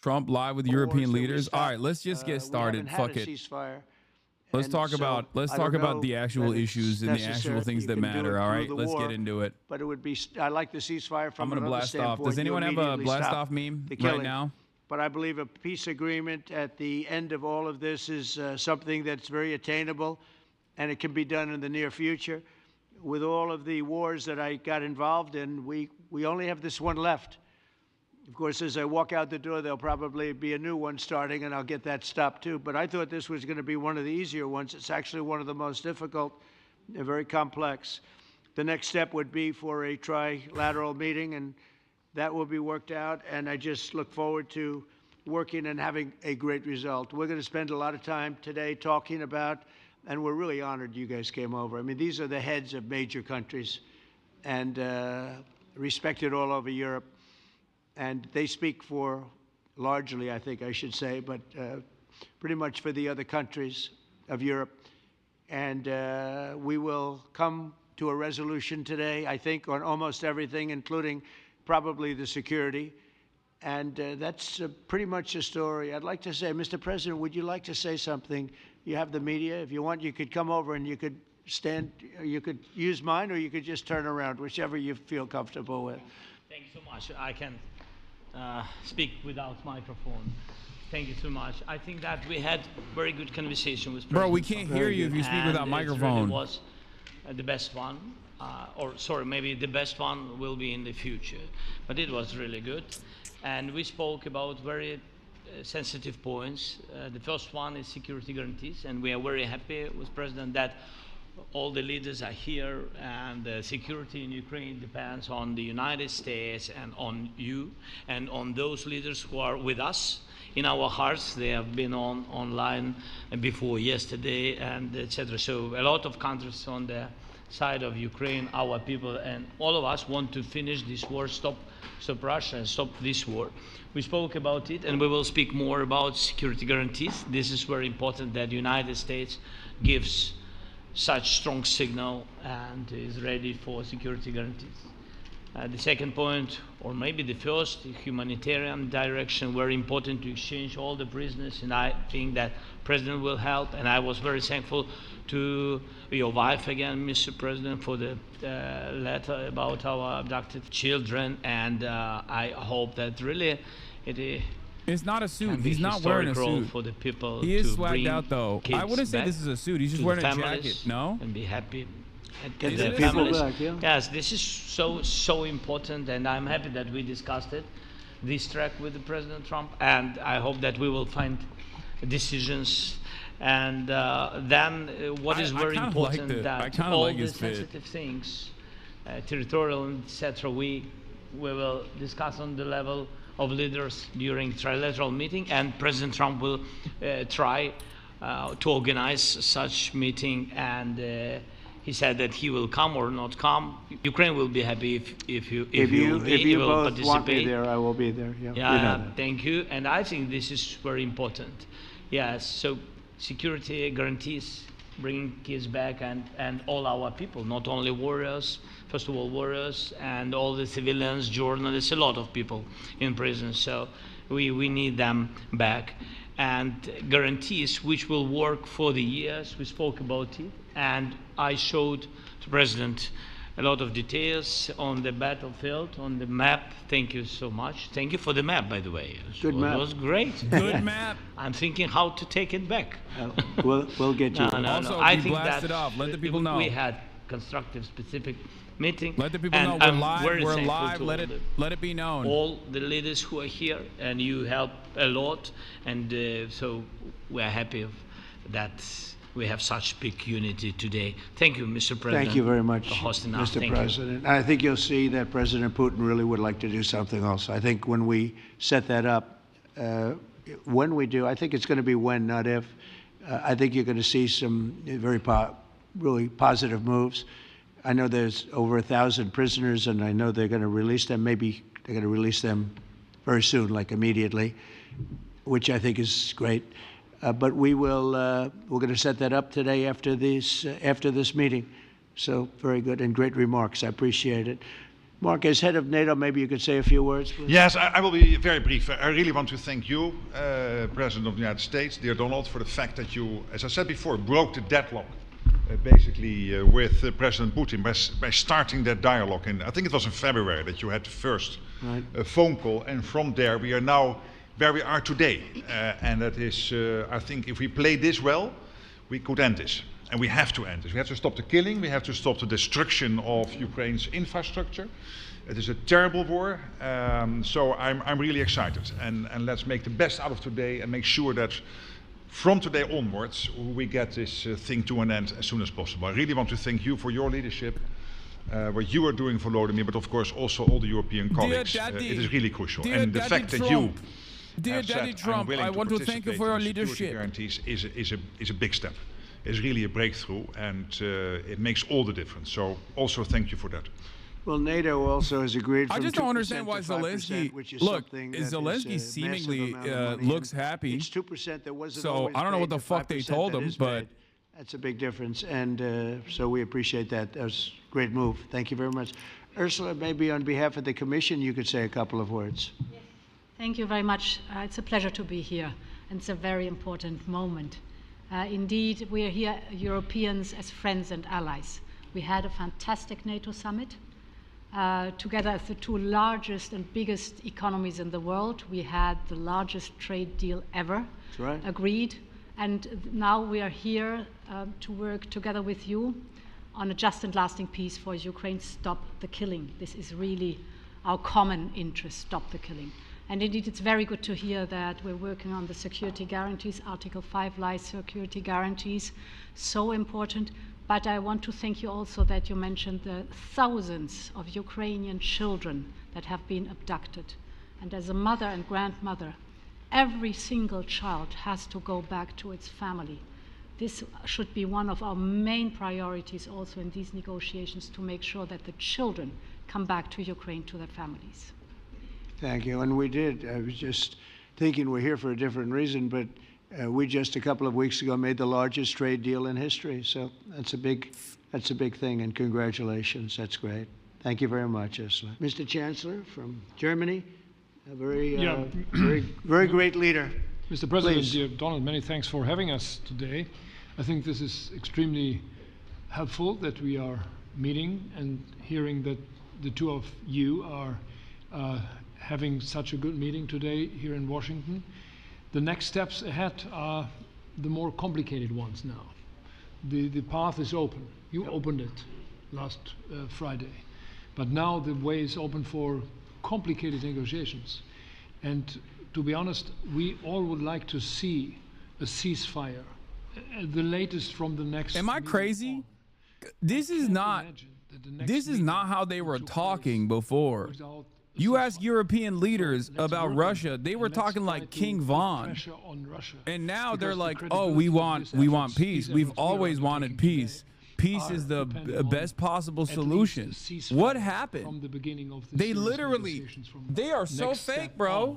Trump live with European leaders. All right, let's just get started. Fuck it. Let's talk about the actual issues and the actual things that matter. All right, let's get into it. But it would be. I like the ceasefire from I'm gonna another blast standpoint. off. Does anyone have a blast off meme right now? But I believe a peace agreement at the end of all of this is something that's very attainable, and it can be done in the near future. With all of the wars that I got involved in, we only have this one left. Of course, as I walk out the door, there'll probably be a new one starting, and I'll get that stopped too. But I thought this was going to be one of the easier ones. It's actually one of the most difficult, very complex. The next step would be for a trilateral meeting, and that will be worked out. And I just look forward to working and having a great result. We're going to spend a lot of time today talking about, and we're really honored you guys came over. I mean, these are the heads of major countries and respected all over Europe. And they speak for, largely, I think I should say, but pretty much for the other countries of Europe. And we will come to a resolution today, I think, on almost everything, including probably the security. And that's pretty much the story. I'd like to say, Mr. President, would you like to say something? You have the media. If you want, you could come over and you could stand, you could use mine, or you could just turn around, whichever you feel comfortable with. Thank you so much. I can speak without microphone. Thank you so much. I think that we had very good conversation with President. Bro, we can't hear you if you speak without microphone. It really was the best one, or sorry, maybe the best one will be in the future. But it was really good, and we spoke about very sensitive points. The first one is security guarantees, and we are very happy with President that all the leaders are here, and the security in Ukraine depends on the United States and on you and on those leaders who are with us in our hearts. They have been online before yesterday, and etc. So a lot of countries on the side of Ukraine, our people, and all of us want to finish this war, stop Russia and stop this war. We spoke about it, and we will speak more about security guarantees. This is very important that the United States gives such strong signal and is ready for security guarantees. The second point, or maybe the first, humanitarian direction, very important to exchange all the prisoners, and I think that President will help. And I was very thankful to your wife again, Mr. President, for the letter about our abducted children, and I hope that really it's not a suit. He's not wearing a suit. For the people. He is swagged out, though. I wouldn't say this is a suit. He's just wearing a jacket. No? And be happy. And the families. Back, yeah. Yes, this is so important, and I'm happy that we discussed it, this track with the President Trump, and I hope that we will find decisions. And then what is very important that all the sensitive things, territorial, etc., we will discuss on the level of leaders during trilateral meeting, and President Trump will try to organize such meeting, and he said that he will come or not come. Ukraine will be happy if you both participate. Want me there, I will be there. Yeah, yeah, you know, thank you. And I think this is very important. Yes, so security guarantees, bringing kids back, and all our people, not only warriors, first of all warriors, and all the civilians, journalists, a lot of people in prison. So we need them back. And guarantees which will work for the years. We spoke about it, and I showed the President a lot of details on the battlefield, on the map. Thank you so much. Thank you for the map, by the way. Good map. It was great. Good map. I'm thinking how to take it back. We'll get you. Also, I we think blasted that off. Let the people know. We had constructive, specific meeting. Let the people know we're live. We're live. Let it be known. All the leaders who are here, and you help a lot, and so we are happy that we have such big unity today. Thank you, Mr. President. Thank you very much, for hosting us. Mr. President. I think you'll see that President Putin really would like to do something else. I think when we set that up, when we do, I think it's going to be when, not if. I think you're going to see some very really positive moves. I know there's over 1,000 prisoners, and I know they're going to release them. Maybe they're going to release them very soon, like immediately, which I think is great. But we're going to set that up today after this meeting. So very good and great remarks. I appreciate it. Mark, as head of NATO, maybe you could say a few words, please. Yes, I will be very brief. I really want to thank you, President of the United States, dear Donald, for the fact that you, as I said before, broke the deadlock basically with President Putin by starting that dialogue. And I think it was in February that you had the first phone call, and from there we are now where we are today. And that is, I think if we play this well, we could end this. And we have to end this. We have to stop the killing. We have to stop the destruction of Ukraine's infrastructure. It is a terrible war. So I'm really excited. And let's make the best out of today and make sure that from today onwards we get this thing to an end as soon as possible. I really want to thank you for your leadership, what you are doing for Volodymyr, but of course also all the European colleagues. It is really crucial. And the fact that you Dear Daddy Trump, I want to thank you for your leadership. Guarantees is a big step. It's really a breakthrough, and it makes all the difference. So also thank you for that. Well, NATO also has agreed. From I just don't understand why 5%, Zelensky. which is Look, something that Zelensky is a massive seemingly amount of money. looks happy. It's 2%. That wasn't So always I don't know what paid, the fuck they 5% told that him, is but paid. That's a big difference, and so we appreciate that. That was a great move. Thank you very much. Ursula, maybe on behalf of the Commission, you could say a couple of words. Yes. Thank you very much. It's a pleasure to be here, and it's a very important moment. Indeed, we are here, Europeans, as friends and allies. We had a fantastic NATO summit. Together as the two largest and biggest economies in the world, we had the largest trade deal ever agreed. And now we are here to work together with you on a just and lasting peace for Ukraine. Stop the killing. This is really our common interest, stop the killing. And indeed, it's very good to hear that we're working on the security guarantees, Article 5 lies security guarantees, so important. But I want to thank you also that you mentioned the thousands of Ukrainian children that have been abducted. And as a mother and grandmother, every single child has to go back to its family. This should be one of our main priorities also in these negotiations, to make sure that the children come back to Ukraine, to their families. Thank you. And we did. I was just thinking we're here for a different reason, but we just a couple of weeks ago made the largest trade deal in history. So that's a big thing, and congratulations. That's great. Thank you very much, Ursula. Mr. Chancellor from Germany, a very great leader. Mr. President, Please. dear Donald, many thanks for having us today. I think this is extremely helpful that we are meeting and hearing that the two of you are having such a good meeting today here in Washington. The next steps ahead are the more complicated ones now. The path is open. You opened it last Friday. But now the way is open for complicated negotiations. And to be honest, we all would like to see a ceasefire, the latest from the next. Am I crazy? This is not how they were talking before. You ask European leaders about Russia, they were talking like King Von. And now they're like, oh, we want peace. We've always wanted peace. Peace is the best possible solution. What happened? They literally, they are so fake, bro.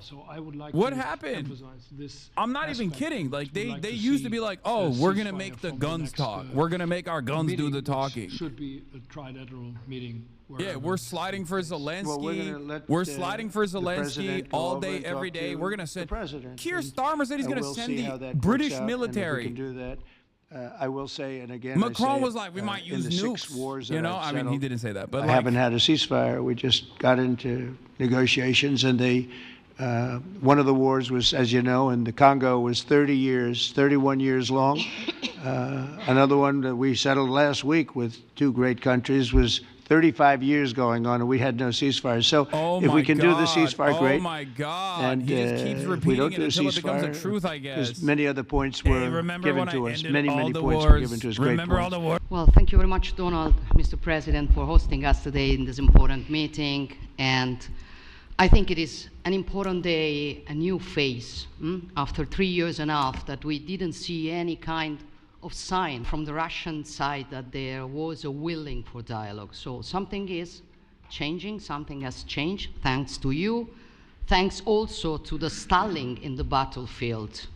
What happened? I'm not even kidding. Like they used to be like, oh, we're gonna make the guns talk. We're gonna make our guns do the talking. Should be a trilateral meeting. Yeah, we're sliding for Zelensky. We're sliding for Zelensky all day, every day. We're gonna send. Keir Starmer said he's gonna send the British military. We can do that. I will say, and again, Macron was like, we might use nukes. You know, I mean, he didn't say that, but I haven't had a ceasefire. We just got into negotiations, and one of the wars was, as you know, in the Congo was 31 years long. Another one that we settled last week with two great countries was 35 years going on, and we had no ceasefire. So if we can do the ceasefire, great. Oh my God! And he just keeps repeating it until it becomes a truth, I guess. Because many other points were given to us. Many points were given to us. Remember all the wars? Well, thank you very much, Donald, Mr. President, for hosting us today in this important meeting. And I think it is an important day, a new phase, after 3 years and a half that we didn't see any kind of sign from the Russian side that there was a willing for dialogue. So something is changing, something has changed, thanks to you. Thanks also to the stalling in the battlefield.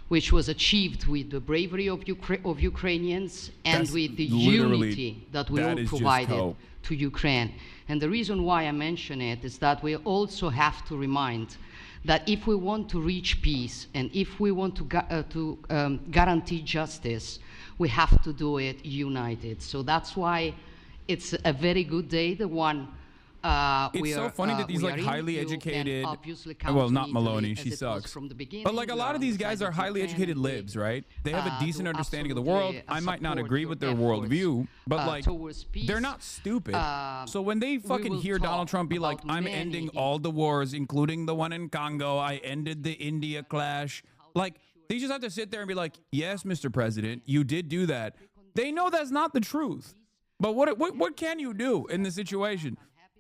which was achieved with the bravery of, of Ukrainians and That's with the literally- unity that we that all is just provided hope. to Ukraine. And the reason why I mention it is that we also have to remind that if we want to reach peace and if we want to guarantee justice, we have to do it united. So that's why it's a very good day, the one It's so funny that these like highly educated, well, not Maloney, she sucks. But like a lot of these guys are highly educated libs, right? They have a decent understanding of the world. I might not agree with their worldview, but like they're not stupid. So when they fucking hear Donald Trump be like, I'm ending all the wars, including the one in Congo, I ended the India clash, like they just have to sit there and be like, yes, Mr. President, you did do that. They know that's not the truth. But what can you do in the situation?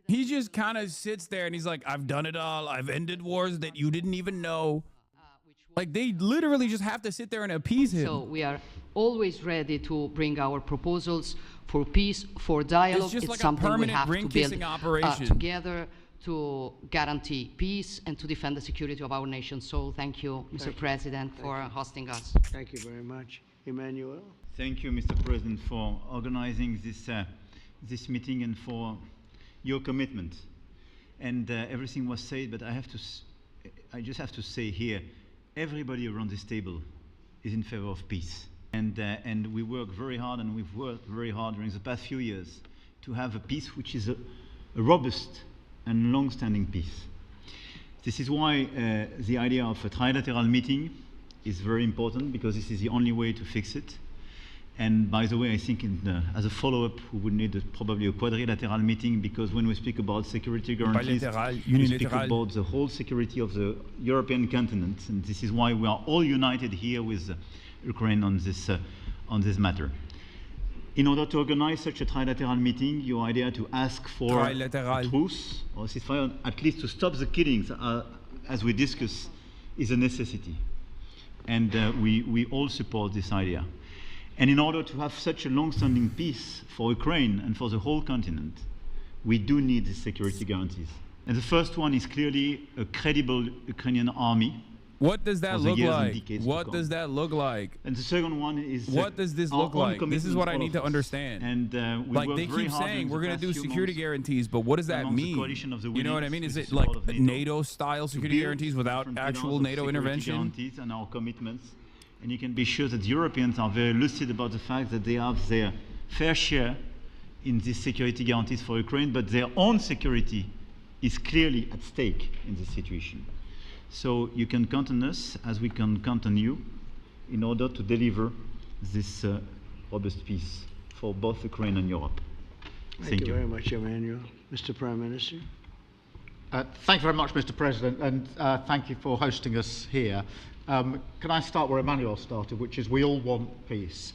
He just kind of sits there and he's like, I've done it all. I've ended wars that you didn't even know. Like, they literally just have to sit there and appease him. So we are always ready to bring our proposals for peace, for dialogue. It's just like a something we permanent have to ring-kissing build operation. together to guarantee peace and to defend the security of our nation. So thank you, Mr. President, for hosting us. Thank you very much. Emmanuel? Thank you, Mr. President, for organizing this meeting and for your commitment. And everything was said, but I just have to say here, everybody around this table is in favor of peace. And we work very hard, and we've worked very hard during the past few years to have a peace which is a robust and long-standing peace. This is why the idea of a trilateral meeting is very important, because this is the only way to fix it. And by the way, I think as a follow-up, we would need probably a quadrilateral meeting, because when we speak about security guarantees, we speak about the whole security of the European continent. And this is why we are all united here with Ukraine on this matter. In order to organize such a trilateral meeting, your idea to ask for a truce or ceasefire, at least to stop the killings, as we discussed, is a necessity. And we all support this idea. And in order to have such a long-standing peace for Ukraine and for the whole continent, we do need these security guarantees. And the first one is clearly a credible Ukrainian army. What does that look like? What does that look like? And the second one is what does this look like? This is what I need to understand. And like they keep saying we're going to do security guarantees, but what does that mean? You know what I mean? Is it like NATO-style security guarantees without actual NATO intervention? And our commitments. And you can be sure that Europeans are very lucid about the fact that they have their fair share in these security guarantees for Ukraine, but their own security is clearly at stake in this situation. So you can count on us, as we can count on you, in order to deliver this robust peace for both Ukraine and Europe. Thank you very much, Emmanuel. Mr. Prime Minister? Thank you very much, Mr. President, and thank you for hosting us here. Can I start where Emmanuel started, which is we all want peace.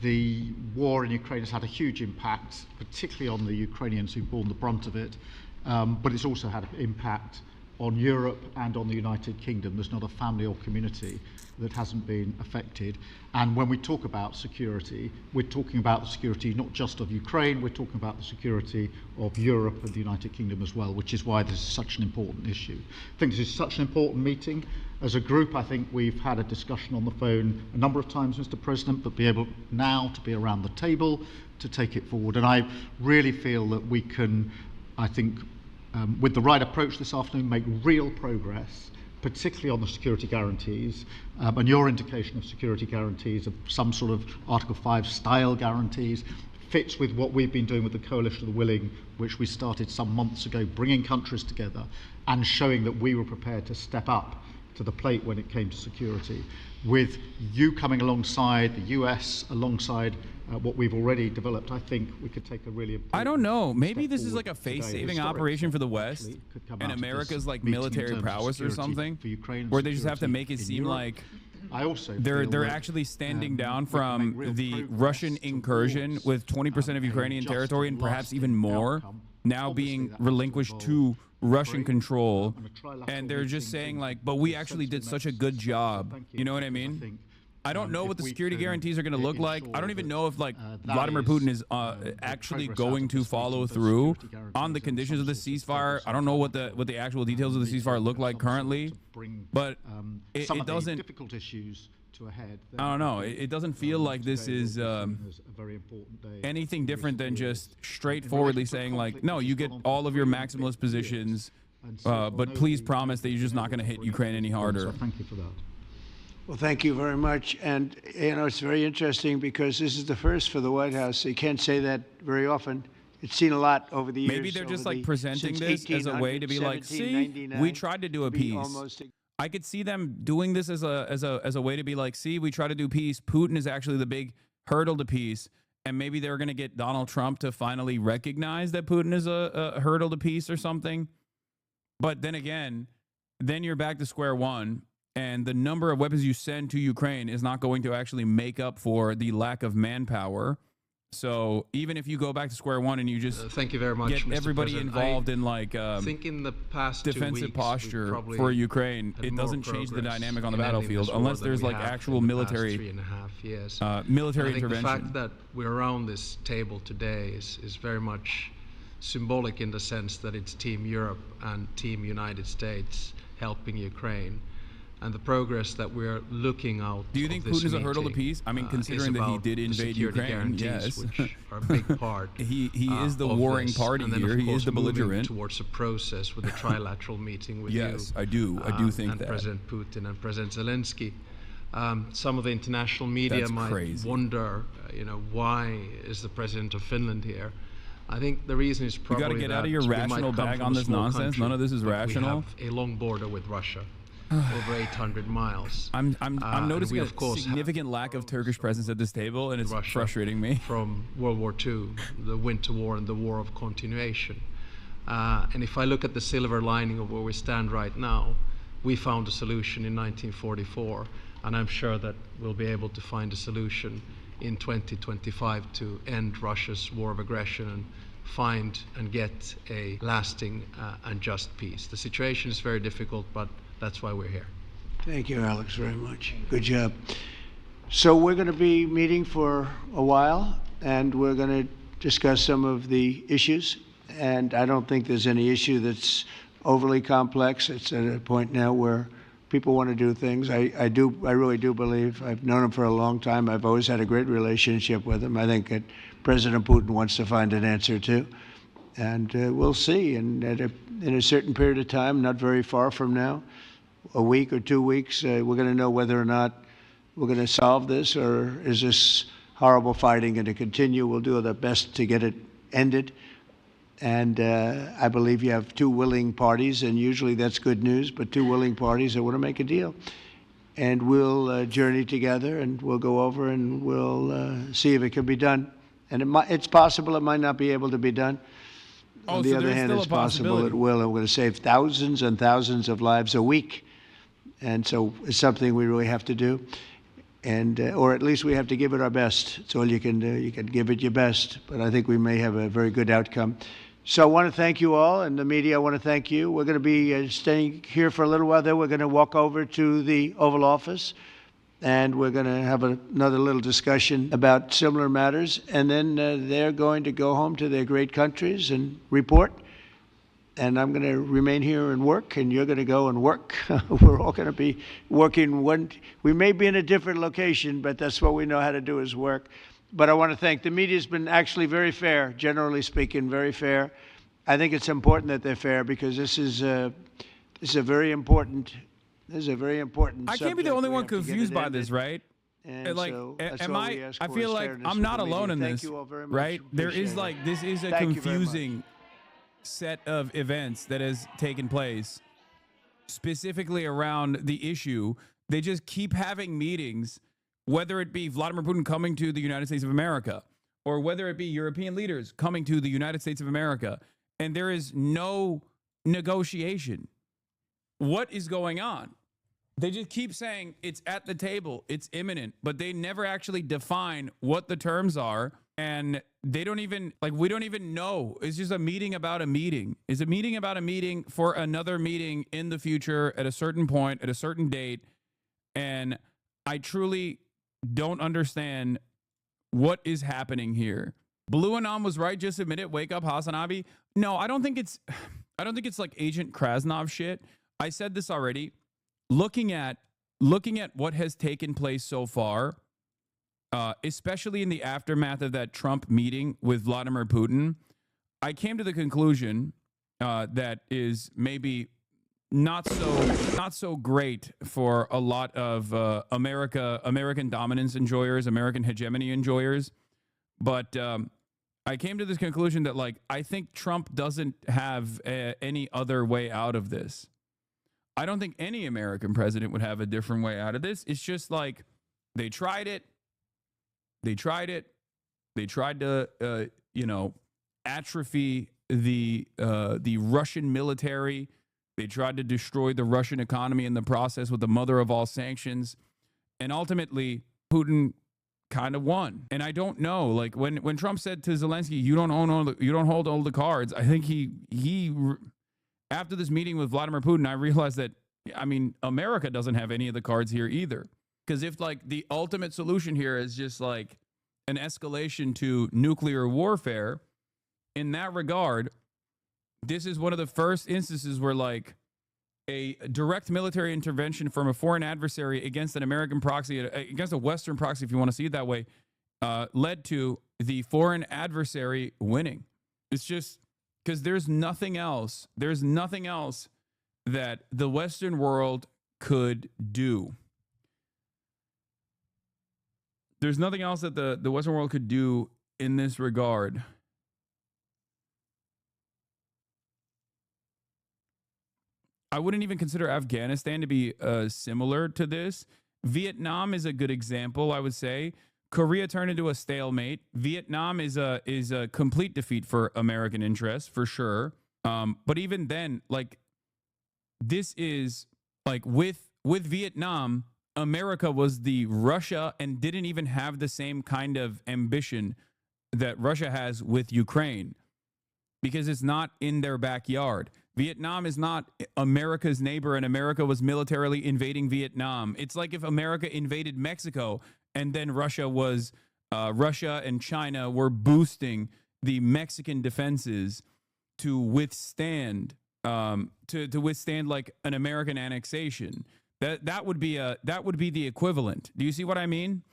The war in Ukraine has had a huge impact, particularly on the Ukrainians who've borne the brunt of it, but it's also had an impact on Europe and on the United Kingdom. There's not a family or community that hasn't been affected. And when we talk about security, we're talking about the security not just of Ukraine, we're talking about the security of Europe and the United Kingdom as well, which is why this is such an important issue. I think this is such an important meeting. As a group, I think we've had a discussion on the phone a number of times, Mr. President, but be able now to be around the table to take it forward. And I really feel that we can, I think, with the right approach this afternoon, make real progress, particularly on the security guarantees, and your indication of security guarantees of some sort of Article 5 style guarantees fits with what we've been doing with the Coalition of the Willing, which we started some months ago, bringing countries together and showing that we were prepared to step up to the plate when it came to security. With you coming alongside, the US alongside what we've already developed, I think we could take a really important I don't know. Maybe this is like a face-saving operation for the West and America's like military prowess or something, where they just have to make it seem like they're actually standing down from the Russian incursion with 20% of Ukrainian territory and perhaps even more now being relinquished to Russian control, and they're just saying like, but we actually did such a good job. You know what I mean? I don't know what the we security can guarantees are going to look like. I don't ensure even that, know if like that Vladimir is, Putin is the actually progress out going of to this meeting, follow those through security on the guarantees and conditions of the some sort of ceasefire. progress I on don't know what the financial, the actual details of the ceasefire look like some sort currently, to bring, but some it of the doesn't. difficult issues to a head. Then I don't know. I think, It doesn't feel like this today will is be seen as a very important day anything in different than recent years. just In straightforwardly relation to a saying like, conflict no, which you has get gone on for all of your 350 maximalist positions, and so far but please nobody promise that you're just been not going to able hit bring Ukraine it any to harder. So thank you for that. Well, thank you very much. And, it's very interesting because this is the first for the White House. You can't say that very often. It's seen a lot over the years. Maybe they're just over like the- presenting since this as a way to be like, see, 1799, we tried to do a be peace. almost I could see them doing this as a way to be like, see, we try to do peace. Putin is actually the big hurdle to peace, and maybe they're going to get Donald Trump to finally recognize that Putin is a hurdle to peace or something. But then again, then you're back to square one, and the number of weapons you send to Ukraine is not going to actually make up for the lack of manpower. So even if you go back to square one and you just thank you very much, get Mr. everybody President. involved in like I think in the past defensive 2 weeks, posture probably for Ukraine, had it more doesn't change the progress dynamic on the in ending battlefield this war unless than there's we like have actual in the past military 3.5 years. military I think intervention. the fact that we're around this table today is very much symbolic in the sense that it's Team Europe and Team United States helping Ukraine. And the progress that we're looking out. Do you think Putin is a hurdle to peace? I mean, considering that he did invade Ukraine, yes. Which are a big part. he is the of warring this. party and then, here. Of He course, is the moving belligerent. towards a process with a trilateral meeting with you. Yes, I do think and that. President Putin and President Zelensky. Some of the international media That's might crazy. wonder, why is the president of Finland here? I think the reason is probably You got to get out of that your we might rational come bag from on a this small nonsense. country, None of this is but rational. We have a long border with Russia, over 800 miles. I'm and noticing we, a of course, significant lack of Turkish presence at this table, and it's Russia frustrating me. From World War II, the Winter War and the War of Continuation. And if I look at the silver lining of where we stand right now, we found a solution in 1944, and I'm sure that we'll be able to find a solution in 2025 to end Russia's war of aggression and find and get a lasting and just peace. The situation is very difficult, but that's why we're here. Thank you, Alex, very much. Good job. So we're going to be meeting for a while, and we're going to discuss some of the issues. And I don't think there's any issue that's overly complex. It's at a point now where people want to do things. I really do believe. I've known him for a long time. I've always had a great relationship with him. I think that President Putin wants to find an answer too. And we'll see. And in a certain period of time, not very far from now, a week or 2 weeks, we're going to know whether or not we're going to solve this, or is this horrible fighting going to continue. We'll do our best to get it ended. And I believe you have two willing parties, and usually that's good news, but two willing parties that want to make a deal. And we'll journey together, and we'll go over, and we'll see if it can be done. And it's possible it might not be able to be done. On the other hand, it's possible it will, and we're going to save thousands and thousands of lives a week. And so it's something we really have to do. And, or at least we have to give it our best. It's all you can do. You can give it your best. But I think we may have a very good outcome. So I want to thank you all, and the media, I want to thank you. We're going to be staying here for a little while. Then we're going to walk over to the Oval Office, and we're going to have another little discussion about similar matters. And then they're going to go home to their great countries and report. And I'm going to remain here and work, and you're going to go and work. We're all going to be working. We may be in a different location, but that's what we know how to do is work. But I want to thank the media. Has been actually very fair, generally speaking, very fair. I think it's important that they're fair because this is a very important. This is a very important. I can't be the only one confused by this, right? And like, so am I? I feel like I'm not alone in this, right? There is like this is a confusing set of events that has taken place, specifically around the issue. They just keep having meetings. Whether it be Vladimir Putin coming to the United States of America, or whether it be European leaders coming to the United States of America, and there is no negotiation. What is going on? They just keep saying it's at the table, it's imminent, but they never actually define what the terms are, and they don't even, like, we don't even know. It's just a meeting about a meeting. It's a meeting about a meeting for another meeting in the future at a certain point, at a certain date, and I truly don't understand what is happening here. Blue Anon was right. Just admit it. Wake up, Hasanabi. No, I don't think it's like Agent Krasnov shit. I said this already. Looking at what has taken place so far, especially in the aftermath of that Trump meeting with Vladimir Putin, I came to the conclusion that is maybe not so great for a lot of American dominance enjoyers, American hegemony enjoyers. But I came to this conclusion that, like, I think Trump doesn't have any other way out of this. I don't think any American president would have a different way out of this. It's just like they tried it. They tried to, atrophy the Russian military. They tried to destroy the Russian economy in the process with the mother of all sanctions. And ultimately, Putin kind of won. And I don't know, like when Trump said to Zelensky, you don't hold all the cards. I think he after this meeting with Vladimir Putin, I realized that, I mean, America doesn't have any of the cards here either. Because if, like, the ultimate solution here is just like an escalation to nuclear warfare, in that regard, this is one of the first instances where, like, a direct military intervention from a foreign adversary against an American proxy, against a Western proxy, if you want to see it that way, led to the foreign adversary winning. It's just because there's nothing else that the Western world could do. There's nothing else that the Western world could do in this regard. I wouldn't even consider Afghanistan to be similar to this. Vietnam is a good example, I would say. Korea turned into a stalemate. Vietnam is a complete defeat for American interests, for sure. But even then, like, this is like with Vietnam, America was the Russia and didn't even have the same kind of ambition that Russia has with Ukraine, because it's not in their backyard. Vietnam is not America's neighbor, and America was militarily invading Vietnam. It's like if America invaded Mexico and then Russia and China were boosting the Mexican defenses to withstand like an American annexation. That would be the equivalent. Do you see what I mean?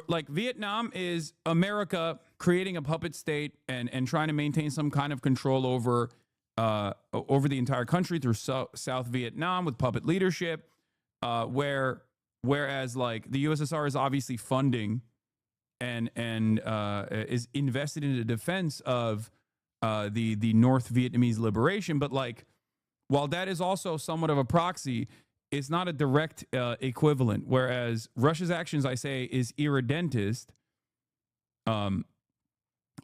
Like, Vietnam is America creating a puppet state and trying to maintain some kind of control over the entire country through South Vietnam with puppet leadership, whereas like the USSR is obviously funding and is invested in the defense of the North Vietnamese liberation. But, like, while that is also somewhat of a proxy, it's not a direct equivalent. Whereas Russia's actions, I say, is irredentist.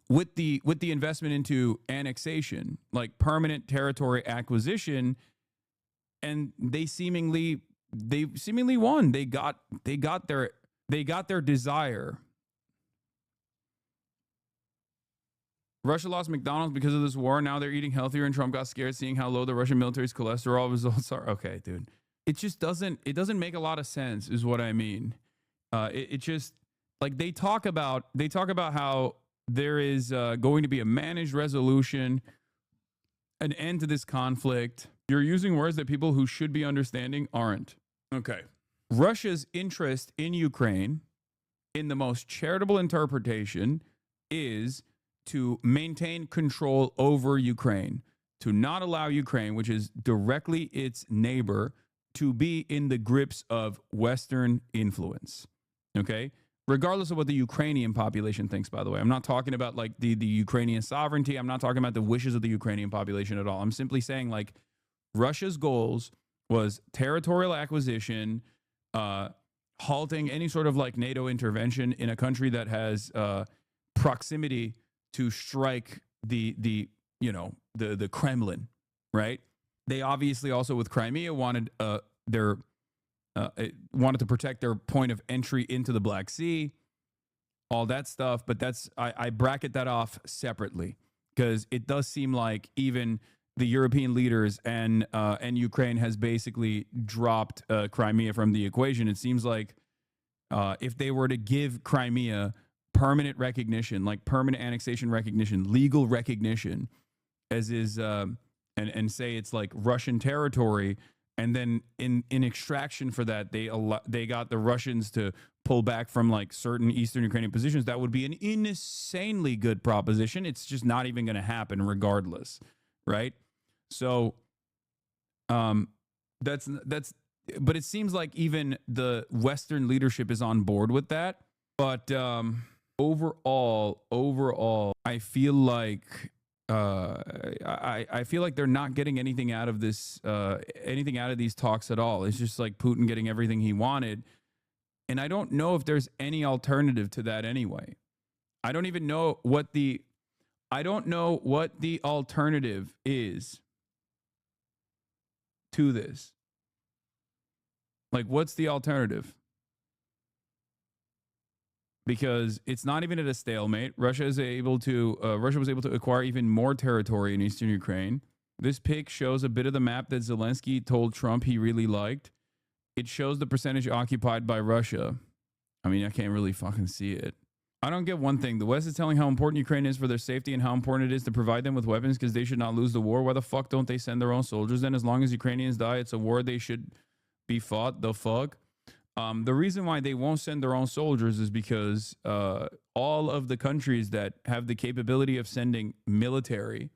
With the investment into annexation, like permanent territory acquisition, and they seemingly won. They got their desire. Russia lost McDonald's because of this war. Now they're eating healthier, and Trump got scared seeing how low the Russian military's cholesterol results are. Okay, dude. It just doesn't make a lot of sense, is what I mean. It just, like, they talk about how there is going to be a managed resolution, an end to this conflict. You're using words that people who should be understanding aren't. Okay. Russia's interest in Ukraine, in the most charitable interpretation, is to maintain control over Ukraine, to not allow Ukraine, which is directly its neighbor, to be in the grips of Western influence. Okay? Regardless of what the Ukrainian population thinks, by the way. I'm not talking about, like, the Ukrainian sovereignty. I'm not talking about the wishes of the Ukrainian population at all. I'm simply saying, like, Russia's goals was territorial acquisition, halting any sort of, like, NATO intervention in a country that has proximity to strike the Kremlin, right? They obviously also, with Crimea, wanted to protect their point of entry into the Black Sea, all that stuff. But I bracket that off separately, because it does seem like even the European leaders and Ukraine has basically dropped Crimea from the equation. It seems like if they were to give Crimea permanent recognition, like permanent annexation recognition, legal recognition, as is, and say it's like Russian territory, and then in extraction for that, they got the Russians to pull back from like certain Eastern Ukrainian positions, that would be an insanely good proposition. It's just not even going to happen regardless, right? So, but it seems like even the Western leadership is on board with that. But overall, I feel like I feel like they're not getting anything out of this, anything out of these talks at all. It's just like Putin getting everything he wanted, and I don't know if there's any alternative to that anyway. I don't know what the alternative is to this. Like, what's the alternative? Because it's not even at a stalemate. Russia was able to acquire even more territory in eastern Ukraine. This pic shows a bit of the map that Zelensky told Trump he really liked. It shows the percentage occupied by Russia. I mean, I can't really fucking see it. I don't get one thing. The West is telling how important Ukraine is for their safety and how important it is to provide them with weapons because they should not lose the war. Why the fuck don't they send their own soldiers then? As long as Ukrainians die, it's a war they should be fought. The fuck? The reason why they won't send their own soldiers is because all of the countries that have the capability of sending military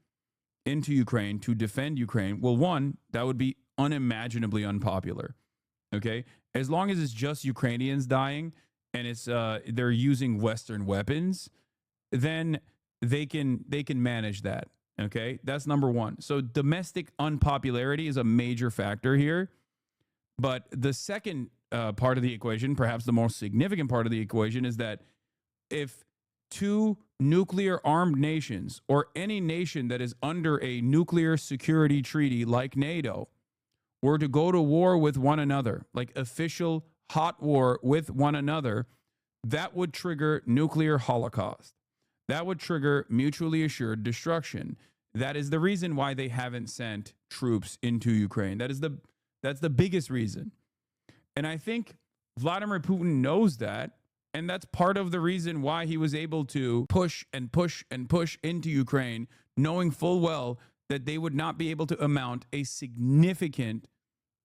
into Ukraine to defend Ukraine, well, one, that would be unimaginably unpopular. Okay? As long as it's just Ukrainians dying and it's they're using Western weapons, then they can manage that. Okay? That's number one. So domestic unpopularity is a major factor here. But the second part of the equation, perhaps the most significant part of the equation, is that if two nuclear armed nations or any nation that is under a nuclear security treaty like NATO were to go to war with one another, like official hot war with one another, that would trigger nuclear holocaust. That would trigger mutually assured destruction. That is the reason why they haven't sent troops into Ukraine. That's the biggest reason. And I think Vladimir Putin knows that. And that's part of the reason why he was able to push and push and push into Ukraine, knowing full well that they would not be able to amount a significant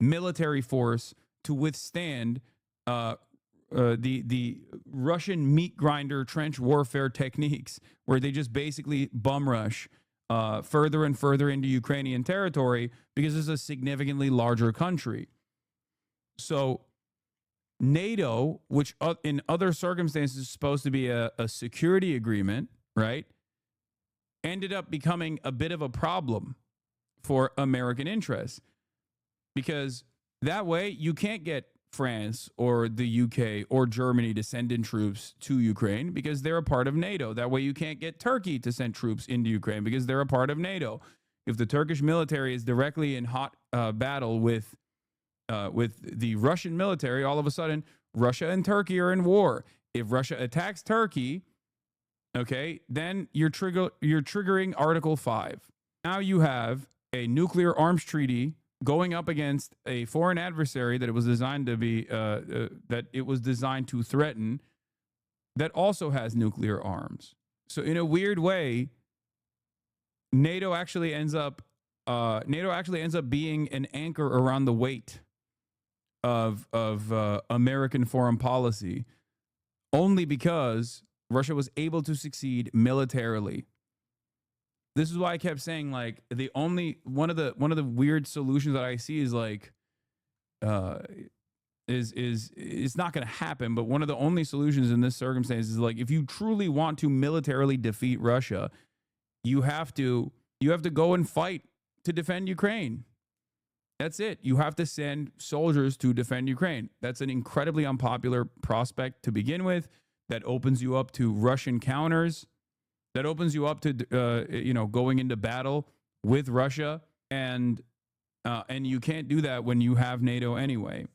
military force to withstand the Russian meat grinder trench warfare techniques, where they just basically bum rush further and further into Ukrainian territory because it's a significantly larger country. So NATO, which in other circumstances is supposed to be a security agreement, right, ended up becoming a bit of a problem for American interests, because that way you can't get France or the UK or Germany to send in troops to Ukraine because they're a part of NATO. That way you can't get Turkey to send troops into Ukraine because they're a part of NATO. If the Turkish military is directly in hot battle with the Russian military, all of a sudden Russia and Turkey are in war. If Russia attacks Turkey, okay, then you're triggering Article 5. Now you have a nuclear arms treaty going up against a foreign adversary that it was designed to be that it was designed to threaten, that also has nuclear arms. So in a weird way, NATO actually ends up being an anchor around the weight of American foreign policy, only because Russia was able to succeed militarily. This is why I kept saying, like, one of the weird solutions that I see is like is it's not going to happen, but one of the only solutions in this circumstance is, like, if you truly want to militarily defeat Russia, you have to go and fight to defend Ukraine. That's it. You have to send soldiers to defend Ukraine. That's an incredibly unpopular prospect to begin with. That opens you up to Russian counters. That opens you up to going into battle with Russia, and you can't do that when you have NATO anyway.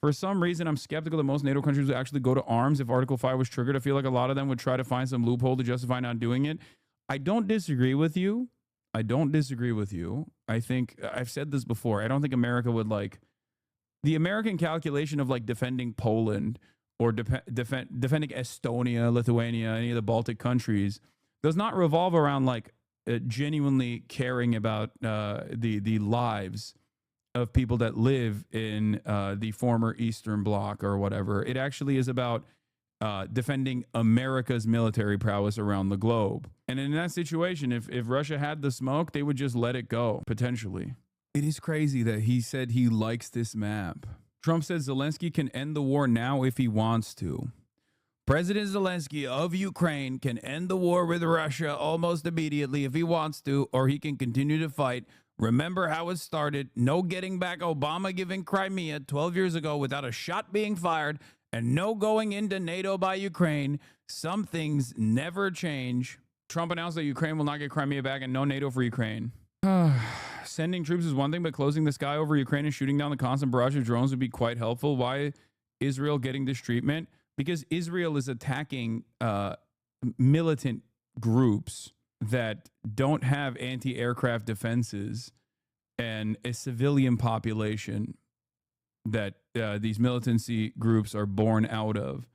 For some reason, I'm skeptical that most NATO countries would actually go to arms if Article 5 was triggered. I feel like a lot of them would try to find some loophole to justify not doing it. I don't disagree with you. I think I've said this before. I don't think America would, like, the American calculation of, like, defending Poland or defending Estonia, Lithuania, any of the Baltic countries does not revolve around like genuinely caring about the lives of people that live in the former Eastern Bloc or whatever. It actually is about defending America's military prowess around the globe. And in that situation, if Russia had the smoke, they would just let it go, potentially. It is crazy that he said he likes this map. Trump said Zelensky can end the war now if he wants to. President Zelensky of Ukraine can end the war with Russia almost immediately if he wants to, or he can continue to fight. Remember how it started. No getting back Obama giving Crimea 12 years ago without a shot being fired, and no going into NATO by Ukraine. Some things never change. Trump announced that Ukraine will not get Crimea back and no NATO for Ukraine. Sending troops is one thing, but closing the sky over Ukraine and shooting down the constant barrage of drones would be quite helpful. Why Israel getting this treatment? Because Israel is attacking militant groups that don't have anti-aircraft defenses and a civilian population that these militancy groups are born out of.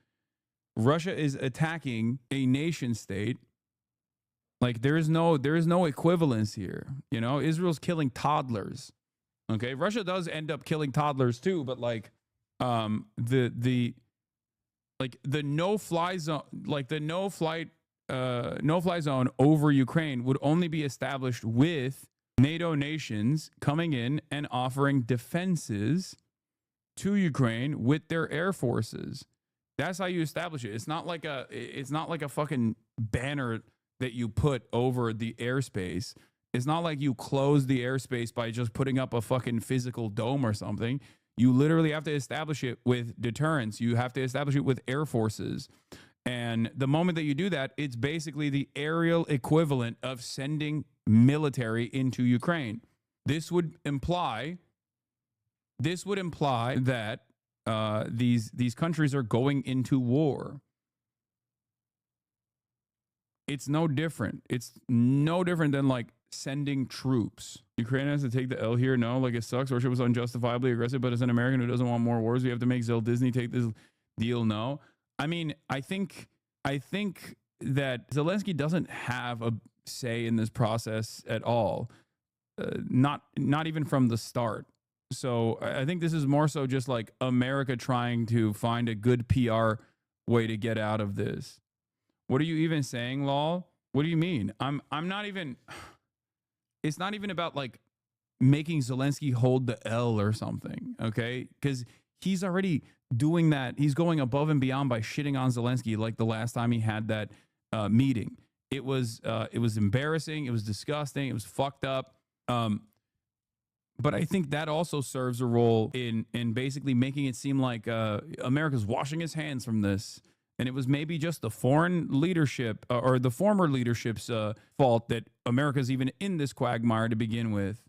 Russia is attacking a nation state. Like there is no equivalence here. You know, Israel's killing toddlers. Okay, Russia does end up killing toddlers too, but like the no-fly zone over Ukraine would only be established with NATO nations coming in and offering defenses to Ukraine with their air forces. That's how you establish it. It's not like a fucking banner that you put over the airspace. It's not like you close the airspace by just putting up a fucking physical dome or something. You literally have to establish it with deterrence. You have to establish it with air forces. And the moment that you do that, it's basically the aerial equivalent of sending military into Ukraine. This would imply that these countries are going into war. It's no different. It's no different than like sending troops. Ukraine has to take the L here. No, like it sucks. Russia was unjustifiably aggressive, but as an American who doesn't want more wars, we have to make Zell Disney take this deal. No, I mean, I think that Zelensky doesn't have a say in this process at all. Not even from the start. So I think this is more so just like America trying to find a good PR way to get out of this. What are you even saying, lol? What do you mean? I'm not even. It's not even about like making Zelensky hold the L or something, okay? Because he's already doing that. He's going above and beyond by shitting on Zelensky like the last time he had that meeting. It was embarrassing. It was disgusting. It was fucked up. But I think that also serves a role in basically making it seem like America's washing its hands from this. And it was maybe just the foreign leadership or the former leadership's fault that America's even in this quagmire to begin with.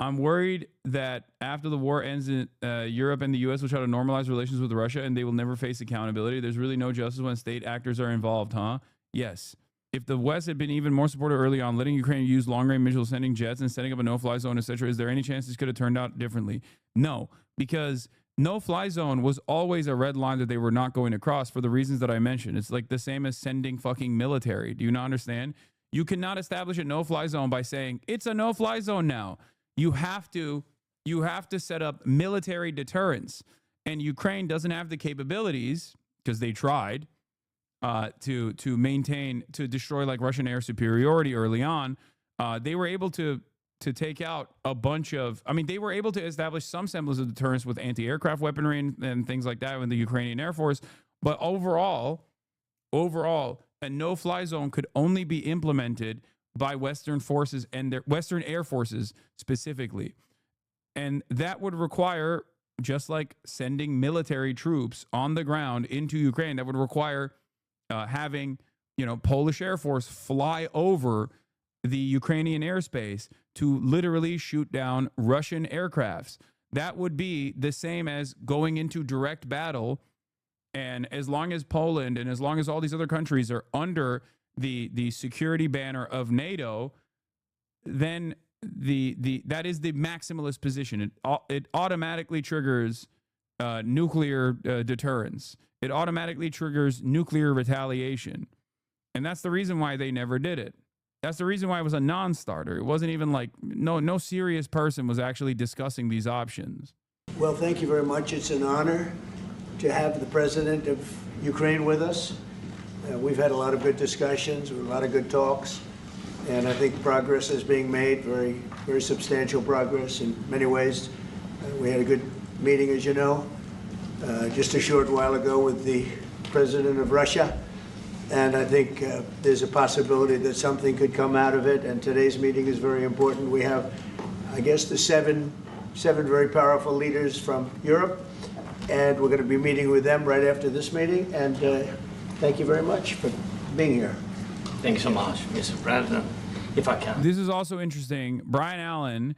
I'm worried that after the war ends, Europe and the U.S. will try to normalize relations with Russia and they will never face accountability. There's really no justice when state actors are involved, huh? Yes. If the West had been even more supportive early on, letting Ukraine use long-range missiles, sending jets, and setting up a no-fly zone, etc., is there any chance this could have turned out differently? No, because no-fly zone was always a red line that they were not going to cross for the reasons that I mentioned. It's like the same as sending fucking military. Do you not understand? You cannot establish a no-fly zone by saying it's a no-fly zone now. You have to set up military deterrence, and Ukraine doesn't have the capabilities because they tried to destroy like Russian air superiority early on. They were able to take out a bunch of, they were able to establish some semblance of deterrence with anti-aircraft weaponry and things like that with the Ukrainian Air Force. But overall, a no-fly zone could only be implemented by Western forces and their Western air forces specifically. And that would require, just like sending military troops on the ground into Ukraine, that would require having, Polish Air Force fly over the Ukrainian airspace to literally shoot down Russian aircrafts. That would be the same as going into direct battle. And as long as Poland and as long as all these other countries are under the security banner of NATO, then that is the maximalist position. It automatically triggers nuclear deterrence. It automatically triggers nuclear retaliation. And that's the reason why they never did it. That's the reason why it was a non-starter. It wasn't even like, no serious person was actually discussing these options. Well, thank you very much. It's an honor to have the president of Ukraine with us. We've had a lot of good discussions, a lot of good talks, and I think progress is being made, very, very substantial progress in many ways. We had a good meeting, as you know, just a short while ago with the president of Russia, and I think there's a possibility that something could come out of it, and today's meeting is very important. We have, I guess, the seven very powerful leaders from Europe, and we're going to be meeting with them right after this meeting, and thank you very much for being here. Thank you so much, Mr. President. If I can. This is also interesting. Brian Allen,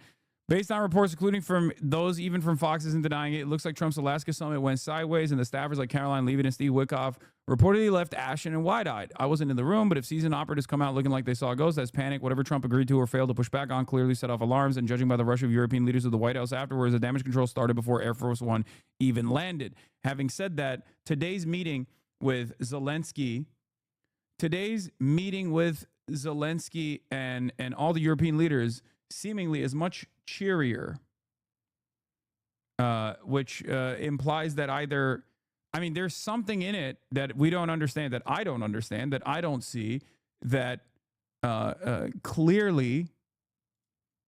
based on reports, including from those even from Fox, isn't denying it. It looks like Trump's Alaska summit went sideways, and the staffers like Caroline Leavitt and Steve Witkoff reportedly left ashen and wide-eyed. I wasn't in the room, but if seasoned operatives come out looking like they saw a ghost, that's panic. Whatever Trump agreed to or failed to push back on clearly set off alarms, and judging by the rush of European leaders of the White House afterwards, the damage control started before Air Force One even landed. Having said that, today's meeting with Zelensky and all the European leaders seemingly is much cheerier, which implies that either, I mean, there's something in it that we don't understand, that I don't understand, that I don't see, that clearly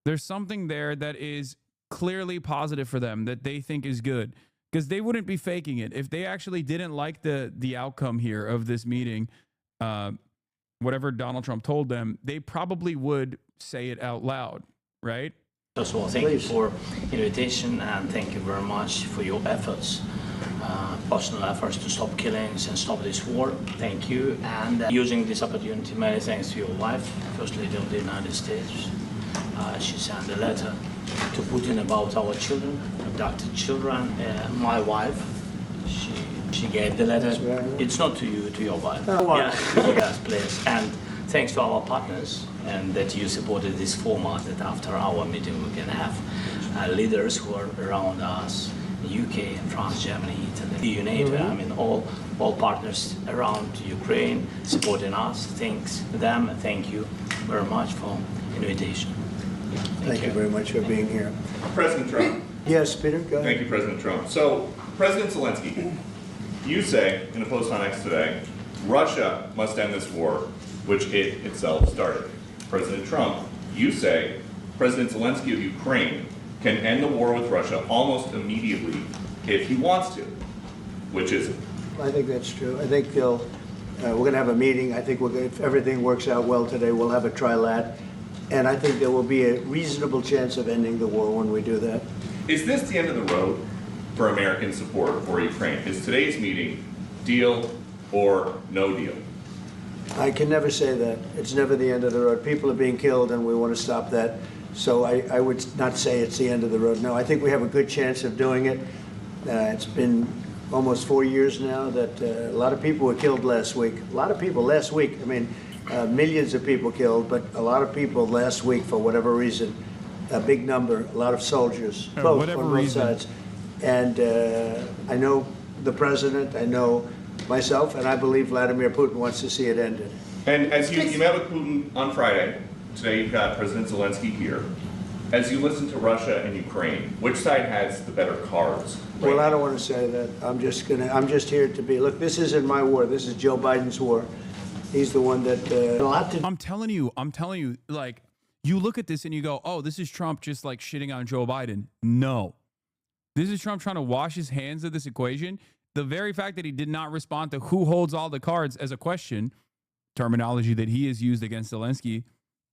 there's something there that is clearly positive for them, that they think is good, because they wouldn't be faking it. If they actually didn't like the outcome here of this meeting, whatever Donald Trump told them, they probably would say it out loud, right? First of all, thank you for invitation, and thank you very much for your efforts, personal efforts to stop killings and stop this war. Thank you. And using this opportunity, many thanks to your wife, First Lady of the United States. She sent a letter to Putin about our children, abducted children. My wife, she gave the letter. It's not to you, to your wife. Oh, yeah, yes, please. And thanks to our partners, and that you supported this format, that after our meeting we can have leaders who are around us, UK and France, Germany, Italy, NATO, I mean all partners around Ukraine supporting us. Thanks to them, and thank you very much for invitation. Thank you very much for being here. President Trump. Yes, Peter, go ahead. Thank you, President Trump. So, President Zelensky, you say in a post on X today, Russia must end this war, which it itself started. President Trump, you say President Zelensky of Ukraine can end the war with Russia almost immediately if he wants to. Which is it? I think that's true. I think we're going to have a meeting. I think if everything works out well today, we'll have a trilat. And I think there will be a reasonable chance of ending the war when we do that. Is this the end of the road for American support for Ukraine? Is today's meeting deal or no deal? I can never say that. It's never the end of the road. People are being killed, and we want to stop that. So I would not say it's the end of the road. No, I think we have a good chance of doing it. It's been almost 4 years now that a lot of people were killed last week. A lot of people last week. I mean, millions of people killed, but a lot of people last week for whatever reason. A big number, a lot of soldiers, both on both sides. And I know the president, I know myself, and I believe Vladimir Putin wants to see it ended. And as you met with Putin on Friday, today you've got President Zelensky here. As you listen to Russia and Ukraine, which side has the better cards? Well, I don't want to say that. I'm just here to be. Look, this isn't my war. This is Joe Biden's war. He's the one that. I'm telling you, like, you look at this and you go, oh, this is Trump just like shitting on Joe Biden. No, this is Trump trying to wash his hands of this equation. The very fact that he did not respond to who holds all the cards as a question, terminology that he has used against Zelensky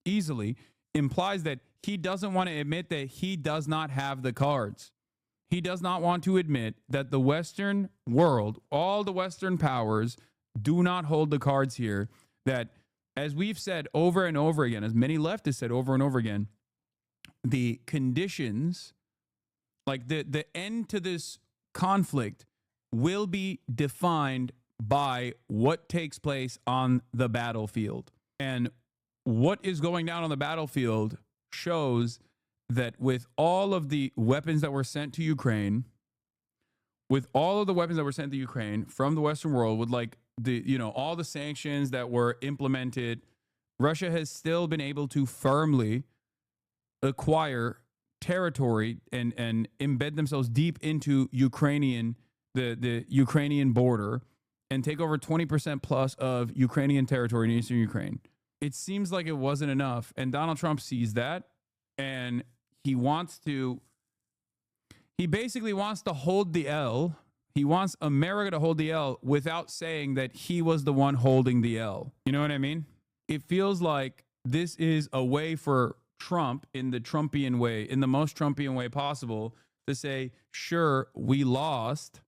easily, implies that he doesn't want to admit that he does not have the cards. He does not want to admit that the Western world, all the Western powers, do not hold the cards here. That, as we've said over and over again, as many leftists said over and over again, the conditions, like the end to this conflict, will be defined by what takes place on the battlefield. And what is going down on the battlefield shows that with all of the weapons that were sent to Ukraine, with all of the weapons that were sent to Ukraine from the Western world, with like all the sanctions that were implemented, Russia has still been able to firmly acquire territory and embed themselves deep into the Ukrainian border and take over 20% plus of Ukrainian territory in eastern Ukraine. It seems like it wasn't enough, and Donald Trump sees that, and he basically wants to hold the L. He wants America to hold the L without saying that he was the one holding the L. You know what I mean? It feels like this is a way for Trump, in the Trumpian way, in the most Trumpian way possible, to say, sure, we lost,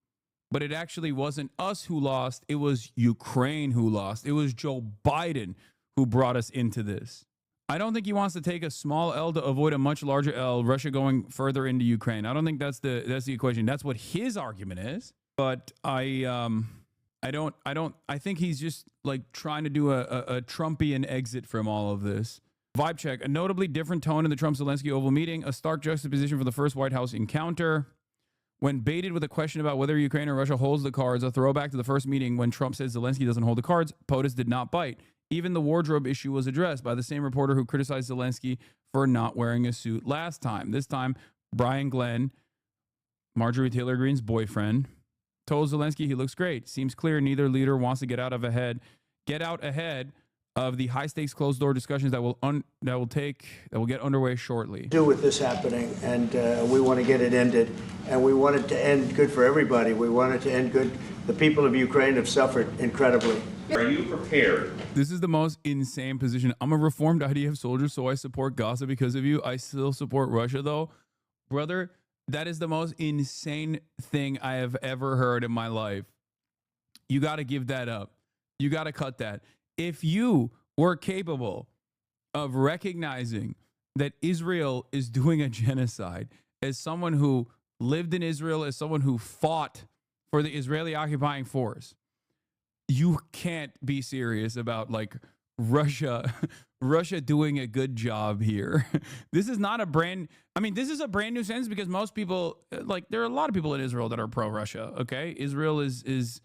but it actually wasn't us who lost. It was Ukraine who lost. It was Joe Biden who brought us into this. I don't think he wants to take a small L to avoid a much larger L, Russia going further into Ukraine. I don't think that's the equation. That's what his argument is. But I think he's just like trying to do a Trumpian exit from all of this. Vibe check. A notably different tone in the Trump-Zelensky Oval meeting, a stark juxtaposition for the first White House encounter. When baited with a question about whether Ukraine or Russia holds the cards, a throwback to the first meeting when Trump said Zelensky doesn't hold the cards, POTUS did not bite. Even the wardrobe issue was addressed by the same reporter who criticized Zelensky for not wearing a suit last time. This time, Brian Glenn, Marjorie Taylor Greene's boyfriend, told Zelensky he looks great. Seems clear neither leader wants to get out ahead of the high-stakes closed-door discussions that will get underway shortly. Do with this happening, and we want to get it ended, and we want it to end good for everybody. We want it to end good. The people of Ukraine have suffered incredibly. Are you prepared? This is the most insane position. I'm a reformed IDF soldier, so I support Gaza because of you. I still support Russia, though. Brother, that is the most insane thing I have ever heard in my life. You got to give that up. You got to cut that. If you were capable of recognizing that Israel is doing a genocide, as someone who lived in Israel, as someone who fought for the Israeli occupying force, you can't be serious about like Russia doing a good job here. This is not a this is a brand new sentence because most people, like, there are a lot of people in Israel that are pro-Russia, okay? Israel is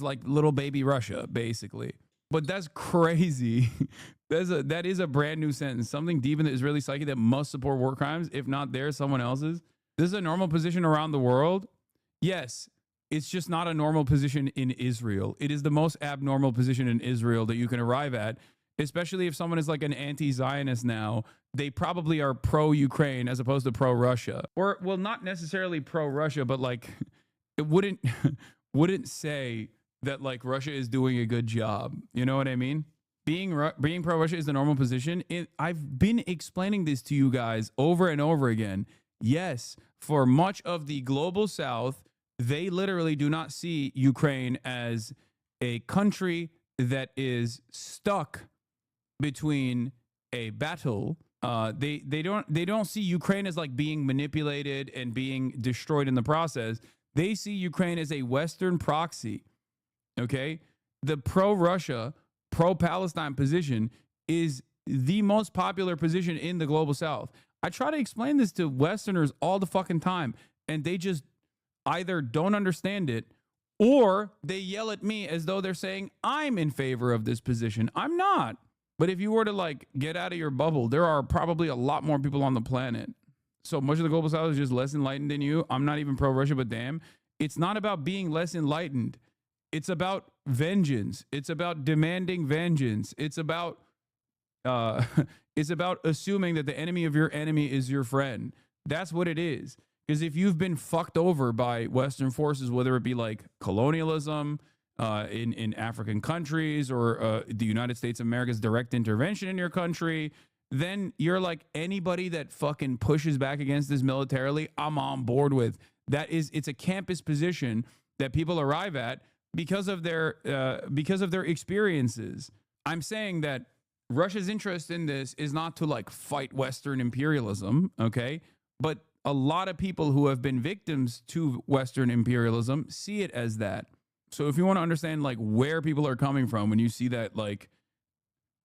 like little baby Russia, basically. But that's crazy. That is a brand new sentence. Something deep in the Israeli psyche that must support war crimes, if not theirs, someone else's. This is a normal position around the world. Yes, it's just not a normal position in Israel. It is the most abnormal position in Israel that you can arrive at, especially if someone is like an anti-Zionist now. They probably are pro-Ukraine as opposed to pro-Russia. Or, well, not necessarily pro-Russia, but like it wouldn't say that like Russia is doing a good job. You know what I mean? Being pro-Russia is the normal position. I've been explaining this to you guys over and over again. Yes, for much of the global South, they literally do not see Ukraine as a country that is stuck between a battle. They don't see Ukraine as like being manipulated and being destroyed in the process. They see Ukraine as a Western proxy. Okay, the pro-Russia, pro-Palestine position is the most popular position in the global South. I try to explain this to Westerners all the fucking time, and they just either don't understand it or they yell at me as though they're saying I'm in favor of this position. I'm not. But if you were to like get out of your bubble, there are probably a lot more people on the planet. So much of the global South is just less enlightened than you. I'm not even pro-Russia, but damn, it's not about being less enlightened. It's about vengeance. It's about demanding vengeance. It's about assuming that the enemy of your enemy is your friend. That's what it is. Because if you've been fucked over by Western forces, whether it be like colonialism in African countries or the United States of America's direct intervention in your country, then you're like anybody that fucking pushes back against this militarily, I'm on board with. It's a campus position that people arrive at because of their experiences. I'm saying that Russia's interest in this is not to like fight Western imperialism, okay? But a lot of people who have been victims to Western imperialism see it as that. So if you want to understand like where people are coming from when you see that, like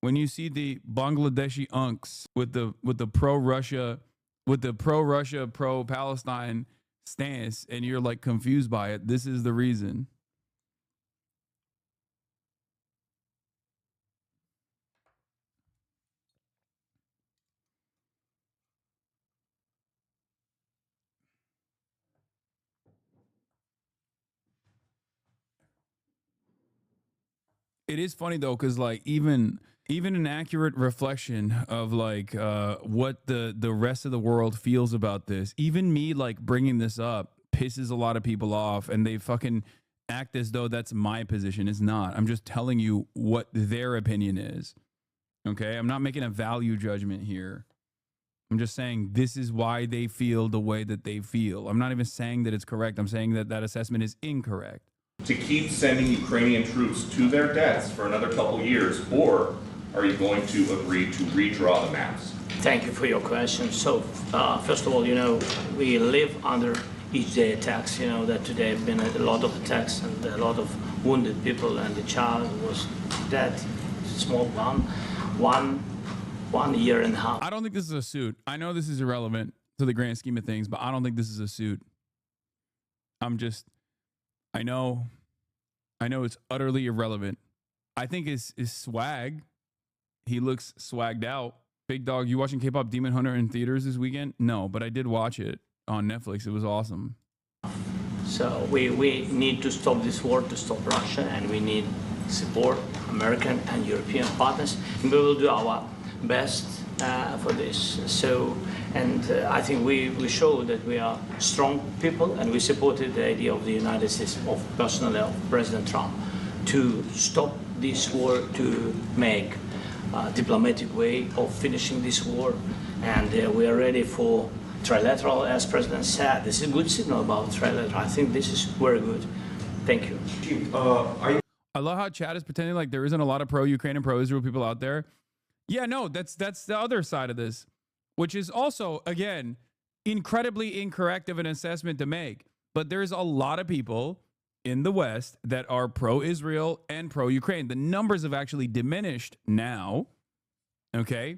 when you see the Bangladeshi unks with the pro-Russia, pro-Palestine stance and you're like confused by it, this is the reason. It is funny though, because like even an accurate reflection of like what the rest of the world feels about this, even me like bringing this up pisses a lot of people off, and they fucking act as though that's my position. It's not. I'm just telling you what their opinion is. Okay, I'm not making a value judgment here. I'm just saying this is why they feel the way that they feel. I'm not even saying that it's correct. I'm saying that that assessment is incorrect. To keep sending Ukrainian troops to their deaths for another couple years, or are you going to agree to redraw the maps? Thank you for your question. So, first of all, you know, we live under each day attacks. You know that today have been a lot of attacks and a lot of wounded people, and the child was dead, small one year and a half. I don't think this is a suit. I know this is irrelevant to the grand scheme of things, but I don't think this is a suit. I know it's utterly irrelevant. I think is swag. He looks swagged out. Big Dog, you watching K-Pop Demon Hunter in theaters this weekend? No, but I did watch it on Netflix. It was awesome. So we need to stop this war, to stop Russia, and we need support American and European partners, and we will do our best for this. So, and I think we show that we are strong people, and we supported the idea of the United States, of personally of President Trump, to stop this war, to make a diplomatic way of finishing this war, and we are ready for trilateral, as President said. This is a good signal about trilateral. I think this is very good. Thank you. I love how Chad is pretending like there isn't a lot of pro-Ukraine and pro-Israel people out there. Yeah, no, that's the other side of this, which is also, again, incredibly incorrect of an assessment to make. But there's a lot of people in the West that are pro-Israel and pro-Ukraine. The numbers have actually diminished now, okay?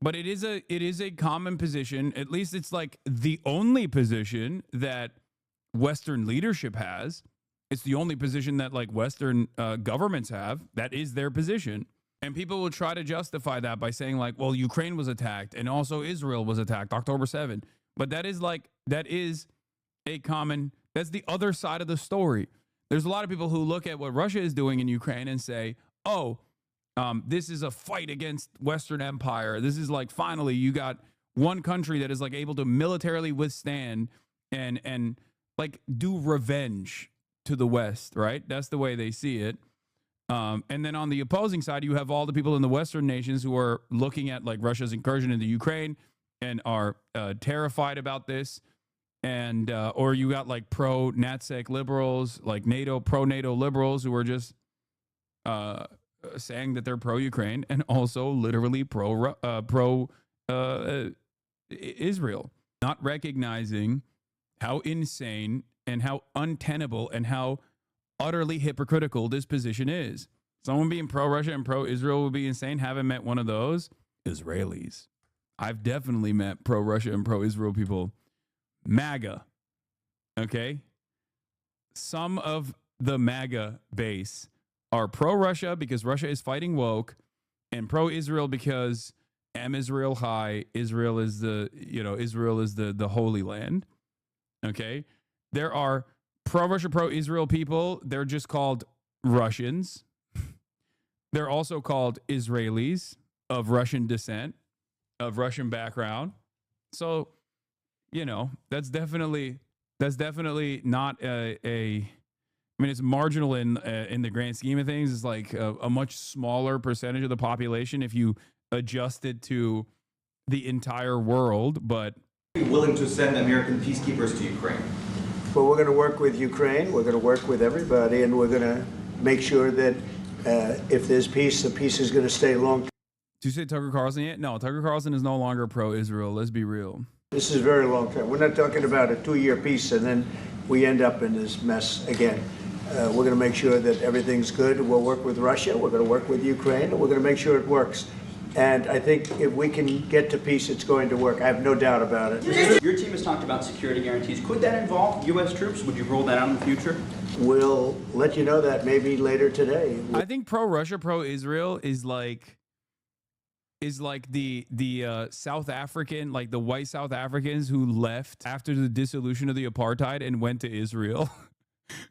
But it is a common position. At least it's like the only position that Western leadership has. It's the only position that like Western governments have. That is their position. And people will try to justify that by saying like, well, Ukraine was attacked and also Israel was attacked October 7th. But that is that's the other side of the story. There's a lot of people who look at what Russia is doing in Ukraine and say, oh, this is a fight against Western empire. This is like, finally, you got one country that is like able to militarily withstand and like do revenge to the West, right? That's the way they see it. And then on the opposing side, you have all the people in the Western nations who are looking at like Russia's incursion into Ukraine and are terrified about this. And or you got like pro-NATSEC liberals, like pro-NATO liberals who are just saying that they're pro-Ukraine and also literally pro-Israel, not recognizing how insane and how untenable and how utterly hypocritical this position is. Someone being pro-Russia and pro-Israel would be insane. Haven't met one of those Israelis. I've definitely met pro-Russia and pro-Israel people. MAGA, okay? Some of the MAGA base are pro-Russia because Russia is fighting woke, and pro-Israel because Israel high. Israel is the Holy Land. Okay? There are pro-Russia, pro-Israel people. They're just called Russians. They're also called Israelis of Russian descent, of Russian background. So, you know, that's definitely not I mean, it's marginal in the grand scheme of things. It's like a much smaller percentage of the population if you adjust it to the entire world. But are you willing to send American peacekeepers to Ukraine? Well, we're going to work with Ukraine. We're going to work with everybody, and we're going to make sure that if there's peace, the peace is going to stay long. Did you say Tucker Carlson yet? No, Tucker Carlson is no longer pro-Israel. Let's be real. This is very long term. We're not talking about a 2-year peace and then we end up in this mess again. We're going to make sure that everything's good. We'll work with Russia. We're going to work with Ukraine. And we're going to make sure it works. And I think if we can get to peace, it's going to work. I have no doubt about it. Your team has talked about security guarantees. Could that involve U.S. troops? Would you roll that out in the future? We'll let you know that maybe later today. I think pro-Russia, pro-Israel is like the South African, like the white South Africans who left after the dissolution of the apartheid and went to Israel.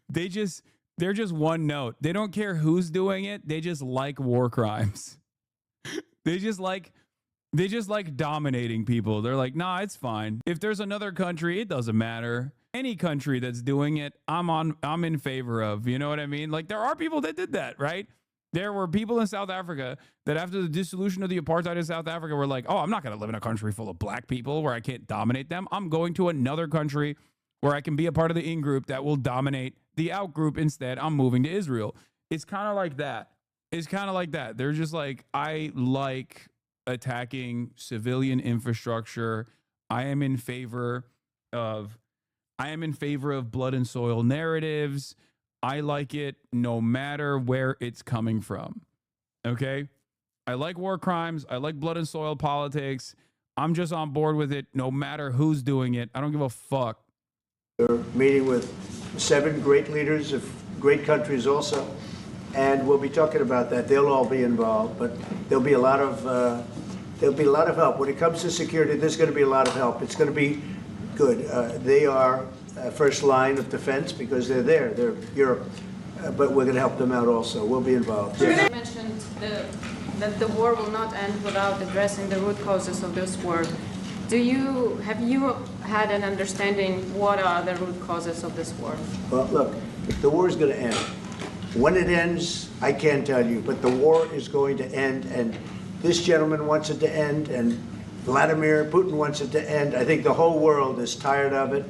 They're just one note. They don't care who's doing it. They just like war crimes. They just like dominating people. They're like, nah, it's fine. If there's another country, it doesn't matter. Any country that's doing it, I'm in favor of. You know what I mean? Like, there are people that did that, right? There were people in South Africa that after the dissolution of the apartheid in South Africa were like, oh, I'm not going to live in a country full of black people where I can't dominate them. I'm going to another country where I can be a part of the in-group that will dominate the out-group. Instead, I'm moving to Israel. It's kind of like that. It's kind of like that. They're just like, I like attacking civilian infrastructure. I am in favor of blood and soil narratives. I like it no matter where it's coming from. Okay? I like war crimes. I like blood and soil politics. I'm just on board with it no matter who's doing it. I don't give a fuck. We're meeting with 7 great leaders of great countries also, and we'll be talking about that. They'll all be involved, but there'll be a lot of help. When it comes to security, there's going to be a lot of help. It's going to be good. They are first line of defense because they're there. They're Europe, but we're going to help them out also. We'll be involved. You mentioned that the war will not end without addressing the root causes of this war. Have you had an understanding what are the root causes of this war? Well, look, the war is going to end. When it ends, I can't tell you, but the war is going to end, and this gentleman wants it to end, and Vladimir Putin wants it to end. I think the whole world is tired of it,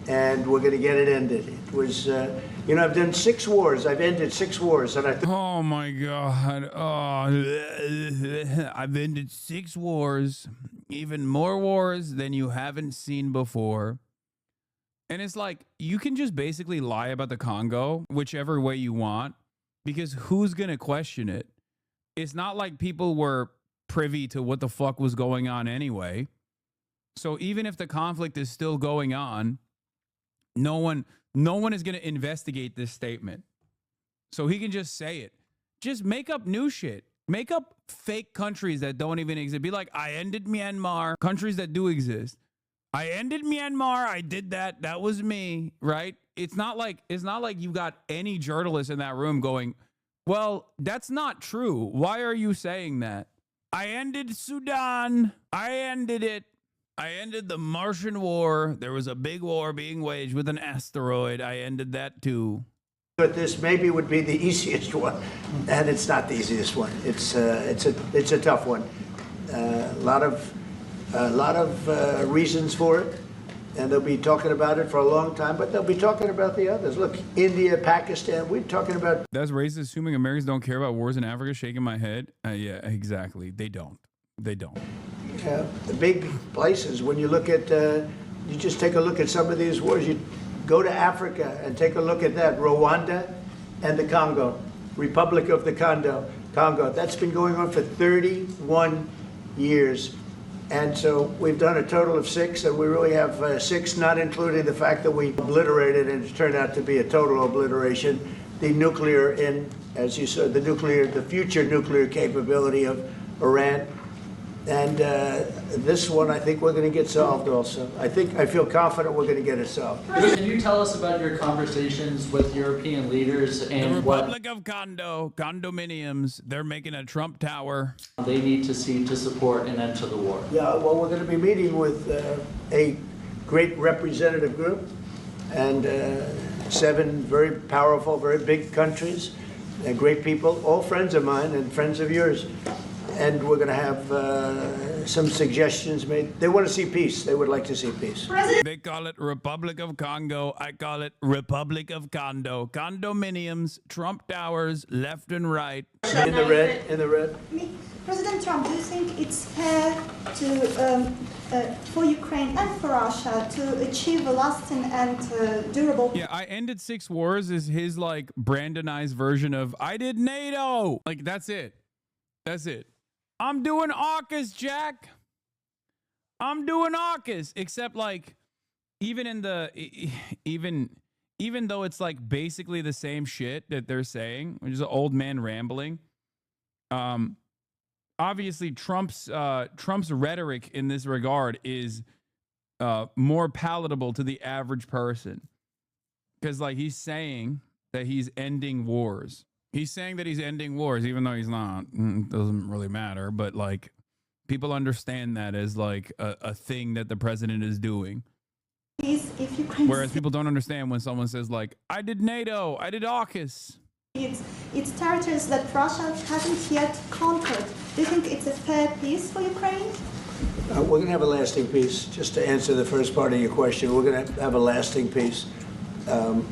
and we're going to get it ended. It was, I've done 6 wars. I've ended 6 wars, and oh my God! Oh, I've ended 6 wars, even more wars than you haven't seen before. And it's like, you can just basically lie about the Congo whichever way you want, because who's going to question it? It's not like people were privy to what the fuck was going on anyway. So even if the conflict is still going on, no one is going to investigate this statement. So he can just say it. Just make up new shit. Make up fake countries that don't even exist. Be like, I ended Myanmar. Countries that do exist. I ended Myanmar. I did that. That was me, right? It's not like you got any journalist in that room going, well, that's not true. Why are you saying that? I ended Sudan. I ended it. I ended the Martian War. There was a big war being waged with an asteroid. I ended that too. But this maybe would be the easiest one, and it's not the easiest one. It's a tough one. A lot of reasons for it, and they'll be talking about it for a long time. But they'll be talking about the others. Look, India, Pakistan. We're talking about. That's racist. Assuming Americans don't care about wars in Africa. Shaking my head. Yeah, exactly. They don't. They don't. The big places. When you look at, you just take a look at some of these wars. You go to Africa and take a look at that. Rwanda and the Congo, Republic of the Congo. That's been going on for 31 years. And so we've done a total of 6, and we really have 6, not including the fact that we obliterated, and it turned out to be a total obliteration, the nuclear, as you said, the future nuclear capability of Iran. And this one, I think we're going to get solved also. I feel confident we're going to get it solved. Can you tell us about your conversations with European leaders and the Republic of condominiums, they're making a Trump Tower. They need to see to support an end to the war? Yeah, well, we're going to be meeting with a great representative group and 7 very powerful, very big countries and great people, all friends of mine and friends of yours. And we're going to have some suggestions made. They want to see peace. They would like to see peace. They call it Republic of Congo. I call it Republic of Condo. Condominiums, Trump Towers, left and right. In the red. President Trump, do you think it's fair for Ukraine and for Russia to achieve a lasting and durable? Yeah, I ended 6 wars is his like Brandonized version of I did NATO. Like, that's it. That's it. I'm doing AUKUS, Jack. I'm doing AUKUS. Except like, even in the even though it's like basically the same shit that they're saying, which is an old man rambling. Obviously Trump's rhetoric in this regard is more palatable to the average person, because like he's saying that he's ending wars. He's saying that he's ending wars, even though he's not. It doesn't really matter, but like people understand that as like a thing that the president is doing. If Ukraine Whereas people don't understand when someone says like, I did NATO, I did AUKUS. It's territories that Russia hasn't yet conquered. Do you think it's a fair peace for Ukraine? We're going to have a lasting peace. Just to answer the first part of your question, we're going to have a lasting peace.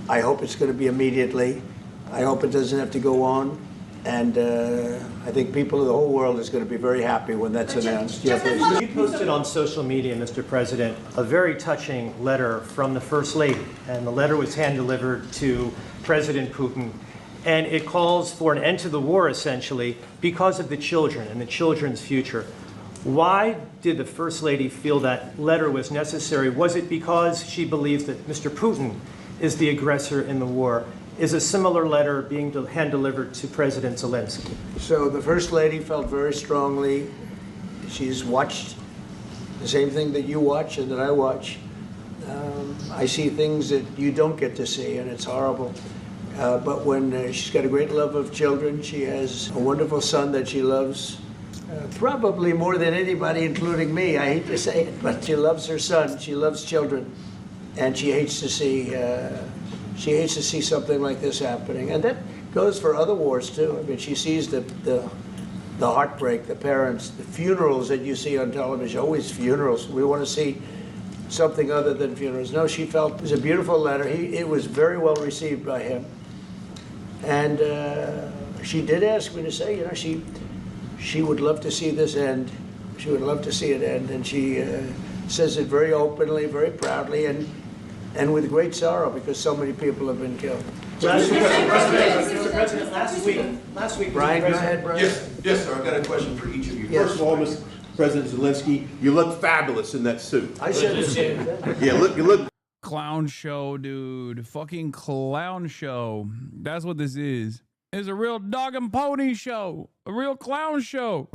I hope it's going to be immediately. I hope it doesn't have to go on. And I think people of the whole world is going to be very happy when that's announced. You posted on social media, Mr. President, a very touching letter from the First Lady. And the letter was hand-delivered to President Putin. And it calls for an end to the war, essentially, because of the children and the children's future. Why did the First Lady feel that letter was necessary? Was it because she believes that Mr. Putin is the aggressor in the war? Is a similar letter being hand-delivered to President Zelensky? So the First Lady felt very strongly. She's watched the same thing that you watch and that I watch. I see things that you don't get to see, and it's horrible. But when she's got a great love of children, she has a wonderful son that she loves, probably more than anybody, including me. I hate to say it, but she loves her son. She loves children, and she hates to see something like this happening. And that goes for other wars too. I mean, she sees the heartbreak, the parents, the funerals that you see on television. Always funerals. We want to see something other than funerals. No, she felt it was a beautiful letter. It was very well received by him. And she did ask me to say, you know, she would love to see this end. She would love to see it end. And she says it very openly, very proudly, and with great sorrow, because so many people have been killed. Mr. President, last week, Brian, go ahead, Brian. Yes, sir. I've got a question for each of you. Yes. First of all, Mr. President Zelensky, you look fabulous in that suit. I said the same thing. Yeah, you look. Clown show, dude. Fucking clown show. That's what this is. It's a real dog and pony show. A real clown show.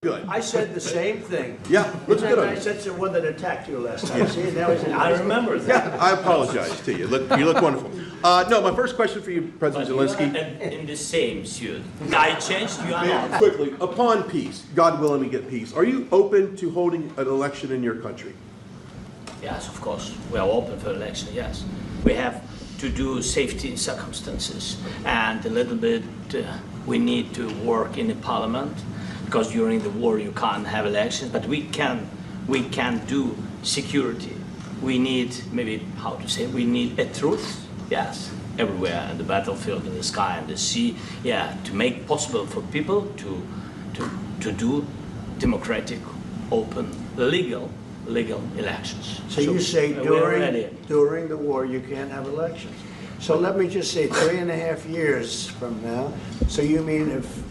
Good. I said the same thing. Yeah, looks good on I you. said the one that attacked you last time. Yeah. See, now he's I remember that. Yeah, I apologize to you. You look wonderful. No, my first question for you, President Zelensky. In the same suit. I changed, you are not. Quickly, upon peace, God willing we get peace, are you open to holding an election in your country? Yes, of course. We are open for election, yes. We have to do safety circumstances, and a little bit we need to work in the parliament, because during the war you can't have elections, but we can do security. We need, maybe, how to say, we need a truth, yes, everywhere, in the battlefield, in the sky, in the sea, yeah, to make possible for people to do democratic, open, legal elections. So you say during the war you can't have elections. So let me just say 3.5 years from now. So you mean if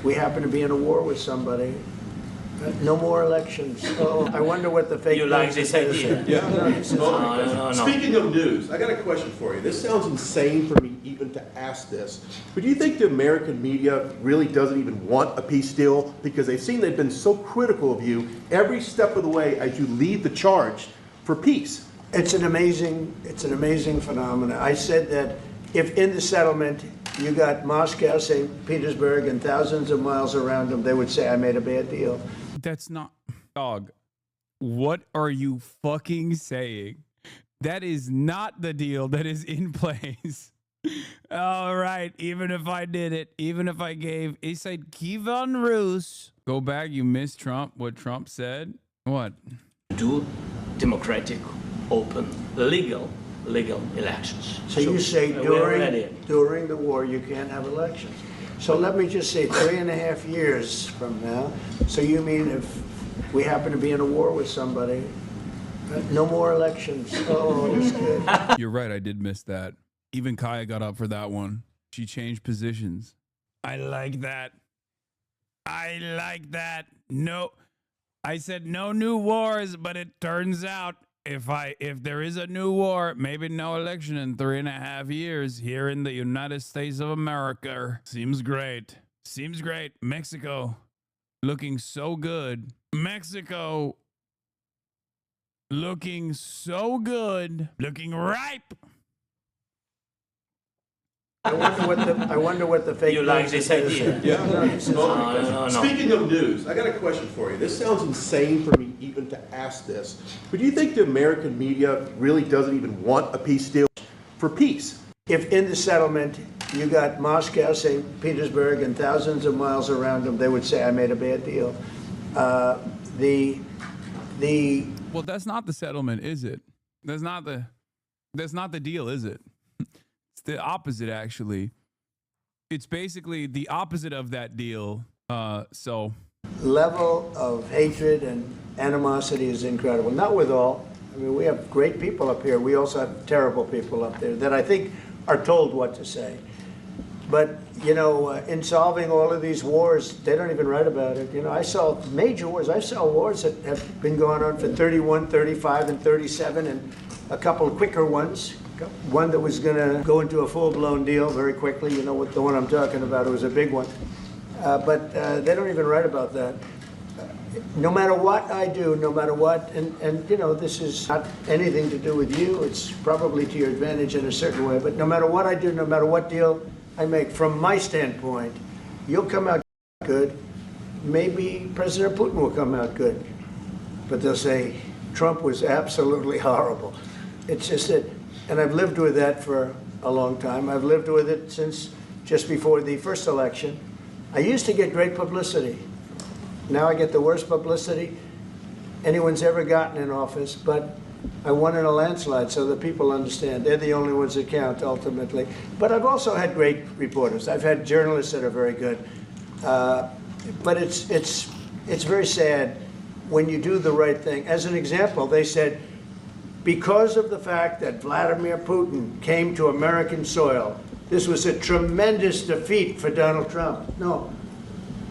we happen to be in a war with somebody, no more elections? Oh, I wonder what the fake You like this idea? Yeah. No. Speaking of news, I got a question for you. This sounds insane for me even to ask this, but do you think the American media really doesn't even want a peace deal because they've been so critical of you every step of the way as you lead the charge for peace? It's an amazing phenomenon. I said that if in the settlement you got Moscow, St. Petersburg, and thousands of miles around them, they would say I made a bad deal. That's not, dog. What are you fucking saying? That is not the deal that is in place. All right, even if I did it, even if I gave, he said Kievan Rus. Go back, you missed Trump, what Trump said. What? Do democratic, open, legal elections. So you say during the war you can't have elections. So let me just say 3.5 years from now. So you mean if we happen to be in a war with somebody, no more elections? Oh, that's good. You're right, I did miss that. Even Kaya got up for that one. She changed positions. I like that. I like that. No, I said no new wars, but it turns out if there is a new war, maybe no election in 3.5 years here in the United States of America. Seems great. Seems great. Mexico looking so good. Mexico looking so good. Looking ripe. I wonder what the fake You like news this is. idea? Yeah. No. Speaking of news, I got a question for you. This sounds insane for me even to ask this, but do you think the American media really doesn't even want a peace deal for peace? If in the settlement you got Moscow, St. Petersburg, and thousands of miles around them, they would say, I made a bad deal. Well, that's not the settlement, is it? That's not the deal, is it? It's the opposite, actually. It's basically the opposite of that deal. So Level of hatred and animosity is incredible. Not with all. I mean, we have great people up here. We also have terrible people up there that I think are told what to say. But, you know, in solving all of these wars, they don't even write about it. You know, I saw major wars. I saw wars that have been going on for 31, 35, and 37, and a couple of quicker ones. One that was going to go into a full-blown deal very quickly. You know what the one I'm talking about. It was a big one. But they don't even write about that. No matter what I do, no matter what, and you know, this is not anything to do with you. It's probably to your advantage in a certain way. But no matter what I do, no matter what deal I make, from my standpoint, you'll come out good. Maybe President Putin will come out good. But they'll say, Trump was absolutely horrible. It's just that, and I've lived with that for a long time. I've lived with it since just before the first election. I used to get great publicity. Now I get the worst publicity anyone's ever gotten in office, but I won in a landslide, so that people understand. They're the only ones that count, ultimately. But I've also had great reporters. I've had journalists that are very good. But it's very sad when you do the right thing. As an example, they said, because of the fact that Vladimir Putin came to American soil, this was a tremendous defeat for Donald Trump. No,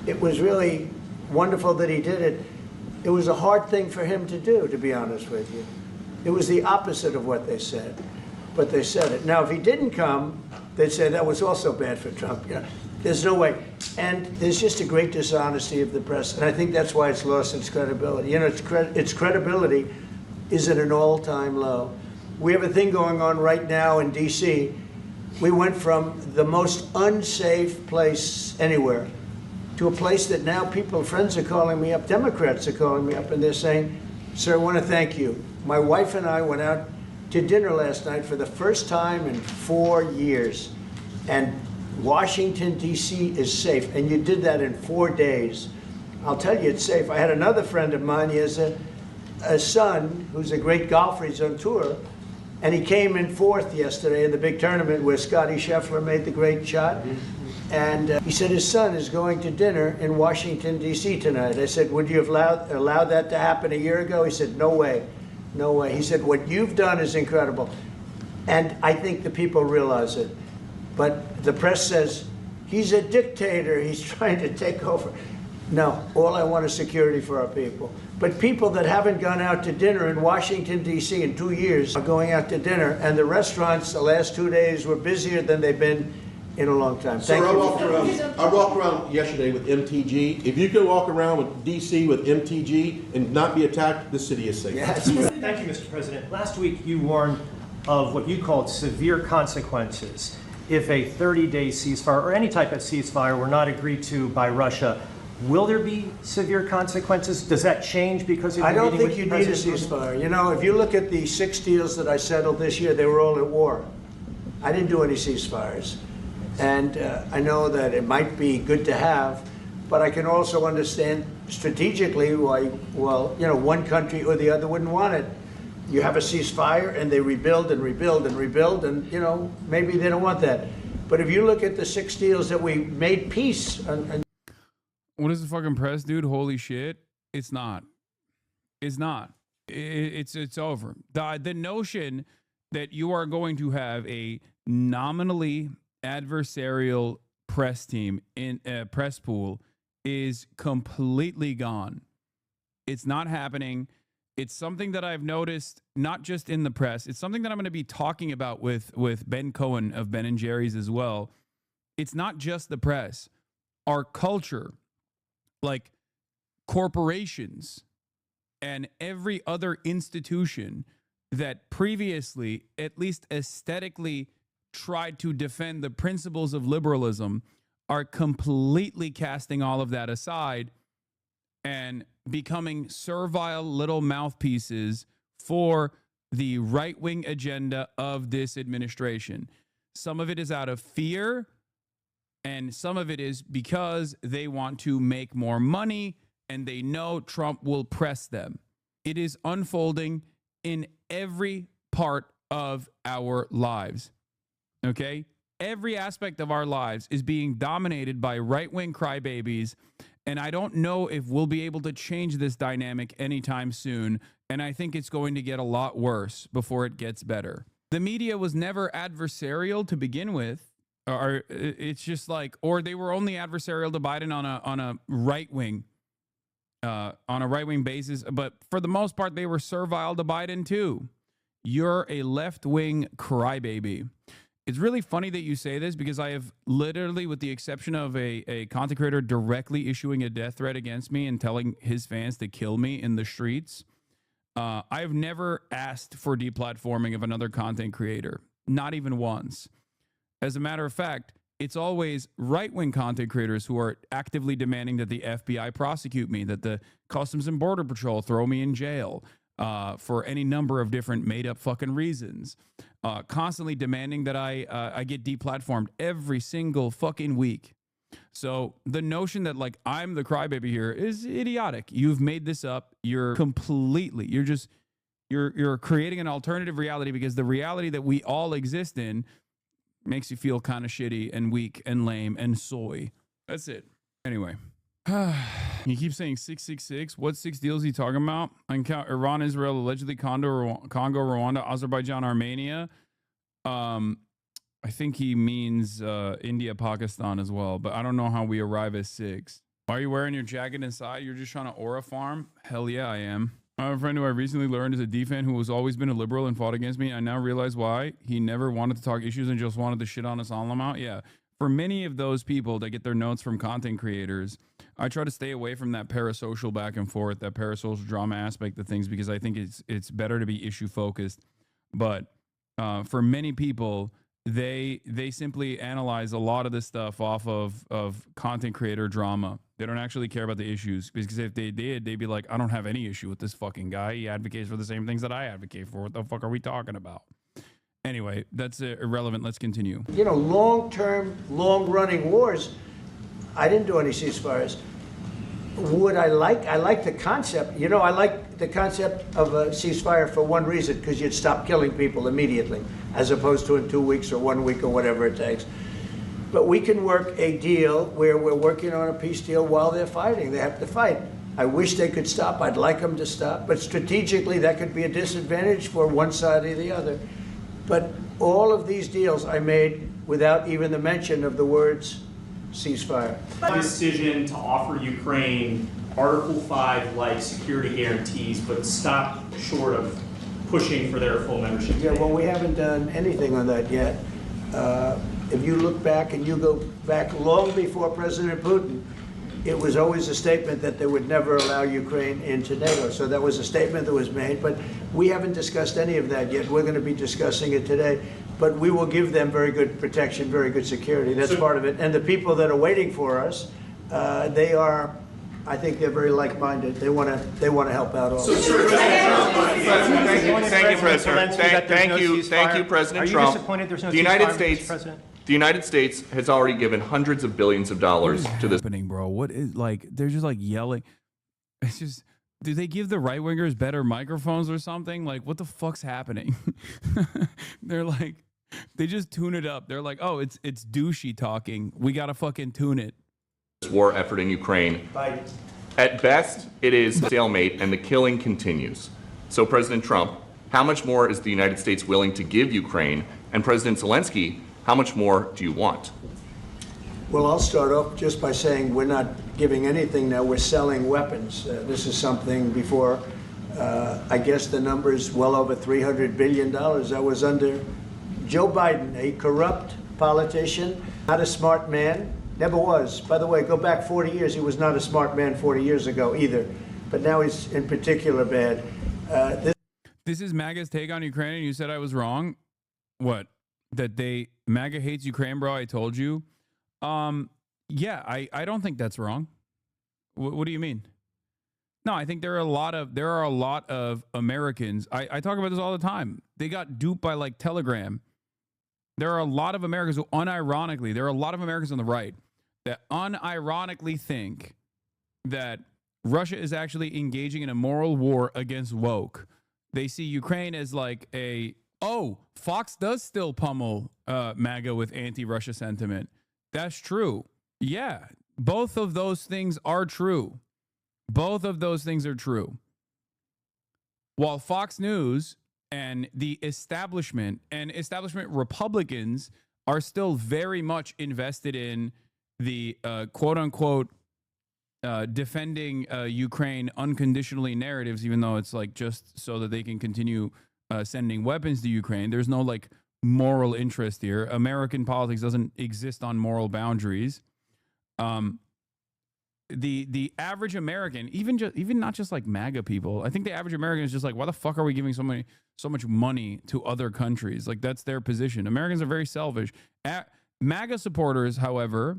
it was really wonderful that he did it. It was a hard thing for him to do, to be honest with you. It was the opposite of what they said, but they said it. Now, if he didn't come, they'd say that was also bad for Trump. You know, there's no way. And there's just a great dishonesty of the press, and I think that's why it's lost its credibility. You know, its credibility is at an all-time low. We have a thing going on right now in D.C. We went from the most unsafe place anywhere to a place that now people, friends are calling me up, Democrats are calling me up, and they're saying, sir, I want to thank you. My wife and I went out to dinner last night for the first time in 4 years, and Washington, D.C. is safe, and you did that in 4 days. I'll tell you, it's safe. I had another friend of mine, he has a son who's a great golfer, he's on tour, and he came in fourth yesterday in the big tournament where Scotty Scheffler made the great shot. And he said his son is going to dinner in Washington, D.C. tonight. I said, would you have allowed that to happen a year ago? He said, no way, no way. He said, what you've done is incredible. And I think the people realize it. But the press says, he's a dictator, he's trying to take over. No, all I want is security for our people. But people that haven't gone out to dinner in Washington, D.C. in 2 years are going out to dinner, and the restaurants the last 2 days were busier than they've been in a long time. Thank you. I walked around yesterday with MTG. If you can walk around with DC with MTG and not be attacked, the city is safe. Yes. Thank you, Mr. President. Last week you warned of what you called severe consequences if a 30-day ceasefire or any type of ceasefire were not agreed to by Russia. Will there be severe consequences? Does that change because of I don't meeting think with you need a President ceasefire. You know, if you look at the 6 deals that I settled this year, they were all at war. I didn't do any ceasefires. And I know that it might be good to have, but I can also understand strategically why, well, you know, one country or the other wouldn't want it. You have a ceasefire and they rebuild and rebuild and rebuild, and, you know, maybe they don't want that. But if you look at the 6 deals that we made peace. What is the fucking press, dude? Holy shit. It's not. It's not. It's over. The notion that you are going to have a nominally adversarial press team in press pool is completely gone. It's not happening. It's something that I've noticed, not just in the press. It's something that I'm going to be talking about with Ben Cohen of Ben & Jerry's as well. It's not just the press. Our culture, like corporations and every other institution that previously, at least aesthetically, tried to defend the principles of liberalism, are completely casting all of that aside and becoming servile little mouthpieces for the right-wing agenda of this administration. Some of it is out of fear, and some of it is because they want to make more money and they know Trump will press them. It is unfolding in every part of our lives. Okay? Every aspect of our lives is being dominated by right-wing crybabies, and I don't know if we'll be able to change this dynamic anytime soon, and I think it's going to get a lot worse before it gets better. The media was never adversarial to begin with, or it's just like, or they were only adversarial to Biden on a right-wing basis, but for the most part, they were servile to Biden too. You're a left-wing crybaby. It's really funny that you say this because I have literally, with the exception of a content creator directly issuing a death threat against me and telling his fans to kill me in the streets, I've never asked for deplatforming of another content creator, not even once. As a matter of fact, it's always right-wing content creators who are actively demanding that the FBI prosecute me, that the Customs and Border Patrol throw me in jail for any number of different made-up fucking reasons. Constantly demanding that I get deplatformed every single fucking week. So the notion that like I'm the crybaby here is idiotic. You've made this up. You're creating an alternative reality because the reality that we all exist in makes you feel kind of shitty and weak and lame and soy. That's it. Anyway. He keeps saying 666. What 6 deals he talking about? Iran, Israel, allegedly Congo, Rwanda, Azerbaijan, Armenia. I think he means India, Pakistan as well, but I don't know how we arrive at 6. Why are you wearing your jacket inside? You're just trying to aura farm? Hell yeah, I am. I have a friend who I recently learned is a D-fan who has always been a liberal and fought against me. I now realize why. He never wanted to talk issues and just wanted to shit on us all amount. Yeah. For many of those people that get their notes from content creators, I try to stay away from that parasocial back and forth, that parasocial drama aspect of things, because I think it's better to be issue focused. But for many people, they simply analyze a lot of this stuff off of content creator drama. They don't actually care about the issues, because if they did, they'd be like, I don't have any issue with this fucking guy. He advocates for the same things that I advocate for. What the fuck are we talking about? Anyway, that's irrelevant. Let's continue. You know, long-term, long-running wars, I didn't do any ceasefires. I like the concept. You know, I like the concept of a ceasefire for one reason, because you'd stop killing people immediately, as opposed to in 2 weeks or 1 week or whatever it takes. But we can work a deal where we're working on a peace deal while they're fighting. They have to fight. I wish they could stop. I'd like them to stop. But strategically, that could be a disadvantage for one side or the other. But all of these deals I made without even the mention of the words ceasefire. Decision to offer Ukraine Article 5-like security guarantees, but stop short of pushing for their full membership. Yeah, well, we haven't done anything on that yet. If you look back and you go back long before President Putin, it was always a statement that they would never allow Ukraine into NATO. So that was a statement that was made, but we haven't discussed any of that yet. We're going to be discussing it today, but we will give them very good protection, very good security. That's part of it. And the people that are waiting for us, they are, I think they're very like-minded. They want to help out all. Thank you, President. Thank you, President Trump. Are you disappointed there's no ceasefire, Mr. President? The United States has already given hundreds of billions of dollars to this. Happening, bro? What is like? They're just like yelling. It's just. Do they give the right wingers better microphones or something? Like, what the fuck's happening? They're like, they just tune it up. They're like, oh, it's douchey talking. We gotta fucking tune it. War effort in Ukraine. Biden. At best, it is stalemate, and the killing continues. So, President Trump, how much more is the United States willing to give Ukraine? And President Zelensky, how much more do you want? Well, I'll start off just by saying we're not giving anything now. We're selling weapons. This is something before, I guess the number is well over $300 billion. That was under Joe Biden, a corrupt politician, not a smart man, never was. By the way, go back 40 years, he was not a smart man 40 years ago either. But now he's in particular bad. This is MAGA's take on Ukraine, and you said I was wrong? What? That MAGA hates Ukraine, bro? I told you. Yeah, I don't think that's wrong. What do you mean? No, I think there are a lot of Americans. I talk about this all the time. They got duped by like Telegram. There are a lot of Americans who unironically, there are a lot of Americans on the right that unironically think that Russia is actually engaging in a moral war against woke. They see Ukraine as like Fox does still pummel MAGA with anti-Russia sentiment. That's true. Yeah, both of those things are true. Both of those things are true. While Fox News and the establishment and establishment Republicans are still very much invested in the quote unquote defending Ukraine unconditionally narratives, even though it's like just so that they can continue sending weapons to Ukraine. There's no like moral interest here. American politics doesn't exist on moral boundaries. The average American, even not just like MAGA people, I think the average American is just like, why the fuck are we giving so much money to other countries? Like, that's their position. Americans are very selfish. MAGA supporters, however,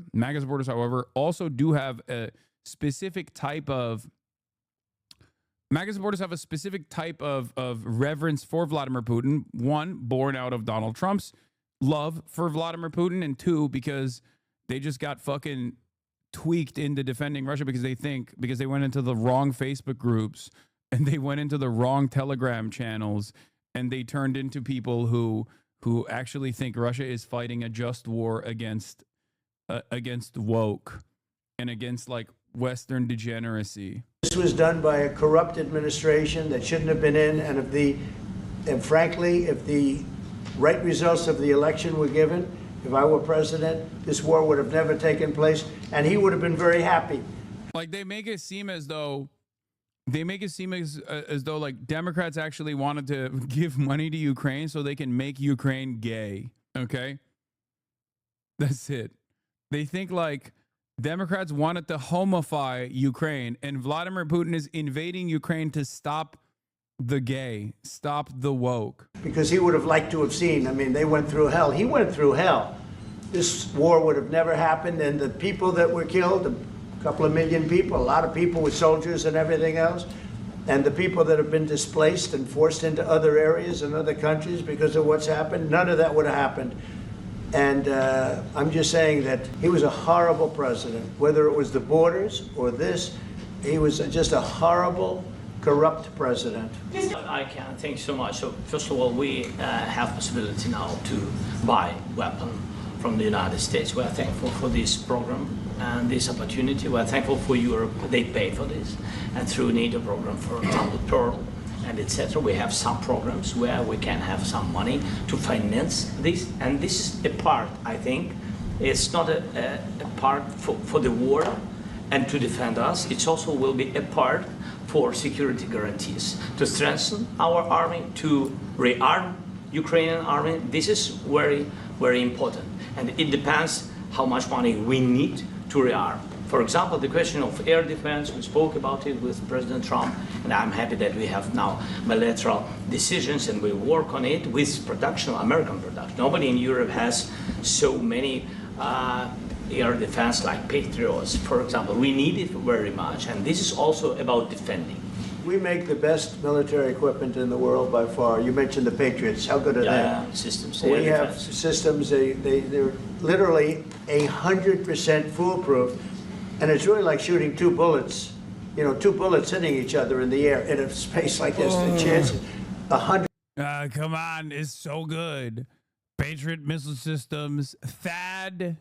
also do have a specific type of reverence for Vladimir Putin. One, born out of Donald Trump's love for Vladimir Putin, and two, because they just got fucking tweaked into defending Russia because they went into the wrong Facebook groups and they went into the wrong Telegram channels, and they turned into people who actually think Russia is fighting a just war against woke and against like Western degeneracy. This was done by a corrupt administration that shouldn't have been in, and frankly, if the right results of the election were given, if I were president, this war would have never taken place, and he would have been very happy. Like, they make it seem as though like Democrats actually wanted to give money to Ukraine so they can make Ukraine gay. Okay, that's it. They think like Democrats wanted to homify Ukraine, and Vladimir Putin is invading Ukraine to stop the gay, stop the woke. Because he would have liked to have seen, I mean, they went through hell. He went through hell. This war would have never happened, and the people that were killed, a couple of million people, a lot of people with soldiers and everything else, and the people that have been displaced and forced into other areas and other countries because of what's happened, none of that would have happened. And I'm just saying that he was a horrible president, whether it was the borders or this. He was just a horrible, corrupt president. I can't think so much. So first of all, we have possibility now to buy weapon from the United States. We are thankful for this program and this opportunity. We are thankful for Europe. They pay for this. And through NATO program, for example, Pearl and etc. We have some programs where we can have some money to finance this. And this is a part, I think. It's not a part for the war and to defend us. It also will be a part for security guarantees, to strengthen our army, to rearm Ukrainian army. This is very, very important. And it depends how much money we need to rearm. For example, the question of air defense, we spoke about it with President Trump, and I'm happy that we have now bilateral decisions and we work on it with production, American production. Nobody in Europe has so many air defense like Patriots, for example. We need it very much, and this is also about defending. We make the best military equipment in the world by far. You mentioned the Patriots. How good are they? Systems. We have systems. They're literally 100% foolproof, and it's really like shooting two bullets. You know, two bullets hitting each other in the air in a space like this. The chance 100. Come on, it's so good. Patriot missile systems, THAAD.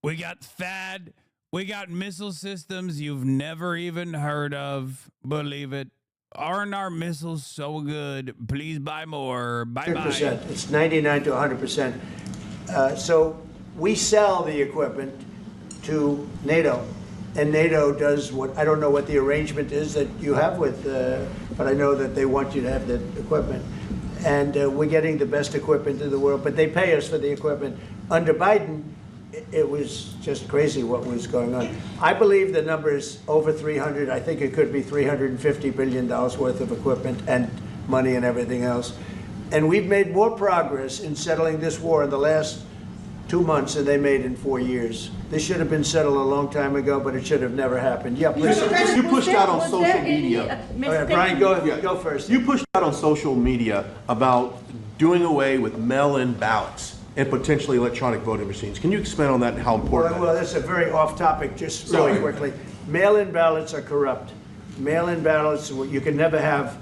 We got THAAD. We got missile systems you've never even heard of. Believe it. Aren't our missiles so good? Please buy more. Bye-bye. 100%. It's 99 to 100%. So we sell the equipment to NATO, and NATO does what, I don't know what the arrangement is that you have with, but I know that they want you to have the equipment. And we're getting the best equipment in the world, but they pay us for the equipment. Under Biden, it was just crazy what was going on. I believe the number is over 300. I think it could be $350 billion worth of equipment and money and everything else. And we've made more progress in settling this war in the last 2 months than they made in 4 years. This should have been settled a long time ago, but it should have never happened. Yeah, please. You pushed out on social media. All right, Brian, go first. You pushed out on social media about doing away with mail-in ballots and potentially electronic voting machines. Can you expand on that and how important Well, that's a very off-topic, just really quickly. Mail-in ballots are corrupt. Mail-in ballots, you can never have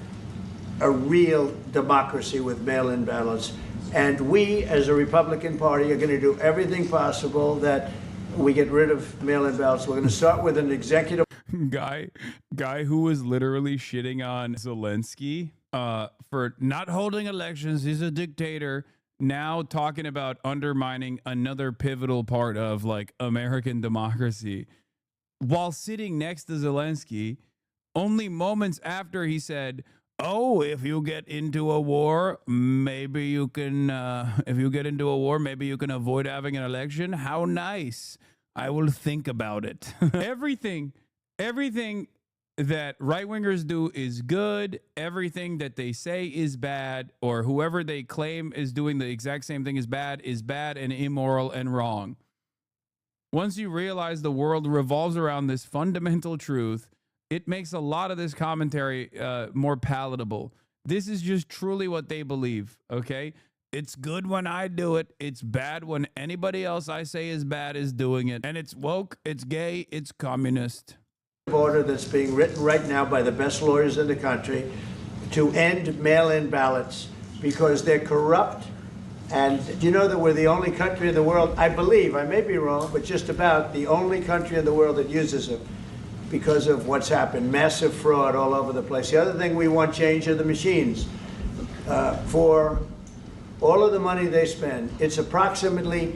a real democracy with mail-in ballots. And we, as a Republican Party, are going to do everything possible that we get rid of mail-in ballots. We're going to start with an executive. Guy who was literally shitting on Zelensky for not holding elections. He's a dictator. Now talking about undermining another pivotal part of like American democracy while sitting next to Zelensky only moments after he said, oh, if you get into a war, maybe you can, if you get into a war, maybe you can avoid having an election. How nice. I will think about it. Everything that right-wingers do is good. Everything that they say is bad, or whoever they claim is doing the exact same thing is bad and immoral and wrong. Once you realize the world revolves around this fundamental truth, it makes a lot of this commentary more palatable. This is just truly what they believe, okay? It's good when I do it. It's bad when anybody else I say is bad is doing it. And it's woke, it's gay, it's communist. Order that's being written right now by the best lawyers in the country to end mail-in ballots because they're corrupt. And you know that we're the only country in the world, I believe, I may be wrong, but just about the only country in the world that uses them because of what's happened. Massive fraud all over the place. The other thing we want change are the machines. For all of the money they spend, it's approximately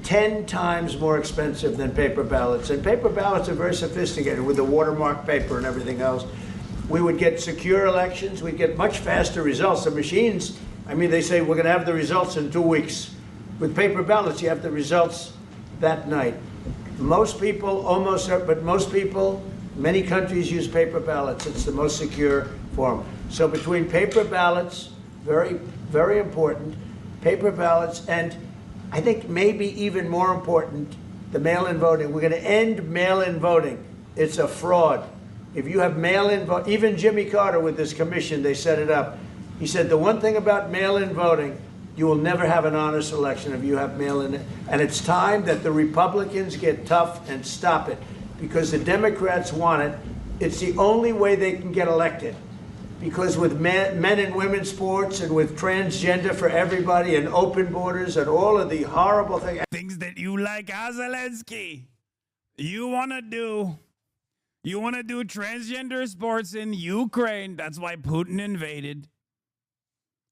10 times more expensive than paper ballots. And paper ballots are very sophisticated with the watermark paper and everything else. We would get secure elections. We'd get much faster results. The machines, I mean, they say we're going to have the results in 2 weeks. With paper ballots, you have the results that night. Most people, but most people, many countries use paper ballots. It's the most secure form. So between paper ballots, very, very important, paper ballots, and I think maybe even more important, the mail-in voting. We're going to end mail-in voting. It's a fraud. If you have mail-in vote, even Jimmy Carter with this commission, they set it up. He said the one thing about mail-in voting, you will never have an honest election if you have mail-in. And it's time that the Republicans get tough and stop it because the Democrats want it. It's the only way they can get elected. Because with men and women's sports and with transgender for everybody and open borders and all of the horrible things that you like, Zelensky, you want to do transgender sports in Ukraine. That's why Putin invaded.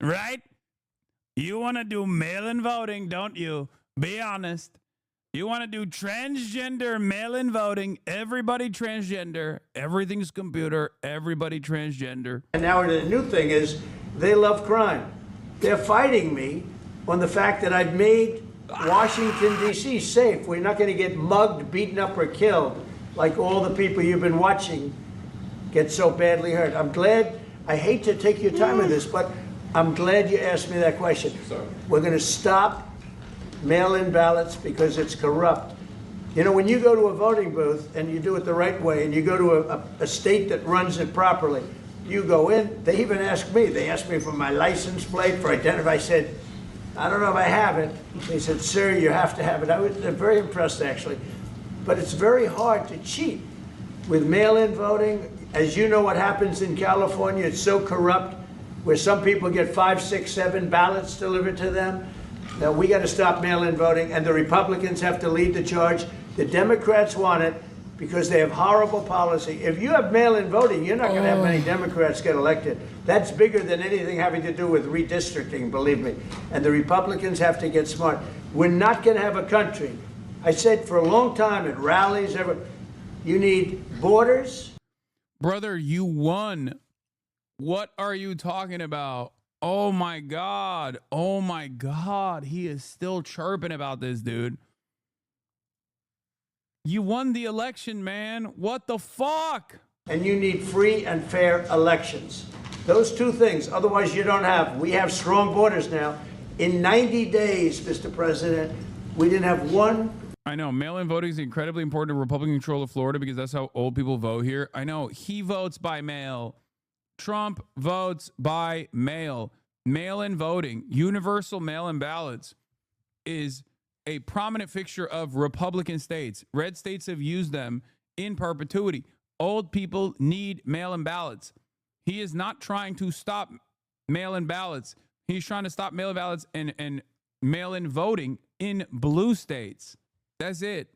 Right? You want to do mail-in voting, don't you? Be honest. You want to do transgender mail-in voting, everybody transgender, everything's computer, everybody transgender. And now the new thing is they love crime. They're fighting me on the fact that I've made Washington, D.C. safe. We're not going to get mugged, beaten up, or killed like all the people you've been watching get so badly hurt. I'm glad, I hate to take your time with this, but I'm glad you asked me that question. Sorry. We're going to stop mail-in ballots because it's corrupt. You know, when you go to a voting booth and you do it the right way and you go to a state that runs it properly, you go in, they even ask me. They asked me for my license plate, for identity. I said, I don't know if I have it. They said, sir, you have to have it. I was very impressed, actually. But it's very hard to cheat with mail-in voting. As you know what happens in California, it's so corrupt, where some people get 5, 6, 7 ballots delivered to them. Now, we got to stop mail-in voting, and the Republicans have to lead the charge. The Democrats want it because they have horrible policy. If you have mail-in voting, you're not going to have many Democrats get elected. That's bigger than anything having to do with redistricting, believe me. And the Republicans have to get smart. We're not going to have a country. I said for a long time at rallies, you need borders. Brother, you won. What are you talking about? Oh my God. Oh my God. He is still chirping about this, dude. You won the election, man. What the fuck? And you need free and fair elections. Those two things. Otherwise, you don't have. We have strong borders now. In 90 days, Mr. President, we didn't have one. I know mail-in voting is incredibly important to Republican control of Florida because that's how old people vote here. I know he votes by mail. Trump votes by mail. Mail-in voting, universal mail-in ballots is a prominent fixture of Republican states. Red states have used them in perpetuity. Old people need mail-in ballots. He is not trying to stop mail-in ballots. He's trying to stop mail-in ballots and mail-in voting in blue states. That's it.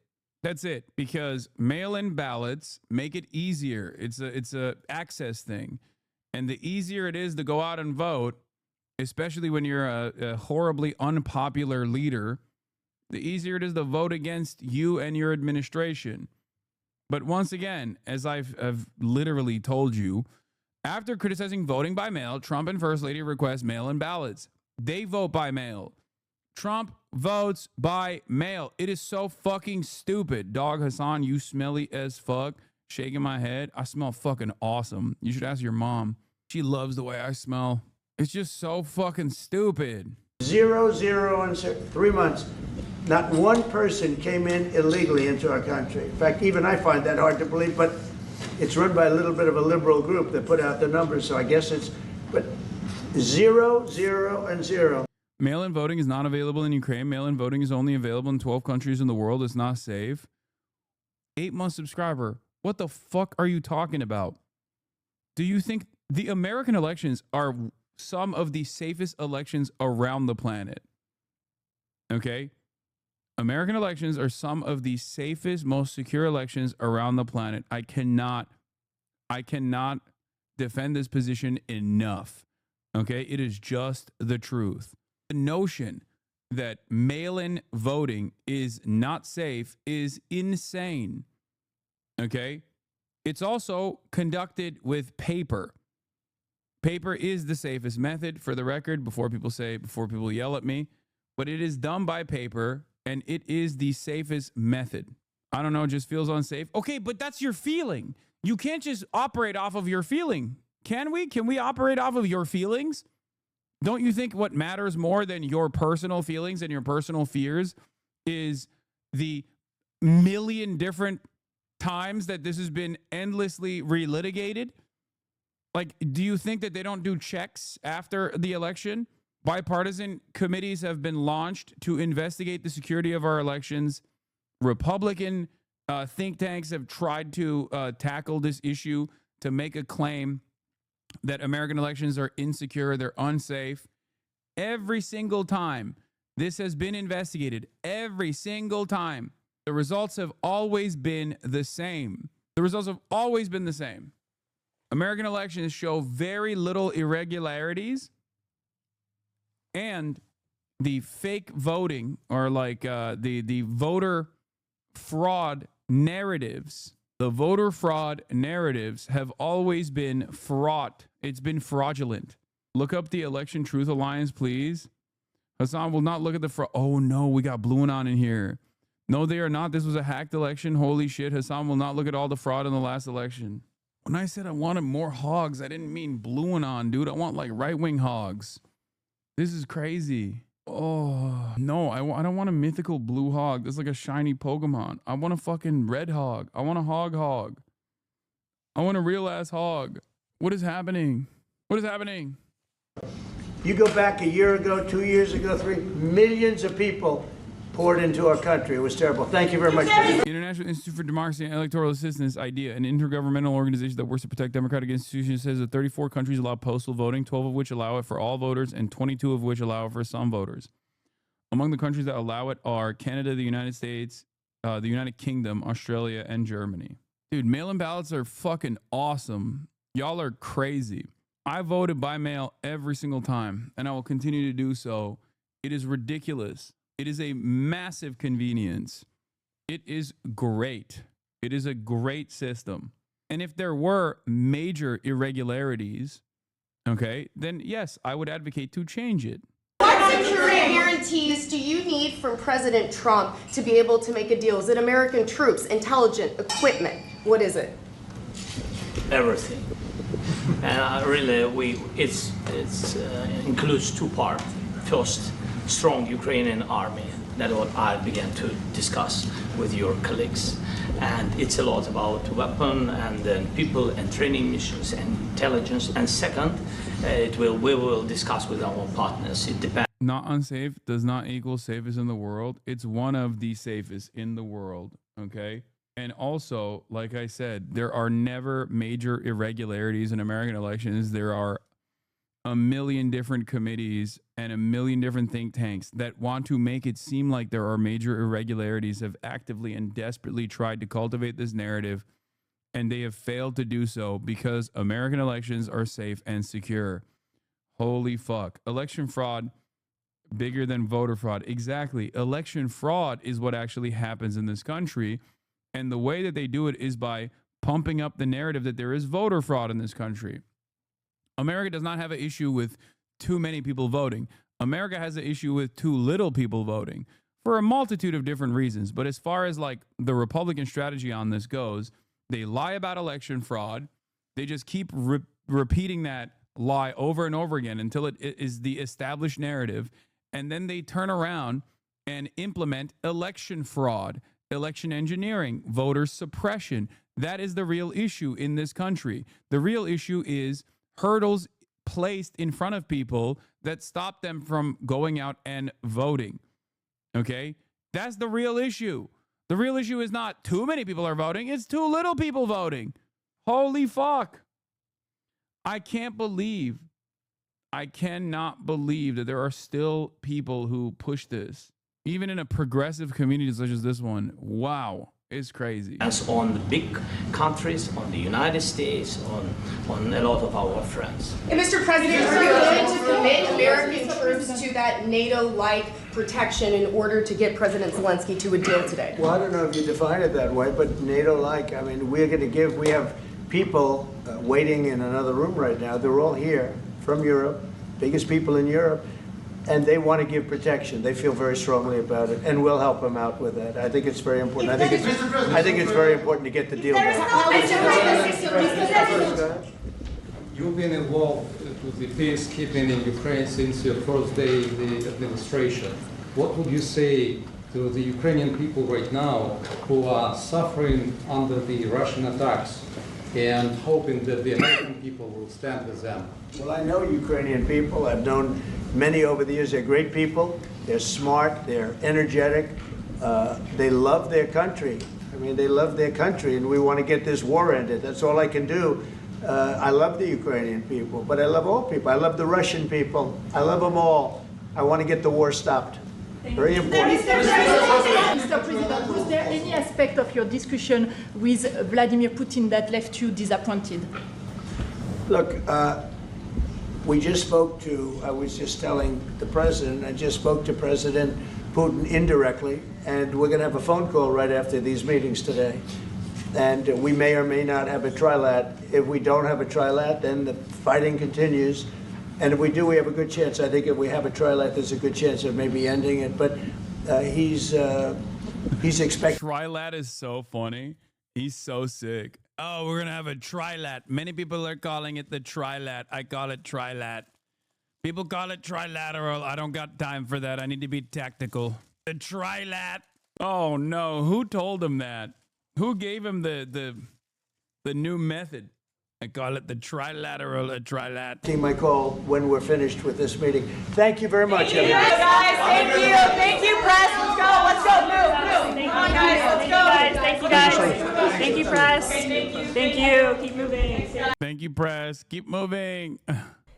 That's it. Because mail-in ballots make it easier. It's a access thing. And the easier it is to go out and vote, especially when you're a horribly unpopular leader, the easier it is to vote against you and your administration. But once again, as I've literally told you, after criticizing voting by mail, Trump and First Lady request mail-in ballots. They vote by mail. Trump votes by mail. It is so fucking stupid. Dog Hassan, you smelly as fuck. Shaking my head. I smell fucking awesome. You should ask your mom. She loves the way I smell. It's just so fucking stupid. 0, 0, and 3 months. Not one person came in illegally into our country. In fact, even I find that hard to believe, but it's run by a little bit of a liberal group that put out the numbers, so I guess it's, but 0, 0, and 0. Mail-in voting is not available in Ukraine. Mail-in voting is only available in 12 countries in the world. It's not safe. 8-month subscriber. What the fuck are you talking about? Do you think the American elections are some of the safest elections around the planet? Okay? American elections are some of the safest, most secure elections around the planet. I cannot defend this position enough. Okay? It is just the truth. The notion that mail-in voting is not safe is insane. Okay? It's also conducted with paper. Paper is the safest method, for the record, before people yell at me. But it is done by paper, and it is the safest method. I don't know, it just feels unsafe. Okay, but that's your feeling. You can't just operate off of your feeling. Can we? Can we operate off of your feelings? Don't you think what matters more than your personal feelings and your personal fears is the million different times that this has been endlessly relitigated? Like, do you think that they don't do checks after the election? Bipartisan committees have been launched to investigate the security of our elections. Republican think tanks have tried to tackle this issue to make a claim that American elections are insecure, they're unsafe. Every single time this has been investigated, every single time, the results have always been the same. The results have always been the same. American elections show very little irregularities, and the fake voting, or like the voter fraud narratives, the voter fraud narratives have always been fraught. It's been fraudulent. Look up the Election Truth Alliance, please. Hassan will not look at the fraud. Oh no, we got Blue Anon in here. No, they are not. This was a hacked election. Holy shit. Hassan will not look at all the fraud in the last election. When I said I wanted more hogs, I didn't mean Blue Anon, dude. I want like right-wing hogs. This is crazy. Oh, no, I don't want a mythical blue hog. That's like a shiny Pokemon. I want a fucking red hog. I want a hog. I want a real-ass hog. What is happening? What is happening? You go back a year ago, 2 years ago, millions of people poured into our country. It was terrible. Thank you very much. International Institute for Democracy and Electoral Assistance, IDEA, an intergovernmental organization that works to protect democratic institutions, says that 34 countries allow postal voting, 12 of which allow it for all voters, and 22 of which allow it for some voters. Among the countries that allow it are Canada, the United States, the United Kingdom, Australia, and Germany. Dude, mail-in ballots are fucking awesome. Y'all are crazy. I voted by mail every single time, and I will continue to do so. It is ridiculous. It is a massive convenience. It is great. It is a great system. And if there were major irregularities, okay, then yes, I would advocate to change it. What security guarantees do you need from President Trump to be able to make a deal? Is it American troops, intelligence, equipment? What is it? Everything. And really, it includes two parts. First, strong Ukrainian army. That's what I began to discuss with your colleagues. And it's a lot about weapon and then people and training missions and intelligence. And second, we will discuss with our partners. It depends. Not unsafe does not equal safest in the world. It's one of the safest in the world, okay? And also, like I said, there are never major irregularities in American elections. There are a million different committees and a million different think tanks that want to make it seem like there are major irregularities, have actively and desperately tried to cultivate this narrative, and they have failed to do so because American elections are safe and secure. Holy fuck. Election fraud, bigger than voter fraud. Exactly. Election fraud is what actually happens in this country. And the way that they do it is by pumping up the narrative that there is voter fraud in this country. America does not have an issue with too many people voting. America has an issue with too little people voting for a multitude of different reasons. But as far as like the Republican strategy on this goes, they lie about election fraud. They just keep repeating that lie over and over again until it is the established narrative. And then they turn around and implement election fraud, election engineering, voter suppression. That is the real issue in this country. The real issue is hurdles placed in front of people that stop them from going out and voting. Okay? That's the real issue. The real issue is not too many people are voting, it's too little people voting. Holy fuck. I cannot believe that there are still people who push this, even in a progressive community such as this one. Wow. It's crazy. As on the big countries, on the United States, on a lot of our friends. And Mr. President, are you going to commit American troops to that NATO-like protection in order to get President Zelensky to a deal today? Well, I don't know if you define it that way, but NATO-like, I mean, we have people waiting in another room right now. They're all here from Europe, biggest people in Europe. And they want to give protection. They feel very strongly about it, and we'll help them out with that. I think it's very important. I think it's very important to get the deal done. You've been involved with the peacekeeping in Ukraine since your first day in the administration. What would you say to the Ukrainian people right now who are suffering under the Russian attacks and hoping that the American people will stand with them? Well, I know Ukrainian people. I've known many over the years. They're great people. They're smart. They're energetic. They love their country. I mean, they love their country, and we want to get this war ended. That's all I can do. I love the Ukrainian people, but I love all people. I love the Russian people. I love them all. I want to get the war stopped. Very important. Mr. President, was there any aspect of your discussion with Vladimir Putin that left you disappointed? Look, we just spoke to, I was just telling the president, I just spoke to President Putin indirectly, and we're going to have a phone call right after these meetings today. And we may or may not have a trilat. If we don't have a trilat, then the fighting continues. And if we do, we have a good chance. I think if we have a trilat, there's a good chance of maybe ending it. But he's expecting. Trilat is so funny. He's so sick. Oh, we're going to have a trilat. Many people are calling it the trilat. I call it trilat. People call it trilateral. I don't got time for that. I need to be tactical. The trilat. Oh, no. Who told him that? Who gave him the new method? I call it the trilateral, a trilat. My call when we're finished with this meeting. Thank you very much, everybody. Guys, thank you. Thank you, press. Let's go. Let's go. Move. Come on, guys. Let's go. Thank you, guys. Thank you, press. Thank you. Keep moving. Thank you, press. Keep moving.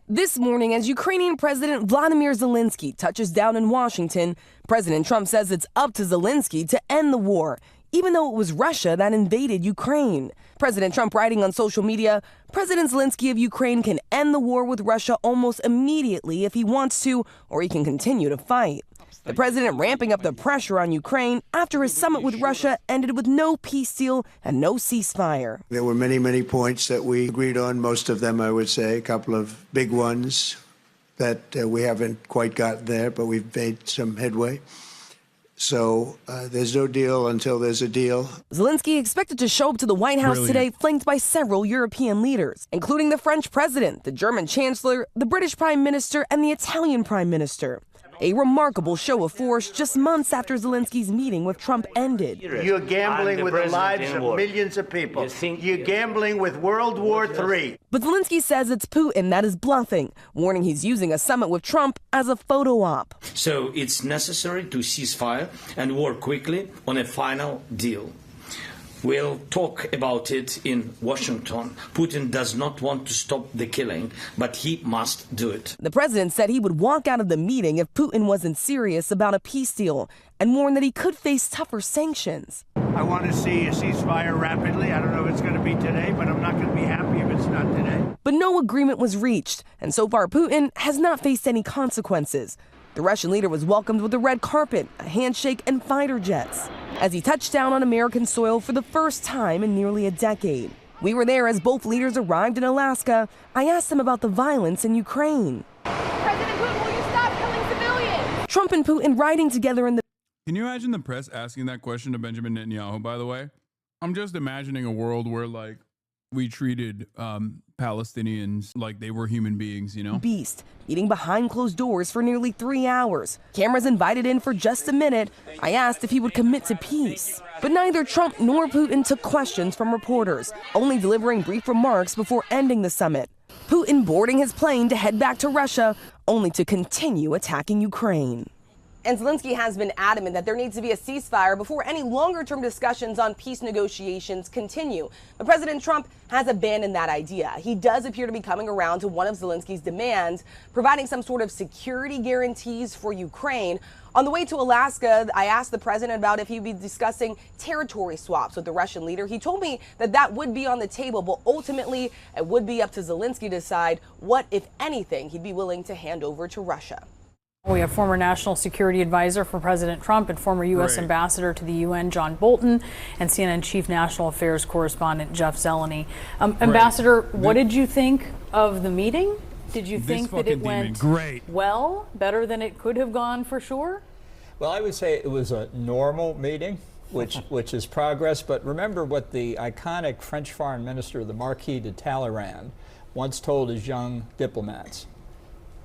This morning, as Ukrainian President Vladimir Zelensky touches down in Washington, President Trump says it's up to Zelensky to end the war, even though it was Russia that invaded Ukraine. President Trump writing on social media, President Zelensky of Ukraine can end the war with Russia almost immediately if he wants to, or he can continue to fight. The president ramping up the pressure on Ukraine after his summit with Russia ended with no peace deal and no ceasefire. There were many, many points that we agreed on, most of them, I would say, a couple of big ones that we haven't quite gotten there, but we've made some headway. So there's no deal until there's a deal. Zelensky expected to show up to the White House today, flanked by several European leaders, including the French president, the German chancellor, the British prime minister, and the Italian prime minister. A remarkable show of force just months after Zelensky's meeting with Trump ended. You're gambling with the lives of millions of people. You're gambling with World War III. But Zelensky says it's Putin that is bluffing, warning he's using a summit with Trump as a photo op. So it's necessary to cease fire and work quickly on a final deal. We'll talk about it in Washington. Putin does not want to stop the killing, but he must do it. The president said he would walk out of the meeting if Putin wasn't serious about a peace deal and warned that he could face tougher sanctions. I want to see a ceasefire rapidly. I don't know if it's going to be today, but I'm not going to be happy if it's not today. But no agreement was reached, and so far Putin has not faced any consequences. The Russian leader was welcomed with a red carpet, a handshake, and fighter jets as he touched down on American soil for the first time in nearly a decade. We were there as both leaders arrived in Alaska. I asked them about the violence in Ukraine. President Putin, will you stop killing civilians? Trump and Putin riding together in the... Can you imagine the press asking that question to Benjamin Netanyahu, by the way? I'm just imagining a world where, like, we treated Palestinians like they were human beings, you know? Beast, meeting behind closed doors for nearly 3 hours. Cameras invited in for just a minute. I asked if he would commit to peace. But neither Trump nor Putin took questions from reporters, only delivering brief remarks before ending the summit. Putin boarding his plane to head back to Russia, only to continue attacking Ukraine. And Zelensky has been adamant that there needs to be a ceasefire before any longer-term discussions on peace negotiations continue. But President Trump has abandoned that idea. He does appear to be coming around to one of Zelensky's demands, providing some sort of security guarantees for Ukraine. On the way to Alaska, I asked the president about if he'd be discussing territory swaps with the Russian leader. He told me that that would be on the table, but ultimately it would be up to Zelensky to decide what, if anything, he'd be willing to hand over to Russia. We have former National Security Advisor for President Trump and former U.S. Ambassador to the UN, John Bolton, and CNN Chief National Affairs Correspondent Jeff Zeleny. Ambassador, what did you think of the meeting? Did you think that it went well, better than it could have gone for sure? Well, I would say it was a normal meeting, which is progress. But remember what the iconic French Foreign Minister, the Marquis de Talleyrand, once told his young diplomats.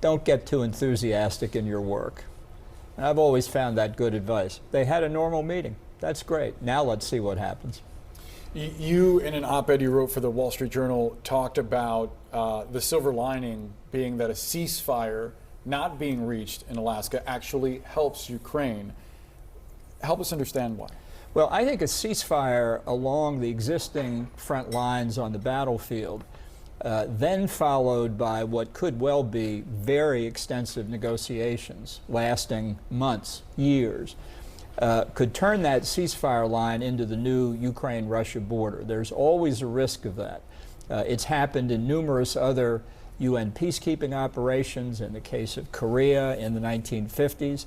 Don't get too enthusiastic in your work. And I've always found that good advice. They had a normal meeting. That's great. Now let's see what happens. You, in an op-ed you wrote for the Wall Street Journal, talked about the silver lining being that a ceasefire not being reached in Alaska actually helps Ukraine. Help us understand why. Well, I think a ceasefire along the existing front lines on the battlefield, then followed by what could well be very extensive negotiations lasting months, years, could turn that ceasefire line into the new Ukraine-Russia border. There's always a risk of that. It's happened in numerous other UN peacekeeping operations, in the case of Korea in the 1950s.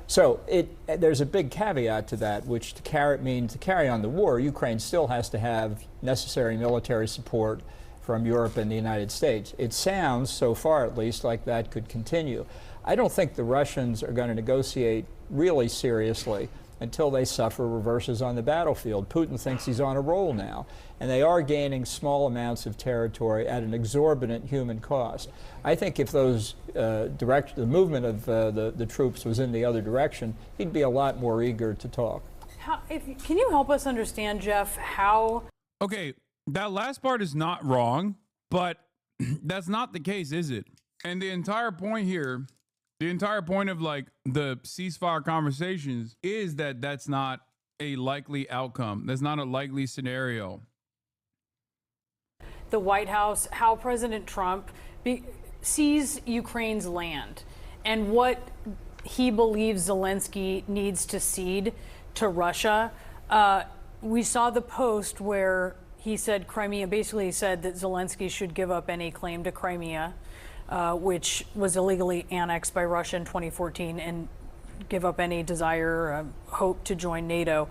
So there's a big caveat to that, which to carry on the war, Ukraine still has to have necessary military support from Europe and the United States. It sounds, so far at least, like that could continue. I don't think the Russians are going to negotiate really seriously until they suffer reverses on the battlefield. Putin thinks he's on a roll now, and they are gaining small amounts of territory at an exorbitant human cost. I think if those the movement of the troops was in the other direction, he'd be a lot more eager to talk. Can you help us understand, Jeff, how... Okay, that last part is not wrong, but that's not the case, is it? And the entire point here, the entire point of like the ceasefire conversations is that that's not a likely outcome. That's not a likely scenario. The White House, how President Trump sees Ukraine's land and what he believes Zelensky needs to cede to Russia. We saw the post where he said Crimea, basically said that Zelensky should give up any claim to Crimea, which was illegally annexed by Russia in 2014. And give up any desire or hope to join NATO.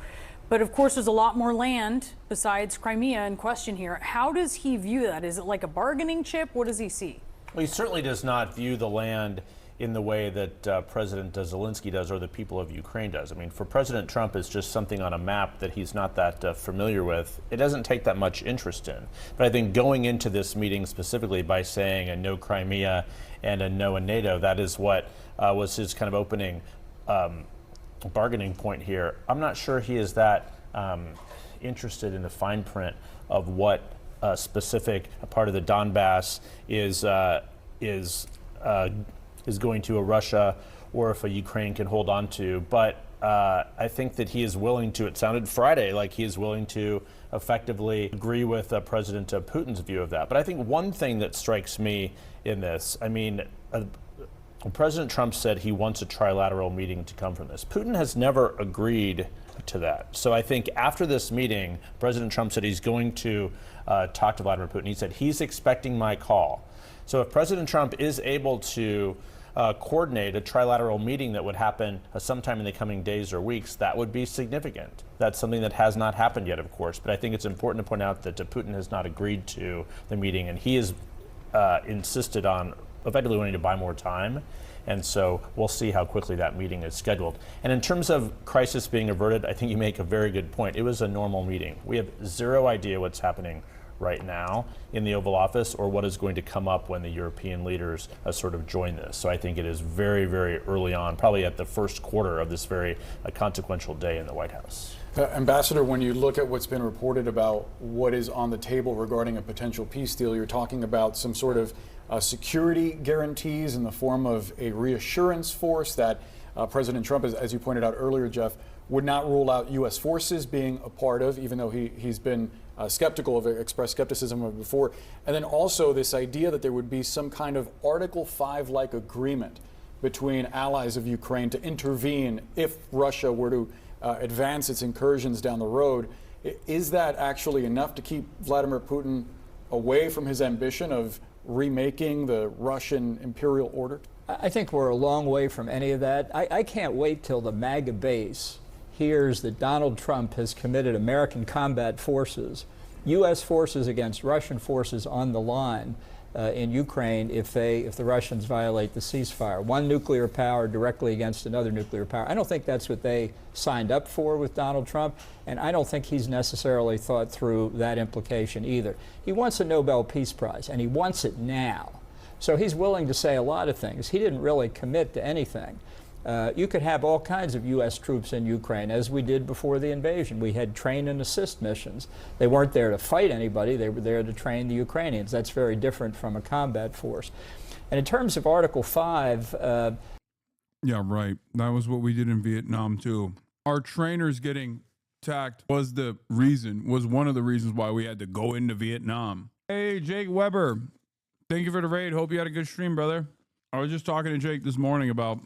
But of course, there's a lot more land besides Crimea in question here. How does he view that? Is it like a bargaining chip? What does he see? Well, he certainly does not view the land in the way that President Zelensky does or the people of Ukraine does. I mean, for President Trump, it's just something on a map that he's not that familiar with. It doesn't take that much interest in. But I think going into this meeting specifically by saying a no Crimea and a no in NATO, that is what was his kind of opening bargaining point here. I'm not sure he is that interested in the fine print of what specific part of the Donbass is going to a Russia or if a Ukraine can hold on to. But I think that he is willing to, it sounded Friday like he is willing to effectively agree with President Putin's view of that. But I think one thing that strikes me in this, I mean, President Trump said he wants a trilateral meeting to come from this. Putin has never agreed to that. So I think after this meeting, President Trump said he's going to talk to Vladimir Putin. He said he's expecting my call. So if President Trump is able to coordinate a trilateral meeting that would happen sometime in the coming days or weeks, that would be significant. That's something that has not happened yet, of course, but I think it's important to point out that Putin has not agreed to the meeting, and he has insisted on effectively wanting to buy more time. And so we'll see how quickly that meeting is scheduled. And in terms of crisis being averted, I think you make a very good point. It was a normal meeting. We have zero idea what's happening right now in the Oval Office or what is going to come up when the European leaders sort of join this. So I think it is very, very early on, probably at the first quarter of this very consequential day in the White House. Ambassador, when you look at what's been reported about what is on the table regarding a potential peace deal, you're talking about some sort of security guarantees in the form of a reassurance force that President Trump, as you pointed out earlier, Jeff, would not rule out U.S. forces being a part of, even though he's been skeptical of it, expressed skepticism of it before. And then also this idea that there would be some kind of Article 5-like agreement between allies of Ukraine to intervene if Russia were to advance its incursions down the road. Is that actually enough to keep Vladimir Putin away from his ambition of remaking the Russian imperial order? I think we're a long way from any of that. I can't wait till the MAGA base hears that Donald Trump has committed American combat forces, U.S. forces against Russian forces on the line in Ukraine if the Russians violate the ceasefire. One nuclear power directly against another nuclear power. I don't think that's what they signed up for with Donald Trump, and I don't think he's necessarily thought through that implication either. He wants a Nobel Peace Prize, and he wants it now. So he's willing to say a lot of things. He didn't really commit to anything. You could have all kinds of U.S. troops in Ukraine, as we did before the invasion. We had train and assist missions. They weren't there to fight anybody. They were there to train the Ukrainians. That's very different from a combat force. And in terms of Article 5... yeah, right. That was what we did in Vietnam, too. Our trainers getting attacked was one of the reasons why we had to go into Vietnam. Hey, Jake Weber. Thank you for the raid. Hope you had a good stream, brother. I was just talking to Jake this morning about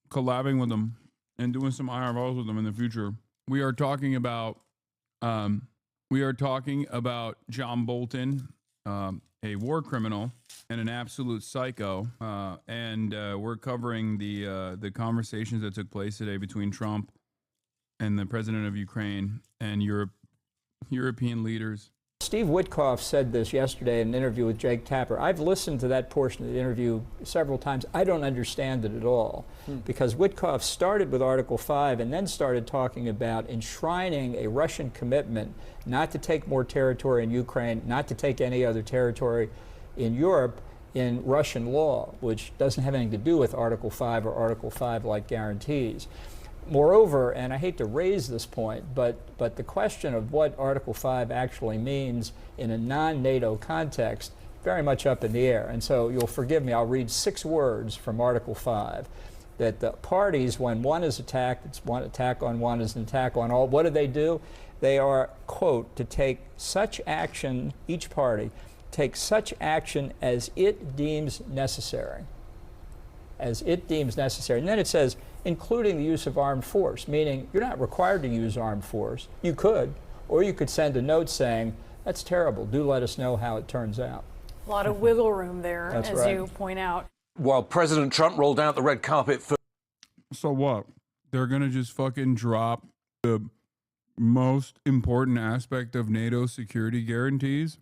collabing with him and doing some IRLs with him in the future. We are talking about John Bolton, a war criminal and an absolute psycho, and we're covering the conversations that took place today between Trump and the president of Ukraine and European leaders. Steve Witkoff said this yesterday in an interview with Jake Tapper. I've listened to that portion of the interview several times. I don't understand it at all, because Witkoff started with Article 5 and then started talking about enshrining a Russian commitment not to take more territory in Ukraine, not to take any other territory in Europe in Russian law, which doesn't have anything to do with Article 5 or Article 5-like guarantees. Moreover, and I hate to raise this point, but the question of what Article 5 actually means in a non-NATO context, very much up in the air. And so you'll forgive me, I'll read 6 words from Article 5. That the parties, when one is attacked, it's one attack on one is an attack on all. What do? They are, quote, to take such action, each party, take such action as it deems necessary. As it deems necessary. And then it says, including the use of armed force, meaning you're not required to use armed force. You could, or you could send a note saying, that's terrible, do let us know how it turns out. A lot of wiggle room there, That's as right. you point out. While President Trump rolled out the red carpet for... So what? they're going to just fucking drop the most important aspect of NATO security guarantees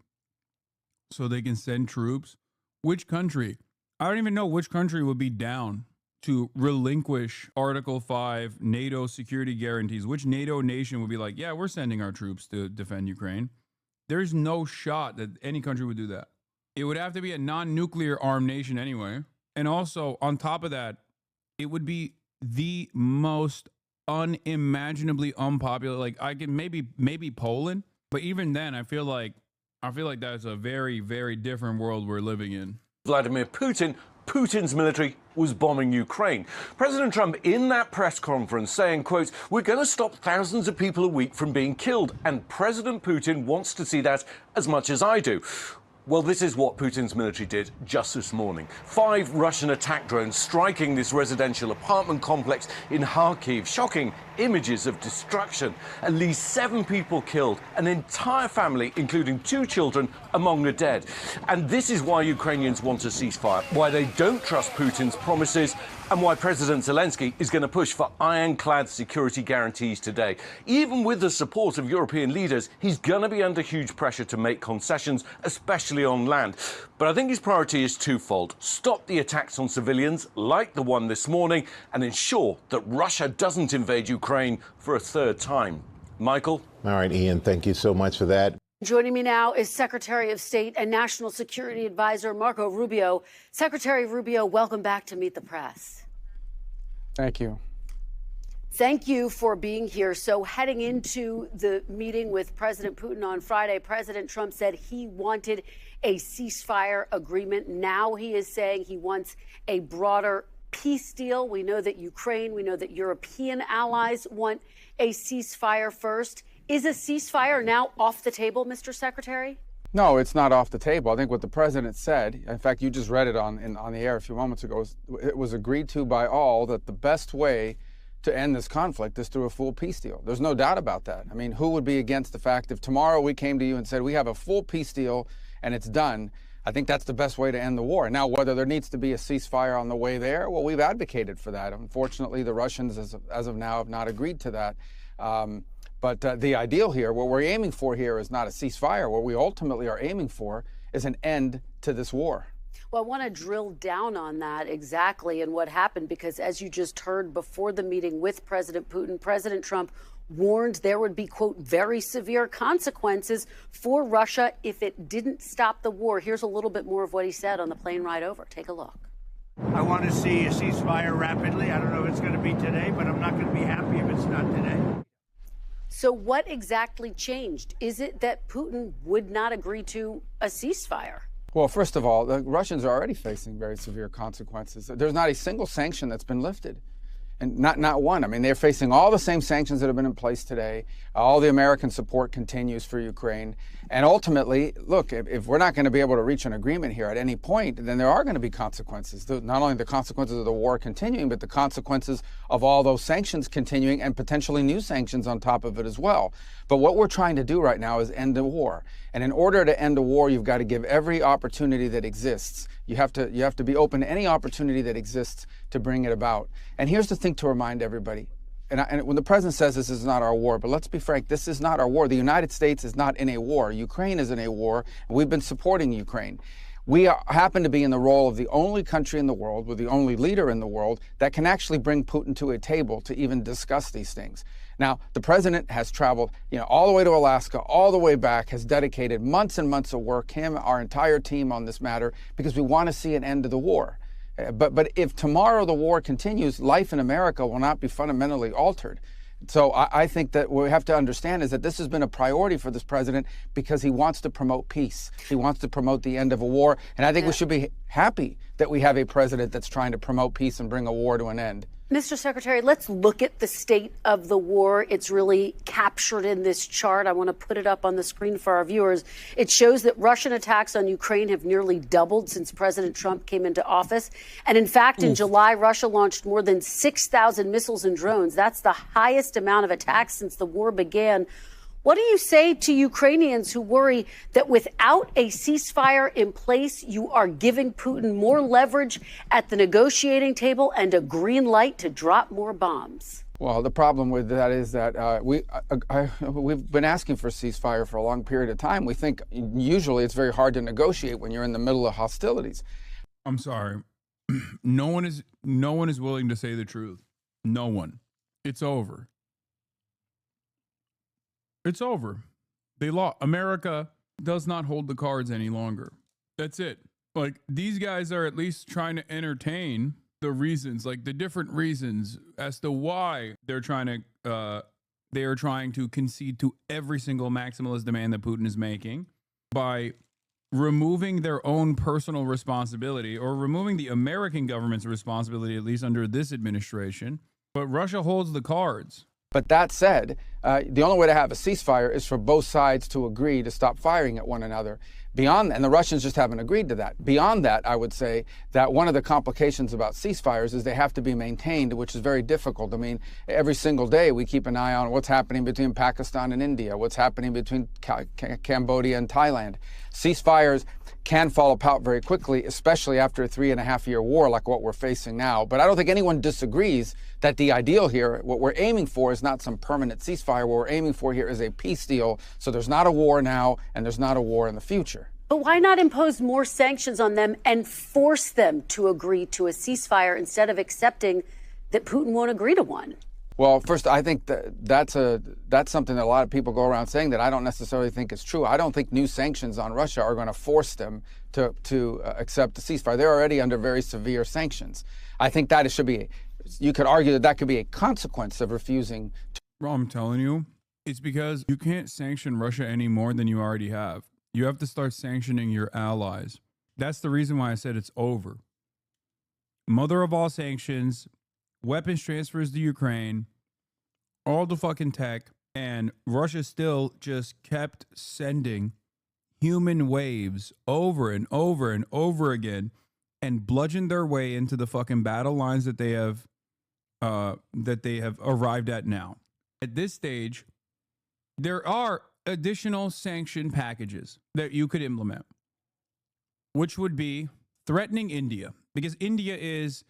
so they can send troops. Which country? I don't even know which country would be down to relinquish Article 5 NATO security guarantees. Which NATO nation would be like, yeah, we're sending our troops to defend Ukraine? There's no shot that any country would do that. It would have to be a non-nuclear armed nation anyway. And also, on top of that, it would be the most unimaginably unpopular. Like, I can maybe Poland, but even then, I feel like that's a very, very different world we're living in. Vladimir Putin's military was bombing Ukraine. President Trump in that press conference saying, quote, "We're going to stop thousands of people a week from being killed, and President Putin wants to see that as much as I do." Well, this is what Putin's military did just this morning. 5 Russian attack drones striking this residential apartment complex in Kharkiv. Shocking images of destruction. At least 7 people killed, an entire family, including 2 children, among the dead. And this is why Ukrainians want a ceasefire, why they don't trust Putin's promises, and why President Zelensky is going to push for ironclad security guarantees today. Even with the support of European leaders, he's going to be under huge pressure to make concessions, especially on land. But I think his priority is twofold. Stop the attacks on civilians, like the one this morning, and ensure that Russia doesn't invade Ukraine for a 3rd time. Michael? All right, Ian, thank you so much for that. Joining me now is Secretary of State and National Security Advisor Marco Rubio. Secretary Rubio, welcome back to Meet the Press. Thank you. Thank you for being here. So heading into the meeting with President Putin on Friday, President Trump said he wanted a ceasefire agreement. Now he is saying he wants a broader peace deal. We know that Ukraine, we know that European allies want a ceasefire first. Is a ceasefire now off the table, Mr. Secretary? No, it's not off the table. I think what the president said, in fact, you just read it on the air a few moments ago, it was agreed to by all that the best way to end this conflict is through a full peace deal. There's no doubt about that. I mean, who would be against the fact if tomorrow we came to you and said we have a full peace deal and it's done? I think that's the best way to end the war. Now, whether there needs to be a ceasefire on the way there, well, we've advocated for that. Unfortunately, the Russians, as of now, have not agreed to that. But the ideal here, what we're aiming for here is not a ceasefire. What we ultimately are aiming for is an end to this war. Well, I want to drill down on that exactly and what happened, because as you just heard before the meeting with President Putin, President Trump warned there would be, quote, very severe consequences for Russia if it didn't stop the war. Here's a little bit more of what he said on the plane ride over. Take a look. I want to see a ceasefire rapidly. I don't know if it's going to be today, but I'm not going to be happy if it's not today. So what exactly changed? Is it that Putin would not agree to a ceasefire? Well, first of all, the Russians are already facing very severe consequences. There's not a single sanction that's been lifted. And not one. I mean, they're facing all the same sanctions that have been in place today. All the American support continues for Ukraine. And ultimately, look, if we're not going to be able to reach an agreement here at any point, then there are going to be consequences. Not only the consequences of the war continuing, but the consequences of all those sanctions continuing and potentially new sanctions on top of it as well. But what we're trying to do right now is end the war. And in order to end a war, you've got to give every opportunity that exists. You have to be open to any opportunity that exists to bring it about. And here's the thing to remind everybody. And when the president says this is not our war, but let's be frank, this is not our war. The United States is not in a war. Ukraine is in a war, and we've been supporting Ukraine. We happen to be in the role of the only country in the world, with the only leader in the world, that can actually bring Putin to a table to even discuss these things. Now, the president has traveled, all the way to Alaska, all the way back, has dedicated months and months of work, him, our entire team on this matter, because we want to see an end to the war. But if tomorrow the war continues, life in America will not be fundamentally altered. So I think that what we have to understand is that this has been a priority for this president because he wants to promote peace. He wants to promote the end of a war. And I think we should be happy that we have a president that's trying to promote peace and bring a war to an end. Mr. Secretary, let's look at the state of the war. It's really captured in this chart. I want to put it up on the screen for our viewers. It shows that Russian attacks on Ukraine have nearly doubled since President Trump came into office. And in fact, in July, Russia launched more than 6,000 missiles and drones. That's the highest amount of attacks since the war began. What do you say to Ukrainians who worry that without a ceasefire in place, you are giving Putin more leverage at the negotiating table and a green light to drop more bombs? Well, the problem with that is that we've been asking for a ceasefire for a long period of time. We think usually it's very hard to negotiate when you're in the middle of hostilities. I'm sorry. No one is willing to say the truth. No one. It's over. It's over. They lost. America does not hold the cards any longer. That's it. Like, these guys are at least trying to entertain the reasons, like the different reasons as to why they are trying to concede to every single maximalist demand that Putin is making by removing their own personal responsibility, or removing the American government's responsibility, at least under this administration. But Russia holds the cards. But that said, the only way to have a ceasefire is for both sides to agree to stop firing at one another. Beyond, and the Russians just haven't agreed to that. Beyond that, I would say that one of the complications about ceasefires is they have to be maintained, which is very difficult. I mean, every single day we keep an eye on what's happening between Pakistan and India, what's happening between Cambodia and Thailand. Ceasefires can fall apart very quickly, especially after a 3.5-year war like what we're facing now. But I don't think anyone disagrees that the ideal here, what we're aiming for, is not some permanent ceasefire. What we're aiming for here is a peace deal, so there's not a war now and there's not a war in the future. But why not impose more sanctions on them and force them to agree to a ceasefire instead of accepting that Putin won't agree to one? Well, first, I think that's something that a lot of people go around saying that I don't necessarily think is true. I don't think new sanctions on Russia are going to force them to accept the ceasefire. They're already under very severe sanctions. I think that it should be, you could argue that could be a consequence of refusing to. Well, I'm telling you, it's because you can't sanction Russia any more than you already have. You have to start sanctioning your allies. That's the reason why I said it's over. Mother of all sanctions, weapons transfers to Ukraine, all the fucking tech, and Russia still just kept sending human waves over and over and over again and bludgeoned their way into the fucking battle lines that they have arrived at now. At this stage, there are additional sanction packages that you could implement, which would be threatening India, because India is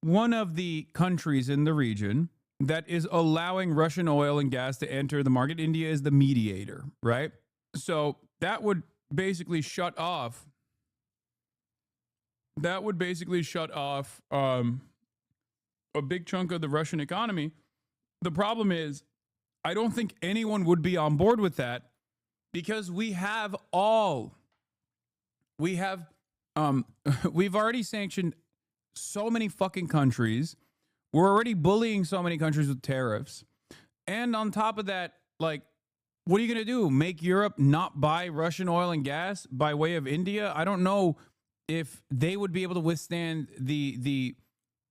one of the countries in the region that is allowing Russian oil and gas to enter the market. India is the mediator, right? So that would basically shut off a big chunk of the Russian economy. The problem is, I don't think anyone would be on board with that, because we've already sanctioned so many fucking countries. We're already bullying so many countries with tariffs. And on top of that, like, what are you going to do? Make Europe not buy Russian oil and gas by way of India? I don't know if they would be able to withstand the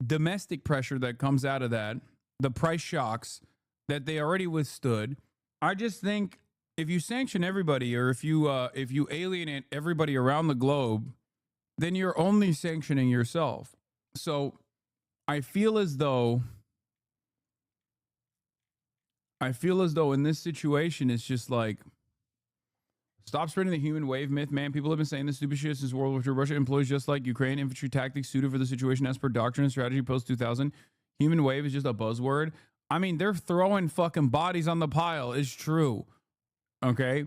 domestic pressure that comes out of that, the price shocks that they already withstood. I just think if you sanction everybody, or if you alienate everybody around the globe, then you're only sanctioning yourself. So I feel as though in this situation, it's just like, stop spreading the human wave myth, man. People have been saying this stupid shit since World War II. Russia employs just like Ukraine infantry tactics suited for the situation as per doctrine and strategy post-2000. Human wave is just a buzzword. I mean, they're throwing fucking bodies on the pile. It's true. Okay?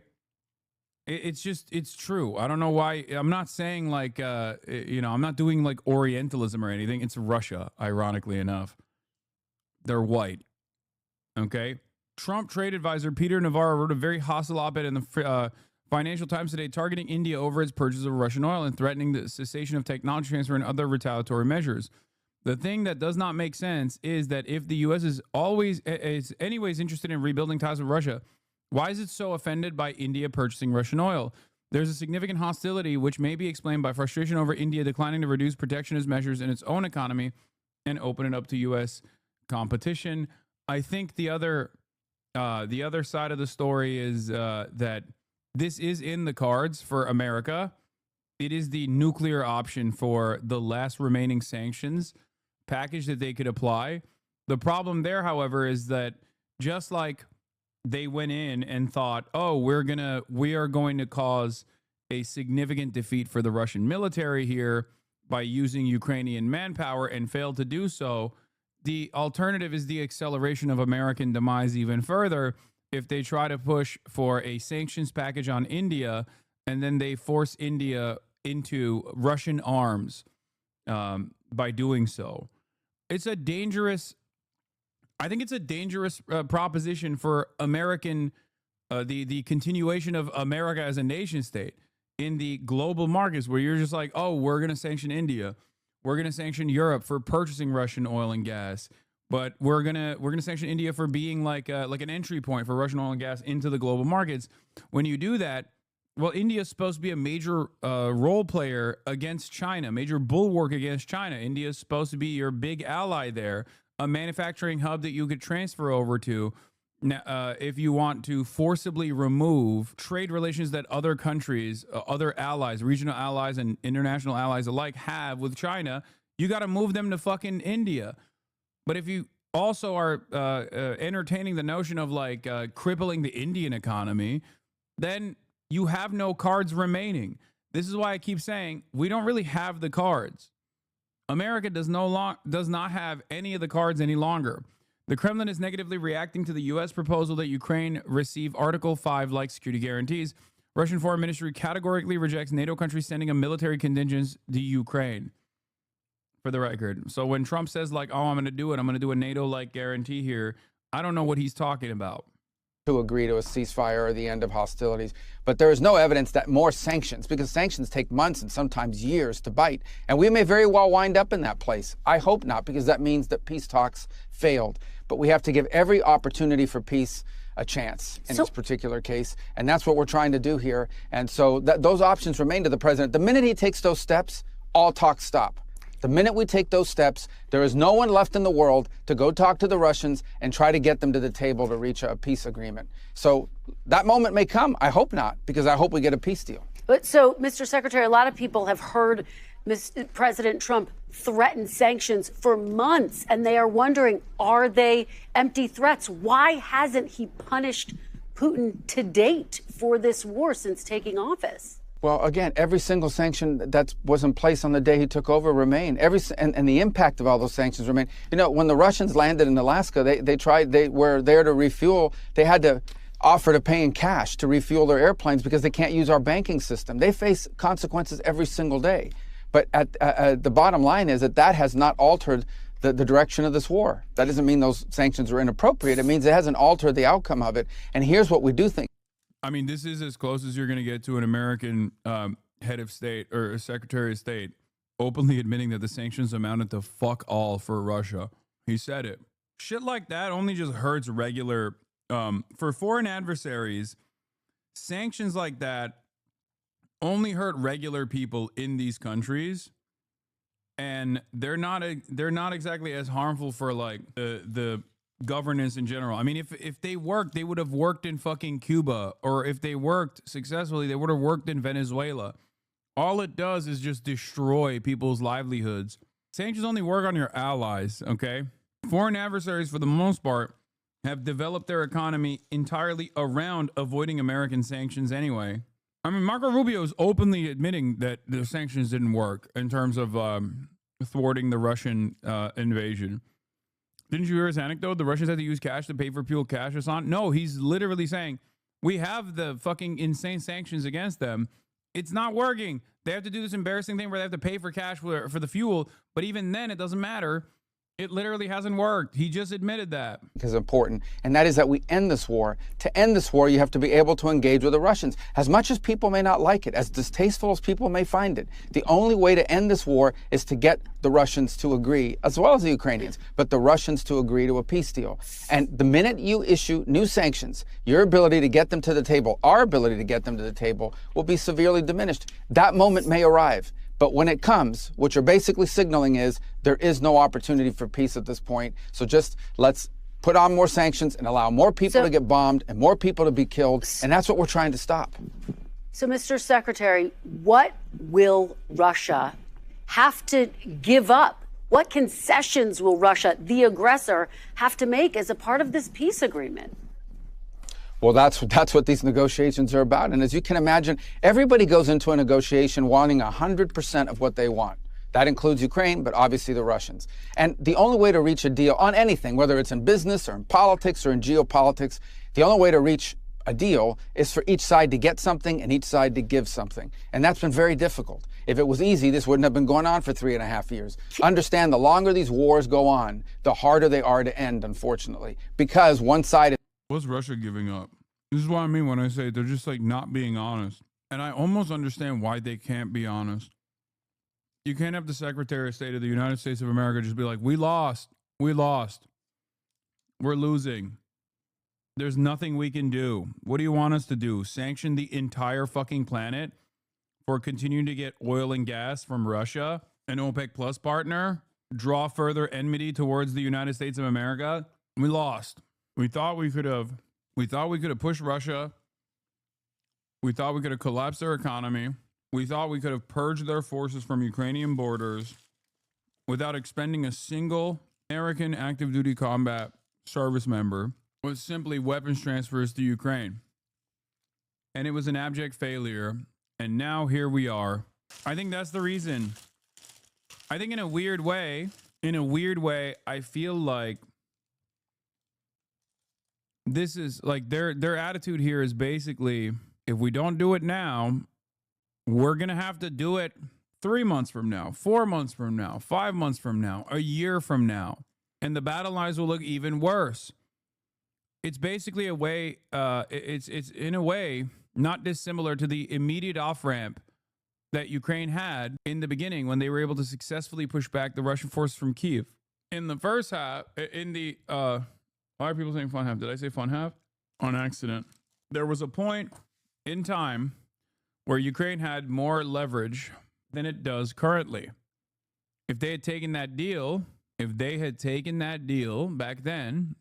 It's true. I don't know why. I'm not saying like, I'm not doing like Orientalism or anything. It's Russia, ironically enough. They're white. Okay? Trump trade advisor Peter Navarro wrote a very hostile op-ed in the Financial Times today, targeting India over its purchase of Russian oil and threatening the cessation of technology transfer and other retaliatory measures. The thing that does not make sense is that if the U.S. is anyways interested in rebuilding ties with Russia, why is it so offended by India purchasing Russian oil? There's a significant hostility which may be explained by frustration over India declining to reduce protectionist measures in its own economy and open it up to U.S. competition. I think the other side of the story is that this is in the cards for America. It is the nuclear option for the last remaining sanctions package that they could apply. The problem there, however, is that just like they went in and thought, oh, we are going to cause a significant defeat for the Russian military here by using Ukrainian manpower, and failed to do so, The alternative is the acceleration of American demise even further if they try to push for a sanctions package on India and then they force India into Russian arms by doing so. It's a dangerous, I think it's a dangerous proposition for American, the continuation of America as a nation state in the global markets, where you're just like, oh, we're going to sanction India. We're going to sanction Europe for purchasing Russian oil and gas, but we're gonna sanction India for being like an entry point for Russian oil and gas into the global markets. When you do that, well, India is supposed to be a major role player against China, major bulwark against China. India is supposed to be your big ally there, a manufacturing hub that you could transfer over to. If you want to forcibly remove trade relations that other countries, other allies, regional allies and international allies alike have with China, you got to move them to fucking India. But if you also are entertaining the notion of like crippling the Indian economy, then you have no cards remaining. This is why I keep saying we don't really have the cards. America does not have any of the cards any longer. The Kremlin is negatively reacting to the U.S. proposal that Ukraine receive Article 5-like security guarantees. Russian Foreign Ministry categorically rejects NATO countries sending a military contingent to Ukraine, for the record. So when Trump says, like, oh, I'm going to do a NATO-like guarantee here, I don't know what he's talking about. To agree to a ceasefire or the end of hostilities. But there is no evidence that more sanctions, because sanctions take months and sometimes years to bite. And we may very well wind up in that place. I hope not, because that means that peace talks failed. But we have to give every opportunity for peace a chance in this particular case. And that's what we're trying to do here. And so those options remain to the president. The minute he takes those steps, all talk stop. The minute we take those steps, there is no one left in the world to go talk to the Russians and try to get them to the table to reach a peace agreement. So that moment may come. I hope not, because I hope we get a peace deal. But so, Mr. Secretary, a lot of people have heard President Trump threaten sanctions for months, and they are wondering, are they empty threats? Why hasn't he punished Putin to date for this war since taking office? Well, again, every single sanction that was in place on the day he took over remained. And the impact of all those sanctions remained. You know, when the Russians landed in Alaska, they were there to refuel. They had to offer to pay in cash to refuel their airplanes because they can't use our banking system. They face consequences every single day. But the bottom line is that has not altered the direction of this war. That doesn't mean those sanctions are inappropriate. It means it hasn't altered the outcome of it. And here's what we do think. I mean, this is as close as you're going to get to an American head of state or a secretary of state openly admitting that the sanctions amounted to fuck all for Russia. He said it. Shit like that only just hurts regular, for foreign adversaries. Sanctions like that only hurt regular people in these countries, and they're not exactly as harmful for like the governance in general. I mean, if they worked, they would have worked in fucking Cuba, or if they worked successfully, they would have worked in Venezuela. All it does is just destroy people's livelihoods. Sanctions only work on your allies, okay? Foreign adversaries, for the most part, have developed their economy entirely around avoiding American sanctions anyway. I mean, Marco Rubio is openly admitting that the sanctions didn't work in terms of thwarting the Russian invasion. Didn't you hear his anecdote? The Russians had to use cash to pay for fuel cash or something? No, he's literally saying, we have the fucking insane sanctions against them. It's not working. They have to do this embarrassing thing where they have to pay for cash for the fuel. But even then, it doesn't matter. It literally hasn't worked. He just admitted that. Is important, and that is that we end this war. To end this war, you have to be able to engage with the Russians. As much as people may not like it, as distasteful as people may find it, the only way to end this war is to get the Russians to agree, as well as the Ukrainians, but the Russians to agree to a peace deal. And the minute you issue new sanctions, your ability to get them to the table, our ability to get them to the table, will be severely diminished. That moment may arrive. But when it comes, what you're basically signaling is there is no opportunity for peace at this point. So just let's put on more sanctions and allow more people to get bombed and more people to be killed. And that's what we're trying to stop. So, Mr. Secretary, what will Russia have to give up? What concessions will Russia, the aggressor, have to make as a part of this peace agreement? Well, that's what these negotiations are about. And as you can imagine, everybody goes into a negotiation wanting 100% of what they want. That includes Ukraine, but obviously the Russians. And the only way to reach a deal on anything, whether it's in business or in politics or in geopolitics, the only way to reach a deal is for each side to get something and each side to give something. And that's been very difficult. If it was easy, this wouldn't have been going on for 3.5 years. Understand, the longer these wars go on, the harder they are to end, unfortunately, because one side is... What's Russia giving up? This is what I mean when I say they're just like not being honest. And I almost understand why they can't be honest. You can't have the Secretary of State of the United States of America just be like, we lost. We're losing. There's nothing we can do. What do you want us to do? Sanction the entire fucking planet for continuing to get oil and gas from Russia, an OPEC Plus partner? Draw further enmity towards the United States of America? We lost. We thought we could have pushed Russia. We thought we could have collapsed their economy. We thought we could have purged their forces from Ukrainian borders without expending a single American active duty combat service member, with simply weapons transfers to Ukraine. And it was an abject failure. And now here we are. I think that's the reason. I think in a weird way, I feel like this is like their attitude here is basically, if we don't do it now, we're going to have to do it 3 months from now, 4 months from now, 5 months from now, a year from now. And the battle lines will look even worse. It's basically a way, it's in a way not dissimilar to the immediate off-ramp that Ukraine had in the beginning when they were able to successfully push back the Russian forces from Kyiv. In the first half, why are people saying fun half? Did I say fun half? On accident. There was a point in time where Ukraine had more leverage than it does currently. If they had taken that deal back then,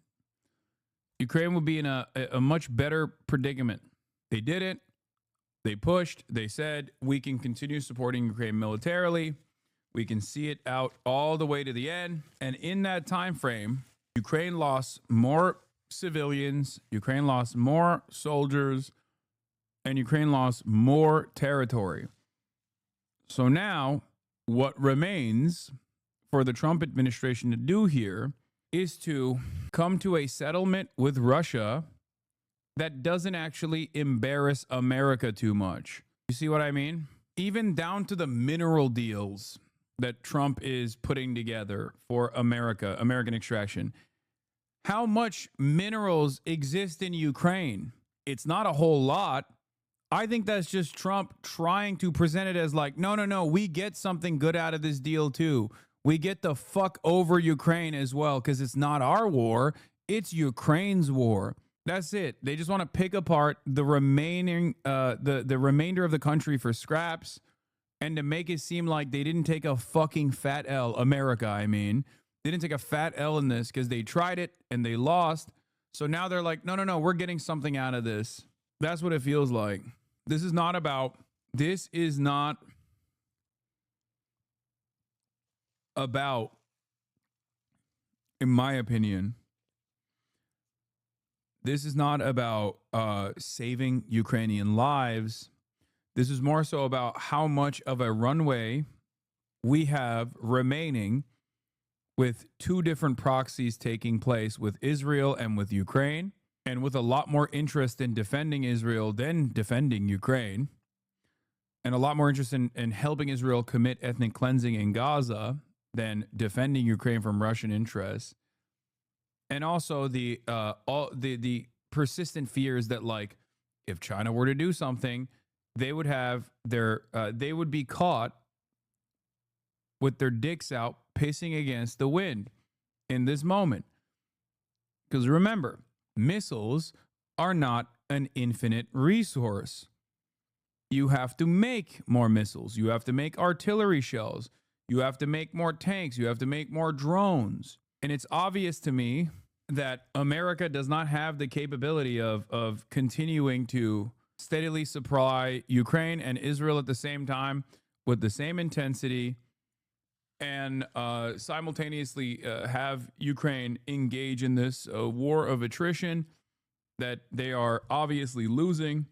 Ukraine would be in a much better predicament. They did it. They pushed. They said, we can continue supporting Ukraine militarily. We can see it out all the way to the end. And in that time frame, Ukraine lost more civilians, Ukraine lost more soldiers, and Ukraine lost more territory. So now what remains for the Trump administration to do here is to come to a settlement with Russia that doesn't actually embarrass America too much. You see what I mean? Even down to the mineral deals that Trump is putting together for America, American extraction. How much minerals exist in Ukraine? It's not a whole lot. I think that's just Trump trying to present it as like, no, we get something good out of this deal too. We get the fuck over Ukraine as well, because it's not our war, it's Ukraine's war. That's it. They just want to pick apart the remaining, the remainder of the country for scraps, and to make it seem like they didn't take a fucking fat L. America, I mean, they didn't take a fat L in this because they tried it and they lost. So now they're like, no, we're getting something out of this. That's what it feels like. This is not, in my opinion, this is not about saving Ukrainian lives. This is more so about how much of a runway we have remaining with two different proxies taking place with Israel and with Ukraine, and with a lot more interest in defending Israel than defending Ukraine, and a lot more interest in helping Israel commit ethnic cleansing in Gaza than defending Ukraine from Russian interests. And also the persistent fears that, like, if China were to do something, they would have they would be caught with their dicks out pissing against the wind in this moment. Because remember, missiles are not an infinite resource. You have to make more missiles. You have to make artillery shells. You have to make more tanks. You have to make more drones. And it's obvious to me that America does not have the capability of continuing to steadily supply Ukraine and Israel at the same time with the same intensity, and simultaneously have Ukraine engage in this war of attrition that they are obviously losing,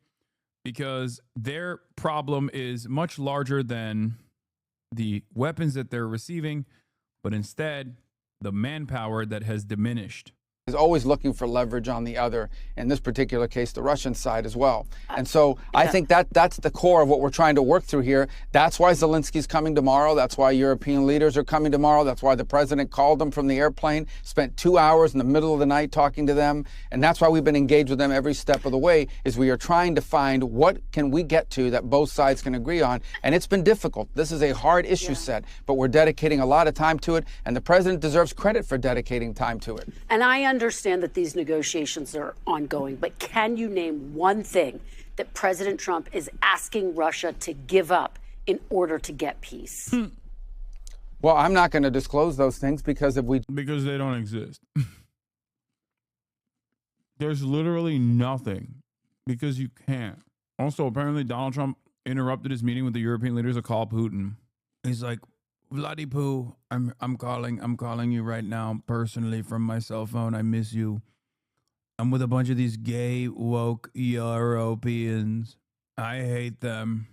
because their problem is much larger than the weapons that they're receiving, but instead the manpower that has diminished. Is always looking for leverage on the other, in this particular case, the Russian side as well. And so I think that's the core of what we're trying to work through here. That's why Zelensky's coming tomorrow. That's why European leaders are coming tomorrow. That's why the president called them from the airplane, spent 2 hours in the middle of the night talking to them. And that's why we've been engaged with them every step of the way, is we are trying to find what can we get to that both sides can agree on. And it's been difficult. This is a hard issue set, but we're dedicating a lot of time to it. And the president deserves credit for dedicating time to it. And I understand that these negotiations are ongoing, but can you name one thing that President Trump is asking Russia to give up in order to get peace? Well, I'm not going to disclose those things because because they don't exist. There's literally nothing, because you can't. Also, apparently Donald Trump interrupted his meeting with the European leaders to call Putin. He's like, Vladdy Poo, I'm calling you right now personally from my cell phone. I miss you. I'm with a bunch of these gay woke Europeans. I hate them.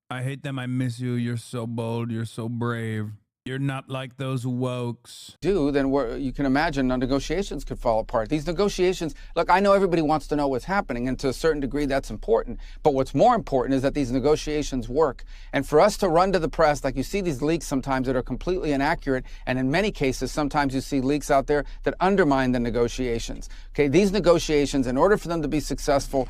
I miss you. You're so bold. You're so brave. You're not like those wokes. Then you can imagine the negotiations could fall apart. These negotiations, look, I know everybody wants to know what's happening, and to a certain degree that's important. But what's more important is that these negotiations work. And for us to run to the press, like you see these leaks sometimes that are completely inaccurate, and in many cases, sometimes you see leaks out there that undermine the negotiations. Okay, these negotiations, in order for them to be successful,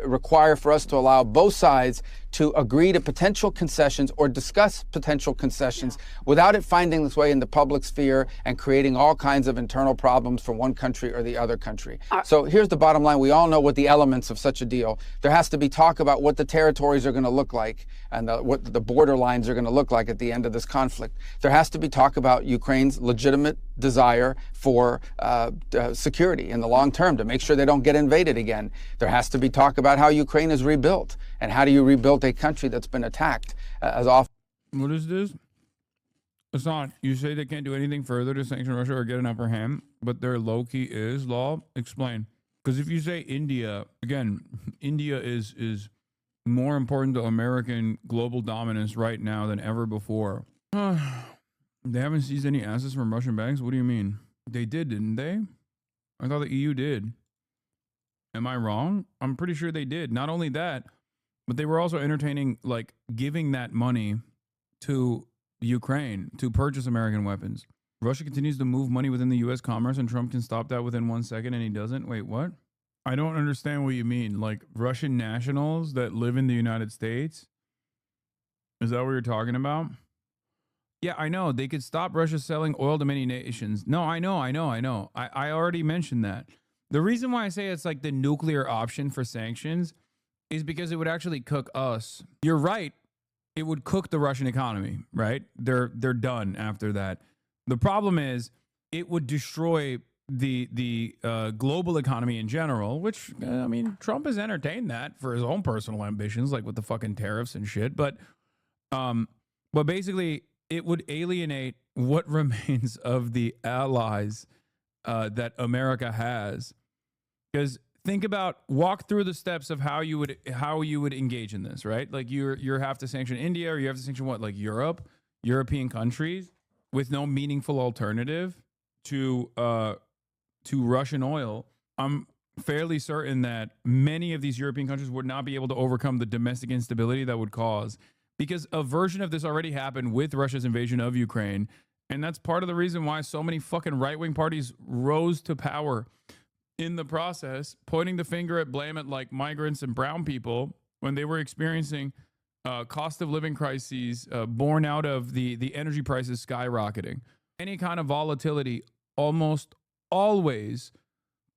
require for us to allow both sides to agree to potential concessions or discuss potential concessions without it finding its way in the public sphere and creating all kinds of internal problems for one country or the other country. So here's the bottom line. We all know what the elements of such a deal. There has to be talk about what the territories are going to look like and what the border lines are going to look like at the end of this conflict. There has to be talk about Ukraine's legitimate desire for security in the long term to make sure they don't get invaded again. There has to be talk about how Ukraine is rebuilt and how do you rebuild a country that's been attacked as often. What is this? Hassan, you say they can't do anything further to sanction Russia or get an upper hand, but their low-key is law? Explain. Because if you say India, again, India is more important to American global dominance right now than ever before. They haven't seized any assets from Russian banks? What do you mean? They did, didn't they? I thought the EU did. Am I wrong? I'm pretty sure they did. Not only that, but they were also entertaining, like, giving that money to Ukraine to purchase American weapons. Russia continues to move money within the U.S. commerce, and Trump can stop that within 1 second, and he doesn't? Wait, what? I don't understand what you mean. Like, Russian nationals that live in the United States? Is that what you're talking about? Yeah, I know. They could stop Russia selling oil to many nations. No, I know. I already mentioned that. The reason why I say it's like the nuclear option for sanctions is because it would actually cook us. You're right. It would cook the Russian economy, right? They're done after that. The problem is it would destroy the global economy in general, which, I mean, Trump has entertained that for his own personal ambitions, like with the fucking tariffs and shit. But basically, it would alienate what remains of the allies that America has. Because walk through the steps of how you would engage in this, right? Like you have to sanction India, or you have to sanction what, like European countries with no meaningful alternative to Russian oil. I'm fairly certain that many of these European countries would not be able to overcome the domestic instability that would cause, because a version of this already happened with Russia's invasion of Ukraine. And that's part of the reason why so many fucking right-wing parties rose to power in the process, pointing the finger at blame at like migrants and brown people when they were experiencing cost of living crises born out of the energy prices skyrocketing. Any kind of volatility almost always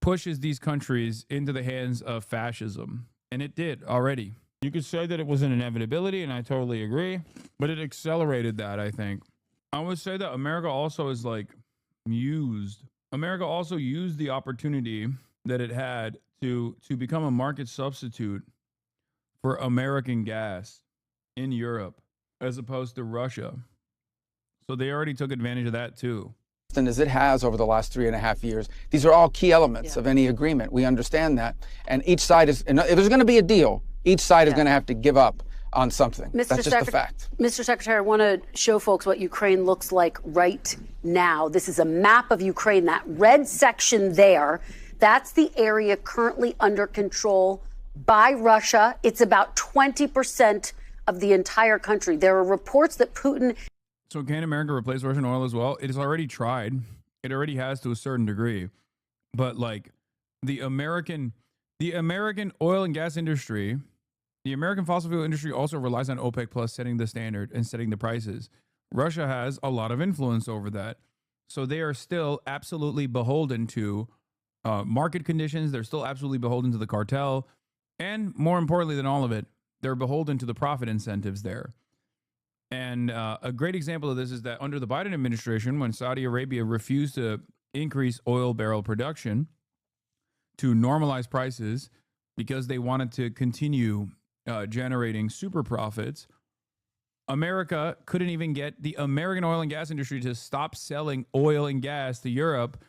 pushes these countries into the hands of fascism. And it did already. You could say that it was an inevitability, and I totally agree, but it accelerated that, I think. I would say that America also is like America also used the opportunity that it had to become a market substitute for American gas in Europe as opposed to Russia. So they already took advantage of that too. As it has over the last 3.5 years. These are all key elements of any agreement. We understand that. And each side is, if there's going to be a deal, each side is going to have to give up on something. That's just a fact. Mr. Secretary, I want to show folks what Ukraine looks like right now. This is a map of Ukraine. That red section there, that's the area currently under control by Russia. It's about 20% of the entire country. There are reports that Putin... So can America replace Russian oil as well? It has already tried. It already has to a certain degree. But like the American oil and gas industry, the American fossil fuel industry also relies on OPEC Plus setting the standard and setting the prices. Russia has a lot of influence over that. So they are still absolutely beholden to market conditions. They're still absolutely beholden to the cartel. And more importantly than all of it, they're beholden to the profit incentives there. And a great example of this is that under the Biden administration, when Saudi Arabia refused to increase oil barrel production to normalize prices because they wanted to continue generating super profits, America couldn't even get the American oil and gas industry to stop selling oil and gas to Europe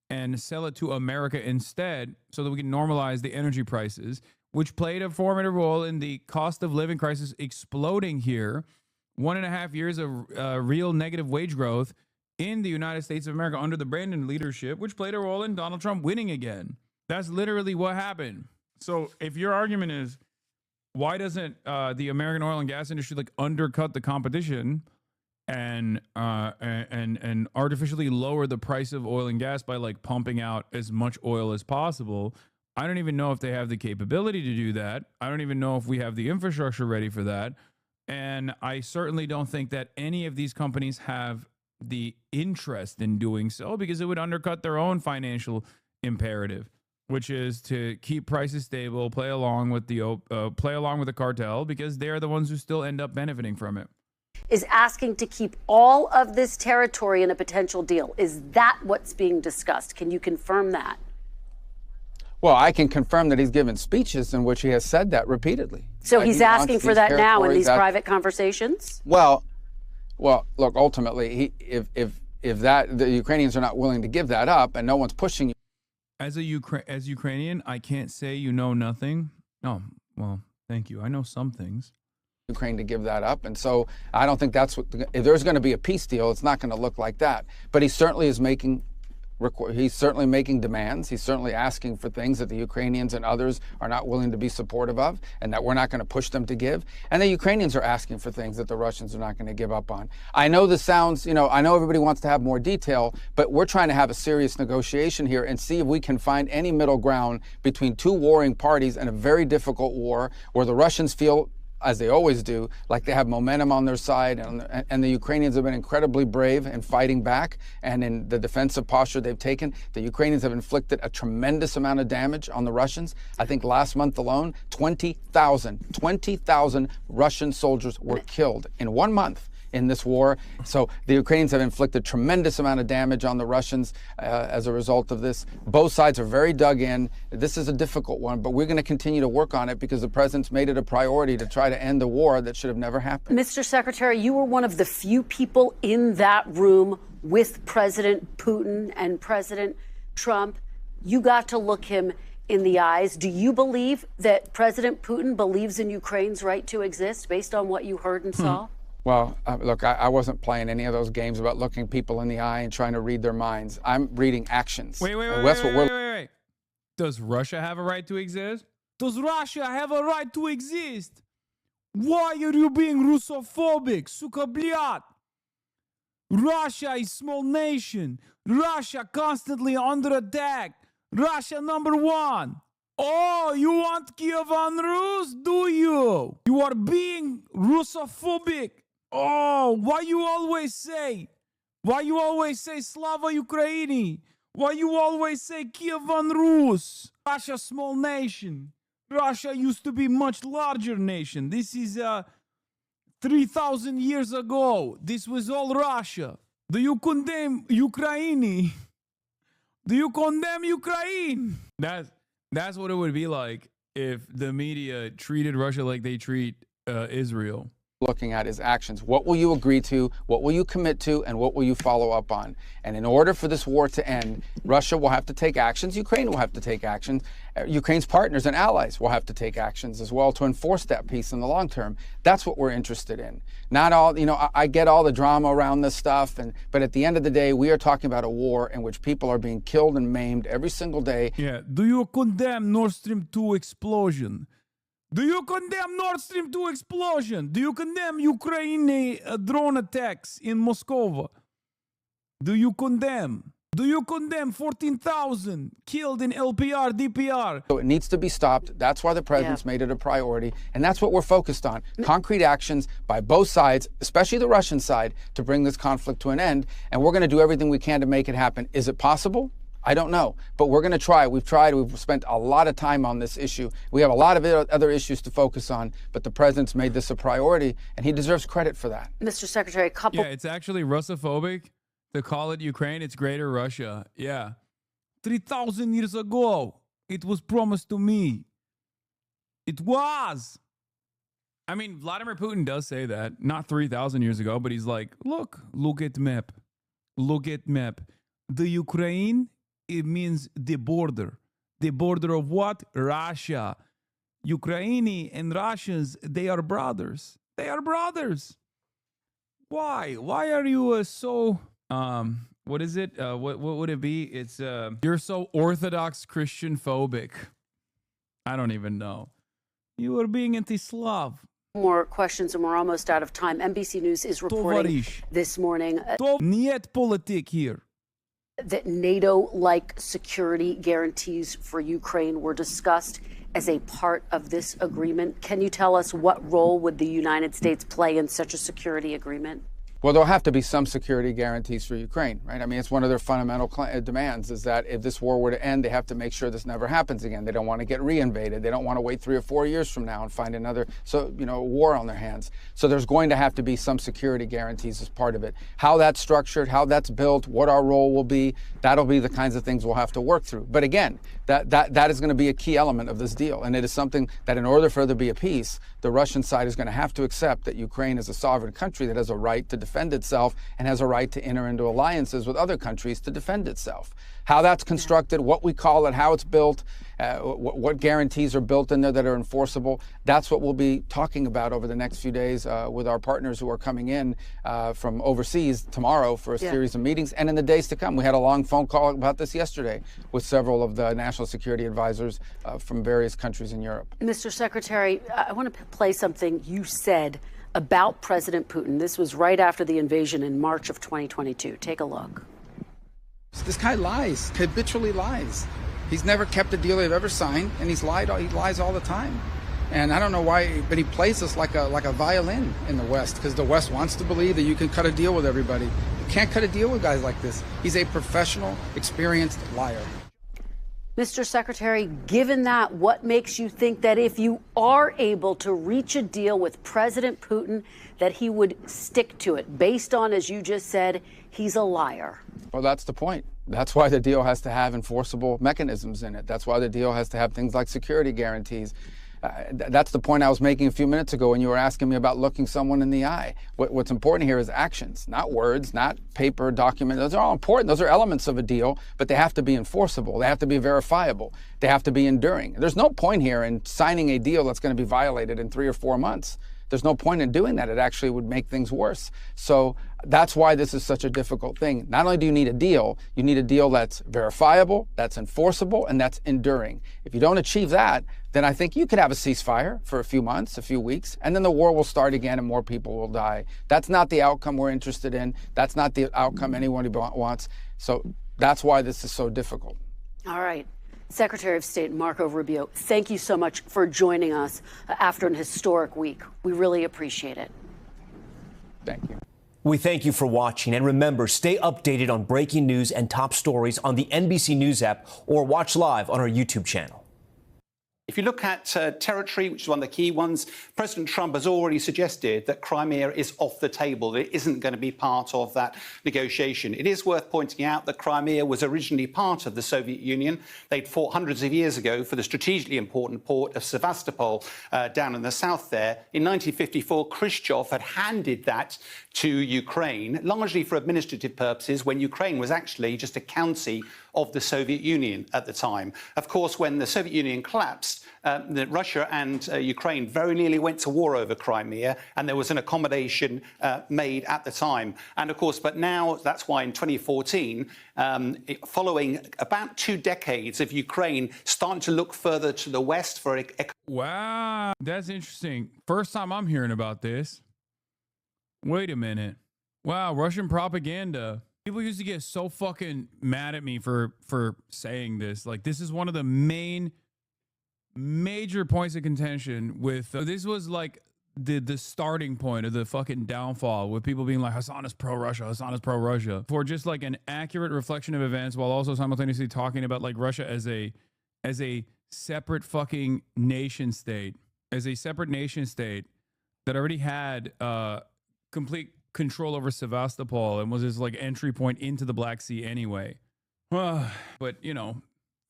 and sell it to America instead so that we can normalize the energy prices, which played a formative role in the cost of living crisis exploding here. 1.5 years of real negative wage growth in the United States of America under the Brandon leadership, which played a role in Donald Trump winning again. That's literally what happened. So if your argument is, why doesn't the American oil and gas industry like undercut the competition and artificially lower the price of oil and gas by like pumping out as much oil as possible? I don't even know if they have the capability to do that. I don't even know if we have the infrastructure ready for that. And I certainly don't think that any of these companies have the interest in doing so because it would undercut their own financial imperative, which is to keep prices stable, play along with the cartel because they're the ones who still end up benefiting from it. Is asking to keep all of this territory in a potential deal. Is that what's being discussed? Can you confirm that? Well, I can confirm that he's given speeches in which he has said that repeatedly. So he's asking for that now in these private conversations? Well, look, ultimately, if the Ukrainians are not willing to give that up and no one's pushing you. As Ukrainian, I can't say you know nothing. Oh, well, thank you. I know some things. Ukraine to give that up. And so I don't think that's what, if there's going to be a peace deal, it's not going to look like that. But he certainly is making demands. He's certainly asking for things that the Ukrainians and others are not willing to be supportive of and that we're not going to push them to give. And the Ukrainians are asking for things that the Russians are not going to give up on. I know this sounds, I know everybody wants to have more detail, but we're trying to have a serious negotiation here and see if we can find any middle ground between two warring parties in a very difficult war where the Russians feel, as they always do, like they have momentum on their side, and the Ukrainians have been incredibly brave in fighting back and in the defensive posture they've taken. The Ukrainians have inflicted a tremendous amount of damage on the Russians. I think last month alone, 20,000 Russian soldiers were killed in 1 month in this war. So the Ukrainians have inflicted tremendous amount of damage on the Russians as a result of this. Both sides are very dug in. This is a difficult one, but we're going to continue to work on it because the president's made it a priority to try to end the war that should have never happened. Mr. Secretary, you were one of the few people in that room with President Putin and President Trump. You got to look him in the eyes. Do you believe that President Putin believes in Ukraine's right to exist based on what you heard and saw? Well, look, I wasn't playing any of those games about looking people in the eye and trying to read their minds. I'm reading actions. Wait. Does Russia have a right to exist? Does Russia have a right to exist? Why are you being Russophobic? Suka blyat. Russia is small nation. Russia constantly under attack. Russia number one. Oh, you want Kievan Rus? Do you? You are being Russophobic. Oh, why you always say Slava Ukraini? Why you always say Kievan Rus? Russia small nation. Russia used to be much larger nation. This is 3,000 years ago. This was all Russia. Do you condemn Ukraini? Do you condemn Ukraine? That's what it would be like if the media treated Russia like they treat Israel. looking at is actions. What will you agree to? What will you commit to? And what will you follow up on? And in order for this war to end, Russia will have to take actions. Ukraine will have to take actions. Ukraine's partners and allies will have to take actions as well to enforce that peace in the long term. That's what we're interested in. Not all, I get all the drama around this stuff, but at the end of the day, we are talking about a war in which people are being killed and maimed every single day. Yeah. Do you condemn Nord Stream 2 explosion? Do you condemn Nord Stream 2 explosion? Do you condemn Ukraine drone attacks in Moscow? Do you condemn? Do you condemn 14,000 killed in LPR, DPR? So it needs to be stopped. That's why the president's made it a priority. And that's what we're focused on. Concrete actions by both sides, especially the Russian side, to bring this conflict to an end. And we're going to do everything we can to make it happen. Is it possible? I don't know, but we're going to try. We've tried. We've spent a lot of time on this issue. We have a lot of other issues to focus on, but the president's made this a priority, and he deserves credit for that. Mr. Secretary, a couple... Yeah, it's actually Russophobic to call it Ukraine. It's Greater Russia. Yeah. 3,000 years ago, it was promised to me. It was. I mean, Vladimir Putin does say that. Not 3,000 years ago, but he's like, look at map. Look at map. The Ukraine... it means the border. The border of what? Russia. Ukraine and Russians, they are brothers. They are brothers. Why? Why are you so, what is it? What would it be? It's, you're so Orthodox Christian phobic. I don't even know. You are being anti-Slav. More questions and we're almost out of time. NBC News is reporting this morning Niet politik here. That NATO-like security guarantees for Ukraine were discussed as a part of this agreement. Can you tell us what role would the United States play in such a security agreement? Well, there'll have to be some security guarantees for Ukraine, right? I mean, it's one of their fundamental demands is that if this war were to end, they have to make sure this never happens again. They don't want to get reinvaded. They don't want to wait 3 or 4 years from now and find another, war on their hands. So there's going to have to be some security guarantees as part of it. How that's structured, how that's built, what our role will be, that'll be the kinds of things we'll have to work through. But again, that is going to be a key element of this deal. And it is something that in order for there to be a peace, the Russian side is going to have to accept that Ukraine is a sovereign country that has a right to defend itself and has a right to enter into alliances with other countries to defend itself. How that's constructed, what we call it, how it's built, what guarantees are built in there that are enforceable, that's what we'll be talking about over the next few days with our partners who are coming in from overseas tomorrow for a series of meetings and in the days to come. We had a long phone call about this yesterday with several of the national security advisors from various countries in Europe. Mr. Secretary, I want to play something you said about President Putin. This was right after the invasion in March of 2022. Take a look. This guy lies, habitually lies. He's never kept a deal they've ever signed, and he lies all the time. And I don't know why, but he plays us like a violin in the West, because the West wants to believe that you can cut a deal with everybody. You can't cut a deal with guys like this. He's a professional, experienced liar. Mr. Secretary, given that, what makes you think that if you are able to reach a deal with President Putin, that he would stick to it, based on, as you just said, he's a liar? Well, that's the point. That's why the deal has to have enforceable mechanisms in it. That's why the deal has to have things like security guarantees. That's the point I was making a few minutes ago when you were asking me about looking someone in the eye. What's important here is actions, not words, not paper, document. Those are all important. Those are elements of a deal, but they have to be enforceable. They have to be verifiable. They have to be enduring. There's no point here in signing a deal that's going to be violated in 3 or 4 months. There's no point in doing that. It actually would make things worse. So that's why this is such a difficult thing. Not only do you need a deal, you need a deal that's verifiable, that's enforceable, and that's enduring. If you don't achieve that, then I think you could have a ceasefire for a few months, a few weeks, and then the war will start again and more people will die. That's not the outcome we're interested in. That's not the outcome anyone wants. So that's why this is so difficult. All right. Secretary of State Marco Rubio, thank you so much for joining us after an historic week. We really appreciate it. Thank you. We thank you for watching. And remember, stay updated on breaking news and top stories on the NBC News app or watch live on our YouTube channel. If you look at territory, which is one of the key ones, President Trump has already suggested that Crimea is off the table, that it isn't going to be part of that negotiation. It is worth pointing out that Crimea was originally part of the Soviet Union. They'd fought hundreds of years ago for the strategically important port of Sevastopol down in the south there. In 1954, Khrushchev had handed that to Ukraine, largely for administrative purposes, when Ukraine was actually just a county of the Soviet Union at the time. Of course, when the Soviet Union collapsed, Russia and Ukraine very nearly went to war over Crimea, and there was an accommodation made at the time. And of course, but now that's why in 2014, following about 2 decades of Ukraine starting to look further to the west for... Wow, that's interesting. First time I'm hearing about this. Wait a minute. Wow, Russian propaganda. People used to get so fucking mad at me for saying this. Like, this is one of the major points of contention with this was like the starting point of the fucking downfall, with people being like, Hassan is pro-Russia, Hassan is pro-Russia, for just like an accurate reflection of events, while also simultaneously talking about like Russia as a separate fucking nation state, that already had complete control over Sevastopol and was his like entry point into the Black Sea anyway. But you know,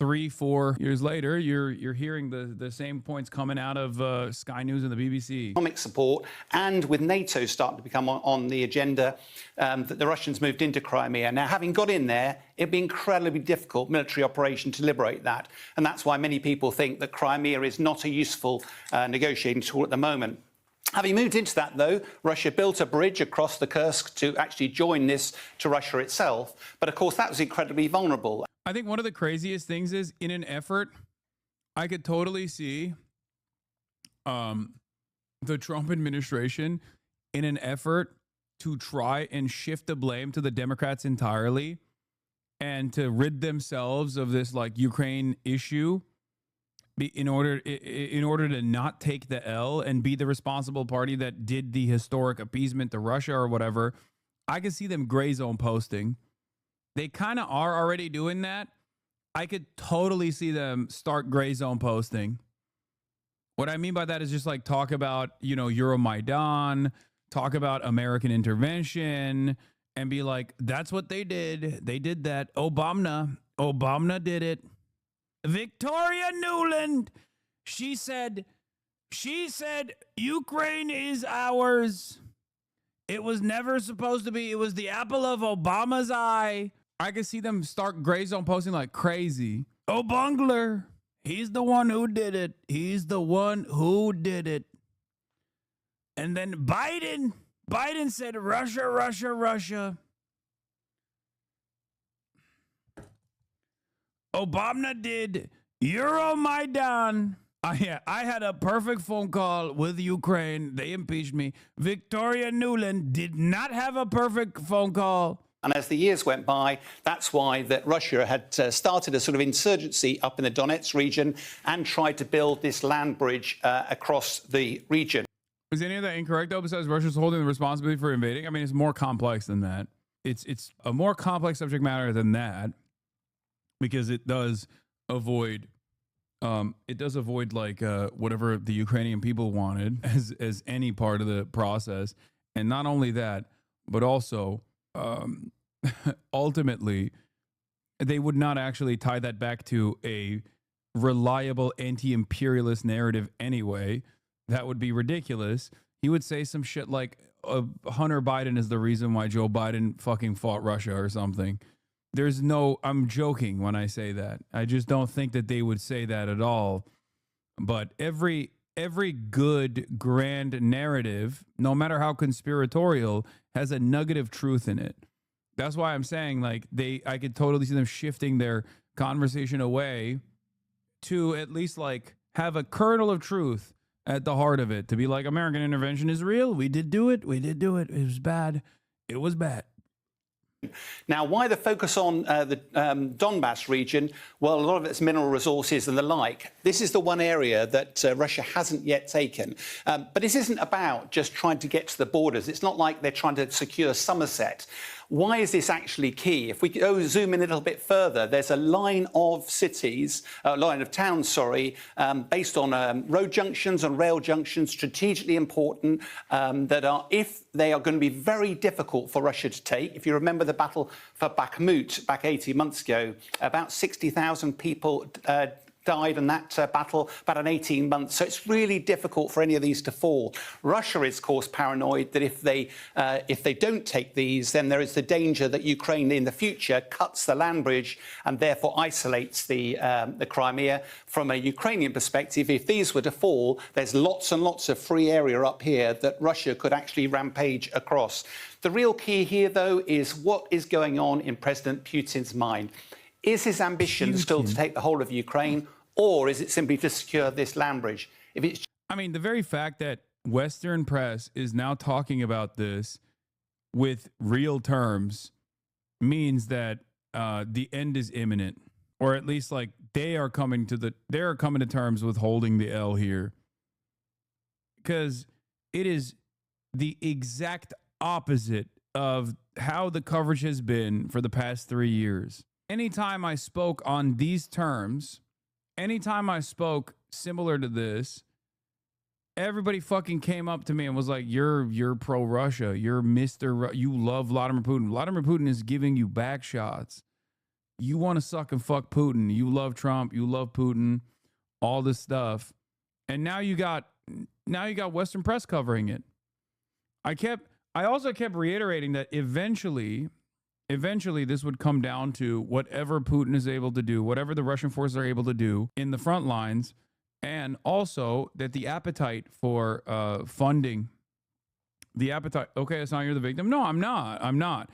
3-4 years later, you're hearing the same points coming out of Sky News and the BBC. Economic support, and with NATO starting to become on the agenda, that the Russians moved into Crimea. Now, having got in there, it'd be incredibly difficult military operation to liberate that, and that's why many people think that Crimea is not a useful negotiating tool at the moment. Having moved into that, though, Russia built a bridge across the Kursk to actually join this to Russia itself. But of course, that was incredibly vulnerable. I think one of the craziest things is, in an effort, I could totally see the Trump administration in an effort to try and shift the blame to the Democrats entirely and to rid themselves of this like Ukraine issue, in order to not take the L and be the responsible party that did the historic appeasement to Russia or whatever. I could see them gray zone posting. They kind of are already doing that. I could totally see them start gray zone posting. What I mean by that is just like talk about, you know, Euromaidan, talk about American intervention, and be like, that's what they did. They did that. Obama did it. Victoria Nuland, she said, Ukraine is ours. It was never supposed to be. It was the apple of Obama's eye. I could see them start gray zone posting like crazy. Oh, Bungler, he's the one who did it. He's the one who did it. And then Biden said, Russia, Russia, Russia. Obama did Euromaidan. I had a perfect phone call with Ukraine. They impeached me. Victoria Nuland did not have a perfect phone call. And as the years went by, that's why that Russia had started a sort of insurgency up in the Donetsk region and tried to build this land bridge across the region. Is any of that incorrect, though, besides Russia's holding the responsibility for invading? I mean, it's more complex than that. It's a more complex subject matter than that, because it does avoid like whatever the Ukrainian people wanted as any part of the process. And not only that, but also ultimately they would not actually tie that back to a reliable anti-imperialist narrative anyway. That would be ridiculous. He would say some shit like Hunter Biden is the reason why Joe Biden fucking fought Russia or something. I'm joking when I say that. I just don't think that they would say that at all. But every good grand narrative, no matter how conspiratorial, has a nugget of truth in it. That's why I'm saying, like, I could totally see them shifting their conversation away to at least like have a kernel of truth at the heart of it, to be like, American intervention is real. We did do it. It was bad. It was bad. Now, why the focus on the Donbass region? Well, a lot of it's mineral resources and the like. This is the one area that Russia hasn't yet taken. But this isn't about just trying to get to the borders. It's not like they're trying to secure Somerset. Why is this actually key? If we go zoom in a little bit further, there's a line of cities, line of towns, based on road junctions and rail junctions, strategically important, that are, if they are going to be very difficult for Russia to take. If you remember the battle for Bakhmut back 18 months ago, about 60,000 people died in that battle about 18 months. So it's really difficult for any of these to fall. Russia is, of course, paranoid that if they don't take these, then there is the danger that Ukraine in the future cuts the land bridge and therefore isolates the Crimea. From a Ukrainian perspective, if these were to fall, there's lots and lots of free area up here that Russia could actually rampage across. The real key here, though, is what is going on in President Putin's mind. Is his ambition still to take the whole of Ukraine, or is it simply to secure this land bridge? If it's, I mean, the very fact that Western press is now talking about this with real terms means that the end is imminent, or at least like they are coming to terms with holding the L here, because it is the exact opposite of how the coverage has been for the past 3 years. Anytime I spoke on these terms, anytime I spoke similar to this, everybody fucking came up to me and was like, you're pro-Russia. You're you love Vladimir Putin. Vladimir Putin is giving you back shots. You want to suck and fuck Putin. You love Trump. You love Putin. All this stuff. And now you got Western press covering it. I also kept reiterating that eventually this would come down to whatever Putin is able to do, whatever the Russian forces are able to do in the front lines, and also that the appetite for funding, the appetite, okay, Hassan, you're the victim. No, I'm not.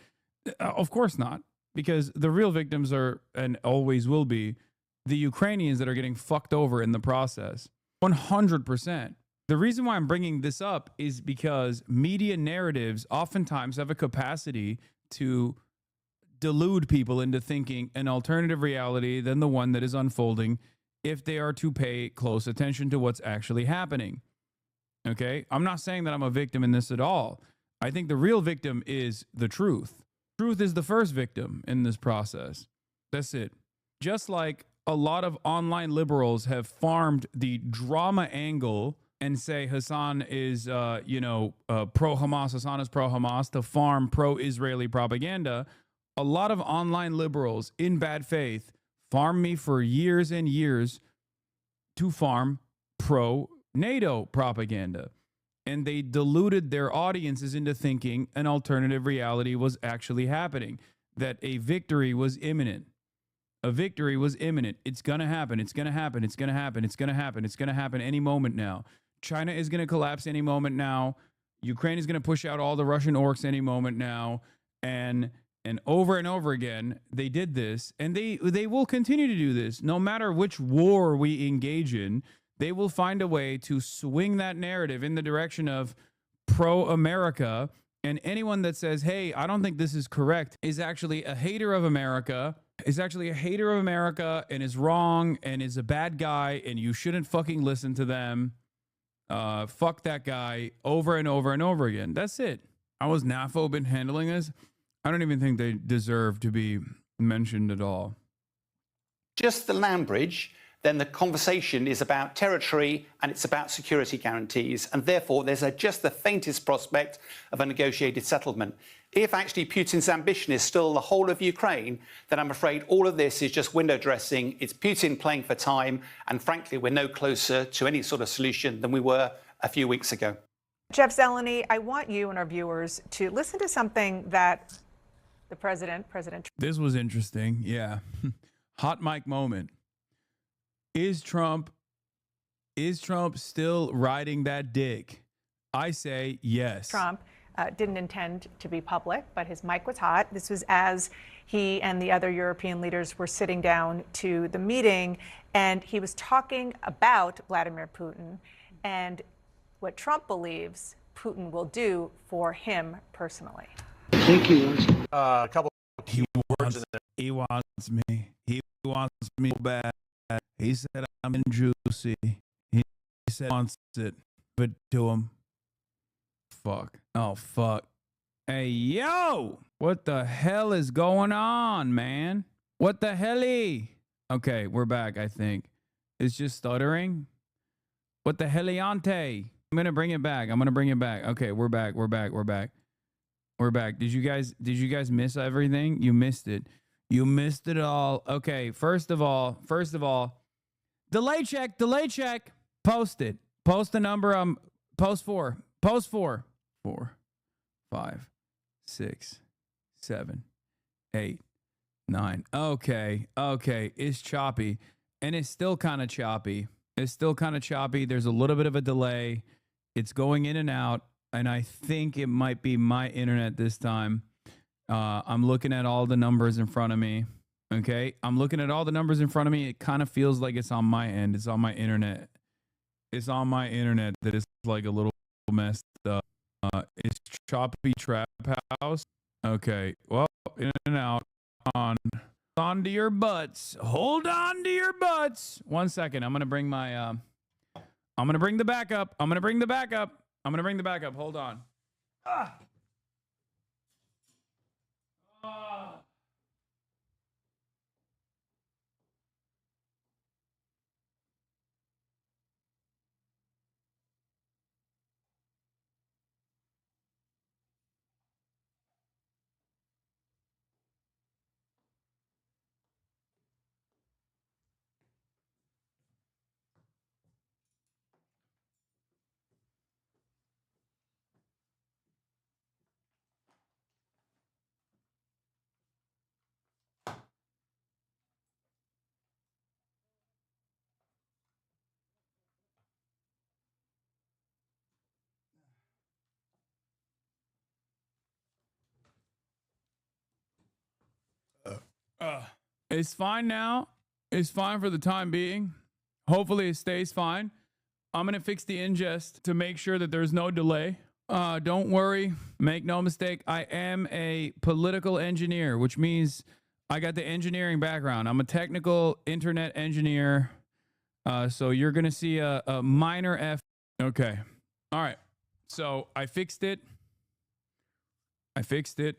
Of course not, because the real victims are, and always will be, the Ukrainians that are getting fucked over in the process. 100%. The reason why I'm bringing this up is because media narratives oftentimes have a capacity to delude people into thinking an alternative reality than the one that is unfolding if they are to pay close attention to what's actually happening. Okay? I'm not saying that I'm a victim in this at all. I think the real victim is the truth. Truth is the first victim in this process. That's it. Just like a lot of online liberals have farmed the drama angle and say Hassan is, pro-Hamas, Hassan is pro-Hamas, to farm pro-Israeli propaganda. A lot of online liberals in bad faith farm me for years and years to farm pro-NATO propaganda. And they deluded their audiences into thinking an alternative reality was actually happening, that a victory was imminent. A victory was imminent. It's going to happen. It's going to happen. It's going to happen. It's going to happen. It's going to happen any moment now. China is going to collapse any moment now. Ukraine is going to push out all the Russian orcs any moment now. And over and over again, they did this, and they will continue to do this. No matter which war we engage in, they will find a way to swing that narrative in the direction of pro-America. And anyone that says, hey, I don't think this is correct, is actually a hater of America, and is wrong and is a bad guy, and you shouldn't fucking listen to them. Fuck that guy, over and over and over again. That's it. How has NAFO been handling this? I don't even think they deserve to be mentioned at all. just the land bridge, then the conversation is about territory and it's about security guarantees. And therefore, there's just the faintest prospect of a negotiated settlement. If actually Putin's ambition is still the whole of Ukraine, then I'm afraid all of this is just window dressing. It's Putin playing for time. And frankly, we're no closer to any sort of solution than we were a few weeks ago. Jeff Zeleny, I want you and our viewers to listen to something that the President This was interesting. Yeah. Hot mic moment. Is Trump still riding that dick? I say yes. Trump didn't intend to be public, but his mic was hot. This was as he and the other European leaders were sitting down to the meeting, and he was talking about Vladimir Putin and what Trump believes Putin will do for him personally. I think he wants a couple. He wants me. He wants me so bad. He said I'm juicy. He said he wants it. But to him. Fuck. Oh, fuck. Hey, yo! What the hell is going on, man? What the helly? Okay, we're back, I think. It's just stuttering. What the heliante? I'm gonna bring it back. Okay, we're back. We're back. Did you guys miss everything? You missed it. You missed it all. Okay, first of all, delay check. Post it. Post the number. Post 4. 4, 5, 6, 7, 8, 9. Okay. It's choppy. And it's still kind of choppy. There's a little bit of a delay. It's going in and out. And I think it might be my internet this time. I'm looking at all the numbers in front of me. Okay. It kind of feels like it's on my end. It's on my internet. That is like a little messed up. It's choppy trap house. Okay. Well, in and out. On to your butts. Hold on to your butts. 1 second. I'm gonna bring the backup. Hold on. It's fine now. It's fine for the time being. Hopefully it stays fine. I'm going to fix the ingest to make sure that there's no delay. Don't worry. Make no mistake. I am a political engineer, which means I got the engineering background. I'm a technical internet engineer. So you're going to see a minor F. Okay. All right. So I fixed it. I fixed the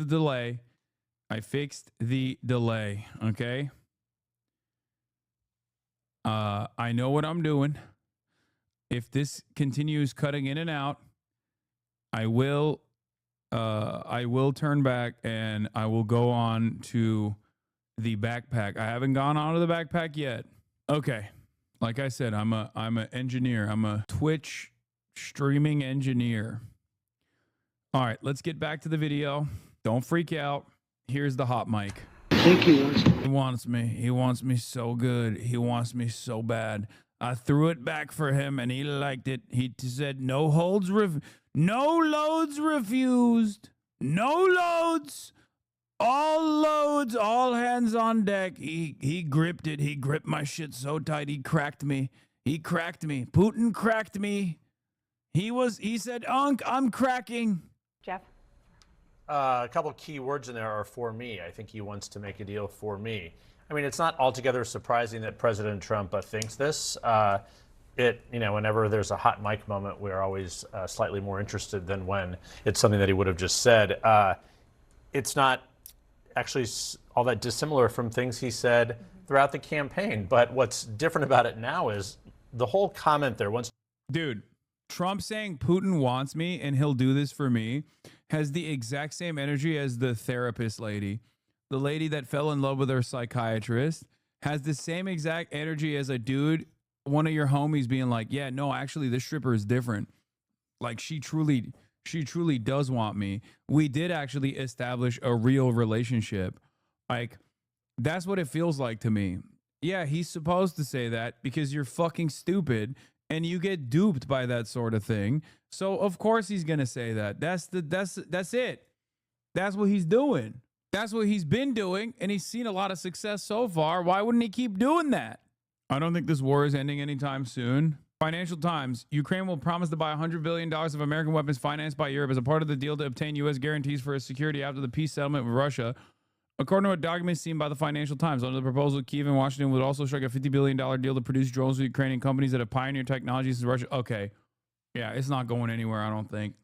delay. Okay. I know what I'm doing. If this continues cutting in and out, I will turn back and I will go on to the backpack. I haven't gone on to the backpack yet. Okay. Like I said, I'm an engineer. I'm a Twitch streaming engineer. All right, let's get back to the video. Don't freak out. Here's the hot mic. He wants me. He wants me so good. He wants me so bad. I threw it back for him and he liked it. He said no loads refused. No loads. All hands on deck. He gripped it. He gripped my shit so tight he cracked me. Putin cracked me. He said, "Unc, I'm cracking." Jeff? A couple key words in there are "for me." I think he wants to make a deal for me. I mean, it's not altogether surprising that President Trump thinks this. Whenever there's a hot mic moment, we're always slightly more interested than when it's something that he would have just said. It's not actually all that dissimilar from things he said throughout the campaign. But what's different about it now is the whole comment there. Dude, Trump saying Putin wants me and he'll do this for me has the exact same energy as the therapist lady. The lady that fell in love with her psychiatrist has the same exact energy as a dude, one of your homies being like, yeah, no, actually this stripper is different. Like she truly does want me. We did actually establish a real relationship. Like that's what it feels like to me. Yeah, he's supposed to say that because you're fucking stupid and you get duped by that sort of thing. So of course he's going to say that. That's it. That's what he's doing. That's what he's been doing, and he's seen a lot of success so far. Why wouldn't he keep doing that? I don't think this war is ending anytime soon. Financial Times, Ukraine will promise to buy $100 billion of American weapons financed by Europe as a part of the deal to obtain U.S. guarantees for its security after the peace settlement with Russia. According to a document seen by the Financial Times, under the proposal, Kyiv and Washington would also strike a $50 billion deal to produce drones with Ukrainian companies that have pioneered technologies in Russia. Okay. Yeah, it's not going anywhere, I don't think.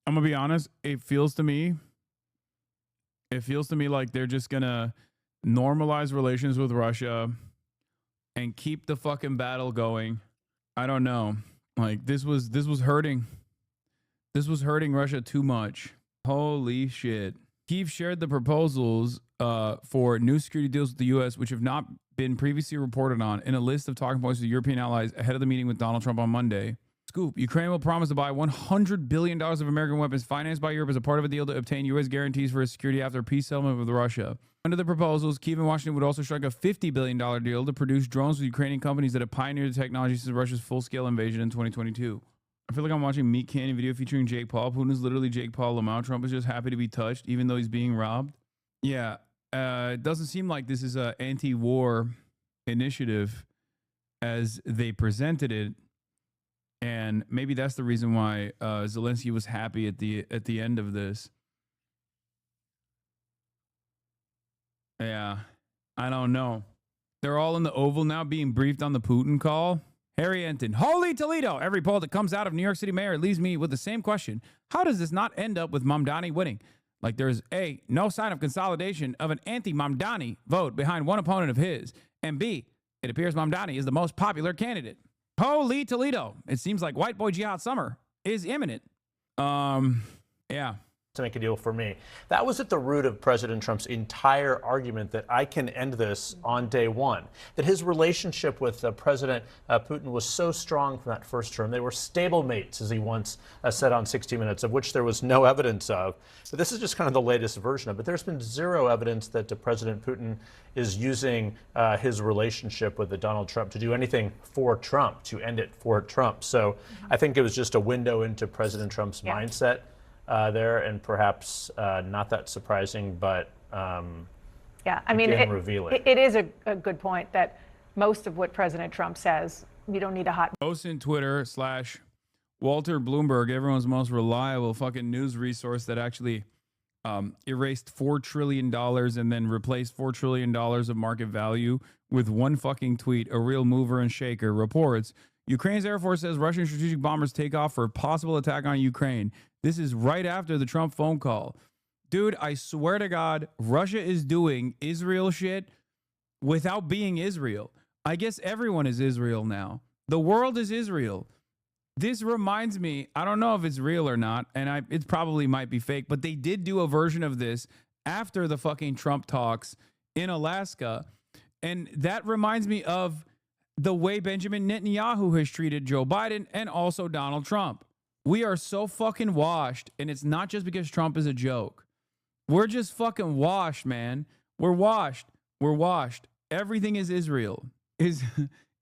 I'm gonna be honest. It feels to me like they're just gonna normalize relations with Russia and keep the fucking battle going. I don't know. Like this was hurting. This was hurting Russia too much. Holy shit. Kyiv shared the proposals for new security deals with the U.S., which have not been previously reported on, in a list of talking points with European allies ahead of the meeting with Donald Trump on Monday. Scoop. Ukraine will promise to buy $100 billion of American weapons financed by Europe as a part of a deal to obtain U.S. guarantees for its security after a peace settlement with Russia. Under the proposals, Kyiv and Washington would also strike a $50 billion deal to produce drones with Ukrainian companies that have pioneered the technology since Russia's full-scale invasion in 2022. I feel like I'm watching Meat Canyon video featuring Jake Paul. Putin is literally Jake Paul Lamau. Trump is just happy to be touched, even though he's being robbed. Yeah, it doesn't seem like this is an anti-war initiative as they presented it. And maybe that's the reason why Zelensky was happy at the end of this. Yeah, I don't know. They're all in the Oval now being briefed on the Putin call. Harry Enton, holy Toledo. Every poll that comes out of New York City mayor leaves me with the same question. How does this not end up with Mamdani winning? Like there's A, no sign of consolidation of an anti-Mamdani vote behind one opponent of his. And B, it appears Mamdani is the most popular candidate. Holy Toledo. It seems like white boy jihad summer is imminent. Yeah. To make a deal for me. That was at the root of President Trump's entire argument that I can end this on day one. That his relationship with President Putin was so strong from that first term. They were stablemates, as he once said on 60 Minutes, of which there was no evidence of. But this is just kind of the latest version of it. There's been zero evidence that President Putin is using his relationship with Donald Trump to do anything for Trump, to end it for Trump. So I think it was just a window into President Trump's mindset. There, and perhaps not that surprising, but yeah, I mean, revealing. It is a good point that most of what President Trump says, you don't need a hot. Post in Twitter / Walter Bloomberg, everyone's most reliable fucking news resource that actually erased $4 trillion and then replaced $4 trillion of market value with one fucking tweet. A real mover and shaker reports. Ukraine's Air Force says Russian strategic bombers take off for a possible attack on Ukraine. This is right after the Trump phone call. Dude, I swear to God, Russia is doing Israel shit without being Israel. I guess everyone is Israel now. The world is Israel. This reminds me, I don't know if it's real or not, and it probably might be fake, but they did do a version of this after the fucking Trump talks in Alaska. And that reminds me of the way Benjamin Netanyahu has treated Joe Biden and also Donald Trump. We are so fucking washed, and it's not just because Trump is a joke. We're just fucking washed, man. We're washed. We're washed. Everything is Israel.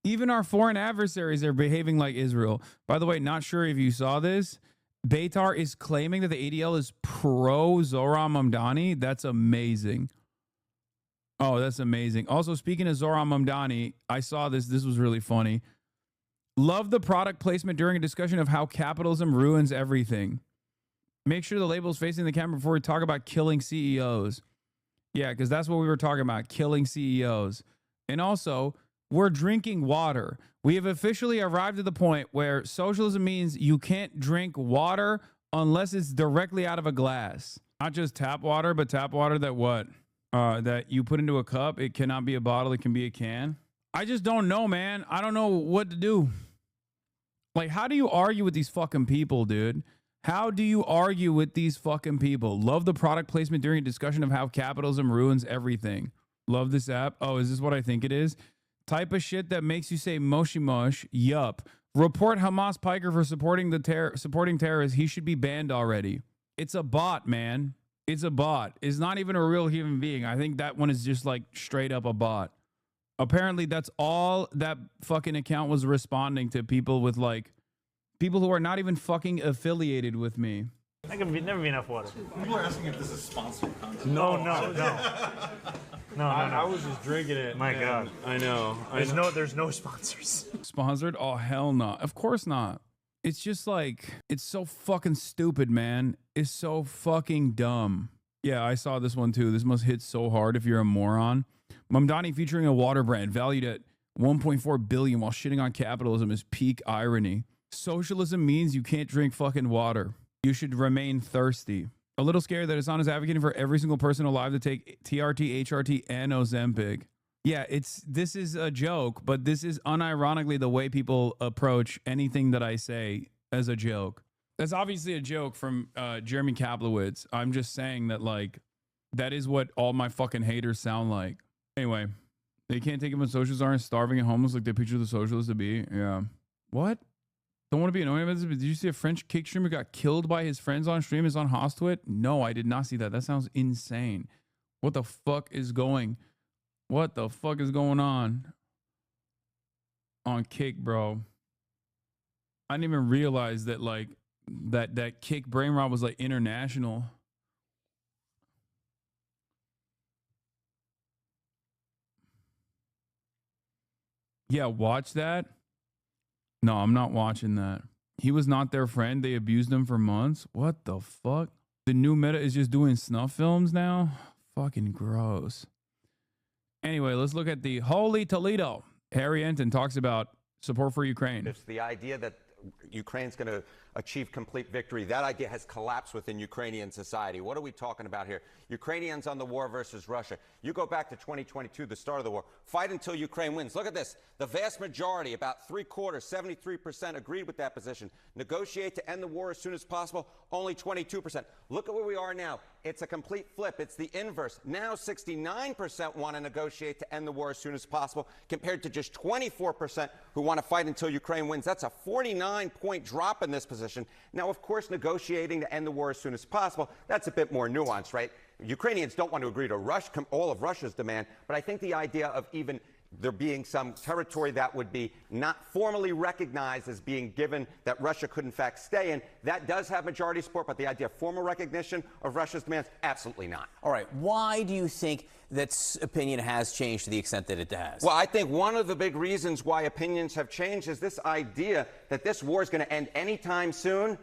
Even our foreign adversaries are behaving like Israel. By the way, not sure if you saw this. Beitar is claiming that the ADL is pro-Zohran Mamdani. That's amazing. Oh, that's amazing. Also, speaking of Zohran Mamdani, I saw this. This was really funny. Love the product placement during a discussion of how capitalism ruins everything. Make sure the label's facing the camera before we talk about killing CEOs. Yeah, because that's what we were talking about, killing CEOs. And also, we're drinking water. We have officially arrived at the point where socialism means you can't drink water unless it's directly out of a glass. Not just tap water, but tap water that what? That you put into a cup. It cannot be a bottle. It can be a can. I just don't know, man. I don't know what to do. Like, how do you argue with these fucking people, dude? How do you argue with these fucking people? Love the product placement during a discussion of how capitalism ruins everything. Love this app. Oh, is this what I think it is? Type of shit that makes you say moshi mosh. Yup. Report Hamas Piker for supporting terrorists. He should be banned already. It's a bot, man. It's a bot. It's not even a real human being. I think that one is just like straight up a bot. Apparently, that's all that fucking account was responding to, people with like, people who are not even fucking affiliated with me. That can never be enough water. People are asking if this is sponsored content. No. I was just drinking it. My God. I know. There's no sponsors. Sponsored? Oh, hell no. Of course not. It's just like, it's so fucking stupid, man. It's so fucking dumb. Yeah, I saw this one too. This must hit so hard if you're a moron. Mamdani featuring a water brand valued at $1.4 billion while shitting on capitalism is peak irony. Socialism means you can't drink fucking water. You should remain thirsty. A little scared that Hassan is advocating for every single person alive to take TRT, HRT, and Ozempic. Yeah, this is a joke, but this is unironically the way people approach anything that I say as a joke. That's obviously a joke from Jeremy Kaplowitz. I'm just saying that, like, that is what all my fucking haters sound like. Anyway, they can't take it when socialists aren't starving and homeless like they picture the socialists to be. Yeah. What? Don't want to be annoying about this, but did you see a French cake streamer got killed by his friends on stream? Is on Hostwit? No, I did not see that. That sounds insane. What the fuck is going on Kick, bro? I didn't even realize that, like, that Kick brain rot was, like, international. Yeah, watch that. No, I'm not watching that. He was not their friend. They abused him for months. What the fuck? The new meta is just doing snuff films now? Fucking gross. Anyway, let's look at the Holy Toledo. Harry Enton talks about support for Ukraine. It's the idea that Ukraine's going to achieve complete victory. That idea has collapsed within Ukrainian society. What are we talking about here? Ukrainians on the war versus Russia. You go back to 2022, the start of the war. Fight until Ukraine wins. Look at this. The vast majority, about 3/4, 73% agreed with that position. Negotiate to end the war as soon as possible. Only 22%. Look at where we are now. It's a complete flip. It's the inverse. Now 69% want to negotiate to end the war as soon as possible, compared to just 24% who want to fight until Ukraine wins. That's a 49-point drop in this position. Now, of course, negotiating to end the war as soon as possible, that's a bit more nuanced, right? Ukrainians don't want to agree to all of Russia's demand, but I think the idea of even there being some territory that would be not formally recognized as being given that Russia could in fact stay in, that does have majority support, but the idea of formal recognition of Russia's demands, absolutely not. All right. Why do you think that opinion has changed to the extent that it has? Well, I think one of the big reasons why opinions have changed is this idea that this war is going to end anytime soon.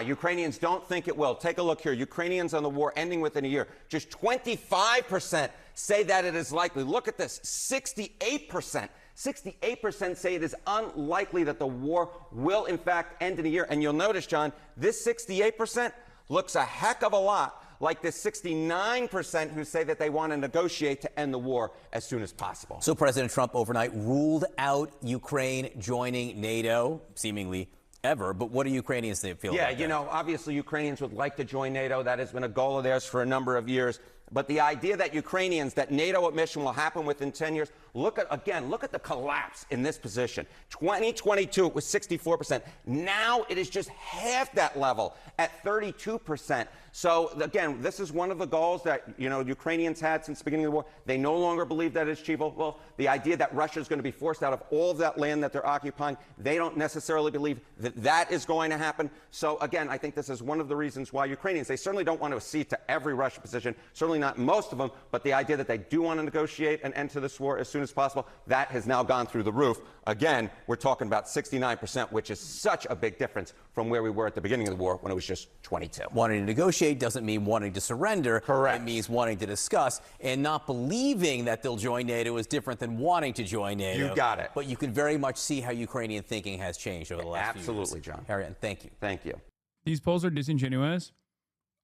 Ukrainians don't think it will. Take a look here. Ukrainians on the war ending within a year. Just 25% say that it is likely. Look at this. 68%. 68% say it is unlikely that the war will, in fact, end in a year. And you'll notice, John, this 68% looks a heck of a lot like the 69% who say that they want to negotiate to end the war as soon as possible. So President Trump overnight ruled out Ukraine joining NATO, seemingly ever. But what do Ukrainians feel about that? Yeah, you know, obviously Ukrainians would like to join NATO. That has been a goal of theirs for a number of years. But the idea that that NATO admission will happen within 10 years, look at the collapse in this position. 2022, it was 64%. Now it is just half that level at 32%. So again, this is one of the goals that, Ukrainians had since the beginning of the war. They no longer believe that it's achievable. Well, the idea that Russia is going to be forced out of all of that land that they're occupying, they don't necessarily believe that that is going to happen. So again, I think this is one of the reasons why Ukrainians, they certainly don't want to accede to every Russian position, certainly not most of them, but the idea that they do want to negotiate and end to this war as soon as possible, that has now gone through the roof. Again, we're talking about 69%, which is such a big difference from where we were at the beginning of the war when it was just 22. Wanting to negotiate doesn't mean wanting to surrender. Correct. It means wanting to discuss, and not believing that they'll join NATO is different than wanting to join NATO. You got it. But you can very much see how Ukrainian thinking has changed over the last few years. Absolutely, John. Harriet, thank you. Thank you. These polls are disingenuous.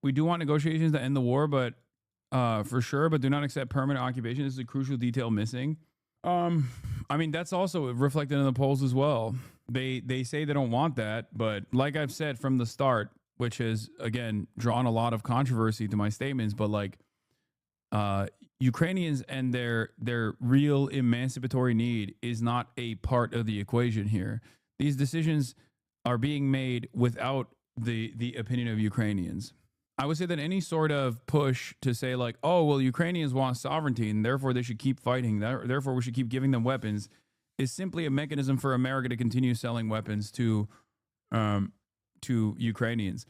We do want negotiations to end the war, but for sure, but do not accept permanent occupation. This is a crucial detail missing. I mean, that's also reflected in the polls as well. They say they don't want that, but like I've said from the start, which has, again, drawn a lot of controversy to my statements, but like Ukrainians and their real emancipatory need is not a part of the equation here. These decisions are being made without the opinion of Ukrainians. I would say that any sort of push to say like, oh, well, Ukrainians want sovereignty and therefore they should keep fighting, therefore we should keep giving them weapons, is simply a mechanism for America to continue selling weapons to Ukrainians.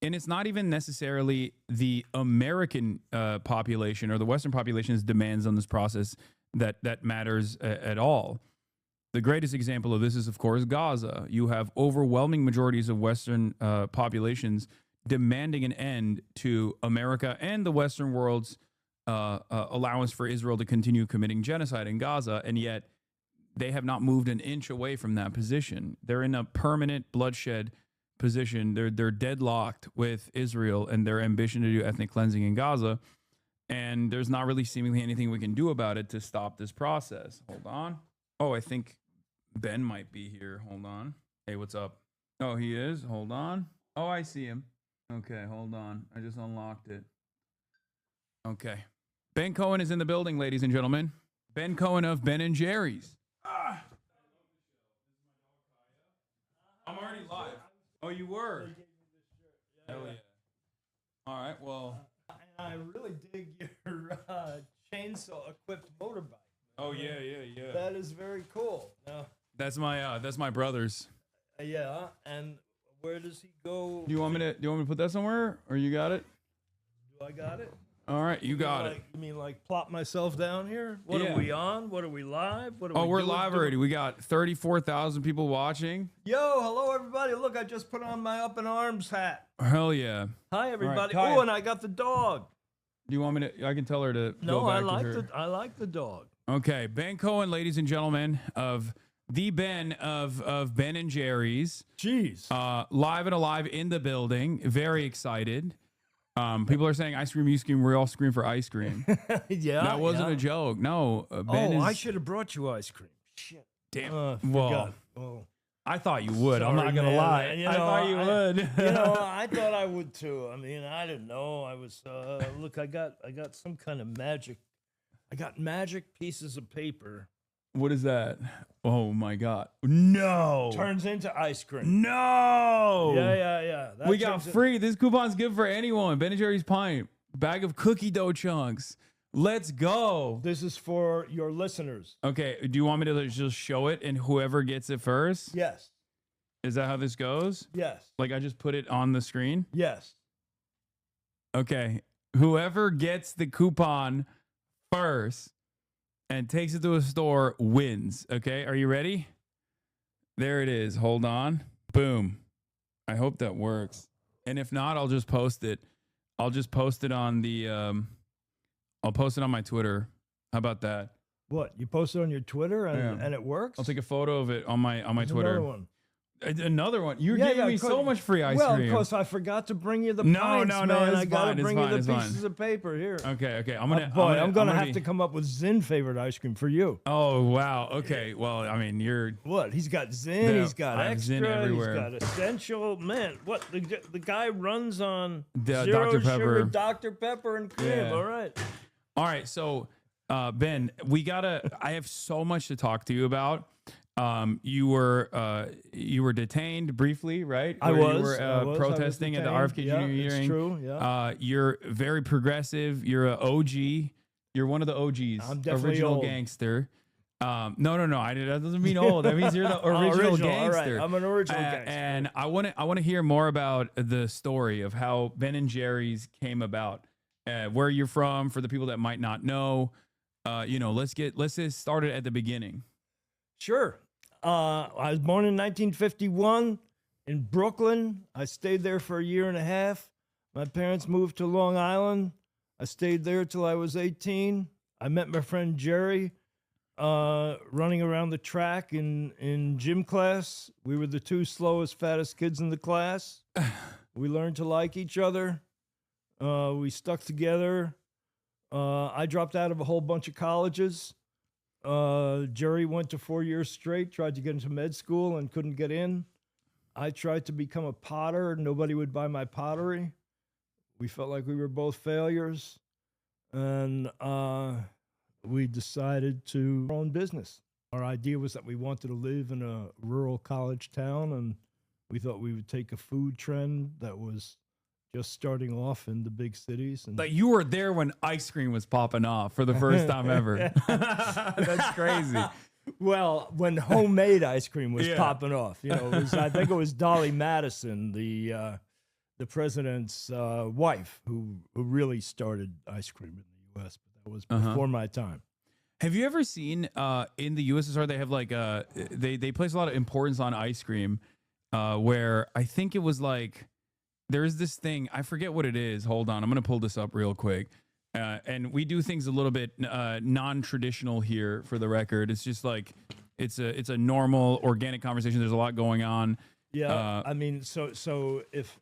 And it's not even necessarily the American population or the Western population's demands on this process that matters at all. The greatest example of this is, of course, Gaza. You have overwhelming majorities of Western populations demanding an end to America and the Western world's allowance for Israel to continue committing genocide in Gaza, and yet they have not moved an inch away from that position. They're in a permanent bloodshed position. They're deadlocked with Israel and their ambition to do ethnic cleansing in Gaza. And there's not really seemingly anything we can do about it to stop this process. Hold on. Oh, I think Ben might be here. Hold on. Hey, what's up? Oh, he is? Hold on. Oh, I see him. Okay, hold on. I just unlocked it. Okay. Ben Cohen is in the building, ladies and gentlemen. Ben Cohen of Ben and Jerry's. I'm already live. Oh, you were? Hell yeah. All right, well. I really dig your chainsaw-equipped motorbike. Oh, yeah. That is very cool. Now, That's my brother's. yeah, and where does he go? Do you want me to put that somewhere, or you got it? Do I got it? All right, you got it. You mean like plop myself down here? What Yeah. are we on? What are we live? What are Oh, we we're doing? live already. We got 34,000 people watching. Yo, hello everybody! Look, I just put on my up in arms hat. Hell yeah. Hi everybody! All right, Kaya. Oh, and I got the dog. Do you want me to? I can tell her to. No, go back I to like her. I like the dog. Okay, Ben Cohen, ladies and gentlemen, of the Ben of Ben and Jerry's. Jeez. Live and alive in the building. Very excited. People are saying ice cream, you scream. We all scream for ice cream. Yeah, that wasn't yeah. a joke. No, Ben is. I should have brought you ice cream. Shit. Damn. Well, Well, I thought you would. I'm Sorry, not gonna man. lie. You I know, thought you would. You know, I thought I would too. I mean, I didn't know. I was look. I got some kind of magic. I got magic pieces of paper. What is that? Oh my God! No. Turns into ice cream. No. Yeah. That We got turns free. This coupon's good for anyone. Ben and Jerry's pint bag of cookie dough chunks. Let's go. This is for your listeners. Okay. Do you want me to just show it and whoever gets it first? Yes. Is that how this goes? Yes. Like I just put it on the screen? Yes. Okay. Whoever gets the coupon first and takes it to a store wins. Okay. Are you ready? There it is. Hold on. Boom. I hope that works. And if not, I'll just post it. I'll just post it on the, I'll post it on my Twitter. How about that? What? You post it on your Twitter and it works? I'll take a photo of it on my There's Twitter. Another one. Another one. You're giving me so much free ice well, cream. of course, I forgot to bring you the No, pints, no, man. it's I got fine, to it's bring fine, you it's the fine. pieces of paper here. Okay. I'm gonna have have to come up with Zinn favorite ice cream for you. Oh wow. Okay. Well, I mean, you're what? He's got Zinn. Yeah, He's got I have extra. Zinn everywhere. He's got essential. Man, what the guy runs on The zero Dr. sugar, Pepper. Dr. Pepper and cream. Yeah. All right. All right. So, Ben, I have so much to talk to you about. You were detained briefly, right? I Where was. You were protesting at the RFK Jr. Yeah, hearing. it's true. Yeah. You're very progressive. You're an OG. You're one of the OGs. I'm definitely original old. gangster. No. That doesn't mean old. That means you're the original gangster. All right. I'm an original gangster. And I want to hear more about the story of how Ben and Jerry's came about, where you're from, for the people that might not know. Let's get started at the beginning. Sure. I was born in 1951 in Brooklyn. I stayed there for a year and a half. My parents moved to Long Island. I stayed there till I was 18. I met my friend Jerry running around the track in gym class. We were the two slowest, fattest kids in the class. We learned to like each other. We stuck together. I dropped out of a whole bunch of colleges. Jerry went to 4 years straight, tried to get into med school and couldn't get in. I tried to become a potter. Nobody would buy my pottery. We felt like we were both failures. And we decided to our own business. Our idea was that we wanted to live in a rural college town, and we thought we would take a food trend that was just starting off in the big cities. And Like you were there when ice cream was popping off for the first time ever. That's crazy. Well, when homemade ice cream was Yeah. popping off, I think it was Dolly Madison, the president's wife, who really started ice cream in the U.S. But that was before my time. Have you ever seen in the USSR they have like they place a lot of importance on ice cream, where I think it was like there's this thing, I forget what it is. Hold on, I'm gonna pull this up real quick. And we do things a little bit non-traditional here for the record. It's just like it's a normal organic conversation. There's a lot going on. Yeah, I mean, so if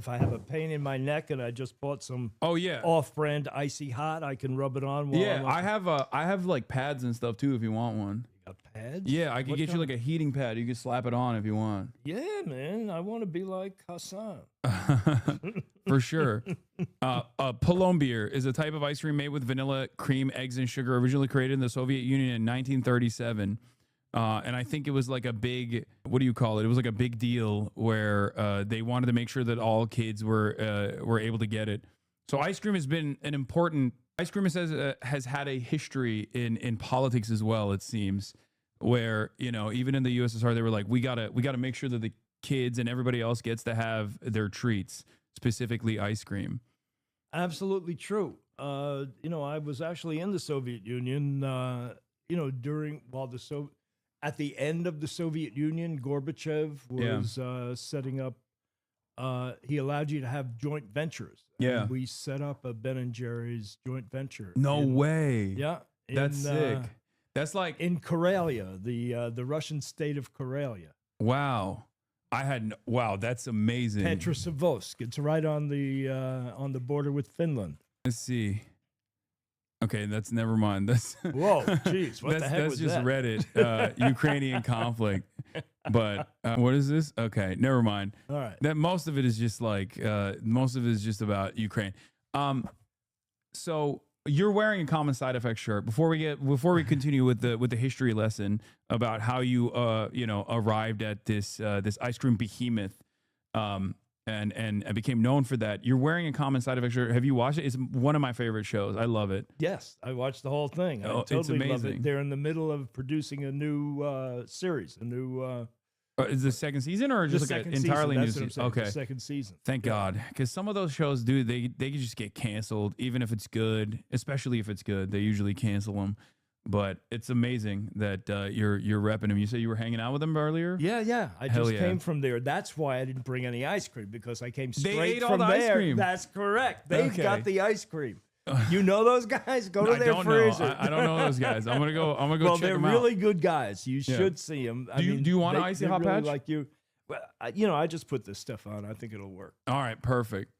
I have a pain in my neck and I just bought some off-brand Icy Hot, I can rub it on. While Yeah, I have like pads and stuff too if you want one. You got pads? Yeah, I could get you like a heating pad. You can slap it on if you want. Yeah, man, I want to be like Hassan. For sure. Plombier is a type of ice cream made with vanilla, cream, eggs, and sugar, originally created in the Soviet Union in 1937. And I think it was like a big, what do you call it? It was like a big deal where they wanted to make sure that all kids were able to get it. So ice cream has been an important. Ice cream has had a history in politics as well. It seems where even in the USSR they were like we gotta make sure that the kids and everybody else gets to have their treats, specifically ice cream. Absolutely true. I was actually in the Soviet Union. At the end of the Soviet Union, Gorbachev was setting up. He allowed you to have joint ventures. Yeah, and we set up a Ben & Jerry's joint venture. No way. Yeah, that's sick. That's like in Karelia, the Russian state of Karelia. Wow, wow, that's amazing. Petrozavodsk. It's right on the border with Finland. Let's see. Okay, that's never mind. That's whoa, jeez, what the heck that's was just that? Reddit, Ukrainian conflict. But what is this? Okay, never mind. All right. That most of it is just like most of it is just about Ukraine. So you're wearing a common side effect shirt. Before we continue with the history lesson about how you arrived at this ice cream behemoth. And became known for that. You're wearing a common side effect shirt. Have you watched it? It's one of my favorite shows. I love it. Yes, I watched the whole thing. I totally it's amazing. love it. They're in the middle of producing a new series, a new. Is the second season or just like an entirely new season? Okay, the second season. Thank God, because some of those shows, dude, they can just get canceled, even if it's good. Especially if it's good, they usually cancel them. But it's amazing that you're repping him. You said you were hanging out with him earlier? Yeah. I just came from there. That's why I didn't bring any ice cream, because I came straight ate from all the there. ice cream. That's correct. They've Okay. got the ice cream. You know those guys? Go to I their don't freezer. know. I don't know those guys. I'm gonna go. Well, check they're them out. really good guys. You should see them. Do you want an icy hot patch? Like you. Well, I just put this stuff on. I think it'll work. All right, perfect.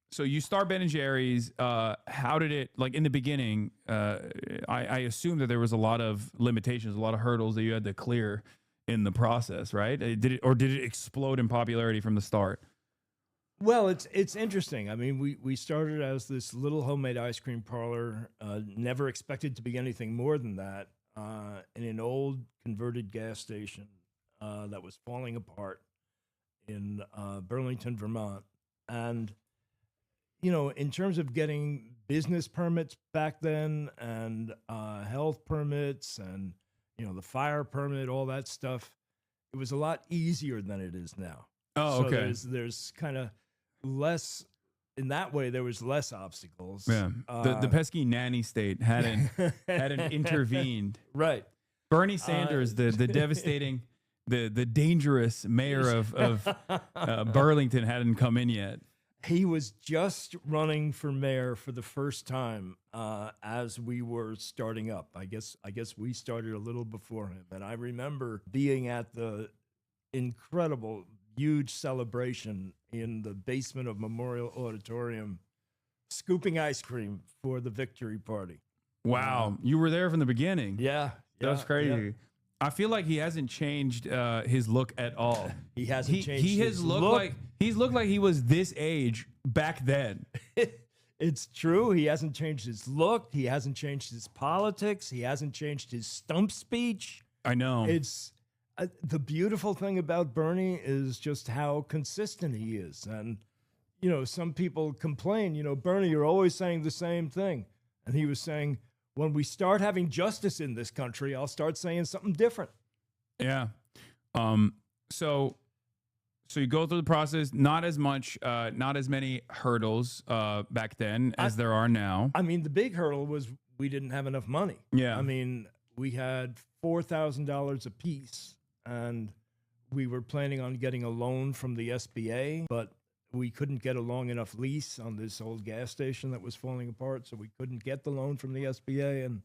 So you start Ben & Jerry's. How did it, like in the beginning, I assume that there was a lot of limitations, a lot of hurdles that you had to clear in the process, right? Did it explode in popularity from the start? Well, it's interesting. I mean, we started as this little homemade ice cream parlor, never expected to be anything more than that, in an old converted gas station that was falling apart in Burlington, Vermont. And in terms of getting business permits back then and health permits and, the fire permit, all that stuff, it was a lot easier than it is now. Oh, so okay. There's kind of less, in that way, there was less obstacles. Yeah. The pesky nanny state hadn't intervened. Right. Bernie Sanders, the devastating, the dangerous mayor of Burlington hadn't come in yet. He was just running for mayor for the first time as we were starting up. I guess we started a little before him. And I remember being at the incredible, huge celebration in the basement of Memorial Auditorium, scooping ice cream for the victory party. Wow. You were there from the beginning. Yeah. That's crazy. Yeah. I feel like he hasn't changed his look at all. He hasn't changed his looked look. He's looked like he was this age back then. It's true. He hasn't changed his look. He hasn't changed his politics. He hasn't changed his stump speech. I know. It's the beautiful thing about Bernie is just how consistent he is. And, some people complain, Bernie, you're always saying the same thing. And he was saying, when we start having justice in this country, I'll start saying something different. Yeah. So you go through the process, not as many hurdles back then as there are now. I mean, the big hurdle was we didn't have enough money. Yeah. I mean, we had $4,000 apiece, and we were planning on getting a loan from the SBA, but we couldn't get a long enough lease on this old gas station that was falling apart, so we couldn't get the loan from the SBA, and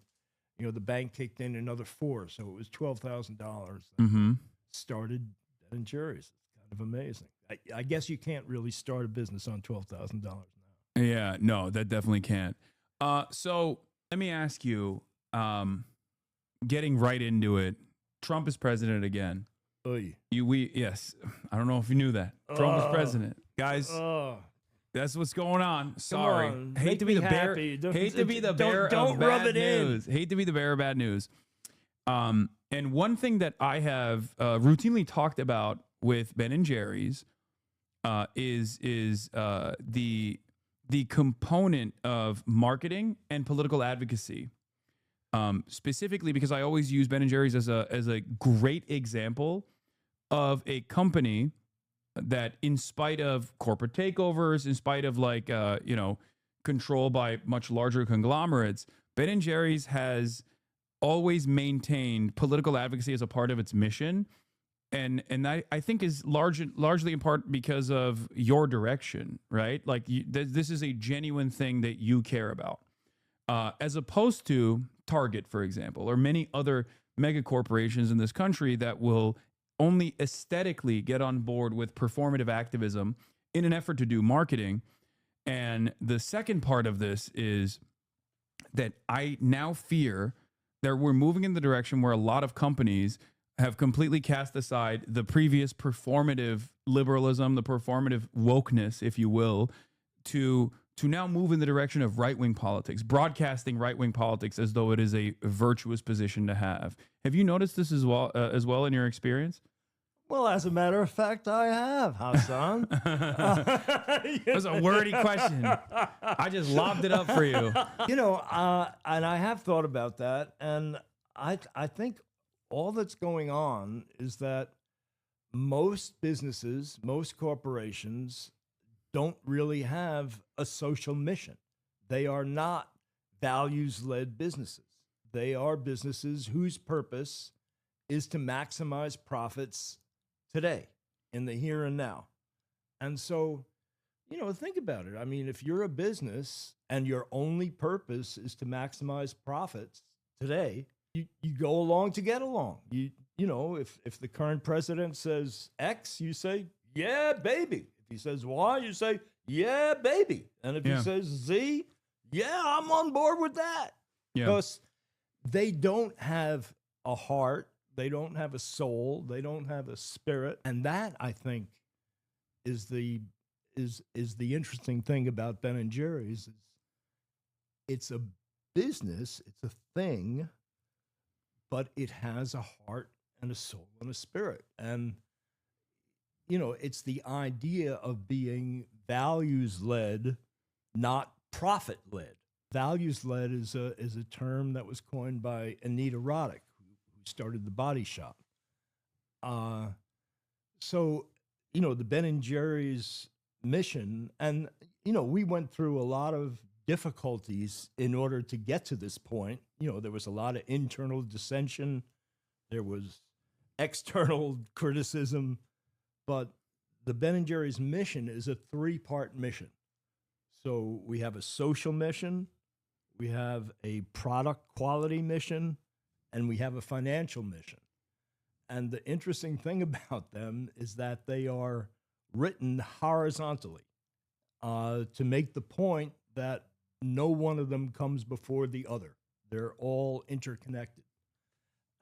the bank kicked in another $4,000, so it was $12,000. Mm-hmm. started Ben & Jerry's. It's kind of amazing. I guess you can't really start a business on $12,000 now. Yeah, no, that definitely can't. So let me ask you, getting right into it, Trump is president again. Oy. Yes, I don't know if you knew that. Trump is president. Guys, that's what's going on. Sorry. on, Hate make to be me the bearer. happy. Hate to be the bearer don't of rub bad it in. news. Hate to be the bearer of bad news. And one thing that I have routinely talked about with Ben & Jerry's is the component of marketing and political advocacy. Specifically because I always use Ben & Jerry's as a great example of a company that, in spite of corporate takeovers, in spite of control by much larger conglomerates, Ben & Jerry's has always maintained political advocacy as a part of its mission. And I think is largely in part because of your direction, right? Like this is a genuine thing that you care about, as opposed to Target, for example, or many other mega corporations in this country that will only aesthetically get on board with performative activism in an effort to do marketing. And the second part of this is that I now fear that we're moving in the direction where a lot of companies have completely cast aside the previous performative liberalism, the performative wokeness, if you will, to now move in the direction of right-wing politics, broadcasting right-wing politics as though it is a virtuous position to have. Have you noticed this as well in your experience? Well, as a matter of fact, I have, Hassan. That was a wordy question. I just lobbed it up for you. And I have thought about that, and I think all that's going on is that most businesses, most corporations don't really have a social mission. They are not values-led businesses. They are businesses whose purpose is to maximize profits today, in the here and now. And so, think about it. I mean, if you're a business and your only purpose is to maximize profits today, you go along to get along. If the current president says X, you say, yeah, baby. If he says Y, you say, yeah, baby. And if he says Z, yeah, I'm on board with that. Yeah. Because they don't have a heart. They don't have a soul. They don't have a spirit. And that, I think, is the interesting thing about Ben & Jerry's. Is it's a business, it's a thing, but it has a heart and a soul and a spirit. And, it's the idea of being values-led, not profit-led. Values-led is a term that was coined by Anita Roddick, who started the Body Shop. So, the Ben & Jerry's mission, and, we went through a lot of difficulties in order to get to this point. There was a lot of internal dissension. There was external criticism. But the Ben & Jerry's mission is a three-part mission. So we have a social mission, we have a product quality mission, and we have a financial mission. And the interesting thing about them is that they are written horizontally to make the point that no one of them comes before the other. They're all interconnected.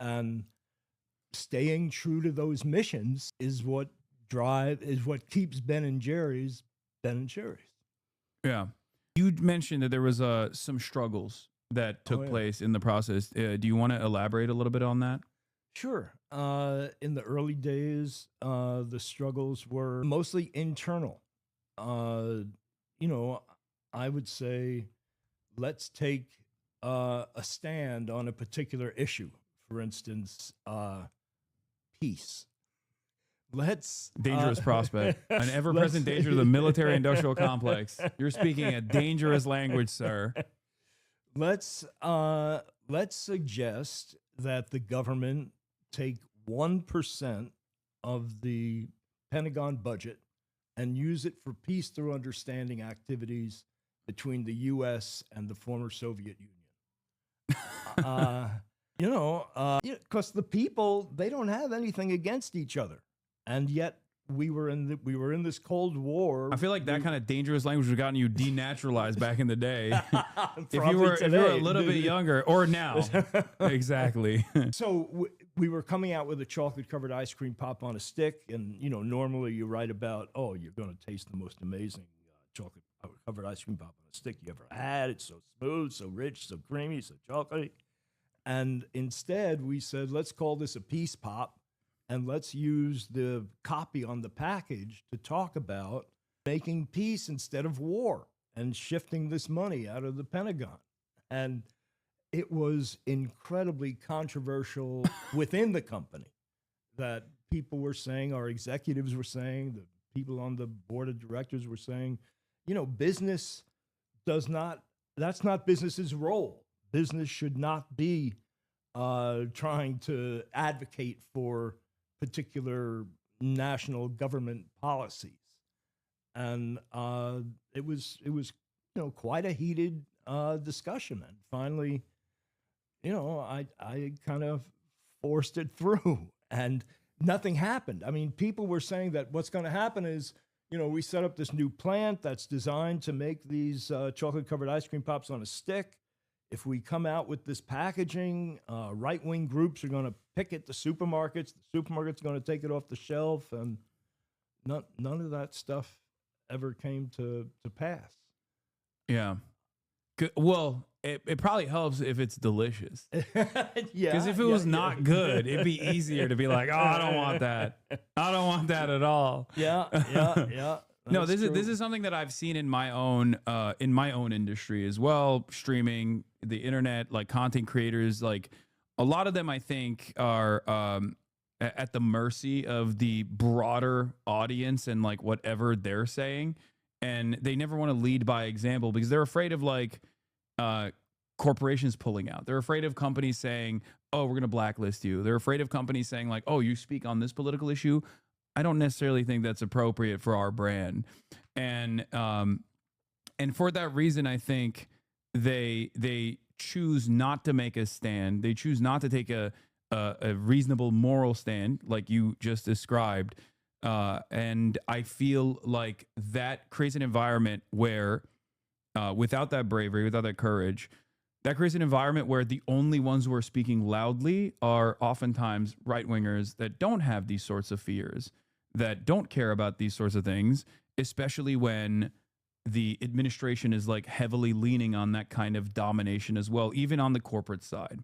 And staying true to those missions is what keeps Ben & Jerry's Ben & Jerry's. Yeah. You mentioned that there was some struggles that took place in the process. Do you want to elaborate a little bit on that? Sure. In the early days, the struggles were mostly internal. I would say, let's take a stand on a particular issue. For instance, peace. Dangerous prospect. An ever-present danger to the military-industrial complex. You're speaking a dangerous language, sir. Let's suggest that the government take 1% of the Pentagon budget and use it for peace through understanding activities between the U.S. and the former Soviet Union. You know, because the people, they don't have anything against each other, and yet we were in this Cold War. I feel like that kind of dangerous language would have gotten you denaturalized back in the day. if you Probably were today. a little bit younger, or now. Exactly. So we were coming out with a chocolate-covered ice cream pop on a stick, and you know, normally you write about, oh, you're going to taste the most amazing chocolate-covered ice cream pop on a stick you ever had. It's so smooth, so rich, so creamy, so chocolatey. And instead, we said, let's call this a peace pop, and let's use the copy on the package to talk about making peace instead of war and shifting this money out of the Pentagon. And it was incredibly controversial within the company that people were saying, our executives were saying, the people on the board of directors were saying, you know, business that's not business's role. Business should not be trying to advocate for particular national government policies, and it was you know, quite a heated discussion. And finally, you know, I kind of forced it through, and nothing happened. I mean, people were saying that what's going to happen is, you know, we set up this new plant that's designed to make these chocolate-covered ice cream pops on a stick. If we come out with this packaging, right-wing groups are going to picket the supermarkets. The supermarkets are going to take it off the shelf, and none of that stuff ever came to pass. Yeah. Well, it probably helps if it's delicious. Yeah. Because if it was not good, it'd be easier to be like, oh, I don't want that. I don't want that at all. Yeah. No, this is something that I've seen in my own industry as well. Streaming, the internet, like content creators, like a lot of them, I think, are at the mercy of the broader audience and like whatever they're saying, and they never want to lead by example because they're afraid of like corporations pulling out. They're afraid of companies saying, "Oh, we're going to blacklist you." They're afraid of companies saying like, "Oh, you speak on this political issue. I don't necessarily think that's appropriate for our brand." And for that reason, I think they choose not to make a stand. They choose not to take a reasonable moral stand like you just described. And I feel like that creates an environment where without that bravery, without that courage, that creates an environment where the only ones who are speaking loudly are oftentimes right-wingers that don't have these sorts of fears, that don't care about these sorts of things, especially when the administration is like heavily leaning on that kind of domination as well, even on the corporate side.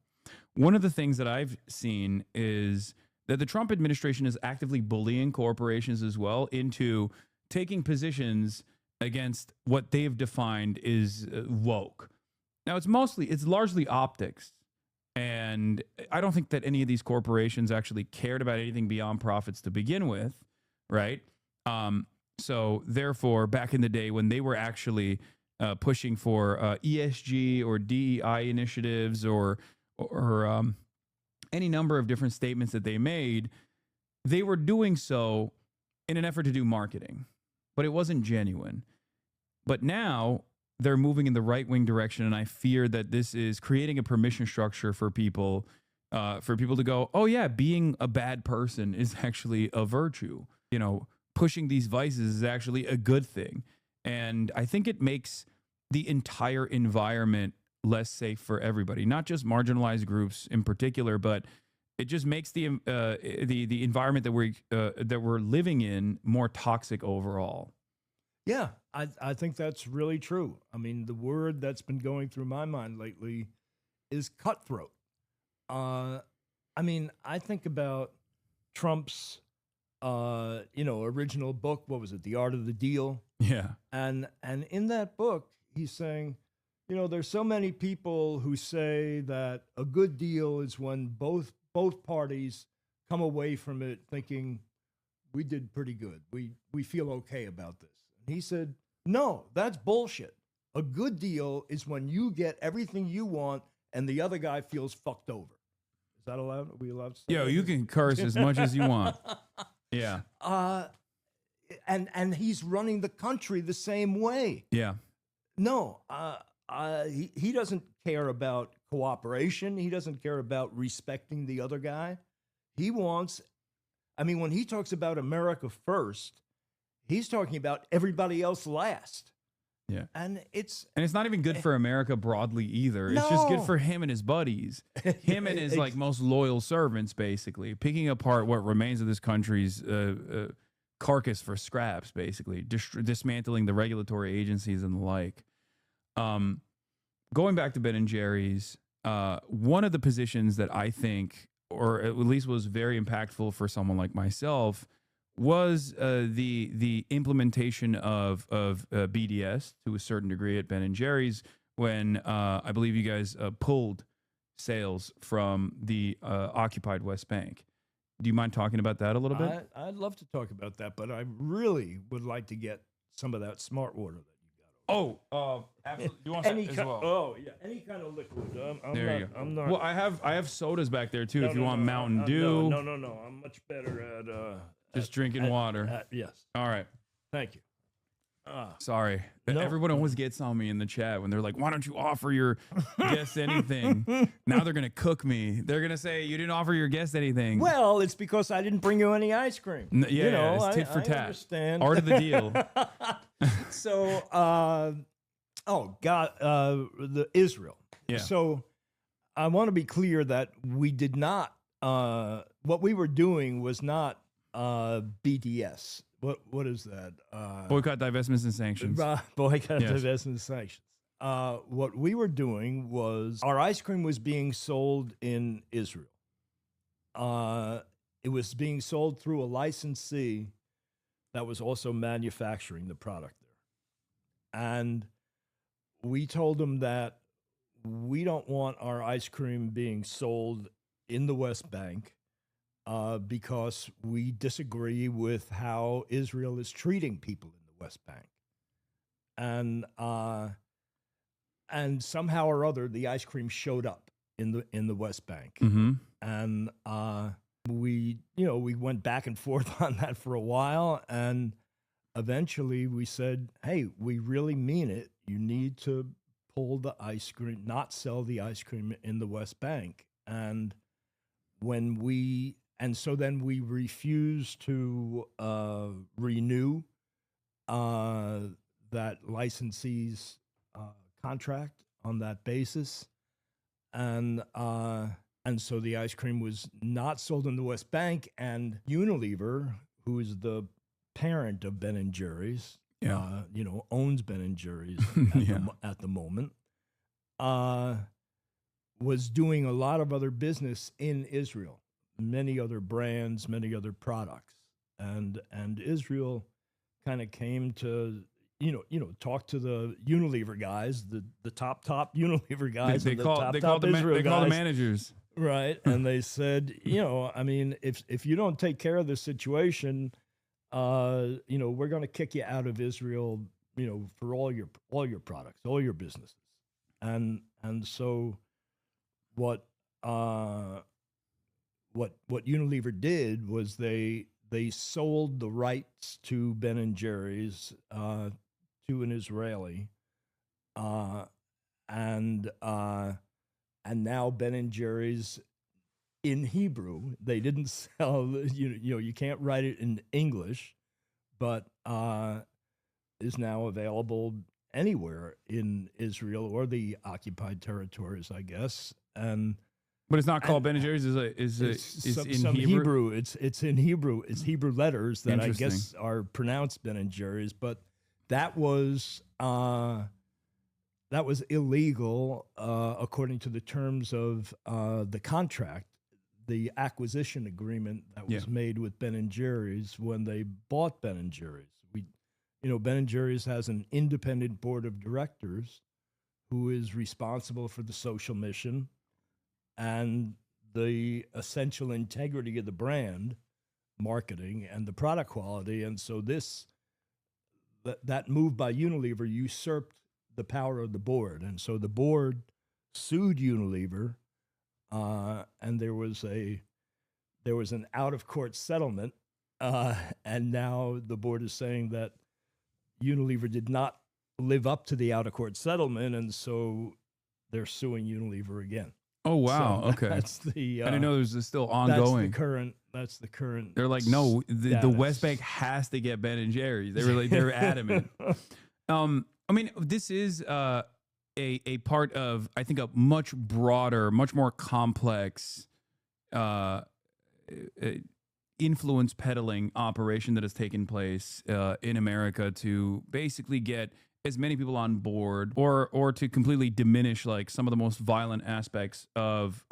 One of the things that I've seen is that the Trump administration is actively bullying corporations as well into taking positions against what they've defined is woke. Now, it's largely optics. And I don't think that any of these corporations actually cared about anything beyond profits to begin with, right? So therefore, back in the day when they were actually pushing for ESG or DEI initiatives or any number of different statements that they made, they were doing so in an effort to do marketing, but it wasn't genuine. But now they're moving in the right-wing direction, and I fear that this is creating a permission structure for people to go, oh yeah, being a bad person is actually a virtue. You know, pushing these vices is actually a good thing. And I think it makes the entire environment less safe for everybody, not just marginalized groups in particular, but it just makes the environment that we're living in more toxic overall. Yeah, I think that's really true. I mean, the word that's been going through my mind lately is cutthroat. I mean, I think about Trump's original book. What was it? The Art of the Deal. Yeah. And in that book, he's saying, you know, there's so many people who say that a good deal is when both parties come away from it thinking we did pretty good. We feel okay about this. And he said, no, that's bullshit. A good deal is when you get everything you want and the other guy feels fucked over. Is that allowed? Are we allowed to say Yo, that? you can curse as much as you want. Yeah. And he's running the country the same way. Yeah. No, he doesn't care about cooperation. He doesn't care about respecting the other guy. He wants, I mean, when he talks about America first, he's talking about everybody else last. Yeah. And it's not even good for America broadly either. It's just good for him and his buddies. Him and his like most loyal servants, basically. Picking apart what remains of this country's carcass for scraps, basically. Dismantling the regulatory agencies and the like. Going back to Ben & Jerry's, one of the positions that I think, or at least was very impactful for someone like myself, was the implementation of BDS to a certain degree at Ben & Jerry's when I believe you guys pulled sales from the occupied West Bank. Do you mind talking about that a little bit? I'd love to talk about that, but I really would like to get some of that smart water that you got. Absolutely. You want some as well? Oh, yeah, any kind of liquid. There you go. I'm not. Well, I have sodas back there too. If you want Mountain No, Dew. No, I'm much better at just drinking water. Yes. All right. Thank you. Sorry. No. Everyone always gets on me in the chat when they're like, why don't you offer your guests anything? Now they're going to cook me. They're going to say, you didn't offer your guests anything. Well, it's because I didn't bring you any ice cream. Yeah, it's tit for tat. Understand. Art of the deal. So, the Israel. Yeah. So I want to be clear that we did not, what we were doing was not BDS. What is that? Boycott, divestments, and sanctions. Boycott, Yes. divestments, and sanctions. What we were doing was our ice cream was being sold in Israel. It was being sold through a licensee that was also manufacturing the product there. And we told them that we don't want our ice cream being sold in the West Bank because we disagree with how Israel is treating people in the West Bank. And somehow or other, the ice cream showed up in the West Bank. Mm-hmm. And we went back and forth on that for a while, and eventually we said, hey, we really mean it. You need to pull the ice cream, not sell the ice cream in the West Bank. And so then we refused to renew that licensee's contract on that basis. And so the ice cream was not sold in the West Bank, and Unilever, who is the parent of Ben & Jerry's, owns Ben & Jerry's at the moment, was doing a lot of other business in Israel, many other brands, many other products. And Israel kind of came to, talk to the Unilever guys, the top Unilever guys. They call the managers. Right. And they said, if you don't take care of this situation, we're going to kick you out of Israel, for all your products, all your businesses. And so what Unilever did was they sold the rights to Ben & Jerry's to an Israeli, and now Ben & Jerry's in Hebrew. They didn't sell, you can't write it in English, but is now available anywhere in Israel or the occupied territories, I guess. But it's not called Ben & Jerry's. It's in Hebrew. It's in Hebrew. It's Hebrew letters that I Interesting. guess are pronounced Ben & Jerry's. But that was illegal according to the terms of the contract, the acquisition agreement that was made with Ben & Jerry's when they bought Ben & Jerry's. Ben & Jerry's has an independent board of directors who is responsible for the social mission and the essential integrity of the brand, marketing, and the product quality. And so that move by Unilever usurped the power of the board. And so the board sued Unilever, and there was an out-of-court settlement, and now the board is saying that Unilever did not live up to the out-of-court settlement, and so they're suing Unilever again. Oh wow! So Okay, that's the. I didn't know there's still ongoing. That's the current. They're like, no, the West Bank has to get Ben and Jerry's. They were like, they're adamant. I mean, this is a part of, I think, a much broader, much more complex influence peddling operation that has taken place in America to basically get as many people on board, or to completely diminish like some of the most violent aspects of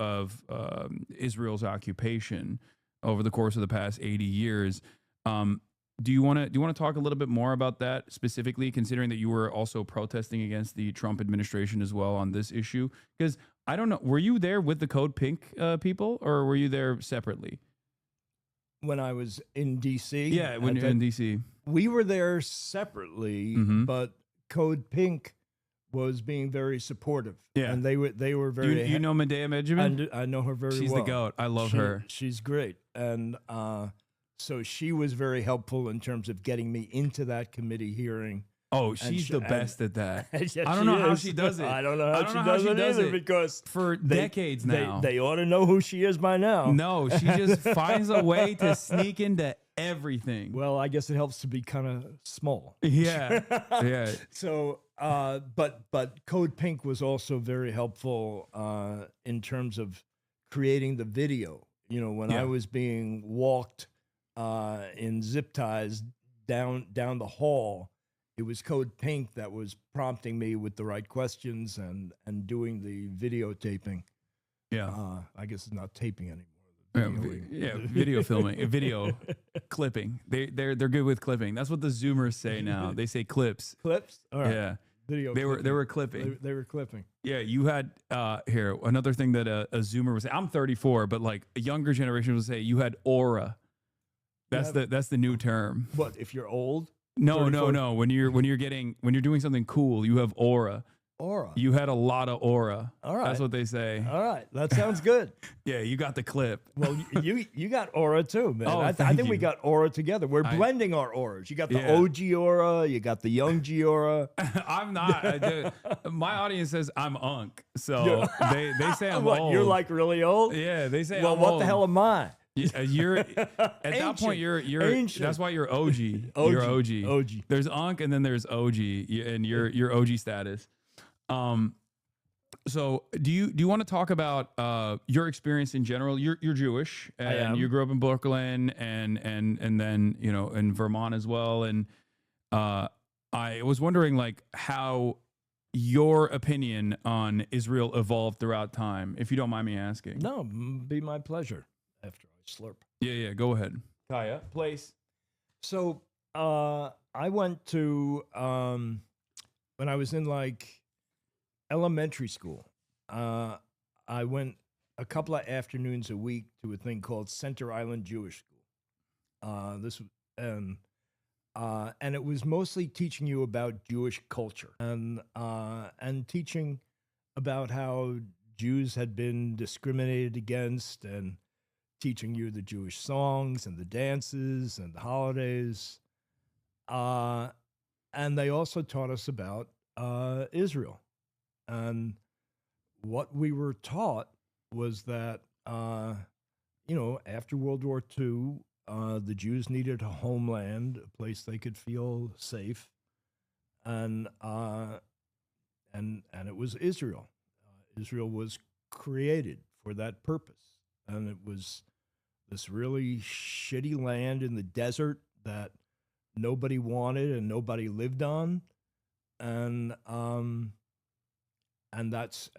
Israel's occupation over the course of the past 80 years. Do you want to talk a little bit more about that specifically, considering that you were also protesting against the Trump administration as well on this issue? Because I don't know, were you there with the Code Pink people, or were you there separately? When I was in D.C.? Yeah, when you're in D.C. We were there separately, but Code Pink was being very supportive. Yeah. And they were very... You know Medea Benjamin? I know her very well. She's the GOAT. I love her. She's great. And so she was very helpful in terms of getting me into that committee hearing. Oh, she's the best at that. Yes, I don't know how she does it. I don't know how she does it either, because for decades now. They ought to know who she is by now. No, she just finds a way to sneak into everything. Well, I guess it helps to be kind of small. Yeah. Yeah. So, but Code Pink was also very helpful in terms of creating the video. You know, when I was being walked in zip ties down the hall, it was Code Pink that was prompting me with the right questions and doing the videotaping. Yeah. I guess it's not taping anymore. Video filming, video clipping. They're good with clipping. That's what the Zoomers say now. They say clips. Clips? All right. Yeah. Video. They were clipping. They were clipping. Yeah, you had here another thing that a Zoomer was saying. I'm 34, but like a younger generation would say you had aura. That's the new term. What, if you're old? No. When you're doing something cool, you have aura. Aura. You had a lot of aura. All right. That's what they say. All right. That sounds good. Yeah, you got the clip. Well, you got aura too, man. Oh, I think we got aura together. We're blending our auras. You got the OG aura. You got the young G aura. I'm not. My audience says I'm unk. So they say I'm old. You're like really old? Yeah, they say well, I'm what old. the hell am I? You're at that point. You're ancient. That's why you're OG. You're OG. There's unk and then there's OG, and you're OG status. So do you want to talk about your experience in general? You're Jewish, and you grew up in Brooklyn, and then in Vermont as well. And I was wondering like how your opinion on Israel evolved throughout time, if you don't mind me asking. No, be my pleasure. After I slurp. Yeah. Go ahead. Kaya, place. So I went to when I was in like elementary school. I went a couple of afternoons a week to a thing called Center Island Jewish School. And it was mostly teaching you about Jewish culture and teaching about how Jews had been discriminated against, and teaching you the Jewish songs and the dances and the holidays. And they also taught us about Israel. And what we were taught was that, after World War II, the Jews needed a homeland, a place they could feel safe. And it was Israel. Israel was created for that purpose. And it was this really shitty land in the desert that nobody wanted and nobody lived on, and that's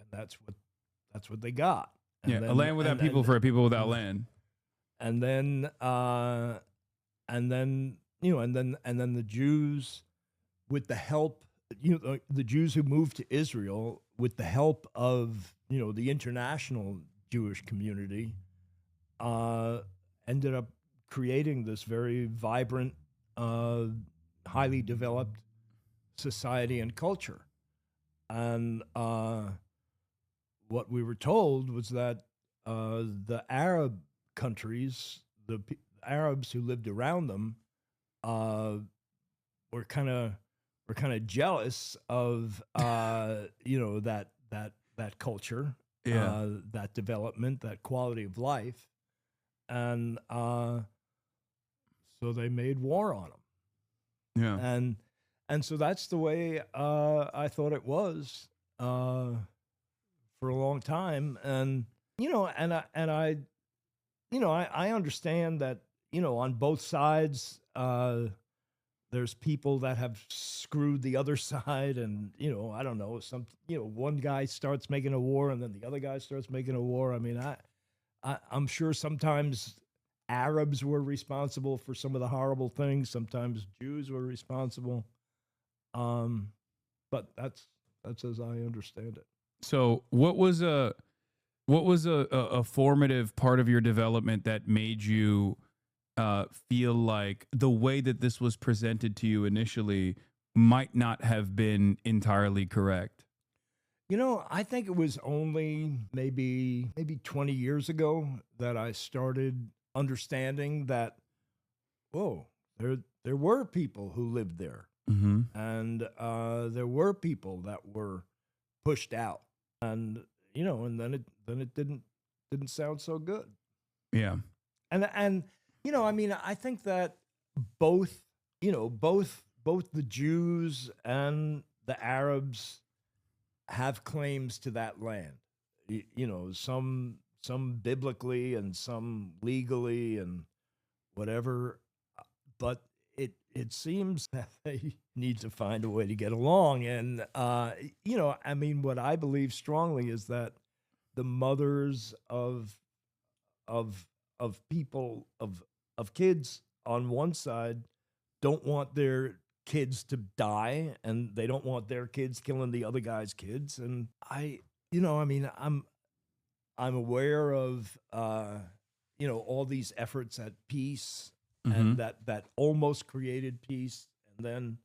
what they got. And a land without people for a people without land. And then the Jews, with the help, the Jews who moved to Israel with the help of the international Jewish community, ended up creating this very vibrant, highly developed society and culture. And what we were told was that the Arab countries, the Arabs who lived around them, were kind of jealous of that that culture, Yeah. that development, that quality of life, and so they made war on them. Yeah. And so that's the way I thought it was for a long time. And I understand that on both sides there's people that have screwed the other side, and I don't know, one guy starts making a war and then the other guy starts making a war. I mean, I'm sure sometimes Arabs were responsible for some of the horrible things. Sometimes Jews were responsible. But that's as I understand it. So what was a formative part of your development that made you feel like the way that this was presented to you initially might not have been entirely correct? I think it was only maybe 20 years ago that I started understanding that, whoa, there were people who lived there. Mm-hmm. And there were people that were pushed out, and and then it didn't sound so good. Yeah. And I mean, I think that both the Jews and the Arabs have claims to that land. Some biblically and some legally and whatever, but it seems that they need to find a way to get along. And I mean, what I believe strongly is that the mothers of people of kids on one side don't want their kids to die, and they don't want their kids killing the other guy's kids. And I mean, I'm aware of all these efforts at peace, and that almost created peace, and then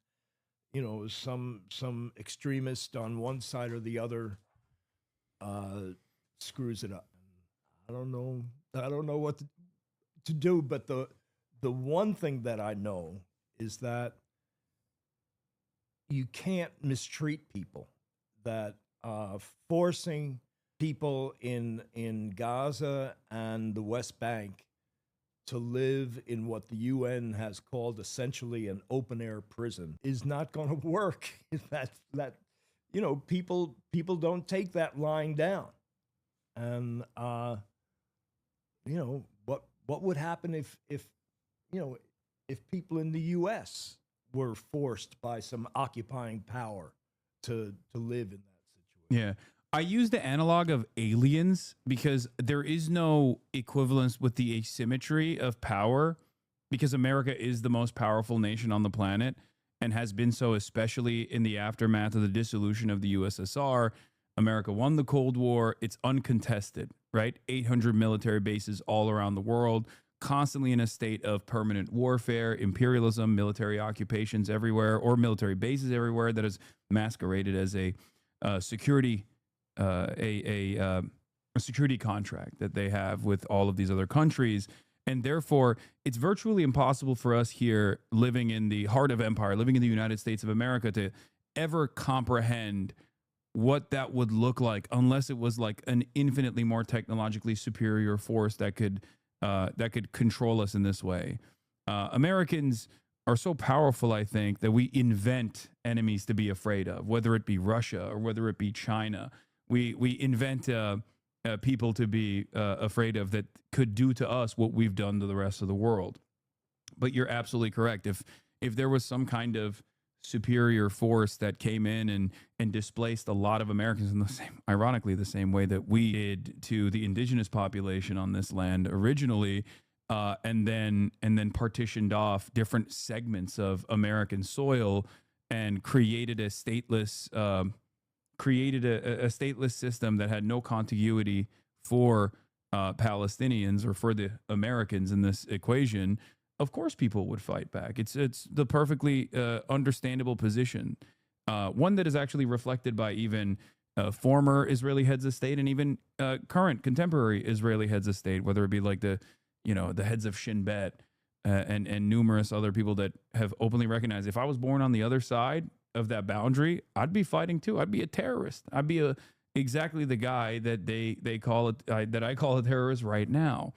some extremist on one side or the other screws it up. I don't know what to do, but the one thing that I know is that you can't mistreat people. That forcing people in Gaza and the West Bank to live in what the UN has called essentially an open-air prison is not going to work. That people don't take that lying down. And what would happen if people in the U.S. were forced by some occupying power to live in that situation? Yeah. I use the analog of aliens because there is no equivalence with the asymmetry of power, because America is the most powerful nation on the planet and has been so, especially in the aftermath of the dissolution of the USSR. America won the Cold War. It's uncontested, right? 800 military bases all around the world, constantly in a state of permanent warfare, imperialism, military occupations everywhere, or military bases everywhere that is masqueraded as a security contract that they have with all of these other countries. And therefore, it's virtually impossible for us here living in the heart of empire, living in the United States of America, to ever comprehend what that would look like unless it was like an infinitely more technologically superior force that could control us in this way. Americans are so powerful, I think, that we invent enemies to be afraid of, whether it be Russia or whether it be China. We invent people to be afraid of that could do to us what we've done to the rest of the world. But you're absolutely correct. If there was some kind of superior force that came in and displaced a lot of Americans in the same, ironically, the same way that we did to the indigenous population on this land originally, and then partitioned off different segments of American soil and created a stateless system that had no contiguity for Palestinians or for the Americans in this equation, of course people would fight back. It's the perfectly understandable position, one that is actually reflected by even former Israeli heads of state and even current contemporary Israeli heads of state, whether it be like the heads of Shin Bet and numerous other people that have openly recognized, if I was born on the other side of that boundary, I'd be fighting too. I'd be a terrorist. I'd be exactly the guy that they call it that I call a terrorist right now.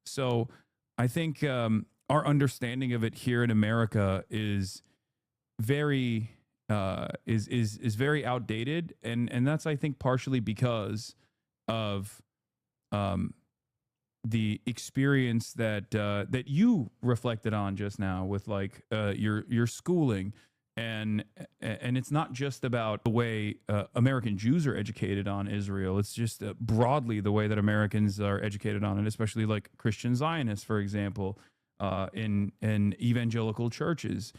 So I think our understanding of it here in America is very is very outdated, and that's, I think, partially because of the experience that that you reflected on just now with like your schooling, and it's not just about the way American Jews are educated on Israel. It's just broadly the way that Americans are educated on it, especially like Christian Zionists, for example, in evangelical churches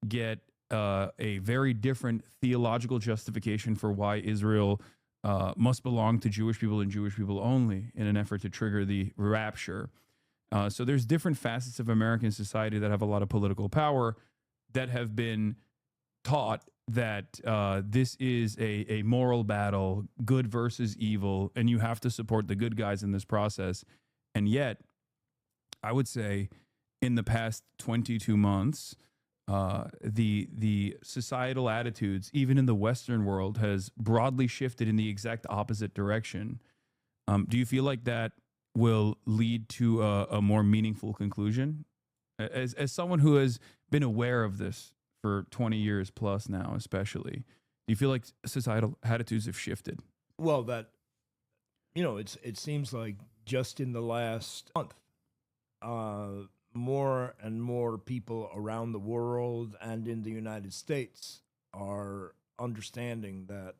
get a very different theological justification for why Israel must belong to Jewish people and Jewish people only in an effort to trigger the rapture. So there's different facets of American society that have a lot of political power that have been taught that this is a moral battle, good versus evil, and you have to support the good guys in this process. And yet, I would say in the past 22 months, the societal attitudes, even in the Western world, has broadly shifted in the exact opposite direction. Do you feel like that will lead to a more meaningful conclusion? As someone who has been aware of this for 20 years plus now, especially, do you feel like societal attitudes have shifted? Well, that, it seems like just in the last month, more and more people around the world and in the United States are understanding that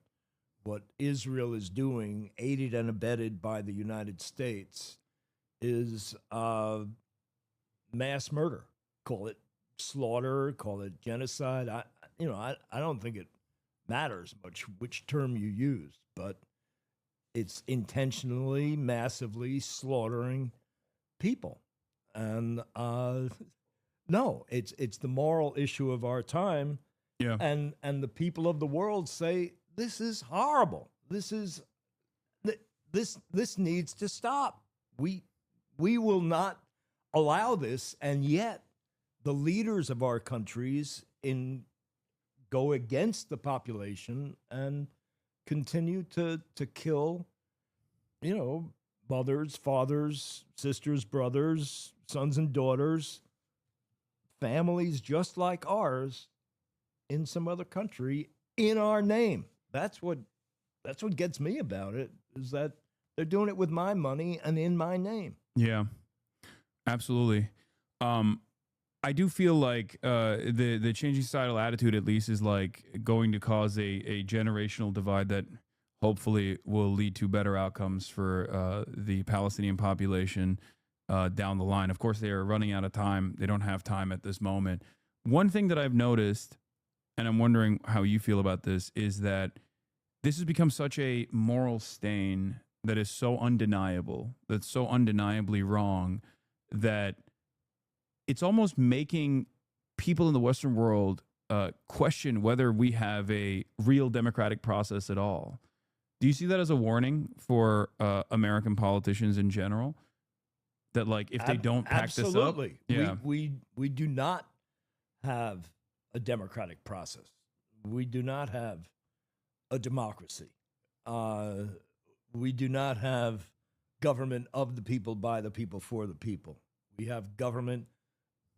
what Israel is doing, aided and abetted by the United States, is mass murder. Call it slaughter, call it genocide. I don't think it matters much which term you use, but it's intentionally, massively slaughtering people. And no, it's the moral issue of our time. Yeah. And the people of the world say this is horrible. This needs to stop. We will not allow this. And yet the leaders of our countries go against the population and continue to kill, mothers, fathers, sisters, brothers, sons and daughters, families just like ours in some other country in our name. That's what gets me about it, is that they're doing it with my money and in my name. Yeah, absolutely. I do feel like the changing societal attitude, at least, is like going to cause a generational divide that hopefully will lead to better outcomes for the Palestinian population down the line. Of course, they are running out of time. They don't have time at this moment. One thing that I've noticed, and I'm wondering how you feel about this, is that this has become such a moral stain that is so undeniable, that's so undeniably wrong, that it's almost making people in the Western world question whether we have a real democratic process at all. Do you see that as a warning for American politicians in general? That, like, if they don't pack this up? Absolutely. Yeah. We do not have a democratic process. We do not have a democracy. We do not have government of the people, by the people, for the people. We have government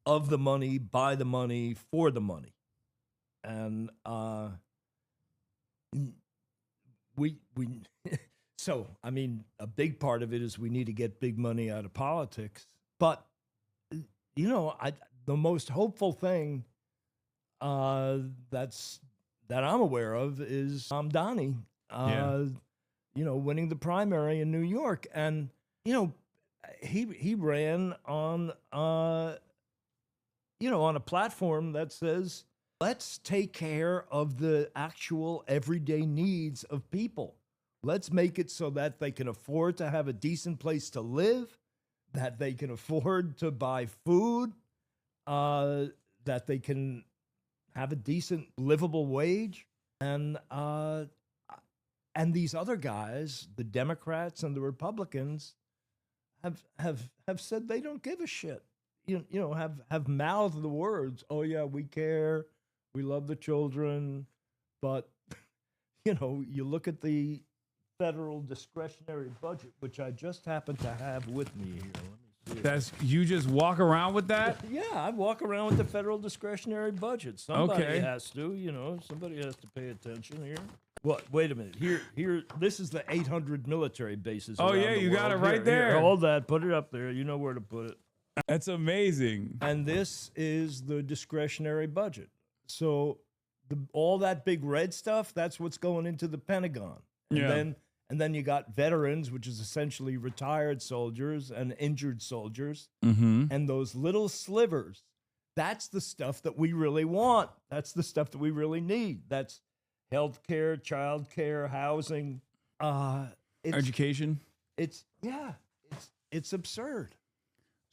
of the money, by the money, for the money. And so, I mean, a big part of it is we need to get big money out of politics. But, the most hopeful thing that I'm aware of is Donnie, winning the primary in New York. And, he ran on, on a platform that says, let's take care of the actual everyday needs of people. Let's make it so that they can afford to have a decent place to live, that they can afford to buy food, that they can have a decent livable wage. And these other guys, the Democrats and the Republicans, have said they don't give a shit. Have mouthed the words, oh yeah, we care, we love the children, but you look at the federal discretionary budget, which I just happen to have with me here. Let me see. That's you just walk around with that? Yeah, I walk around with the federal discretionary budget. Somebody Okay. has to, somebody has to pay attention here. What? Wait a minute. Here. This is the 800 military bases. Oh, around yeah, the you got world. it right Here, there. hold that. Put it up there. You know where to put it. That's amazing. And this is the discretionary budget. So all that big red stuff, that's what's going into the Pentagon. And then you got veterans, which is essentially retired soldiers and injured soldiers. Mm-hmm. And those little slivers, that's the stuff that we really want. That's the stuff that we really need. That's healthcare, childcare, housing, Education. It's absurd.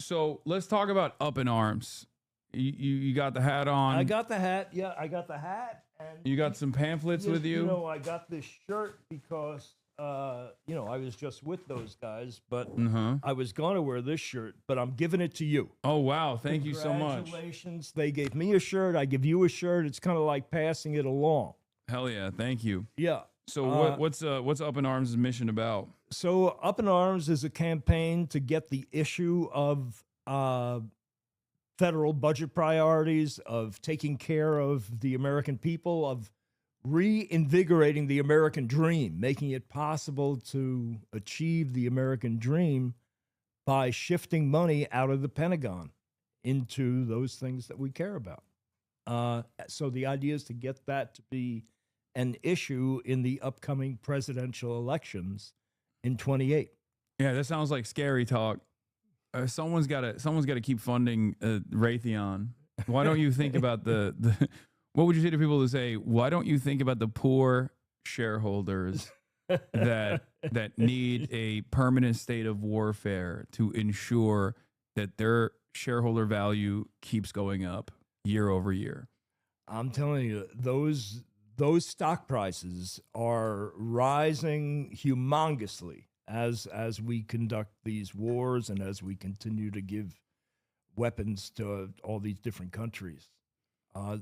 So let's talk about Up in Arms. You got the hat on. I got the hat. Yeah, I got the hat. And you got some pamphlets with you. I got this shirt because, I was just with those guys, but I was going to wear this shirt, but I'm giving it to you. Oh, wow. Thank you so much. Congratulations. They gave me a shirt. I give you a shirt. It's kind of like passing it along. Hell yeah. Thank you. Yeah. So what's Up in Arms' mission about? So Up in Arms is a campaign to get the issue of federal budget priorities, of taking care of the American people, of reinvigorating the American dream, making it possible to achieve the American dream by shifting money out of the Pentagon into those things that we care about. So the idea is to get that to be an issue in the upcoming presidential elections in 28. Yeah, that sounds like scary talk. Someone's got to keep funding Raytheon. Why don't you think about the what would you say to people who say, why don't you think about the poor shareholders that need a permanent state of warfare to ensure that their shareholder value keeps going up year over year? I'm telling you, those stock prices are rising humongously as we conduct these wars and as we continue to give weapons to all these different countries.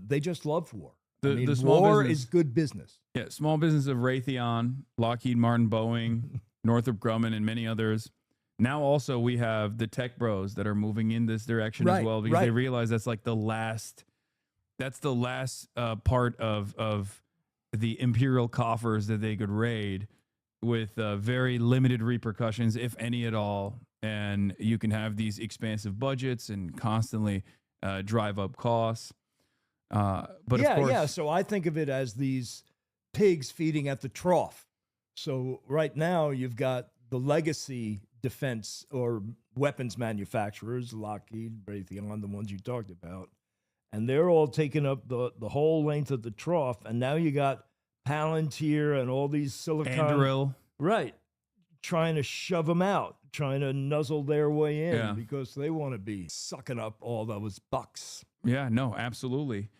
They just love war. The small war business, is good business. Yeah, small business of Raytheon, Lockheed Martin, Boeing, Northrop Grumman, and many others. Now also we have the tech bros that are moving in this direction as well, because they realize that's like the last part of the imperial coffers that they could raid, with very limited repercussions, if any at all. And you can have these expansive budgets and constantly drive up costs. But of course, So I think of it as these pigs feeding at the trough. So right now you've got the legacy defense or weapons manufacturers, Lockheed, Raytheon, the ones you talked about, and they're all taking up the whole length of the trough. And now you got Palantir and all these silicon, Anduril, trying to shove them out, trying to nuzzle their way in, Yeah. because they want to be sucking up all those bucks. Yeah, no, absolutely.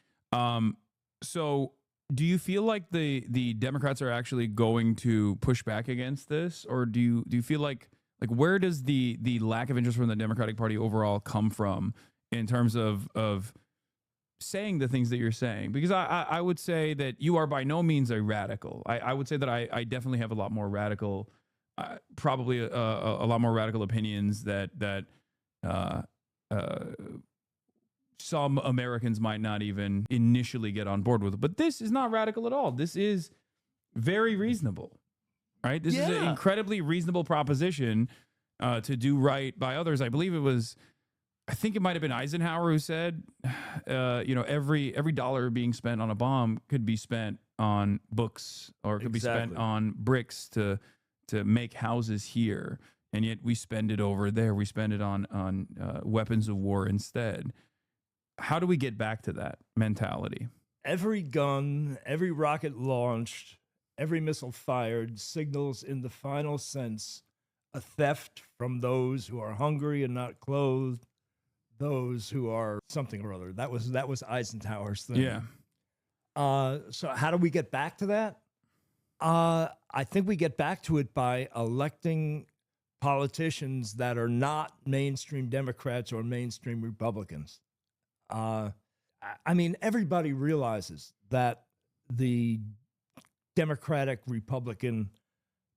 So do you feel like the Democrats are actually going to push back against this, or do you feel like where does the lack of interest from the Democratic Party overall come from in terms of saying the things that you're saying? Because I would say that you are by no means a radical. I would say that I definitely have a lot more radical, probably a lot more radical opinions that some Americans might not even initially get on board with. But this is not radical at all. This is very reasonable, right? This is an incredibly reasonable proposition to do right by others. I believe I think it might have been Eisenhower who said, every dollar being spent on a bomb could be spent on books, or it could be spent on bricks to make houses here. And yet we spend it over there. We spend it on weapons of war instead. How do we get back to that mentality? Every gun, every rocket launched, every missile fired signals in the final sense a theft from those who are hungry and not clothed, those who are something or other. That was Eisenhower's thing. Yeah. So how do we get back to that? I think we get back to it by electing politicians that are not mainstream Democrats or mainstream Republicans. Everybody realizes that the Democratic Republican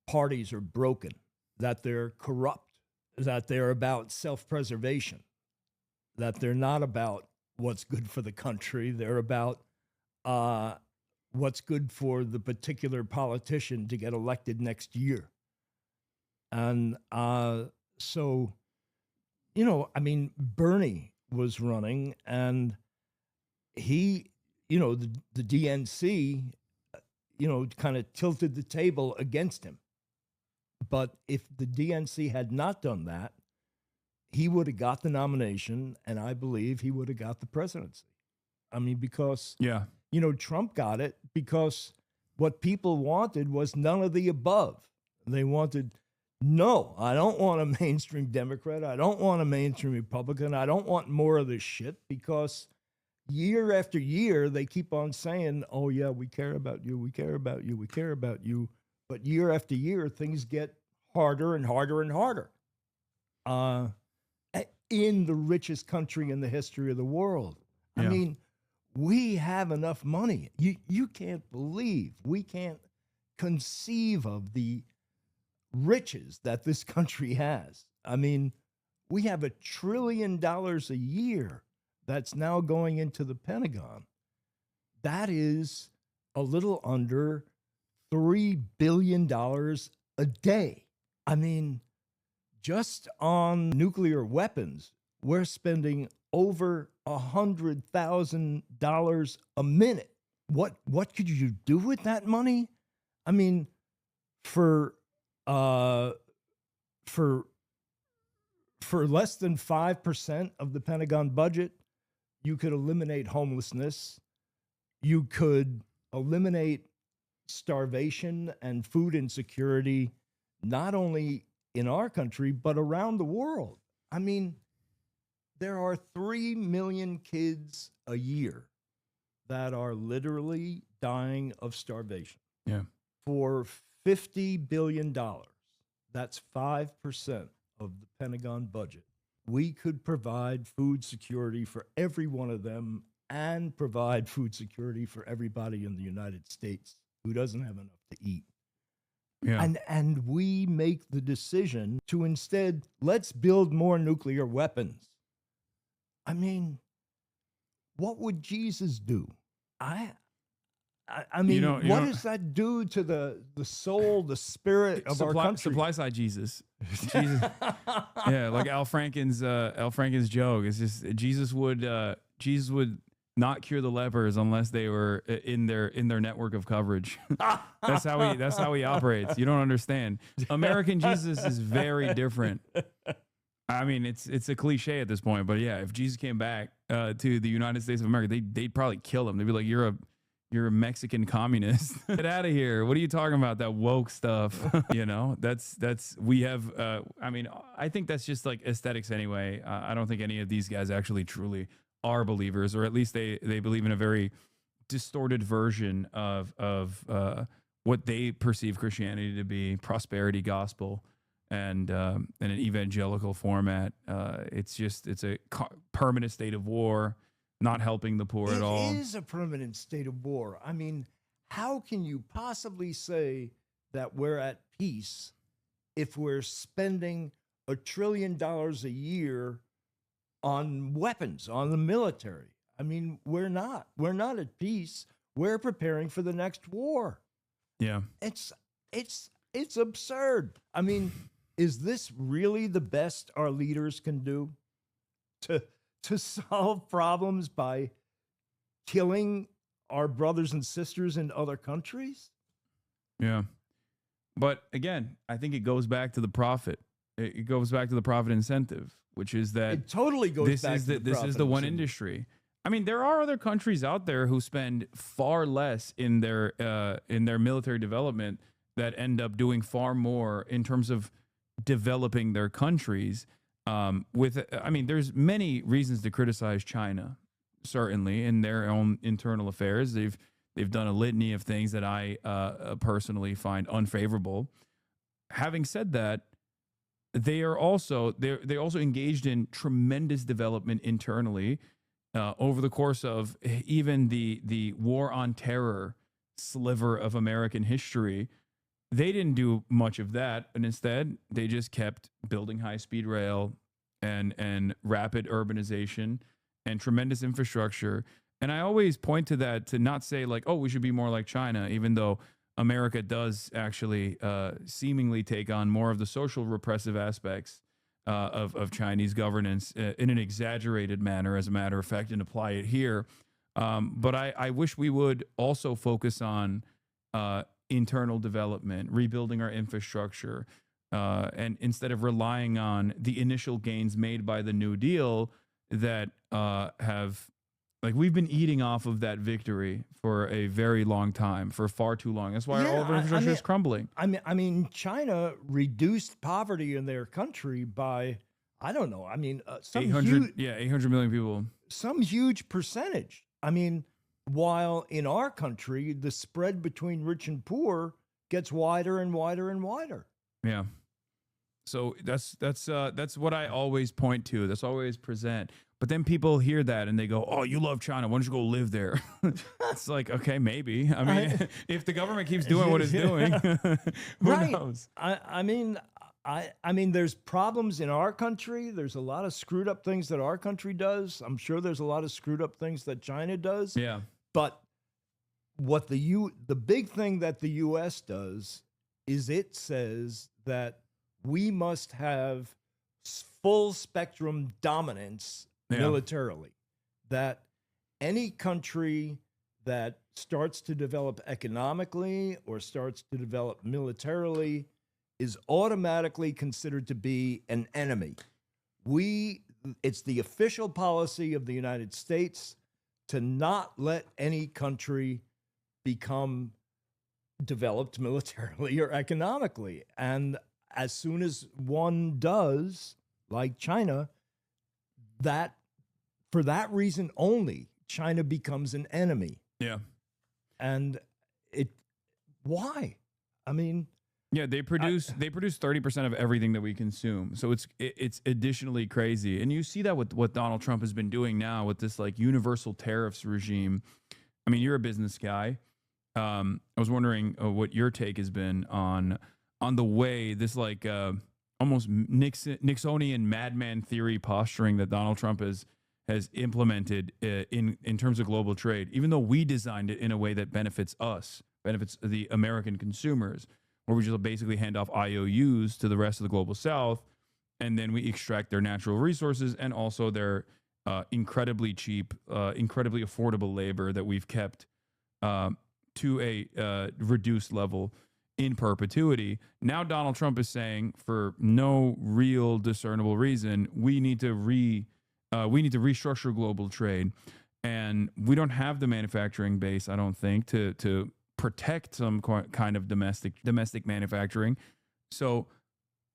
parties are broken, that they're corrupt, that they're about self-preservation, that they're not about what's good for the country. They're about what's good for the particular politician to get elected next year. And so, you know, I mean, Bernie was running, and he, you know, the DNC, you know, kind of tilted the table against him. But if the DNC had not done that, he would have got the nomination, and I believe he would have got the presidency. I mean, because, yeah, you know, Trump got it because what people wanted was none of the above. They wanted, no, I don't want a mainstream Democrat. I don't want a mainstream Republican. I don't want more of this shit, because year after year, they keep on saying, oh, yeah, we care about you. We care about you. We care about you. But year after year, things get harder and harder and harder. In the richest country in the history of the world. I mean, we have enough money. You can't believe, we can't conceive of the riches that this country has. I mean, we have $1 trillion a year that's now going into the Pentagon. That is a little under $3 billion a day. I mean, just on nuclear weapons, we're spending over $100,000 a minute. What could you do with that money? I mean, for less than 5% of the Pentagon budget, you could eliminate homelessness. You could eliminate starvation and food insecurity, not only in our country, but around the world. I mean, there are 3 million kids a year that are literally dying of starvation. Yeah. For $50 billion, that's 5% of the Pentagon budget. We could provide food security for every one of them and provide food security for everybody in the United States who doesn't have enough to eat. Yeah. And we make the decision to instead, let's build more nuclear weapons. I mean, what would Jesus do? I mean, what does that do to the soul, the spirit of our country? Supply side Jesus. Jesus. Yeah, like Al Franken's joke. It's just Jesus would not cure the lepers unless they were in their network of coverage. That's how he operates. You don't understand. American Jesus is very different. I mean, it's a cliche at this point, but yeah, if Jesus came back to the United States of America, they'd probably kill him. They'd be like, you're a Mexican communist. Get out of here. What are you talking about? That woke stuff. You know, we have, I mean, I think that's just like aesthetics anyway. I don't think any of these guys actually truly are believers, or at least they believe in a very distorted version of what they perceive Christianity to be, prosperity gospel, and in an evangelical format. It's a permanent state of war, not helping the poor at all. It is a permanent state of war. I mean, how can you possibly say that we're at peace if we're spending $1 trillion a year on weapons, on the military? I mean, we're not at peace. We're preparing for the next war. Yeah. It's absurd. I mean, is this really the best our leaders can do to solve problems by killing our brothers and sisters in other countries? Yeah. But again, I think it goes back to the profit. It goes back to the profit incentive, which is that it totally goes back to the this is the one industry. I mean, there are other countries out there who spend far less in their military development that end up doing far more in terms of developing their countries. I mean, there's many reasons to criticize China, certainly in their own internal affairs. They've done a litany of things that I personally find unfavorable. Having said that, they also engaged in tremendous development internally over the course of even the war on terror sliver of American history. they didn't do much of that, and instead they just kept building high-speed rail and rapid urbanization and tremendous infrastructure. And I always point to that to not say like, oh, we should be more like China, even though America does actually seemingly take on more of the social repressive aspects of Chinese governance in an exaggerated manner, as a matter of fact, and apply it here. But I wish we would also focus on internal development, rebuilding our infrastructure, and instead of relying on the initial gains made by the New Deal that have, like, we've been eating off of that victory for a very long time, for far too long. That's why all of our infrastructure is crumbling. I mean, China reduced poverty in their country by, I don't know. I mean, 800 million people. Some huge percentage. I mean, while in our country, the spread between rich and poor gets wider and wider and wider. Yeah. So that's what I always point to. That's always present. But then people hear that and they go, "Oh, you love China. Why don't you go live there?" It's like, okay, maybe. I mean, if the government keeps doing what it's doing, who knows? I mean, there's problems in our country. There's a lot of screwed up things that our country does. I'm sure there's a lot of screwed up things that China does. Yeah. But what the big thing that the U.S. does is it says that we must have full spectrum dominance militarily, that any country that starts to develop economically or starts to develop militarily is automatically considered to be an enemy. It's the official policy of the United States to not let any country become developed militarily or economically. And as soon as one does, like China, that for that reason only, China becomes an enemy. Yeah. And why? I mean, yeah, they produce 30% of everything that we consume. So it's additionally crazy. And you see that with what Donald Trump has been doing now with this like universal tariffs regime. I mean, you're a business guy. I was wondering what your take has been on the way this like almost Nixonian madman theory posturing that Donald Trump has implemented in terms of global trade, even though we designed it in a way that benefits us, benefits the American consumers, where we just basically hand off IOUs to the rest of the global South, and then we extract their natural resources and also their incredibly cheap, incredibly affordable labor that we've kept to a reduced level in perpetuity. Now Donald Trump is saying, for no real discernible reason, we need to restructure global trade, and we don't have the manufacturing base, I don't think, to protect some kind of domestic manufacturing. So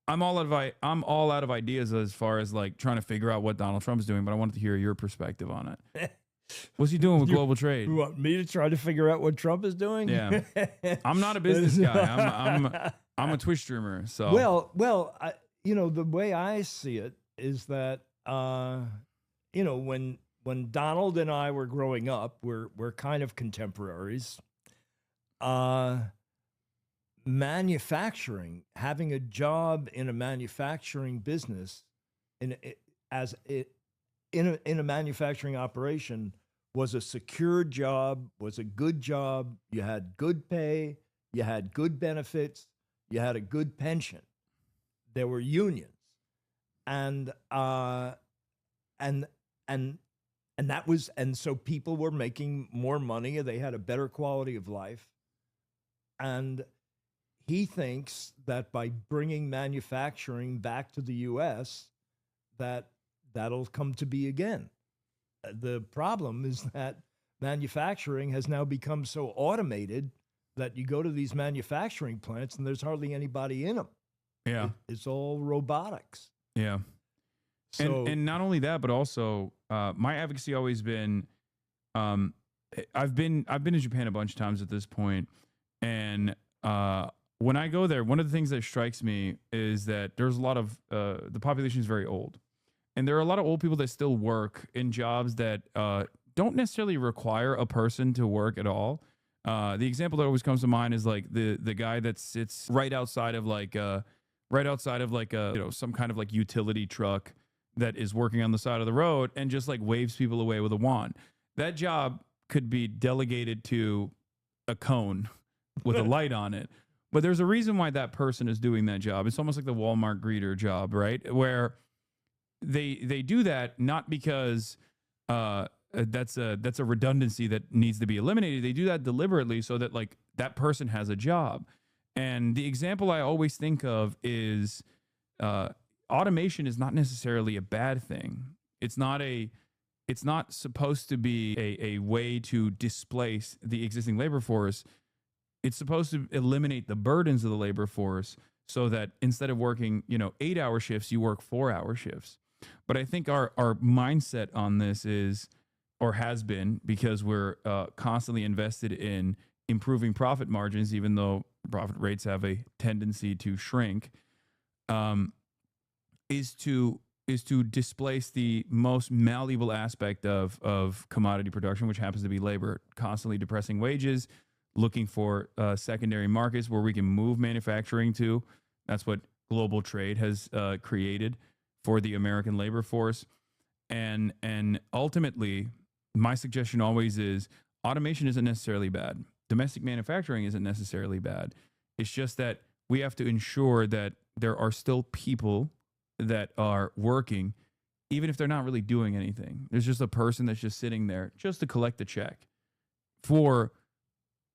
I'm all out of ideas as far as like trying to figure out what Donald Trump is doing, but I wanted to hear your perspective on it. What's he doing with global trade? You want me to try to figure out what Trump is doing? Yeah. I'm not a business guy. I'm a Twitch streamer. So well, the way I see it is that when Donald and I were growing up, we're kind of contemporaries. Manufacturing, having a job in a manufacturing business, in a manufacturing operation, was a secure job, was a good job. You had good pay, you had good benefits, you had a good pension. There were unions, and so people were making more money. They had a better quality of life. And he thinks that by bringing manufacturing back to the U.S., that'll come to be again. The problem is that manufacturing has now become so automated that you go to these manufacturing plants and there's hardly anybody in them. Yeah. It's all robotics. Yeah. So, and not only that, but also my advocacy always been, I've been to Japan a bunch of times at this point, and when I go there, one of the things that strikes me is that there's a lot of the population is very old, and there are a lot of old people that still work in jobs that don't necessarily require a person to work at all. The example that always comes to mind is like the guy that sits right outside of like a some kind of like utility truck that is working on the side of the road and just like waves people away with a wand. That job could be delegated to a cone with a light on it. But there's a reason why that person is doing that job. It's almost like the Walmart greeter job, right? Where they do that not because that's a redundancy that needs to be eliminated. They do that deliberately so that like that person has a job. And the example I always think of is automation is not necessarily a bad thing. It's not supposed to be a way to displace the existing labor force. It's supposed to eliminate the burdens of the labor force so that instead of working, 8-hour shifts, you work 4-hour shifts. But I think our mindset on this is, or has been, because we're constantly invested in improving profit margins, even though profit rates have a tendency to shrink, is to displace the most malleable aspect of commodity production, which happens to be labor, constantly depressing wages, looking for secondary markets where we can move manufacturing to. That's what global trade has created for the American labor force. And ultimately, my suggestion always is automation isn't necessarily bad. Domestic manufacturing isn't necessarily bad. It's just that we have to ensure that there are still people that are working, even if they're not really doing anything. There's just a person that's just sitting there just to collect a check for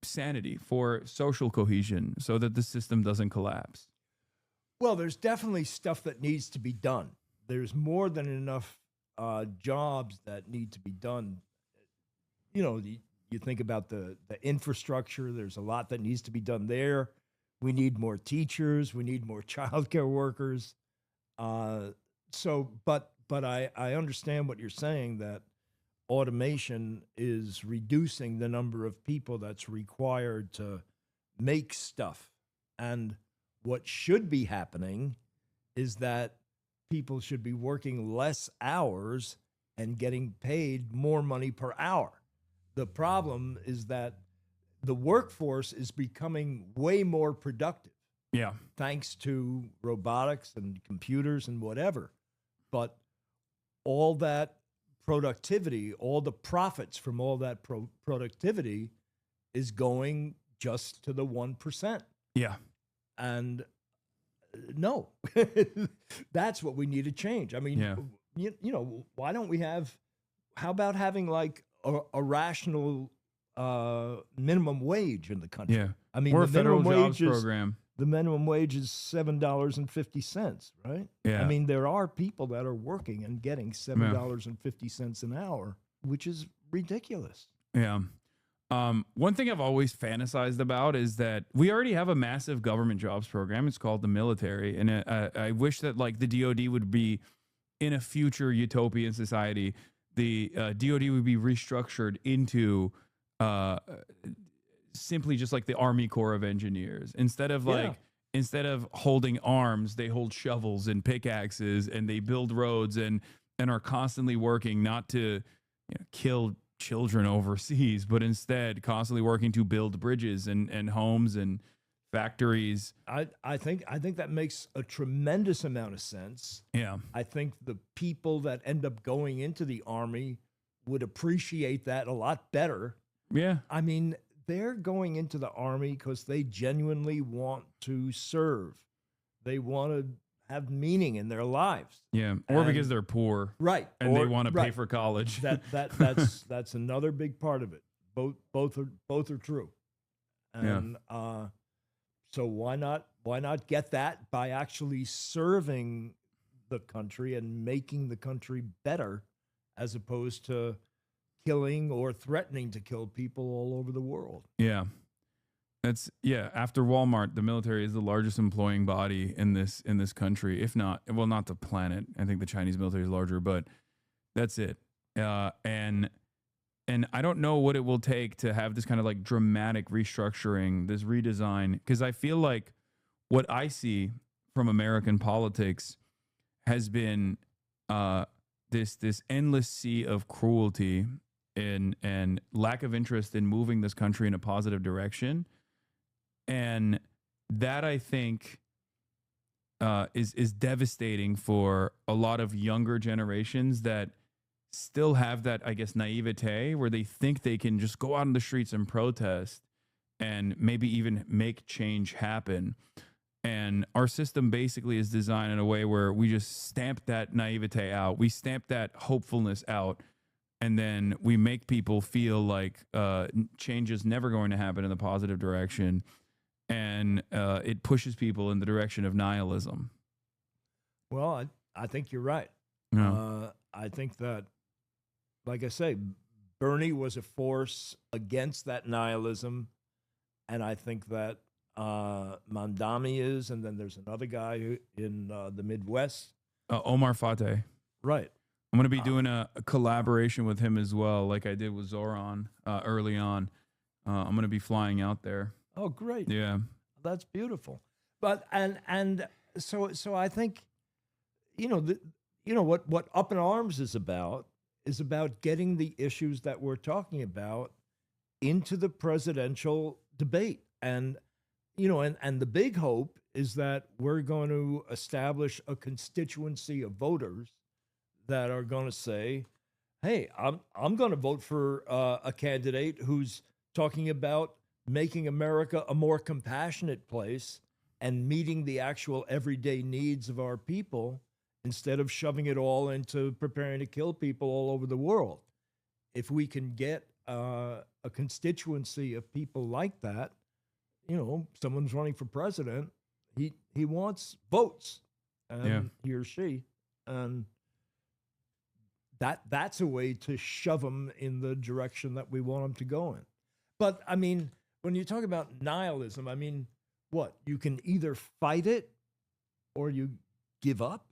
sanity, for social cohesion, so that the system doesn't collapse. Well, there's definitely stuff that needs to be done. There's more than enough jobs that need to be done. You think about the infrastructure. There's a lot that needs to be done there. We need more teachers. We need more childcare workers. But I understand what you're saying, that automation is reducing the number of people that's required to make stuff. And what should be happening is that people should be working less hours and getting paid more money per hour. The problem is that the workforce is becoming way more productive. Yeah. Thanks to robotics and computers and whatever. But all that productivity, all the profits from all that productivity is going just to the 1%. Yeah. And no, that's what we need to change. I mean, why don't we how about having like a rational minimum wage in the country? Yeah. I mean, or a the federal minimum jobs wage program. The minimum wage is $7.50, right? Yeah. I mean, there are people that are working and getting $7.50 an hour, which is ridiculous. Yeah. One thing I've always fantasized about is that we already have a massive government jobs program. It's called the military. And I wish that like the DOD would be, in a future utopian society, the DOD would be restructured into simply just like the Army Corps of Engineers. Instead of holding arms, they hold shovels and pickaxes, and they build roads and are constantly working not to kill children overseas, but instead constantly working to build bridges and homes and factories. I think that makes a tremendous amount of sense. Yeah. I think the people that end up going into the Army would appreciate that a lot better. Yeah. I mean, they're going into the Army because they genuinely want to serve. They want to have meaning in their lives. Yeah, or because they're poor, right? And they want to pay for college. That's another big part of it. Both are true. And so why not get that by actually serving the country and making the country better, as opposed to killing or threatening to kill people all over the world. Yeah. After Walmart, the military is the largest employing body in this country, if not, well, not the planet. I think the Chinese military is larger, but that's it. And I don't know what it will take to have this kind of like dramatic restructuring, this redesign, because I feel like what I see from American politics has been this endless sea of cruelty and lack of interest in moving this country in a positive direction. And that, I think, is devastating for a lot of younger generations that still have that, I guess, naivete where they think they can just go out on the streets and protest and maybe even make change happen. And our system basically is designed in a way where we just stamp that naivete out. We stamp that hopefulness out. And then we make people feel like change is never going to happen in the positive direction. And it pushes people in the direction of nihilism. Well, I think you're right. Yeah. I think that, like I say, Bernie was a force against that nihilism. And I think that Mandami is, and then there's another guy in the Midwest. Omar Fateh. Right. I'm going to be doing a collaboration with him as well, like I did with Zoran early on. I'm going to be flying out there. Oh, great. Yeah. That's beautiful. But and so I think, what Up in Arms is about getting the issues that we're talking about into the presidential debate. And and the big hope is that we're going to establish a constituency of voters that are going to say, hey, I'm going to vote for a candidate who's talking about making America a more compassionate place and meeting the actual everyday needs of our people instead of shoving it all into preparing to kill people all over the world. If we can get a constituency of people like that, someone's running for president, he wants votes, and he or she, and that's a way to shove them in the direction that we want them to go in. But I mean, when you talk about nihilism, I mean, what? You can either fight it or you give up.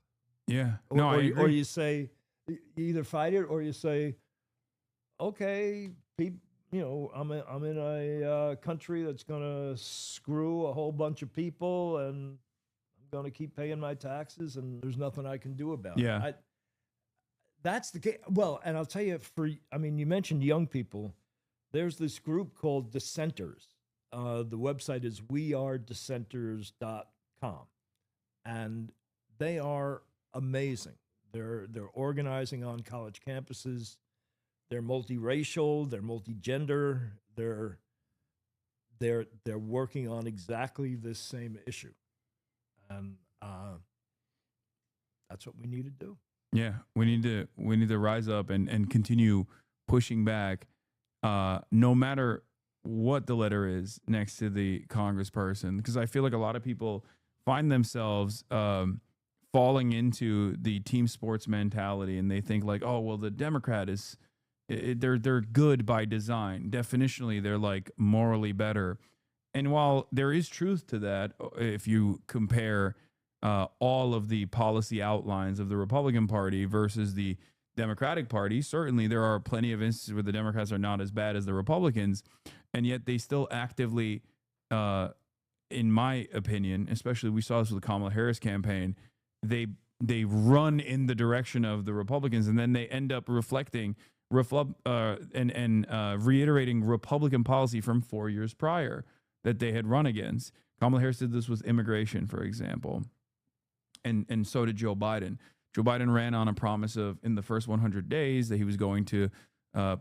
Yeah. Or you say, you either fight it or you say, okay, I'm in a country that's going to screw a whole bunch of people, and I'm going to keep paying my taxes, and there's nothing I can do about it. That's the case. Well, and I'll tell you, you mentioned young people. There's this group called Dissenters. The website is wearedissenters.com. And they are amazing. They're organizing on college campuses. They're multiracial, they're multigender, they're working on exactly this same issue. And that's what we need to do. Yeah, we need to rise up and continue pushing back, no matter what the letter is next to the congressperson, because I feel like a lot of people find themselves falling into the team sports mentality, and they think like, oh, well, the Democrat is they're good by design. Definitionally, they're like morally better. And while there is truth to that, if you compare all of the policy outlines of the Republican Party versus the Democratic Party, certainly there are plenty of instances where the Democrats are not as bad as the Republicans, and yet they still actively, in my opinion, especially we saw this with the Kamala Harris campaign, they run in the direction of the Republicans, and then they end up reiterating Republican policy from 4 years prior that they had run against. Kamala Harris did this with immigration, for example, and so did Joe Biden. Joe Biden ran on a promise of, in the first 100 days, that he was going to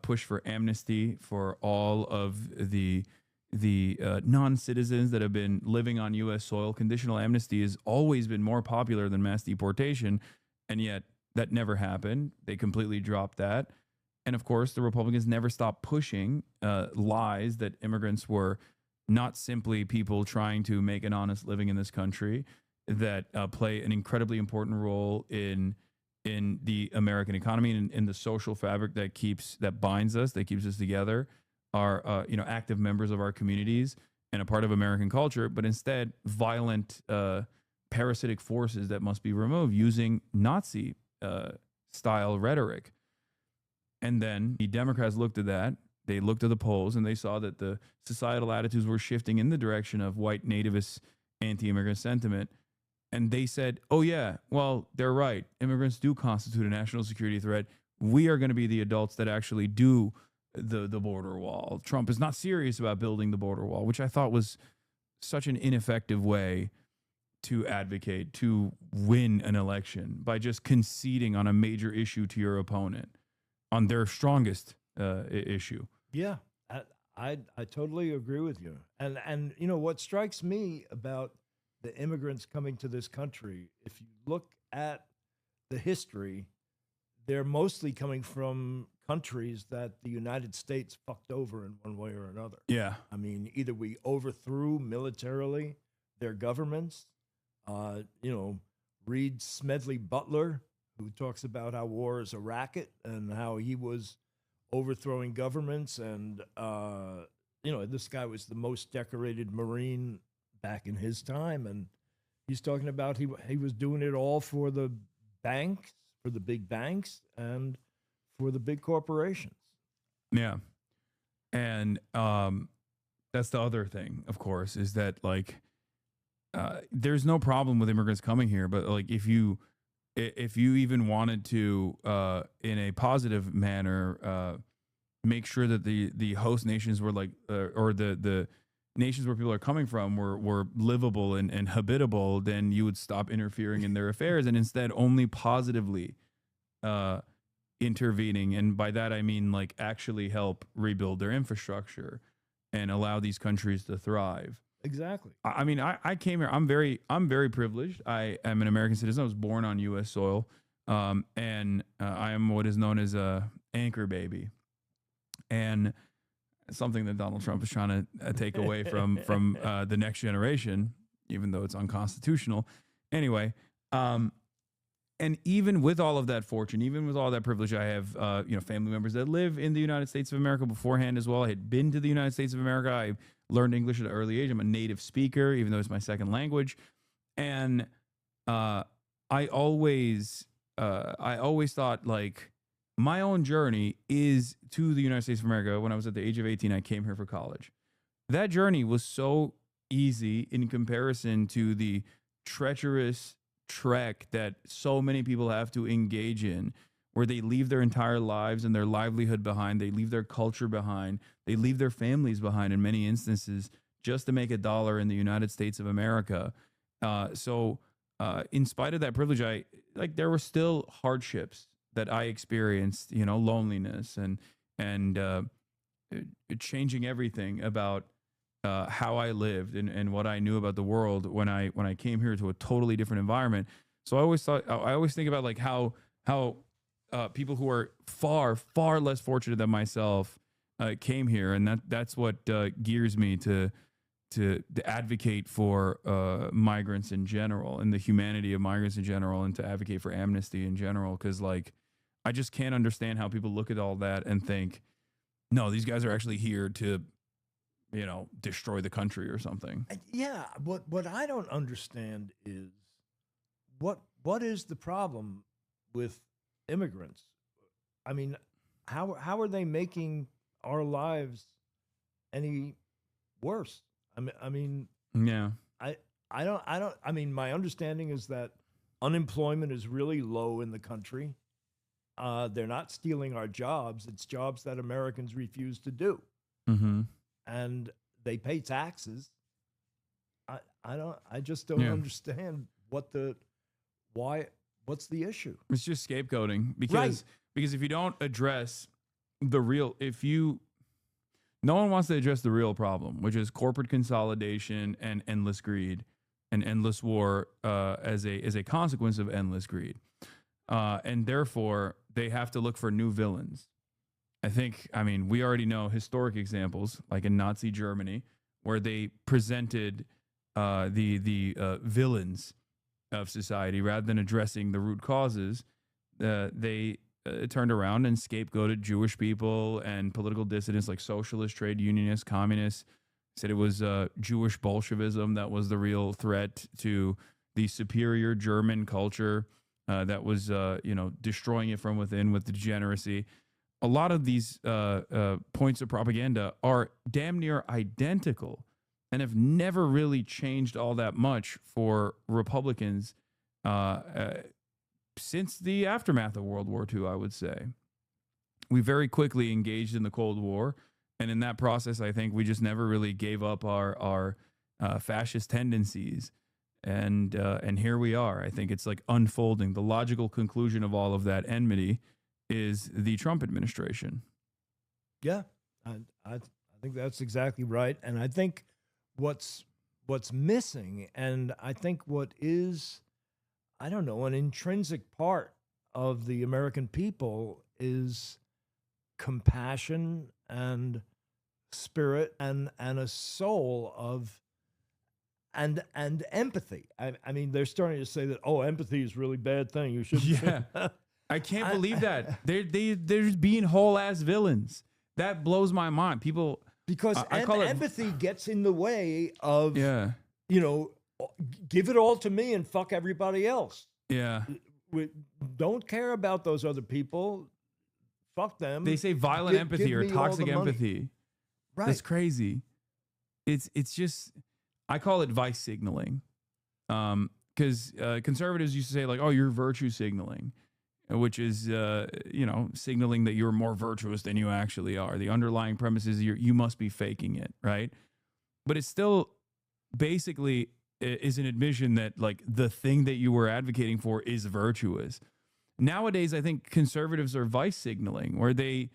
push for amnesty for all of the non-citizens that have been living on U.S. soil. Conditional amnesty has always been more popular than mass deportation, and yet that never happened. They completely dropped that. And of course, the Republicans never stopped pushing lies that immigrants were not simply people trying to make an honest living in this country, that play an incredibly important role in the American economy and in the social fabric that binds us, that keeps us together, are active members of our communities and a part of American culture, but instead violent parasitic forces that must be removed using Nazi style rhetoric. And then the Democrats looked at that. They looked at the polls and they saw that the societal attitudes were shifting in the direction of white nativist anti-immigrant sentiment. And they said, oh, yeah, well, they're right. Immigrants do constitute a national security threat. we are going to be the adults that actually do the border wall. Trump is not serious about building the border wall, which I thought was such an ineffective way to advocate to win an election, by just conceding on a major issue to your opponent on their strongest issue. Yeah, I totally agree with you. And you know what strikes me about the immigrants coming to this country, if you look at the history, they're mostly coming from countries that the United States fucked over in one way or another. Yeah. I mean, either we overthrew militarily their governments. You know, read Smedley Butler, who talks about how war is a racket and how he was overthrowing governments. And, you know, this guy was the most decorated Marine back in his time. And he's talking about he was doing it all for the banks, for the big banks, and for the big corporations. Yeah. And that's the other thing, of course, is that, like, there's no problem with immigrants coming here, but like if you even wanted to, in a positive manner, make sure that the host nations were like, or the nations where people are coming from were livable and habitable, then you would stop interfering in their affairs and instead only positively intervening. And by that I mean like actually help rebuild their infrastructure and allow these countries to thrive. Exactly. I mean, I came here. I'm very privileged. I am an American citizen. I was born on U.S. soil, and I am what is known as a anchor baby, and something that Donald Trump is trying to take away from the next generation, even though it's unconstitutional. Anyway, and even with all of that fortune, even with all that privilege, I have family members that live in the United States of America beforehand as well. I had been to the United States of America. I learned English at an early age. I'm a native speaker, even though it's my second language. And I always thought, like, my own journey is to the United States of America. When I was at the age of 18, I came here for college. That journey was so easy in comparison to the treacherous trek that so many people have to engage in, where they leave their entire lives and their livelihood behind. They leave their culture behind. They leave their families behind in many instances just to make $1 in the United States of America. So in spite of that privilege, there were still hardships that I experienced, loneliness and changing everything about how I lived and what I knew about the world when I came here to a totally different environment. So I always think about like how people who are far less fortunate than myself came here, and that's what gears me to advocate for migrants in general and the humanity of migrants in general, and to advocate for amnesty in general. Because like I just can't understand how people look at all that and think, no, these guys are actually here to destroy the country or something. Yeah, what I don't understand is what is the problem with immigrants? I mean, how are they making our lives any worse? I mean, yeah. I mean, my understanding is that unemployment is really low in the country. They're not stealing our jobs. It's jobs that Americans refuse to do. Mm-hmm. And they pay taxes. I just don't understand what's the issue. It's just scapegoating because if you don't address no one wants to address the real problem, which is corporate consolidation and endless greed and endless war as a consequence of endless greed. And therefore they have to look for new villains. I mean, we already know historic examples, like in Nazi Germany, where they presented the villains of society rather than addressing the root causes. They turned around and scapegoated Jewish people and political dissidents like socialists, trade unionists, communists. Said it was Jewish Bolshevism that was the real threat to the superior German culture that was destroying it from within with degeneracy. A lot of these points of propaganda are damn near identical and have never really changed all that much for Republicans since the aftermath of World War II, I would say. we very quickly engaged in the Cold War, and in that process, I think we just never really gave up our fascist tendencies. And here we are. I think it's like unfolding. The logical conclusion of all of that enmity is the Trump administration. Yeah, I think that's exactly right. And I think what's missing, and I think what is, I don't know, an intrinsic part of the American people is compassion and spirit and a soul of and empathy. I mean, they're starting to say that, oh, empathy is a really bad thing. You shouldn't. Yeah. I can't believe that. They're just being whole ass villains. That blows my mind. People, because I call it empathy gets in the way of, yeah, you know, give it all to me and fuck everybody else. Yeah. We don't care about those other people. Fuck them. They say violent empathy or toxic empathy. Right. That's crazy. It's just, I call it vice signaling. Because conservatives used to say like, oh, you're virtue signaling, which is, signaling that you're more virtuous than you actually are. The underlying premise is you must be faking it, right? But it's still basically is an admission that like the thing that you were advocating for is virtuous. Nowadays, I think conservatives are vice signaling, where they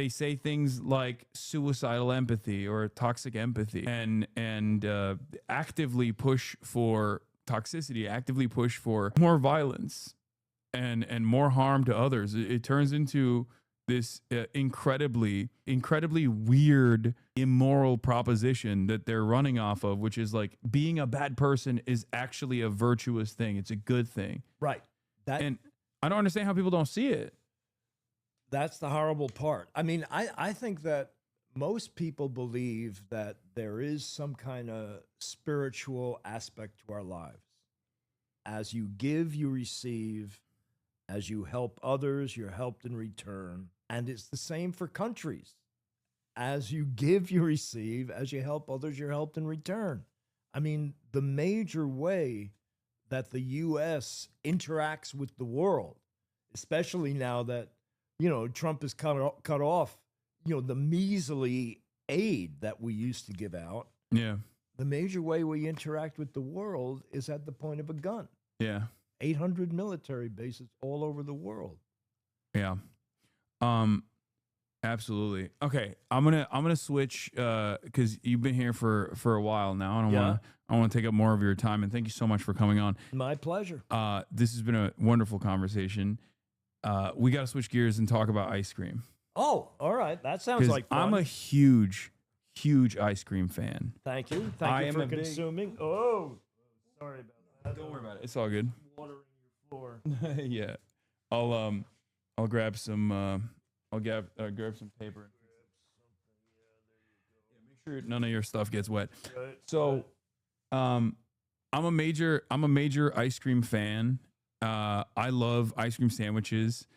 say things like suicidal empathy or toxic empathy, and actively push for toxicity, actively push for more violence and more harm to others. It turns into this incredibly weird, immoral proposition that they're running off of, which is like being a bad person is actually a virtuous thing. It's a good thing. Right. And I don't understand how people don't see it. That's the horrible part. I mean, I think that most people believe that there is some kind of spiritual aspect to our lives. As you give, you receive. As you help others, you're helped in return. And it's the same for countries. As you give, you receive. As you help others, you're helped in return. I mean, the major way that the U.S. interacts with the world, especially now that, you know, Trump has cut off, you know, the measly aid that we used to give out. Yeah. The major way we interact with the world is at the point of a gun. Yeah. 800 military bases all over the world. Yeah. Absolutely. Okay. I'm gonna switch because you've been here for a while now, and I want to take up more of your time. And thank you so much for coming on. My pleasure. This has been a wonderful conversation. We got to switch gears and talk about ice cream. Oh, all right. That sounds like fun. I'm a huge ice cream fan. Thank you. Thank you for consuming. Oh, sorry about that. Don't worry about it. It's all good. Watering your floor. Yeah. I'll grab some. I'll grab some paper. Yeah, make sure none of your stuff gets wet. So, I'm a major ice cream fan. I love ice cream sandwiches.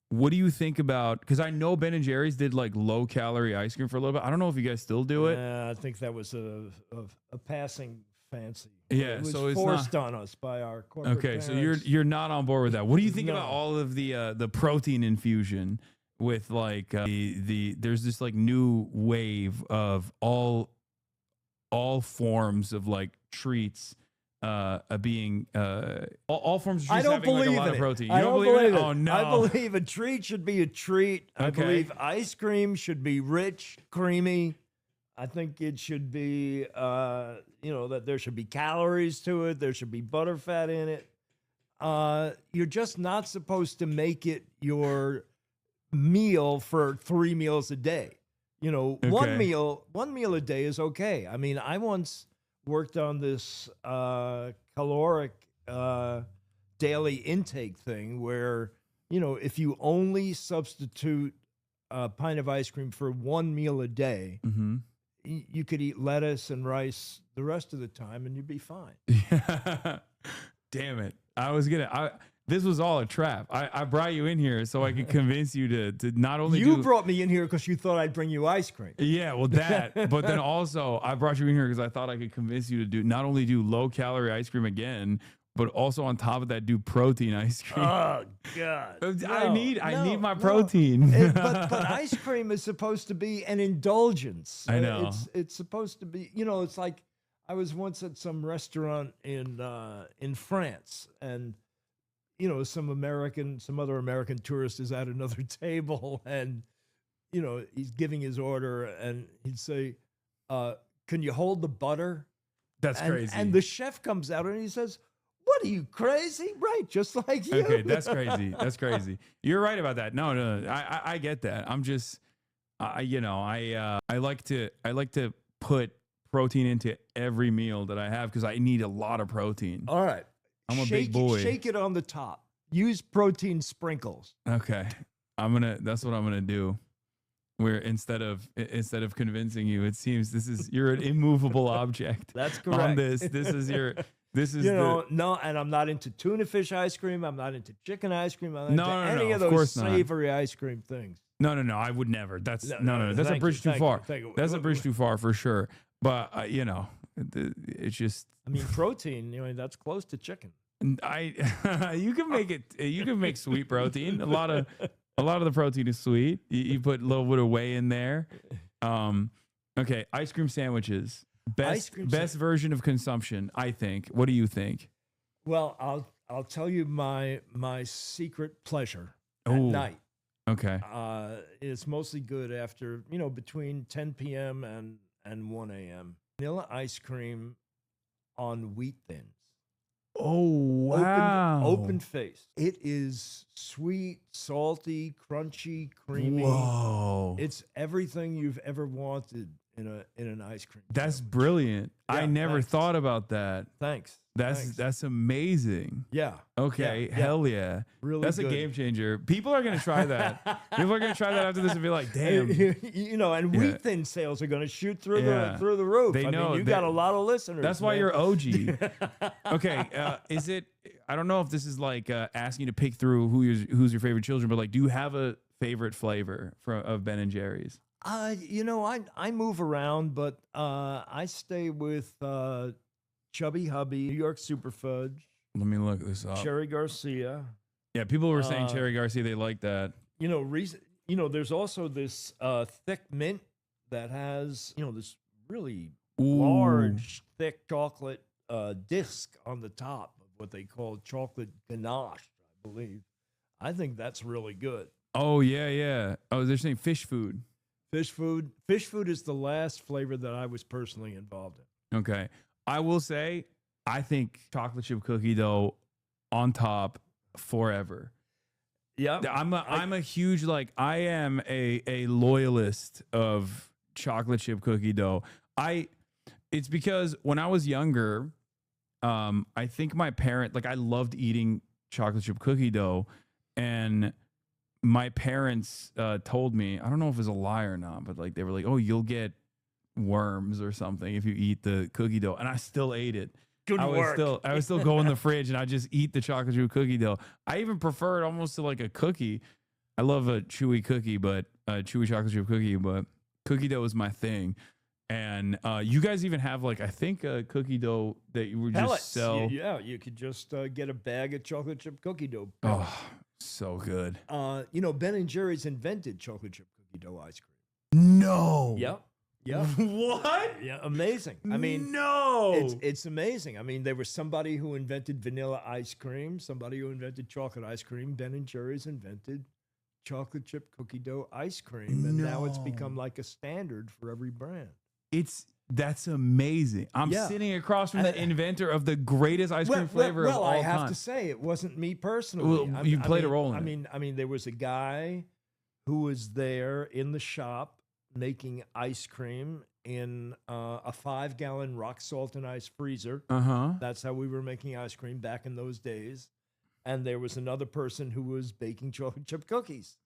What do you think about? Because I know Ben and Jerry's did like low calorie ice cream for a little bit. I don't know if you guys still do it. Yeah, I think that was a passing fancy. Yeah, it was so it's forced not on us by our corporate Okay, parents. so you're not on board with that. What do you think No. about all of the protein infusion with like there's this like new wave of all forms of like treats being all forms of treats I don't having like a believe lot in of it. protein. You I don't don't believe in believe it? it. Oh no. I believe a treat should be a treat. I Okay. believe ice cream should be rich, creamy. I think it should be, that there should be calories to it. There should be butterfat in it. You're just not supposed to make it your meal for 3 meals a day. You know, one meal a day is okay. I mean, I once worked on this caloric daily intake thing where, you know, if you only substitute a pint of ice cream for 1 meal a day, Mm-hmm. you could eat lettuce and rice the rest of the time and you'd be fine. Damn it. This was all a trap. I brought you in here so I could convince you to not only brought me in here because you thought I'd bring you ice cream. Yeah, well that, but then also I brought you in here because I thought I could convince you to not only do low calorie ice cream again, but also on top of that, do protein ice cream. Oh God! I need my no. protein. But ice cream is supposed to be an indulgence. I know. It's supposed to be. You know, it's like I was once at some restaurant in France, and you know, some other American tourist is at another table, and you know, he's giving his order, and he'd say, "Can you hold the butter?" That's crazy. And the chef comes out and he says, "What are you, crazy?" Right, just like you. Okay, that's crazy. That's crazy. You're right about that. No, I get that. I'm just, I like to put protein into every meal that I have because I need a lot of protein. All right. I'm a big boy. Shake it on the top. Use protein sprinkles. Okay. That's what I'm gonna do. Where instead of convincing you, it seems you're an immovable object. That's correct. On this is no, and I'm not into tuna fish ice cream. I'm not into chicken ice cream. I'm not into any of those savory ice cream things. No, I would never. That's no. That's a thank bridge you, too far. thank you. That's a bridge too far for sure. But it's just. I mean, protein. That's close to chicken. You can make it. You can make sweet protein. A lot of the protein is sweet. You put a little bit of whey in there. Okay, ice cream sandwiches. Best version of consumption, I think. What do you think? Well, I'll tell you my secret pleasure at night. Okay. It's mostly good after between 10 p.m. and 1 a.m. Vanilla ice cream on wheat thins. Oh, wow. Open face. It is sweet, salty, crunchy, creamy. Whoa. It's everything you've ever wanted in an ice cream. That's brilliant. Yeah, I never thought about that. Thanks. That's amazing. Yeah. Okay. Yeah. Hell yeah. Really That's good. a game changer. People are going to try that. People are going to try that after this and be like, damn. And wheat thin sales are going to shoot through the roof. They know. You got a lot of listeners. That's why man. you're OG. Okay. Is it, I don't know if this is like asking you to pick through who's your favorite children, but like, do you have a favorite flavor of Ben and Jerry's? I move around, but I stay with Chubby Hubby, New York Super Fudge. Let me look this up. Cherry Garcia. Yeah, people were saying Cherry Garcia. They like that. There's also this thick mint that has this really large, thick chocolate disc on the top of what they call chocolate ganache, I believe. I think that's really good. Oh yeah. Oh, they're saying fish food. Fish food is the last flavor that I was personally involved in. Okay. I will say, I think chocolate chip cookie dough on top forever. Yeah. I'm a huge, I am a loyalist of chocolate chip cookie dough. It's because when I was younger, I think my parent, I loved eating chocolate chip cookie dough, and my parents told me, I don't know if it was a lie or not, but they were like, oh, you'll get worms or something if you eat the cookie dough. And I still ate it. I would still go in the fridge and I just eat the chocolate chip cookie dough. I even prefer it almost to like a cookie. I love a chewy cookie, but chewy chocolate chip cookie, but cookie dough is my thing. And you guys even have I think a cookie dough that you would Pellets. just sell. Yeah, you could just get a bag of chocolate chip cookie dough. Oh, so good. Ben and Jerry's invented chocolate chip cookie dough ice cream. No. Yep. Yeah. What? Yeah, amazing. I mean, no. It's amazing. I mean, there was somebody who invented vanilla ice cream, somebody who invented chocolate ice cream. Ben and Jerry's invented chocolate chip cookie dough ice cream, and now it's become like a standard for every brand. That's amazing. I'm sitting across from the inventor of the greatest ice cream flavor of all time. Well, I have to say, it wasn't me personally. Well, you played a role in it. I mean, there was a guy who was there in the shop making ice cream in a 5-gallon rock salt and ice freezer. That's how we were making ice cream back in those days. And there was another person who was baking chocolate chip cookies.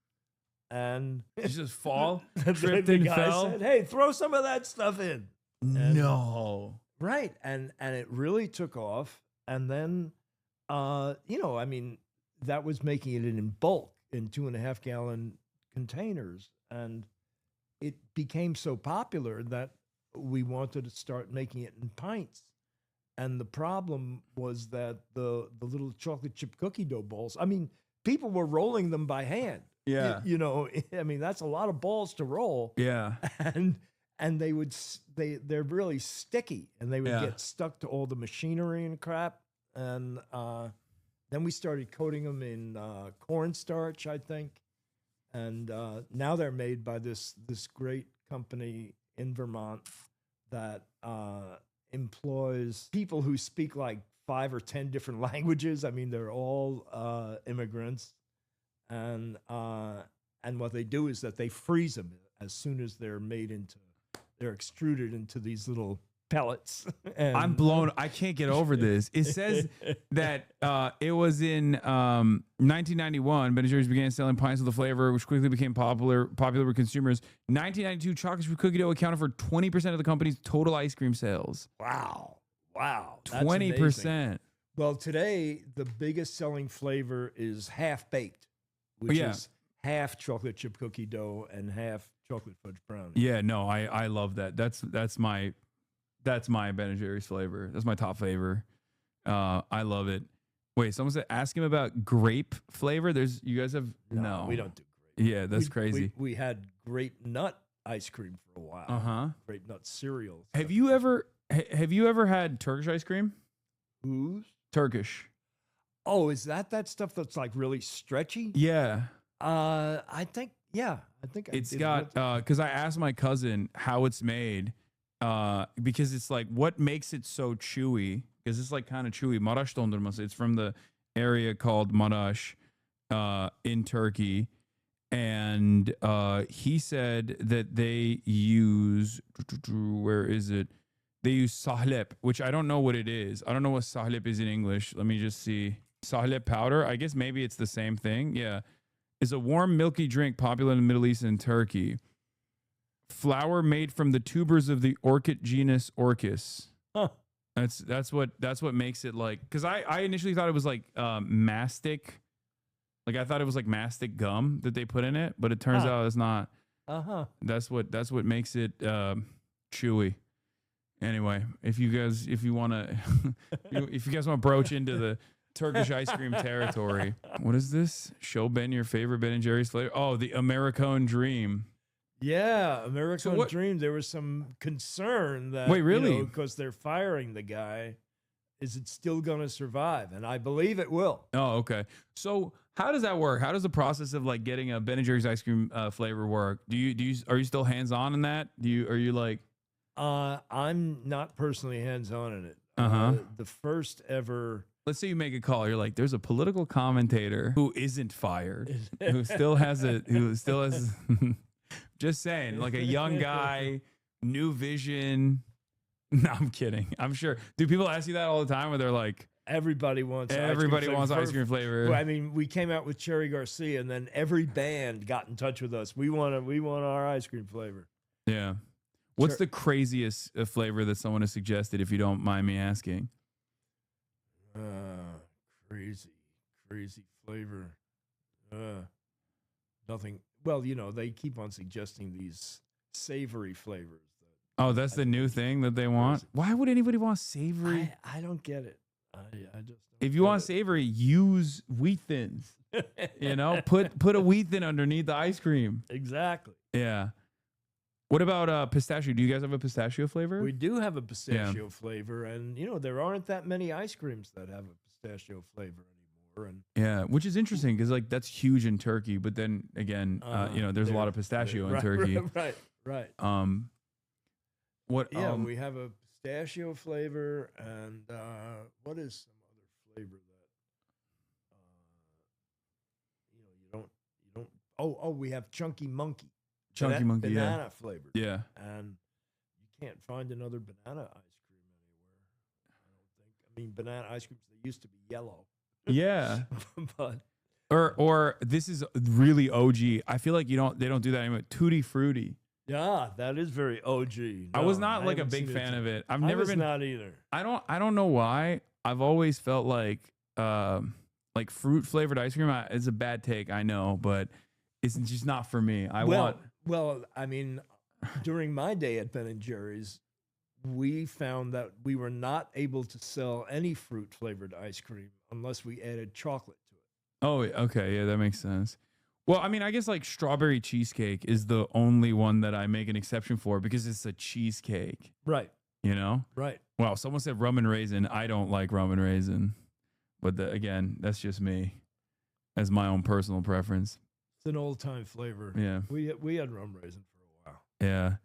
And you just fall, the and guy fell. said, "Hey, throw some of that stuff in." No. Right. And it really took off. And then, that was making it in bulk in 2.5-gallon containers. And it became so popular that we wanted to start making it in pints. And the problem was that the little chocolate chip cookie dough balls, I mean, people were rolling them by hand. Yeah. You know, I mean, that's a lot of balls to roll. Yeah. And they're really sticky, and they would get stuck to all the machinery and crap. And then we started coating them in cornstarch, I think. And now they're made by this great company in Vermont that employs people who speak like 5 or 10 different languages. I mean, they're all immigrants, and what they do is that they freeze them as soon as they're extruded into these little pellets. And I'm blown. I can't get over this. It says that it was in 1991, Ben & Jerry's began selling pints of the flavor, which quickly became popular with consumers. 1992, chocolate chip cookie dough accounted for 20% of the company's total ice cream sales. Wow. 20%. Well, today, the biggest selling flavor is half-baked, which is half chocolate chip cookie dough and half chocolate fudge brownie. Yeah, no, I love that. That's my Ben & Jerry's flavor. That's my top flavor. I love it. Wait, someone said ask him about grape flavor. You guys have no. We don't do grape. Yeah, that's crazy. We had grape nut ice cream for a while. Grape nut cereal. Have you ever had Turkish ice cream? Who's Turkish? Oh, is that stuff that's like really stretchy? Yeah. I think It's got because I asked my cousin how it's made. Because it's like what makes it so chewy, because it's like kind of chewy. Maraş dondurması. It's from the area called Maraş in Turkey, and he said that they use where is it? They use sahlep, which I don't know what it is. I don't know what sahlep is in English. Let me just see. Sahlep powder. I guess maybe it's the same thing. Yeah, it's a warm milky drink popular in the Middle East and Turkey. Flour made from the tubers of the orchid genus Orchis. Huh. That's what makes it like, because I initially thought it was like mastic. Like I thought it was like mastic gum that they put in it, but it turns out it's not. That's what makes it chewy. Anyway, if you guys want to broach into the Turkish ice cream territory, what is this? Show Ben your favorite Ben & Jerry's flavor. Oh, the Americone Dream. Yeah, American Dream. There was some concern that wait, really? Because they're firing the guy, is it still going to survive? And I believe it will. Oh, okay. So how does that work? How does the process of like getting a Ben & Jerry's ice cream flavor work? Are you still hands on in that? Are you like? I'm not personally hands on in it. The first ever. Let's say you make a call. You're like, there's a political commentator who isn't fired, who still has. Just saying, like a young guy, new vision. No, I'm kidding. I'm sure. Do people ask you that all the time where they're like, everybody wants ice cream flavor? Well, I mean, we came out with Cherry Garcia, and then every band got in touch with us. We want our ice cream flavor. Yeah. What's the craziest flavor that someone has suggested, if you don't mind me asking? Crazy flavor. Nothing. Well, they keep on suggesting these savory flavors. Oh, that's the new thing that they want? Why would anybody want savory? I don't get it. I just. If you want savory, use wheat thins. Put a wheat thin underneath the ice cream. Exactly. Yeah. What about pistachio? Do you guys have a pistachio flavor? We do have a pistachio flavor, and there aren't that many ice creams that have a pistachio flavor anymore. And yeah, which is interesting because like that's huge in Turkey, but then again, there's a lot of pistachio in Turkey. Right. What? Yeah, we have a pistachio flavor, and what is some other flavor that you don't? Oh, we have Chunky Monkey. Chunky Monkey, banana flavored. Yeah, and you can't find another banana ice cream anywhere. I don't think. I mean, banana ice creams, they used to be yellow. Yeah, but or this is really OG. I feel like they don't do that anymore. Tutti Frutti. Yeah, that is very OG. No, I was not like a big fan of it. I've never been. Not either. I don't know why. I've always felt like fruit flavored ice cream is a bad take. I know, but it's just not for me. Well, I mean, during my day at Ben & Jerry's, we found that we were not able to sell any fruit flavored ice cream unless we added chocolate to it. Oh, okay. Yeah, that makes sense. Well, I mean, I guess like strawberry cheesecake is the only one that I make an exception for because it's a cheesecake. Right. You know? Right. Well, someone said rum and raisin. I don't like rum and raisin. But again, that's just me. As my own personal preference. It's an old time flavor. Yeah. We had rum raisin for a while. Yeah.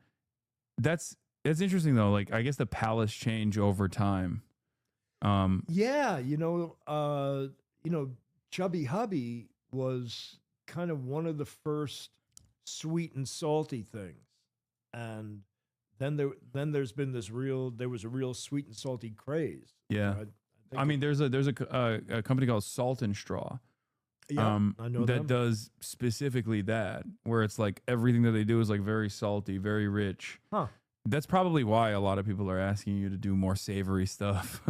That's interesting though. Like I guess the palates change over time. Yeah, Chubby Hubby was kind of one of the first sweet and salty things. And then there's been there was a real sweet and salty craze. Yeah. I mean, there's a company called Salt and Straw. Yeah, I know that them. does specifically that, where it's like everything that they do is like very salty, very rich. Huh. That's probably why a lot of people are asking you to do more savory stuff.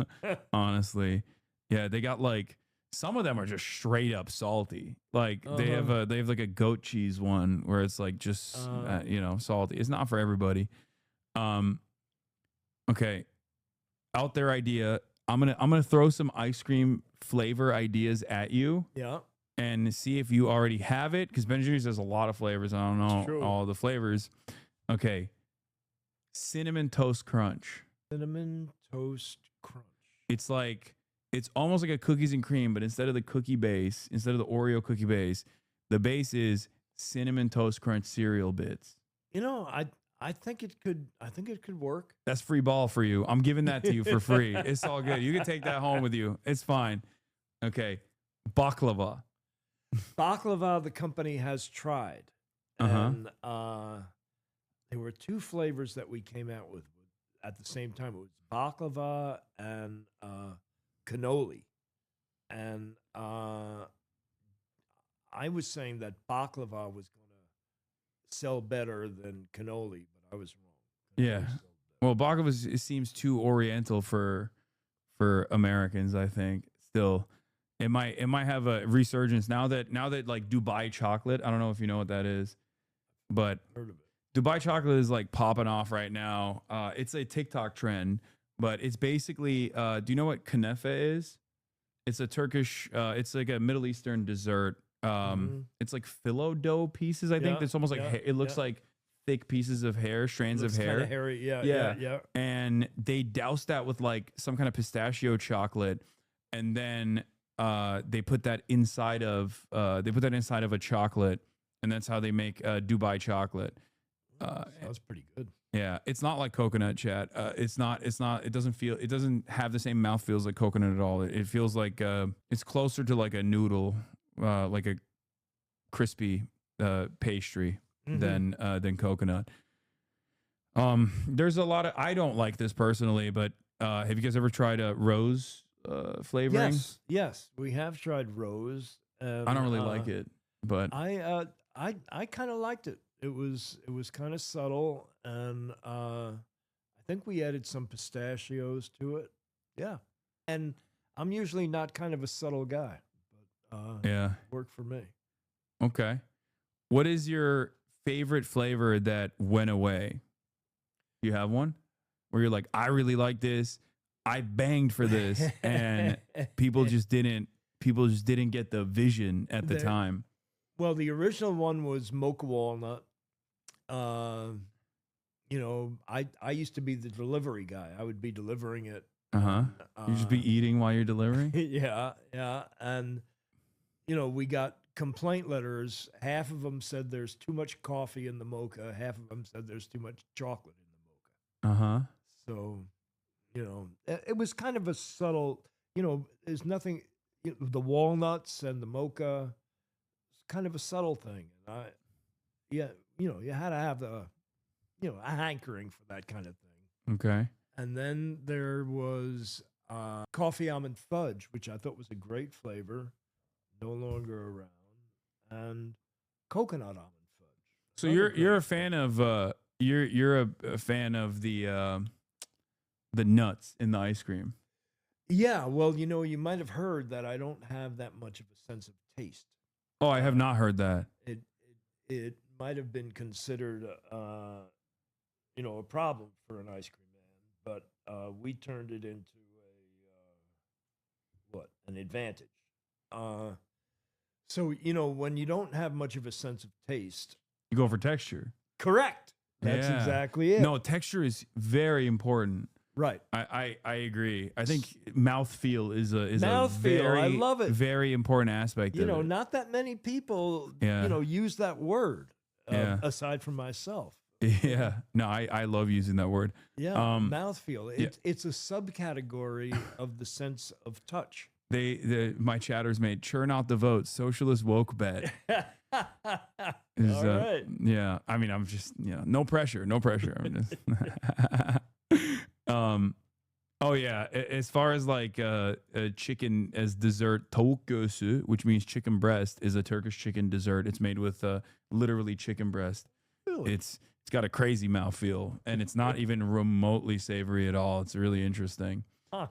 Honestly, yeah, they got like some of them are just straight up salty. Like they have like a goat cheese one where it's like just salty. It's not for everybody. Okay, out there idea. I'm gonna throw some ice cream flavor ideas at you. Yeah. And see if you already have it, because Ben & Jerry's has a lot of flavors. I don't know all the flavors. Okay. Cinnamon Toast Crunch. Cinnamon Toast Crunch. It's almost like a cookies and cream, but instead of the cookie base, instead of the Oreo cookie base, the base is Cinnamon Toast Crunch cereal bits. I think it could work. That's free ball for you. I'm giving that to you for free. It's all good. You can take that home with you. It's fine. Okay. Baklava. Baklava, the company has tried. And there were two flavors that we came out with at the same time. It was baklava and cannoli. And I was saying that baklava was going to sell better than cannoli, but I was wrong. Yeah. Well, baklava seems too oriental for Americans, I think. Still, it might have a resurgence now that like Dubai chocolate. I don't know if you know what that is, but Heard of it. Dubai chocolate is like popping off right now. It's a TikTok trend, but it's basically. Do you know what kunefe is? It's a Turkish. It's like a Middle Eastern dessert. It's like phyllo dough pieces. I think it's almost like it looks like thick pieces of hair, strands of hair. Hairy. Yeah. And they douse that with like some kind of pistachio chocolate, and then they put that inside of a chocolate, and that's how they make Dubai chocolate. Sounds pretty good. Yeah, it's not like coconut, chat. It's not. It doesn't have the same mouthfeels like coconut at all. It feels like it's closer to like a noodle, like a crispy pastry than coconut. There's a lot of. I don't like this personally, but have you guys ever tried rose flavoring? Yes, we have tried rose. I don't really like it, but I kind of liked it. It was kind of subtle, and I think we added some pistachios to it. Yeah, and I'm usually not kind of a subtle guy, but yeah, it worked for me. Okay, what is your favorite flavor that went away? You have one where you're like, I really like this. I banged for this, and people just didn't get the vision at the time. Well, the original one was mocha walnut. I used to be the delivery guy. I would be delivering it. You just be eating while you're delivering? Yeah. And, we got complaint letters. Half of them said there's too much coffee in the mocha. Half of them said there's too much chocolate in the mocha. So, it was kind of a subtle, there's nothing, the walnuts and the mocha, it's kind of a subtle thing. And you had to have a hankering for that kind of thing. Okay. And then there was coffee almond fudge, which I thought was a great flavor, no longer around, and coconut almond fudge. So you're a fan of you're a fan of the nuts in the ice cream. Yeah, well, you might have heard that I don't have that much of a sense of taste. Oh, I have not heard that. It might have been considered, a problem for an ice cream man, but we turned it into an advantage. So, you know, when you don't have much of a sense of taste, You go for texture. correct. That's Yeah. exactly it. No, texture is very important. Right. I agree. I think mouthfeel is a Mouthfeel, very I love it. very important aspect You of know, it. not that many people, Yeah. you know, use that word Yeah. aside from myself. Yeah. No, I love using that word. Yeah, mouthfeel. yeah. It's a subcategory of the sense of touch. My chatters mate churn out the vote. Socialist woke bet. Is, All right. Yeah. I mean, I'm just, no pressure. No pressure. I'm just, oh yeah. As far as like a chicken as dessert, tavuk göğsü, which means chicken breast, is a Turkish chicken dessert. It's made with literally chicken breast. Really? It's got a crazy mouthfeel, and it's not even remotely savory at all. It's really interesting. Huh.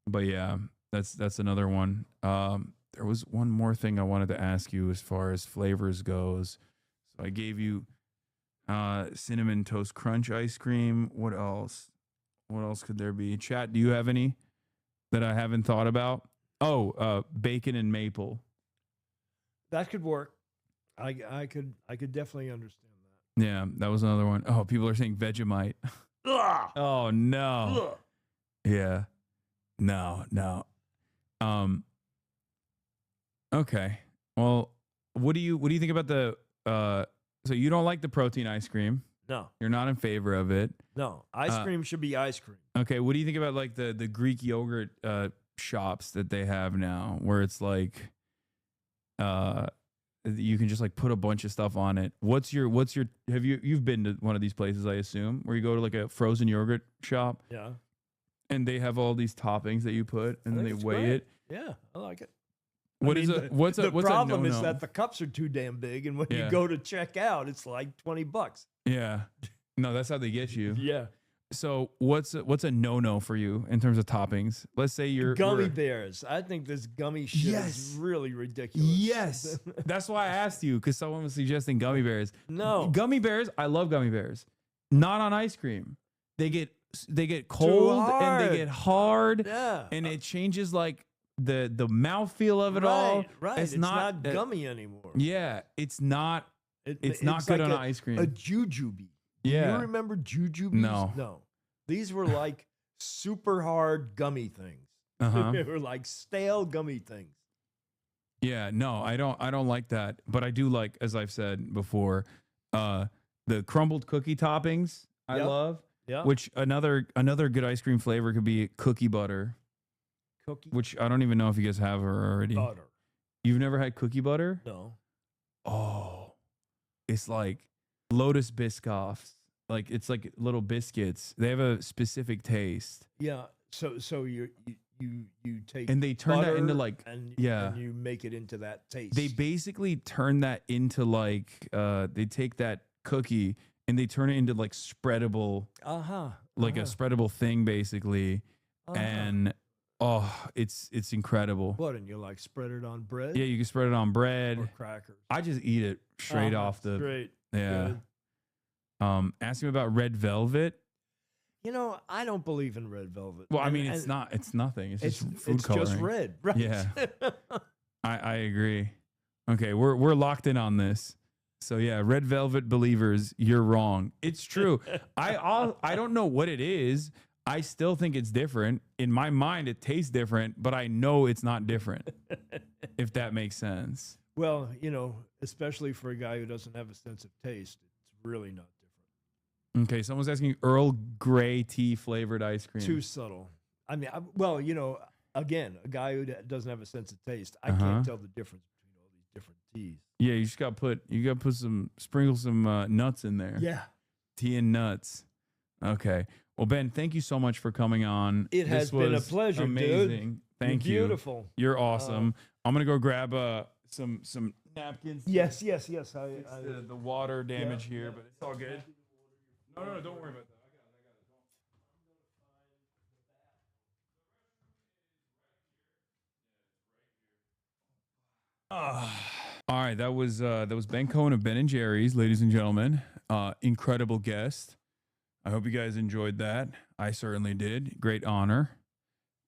But yeah, that's another one. There was one more thing I wanted to ask you as far as flavors goes. So I gave you cinnamon toast crunch ice cream. What else? What else could there be? Chat, do you have any that I haven't thought about? Oh, bacon and maple. That could work. I could definitely understand Yeah, that was another one. Oh, people are saying Vegemite. that. Oh no. Ugh. Yeah. No. Okay. Well, what do you think about the so you don't like the protein ice cream? No. You're not in favor of it. No. Ice cream should be ice cream. Okay, what do you think about like the Greek yogurt shops that they have now where it's like you can just like put a bunch of stuff on it. What's your you've been to one of these places, I assume, where you go to like a frozen yogurt shop Yeah. and they have all these toppings that you put and then they It's weigh great. it. Yeah, I like it. What's the a problem is no-no? that the cups are too damn big, and when Yeah. you go to check out, it's like $20. Yeah. No, that's how they get you. Yeah. So what's a no-no for you in terms of toppings? Let's say you're Gummy bears. I think this gummy shit is really ridiculous. Yes. That's why I asked you, because someone was suggesting gummy bears. No. Gummy bears, I love gummy bears. Not on ice cream. They get cold and hard. they get hard. Yeah. And it changes like the mouthfeel of it all. Right. It's not gummy anymore. Yeah. It's not it's not good like on ice cream. A jujube. Yeah. You remember jujubes? No. No. These were like super hard gummy things. Uh-huh. They were like stale gummy things. Yeah, no, I don't like that, but I do like, as I've said before, the crumbled cookie toppings. I Yep. love. Yeah. Which another good ice cream flavor could be cookie butter, Cookie which I don't even know if you guys have her already. butter. You've never had cookie butter? No. Oh, it's like Lotus Biscoffs. Like it's like little biscuits. They have a specific taste. Yeah. So you take And they turn that butter into like and yeah. and you make it into that taste. They basically turn that into like they take that cookie and they turn it into like spreadable, like a spreadable thing basically, and it's incredible. What, and you like spread it on bread? Yeah, you can spread it on bread Or crackers. I just eat it straight off the. Great. Yeah. Good. Ask me about red velvet. You know, I don't believe in red velvet. Well, I And- mean, it's and not. It's nothing. It's just food it's coloring. just red, right? Yeah. I agree. Okay, we're locked in on this. So yeah, red velvet believers, you're wrong. It's true. I don't know what it is. I still think it's different. In my mind, it tastes different, but I know it's not different. If that makes sense. Well, you know, especially for a guy who doesn't have a sense of taste, it's really not different. Okay, someone's asking Earl Grey tea flavored ice cream. Too subtle. I mean, well, you know, again, a guy who doesn't have a sense of taste, I Uh-huh. can't tell the difference between all these different teas. Yeah, you just got to sprinkle some nuts in there. Yeah. Tea and nuts. Okay. Well, Ben, thank you so much for coming on. It has been a pleasure, dude. amazing. Thank you. Beautiful. You're awesome. I'm gonna go grab some napkins. Yes. Fix the water damage here, but it's all good. No, don't worry about that. All right, that was Ben Cohen of Ben and Jerry's, ladies and gentlemen. Incredible guest. I hope you guys enjoyed that. I certainly did. Great honor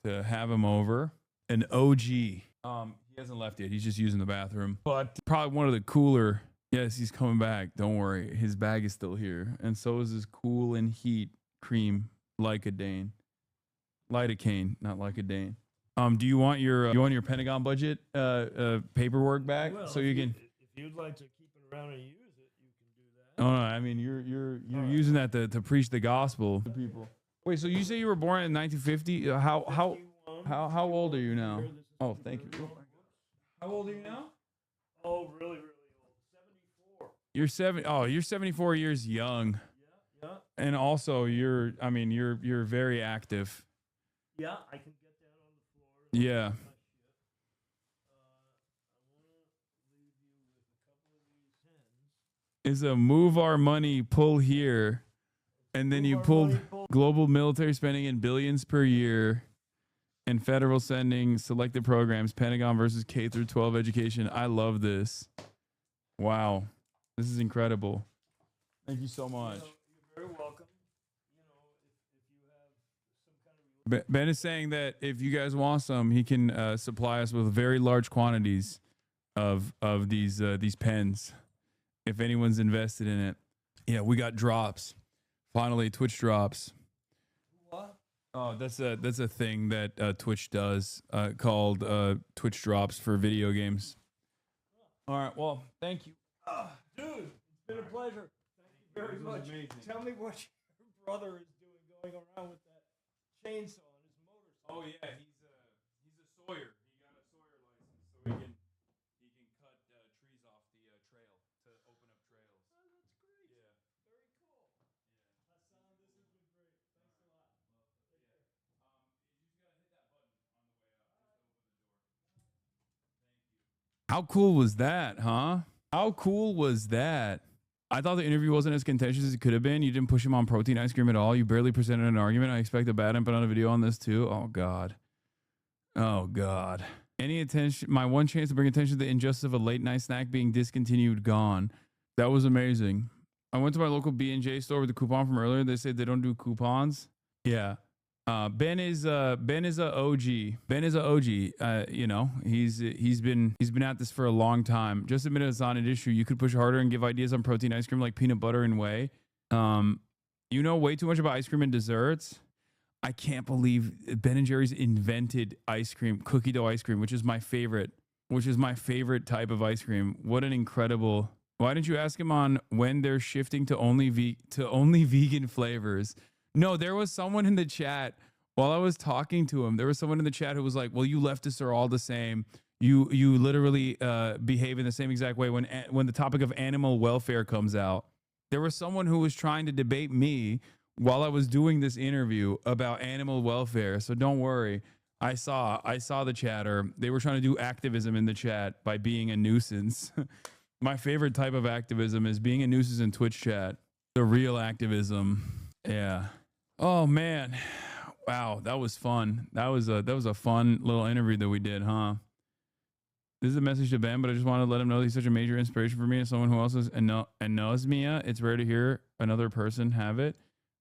to have him over. An OG. He hasn't left yet. He's just using the bathroom. But probably one of the cooler. Yes, he's coming back. Don't worry. His bag is still here. And so is his cool and heat cream Lycodane. Lidocaine, not Lycodane. Do you want your Pentagon budget paperwork back so you can? If you'd like to keep it around and use it, you can do that. Oh no, I mean you're using that to preach the gospel to people. Wait, so you say you were born in 1950? How old are you now? Oh, thank you. How old are you now? Oh, really, really old. 74. You're 74 years young. Yeah. And also you're very active. Yeah, I can get down on the floor. Yeah. Is a move our money, pull here, and then you pulled global military spending in billions per year and federal sending, selected programs, Pentagon versus K through 12 education. I love this. Wow. This is incredible. Thank you so much. You're very welcome. Ben is saying that if you guys want some, he can supply us with very large quantities of these pens. If anyone's invested in it, yeah, we got drops. Finally, Twitch drops. What? Oh, that's a thing that Twitch does called Twitch drops for video games. All right, well, thank you. Dude, it's been a pleasure. Thank you very much. Amazing. Tell me what your brother is doing going around with that chainsaw on his motorcycle. Oh yeah, he's a sawyer. He got a sawyer license, so he can cut trees off the trail to open up trails. Oh, that's great. Yeah. Very cool. Yeah. Hassan, this has been great. Thanks a lot. Take care. You just gotta hit that button on the way up to open the door. Thank you. How cool was that, huh? How cool was that? I thought the interview wasn't as contentious as it could have been. You didn't push him on protein ice cream at all. You barely presented an argument. I expect a bad input on a video on this too. Oh God. Oh God. Any attention? My one chance to bring attention to the injustice of a late night snack being discontinued, gone. That was amazing. I went to my local B&J store with the coupon from earlier. They said they don't do coupons. Yeah. Ben is a OG. Ben is a OG. You know, he's been at this for a long time. Just admit it's not an issue. You could push harder and give ideas on protein ice cream like peanut butter and whey. You know way too much about ice cream and desserts. I can't believe Ben & Jerry's invented ice cream, cookie dough ice cream, which is my favorite type of ice cream. What an incredible. Why didn't you ask him on when they're shifting to only vegan flavors? No, there was someone in the chat while I was talking to him. There was someone in the chat who was like, "Well, you leftists are all the same. You literally behave in the same exact way when the topic of animal welfare comes out." There was someone who was trying to debate me while I was doing this interview about animal welfare. So don't worry. I saw the chatter. They were trying to do activism in the chat by being a nuisance. My favorite type of activism is being a nuisance in Twitch chat. The real activism. Yeah. Oh man. Wow, that was fun. That was a fun little interview that we did, huh? This is a message to Ben, but I just want to let him know that he's such a major inspiration for me as someone who also is anosmia. It's rare to hear another person have it.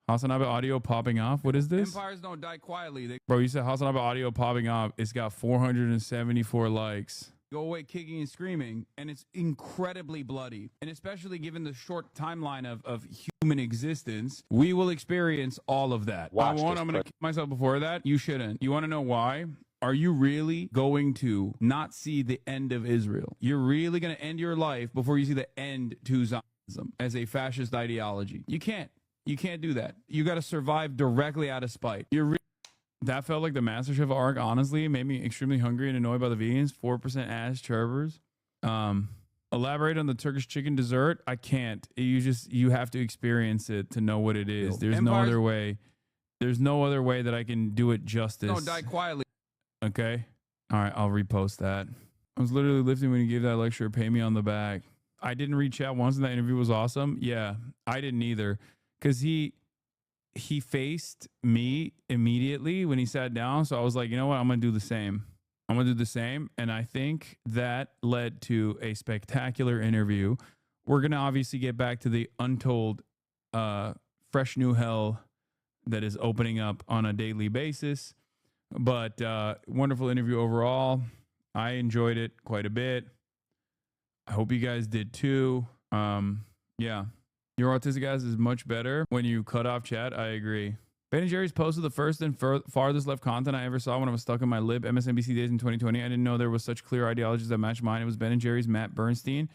Hasanabi audio popping off. What is this? Empires don't die quietly. Bro, you said Hasanabi audio popping off. It's got 474 likes. Go away kicking and screaming, and it's incredibly bloody. And especially given the short timeline of human existence, we will experience all of that. I'm going to kill myself before that. You shouldn't. You want to know why? Are you really going to not see the end of Israel? You're really going to end your life before you see the end to Zionism as a fascist ideology. You can't. You can't do that. You got to survive directly out of spite. That felt like the MasterChef arc, honestly. It made me extremely hungry and annoyed by the vegans. 4% ass chirpers. Elaborate on the Turkish chicken dessert. I can't. You have to experience it to know what it is. There's no other way. There's no other way that I can do it justice. Don't die quietly. Okay. All right. I'll repost that. I was literally lifting when you gave that lecture. Pay me on the back. I didn't read chat once and that interview was awesome. Yeah, I didn't either. Because he faced me immediately when he sat down. So I was like, you know what? I'm going to do the same. I'm going to do the same. And I think that led to a spectacular interview. We're going to obviously get back to the untold fresh new hell that is opening up on a daily basis. But wonderful interview overall. I enjoyed it quite a bit. I hope you guys did too. Yeah. Your autistic ass is much better when you cut off chat. I agree. Ben & Jerry's posted the first and farthest left content I ever saw when I was stuck in my lib MSNBC days in 2020. I didn't know there was such clear ideologies that matched mine. It was Ben & Jerry's Matt Bernstein.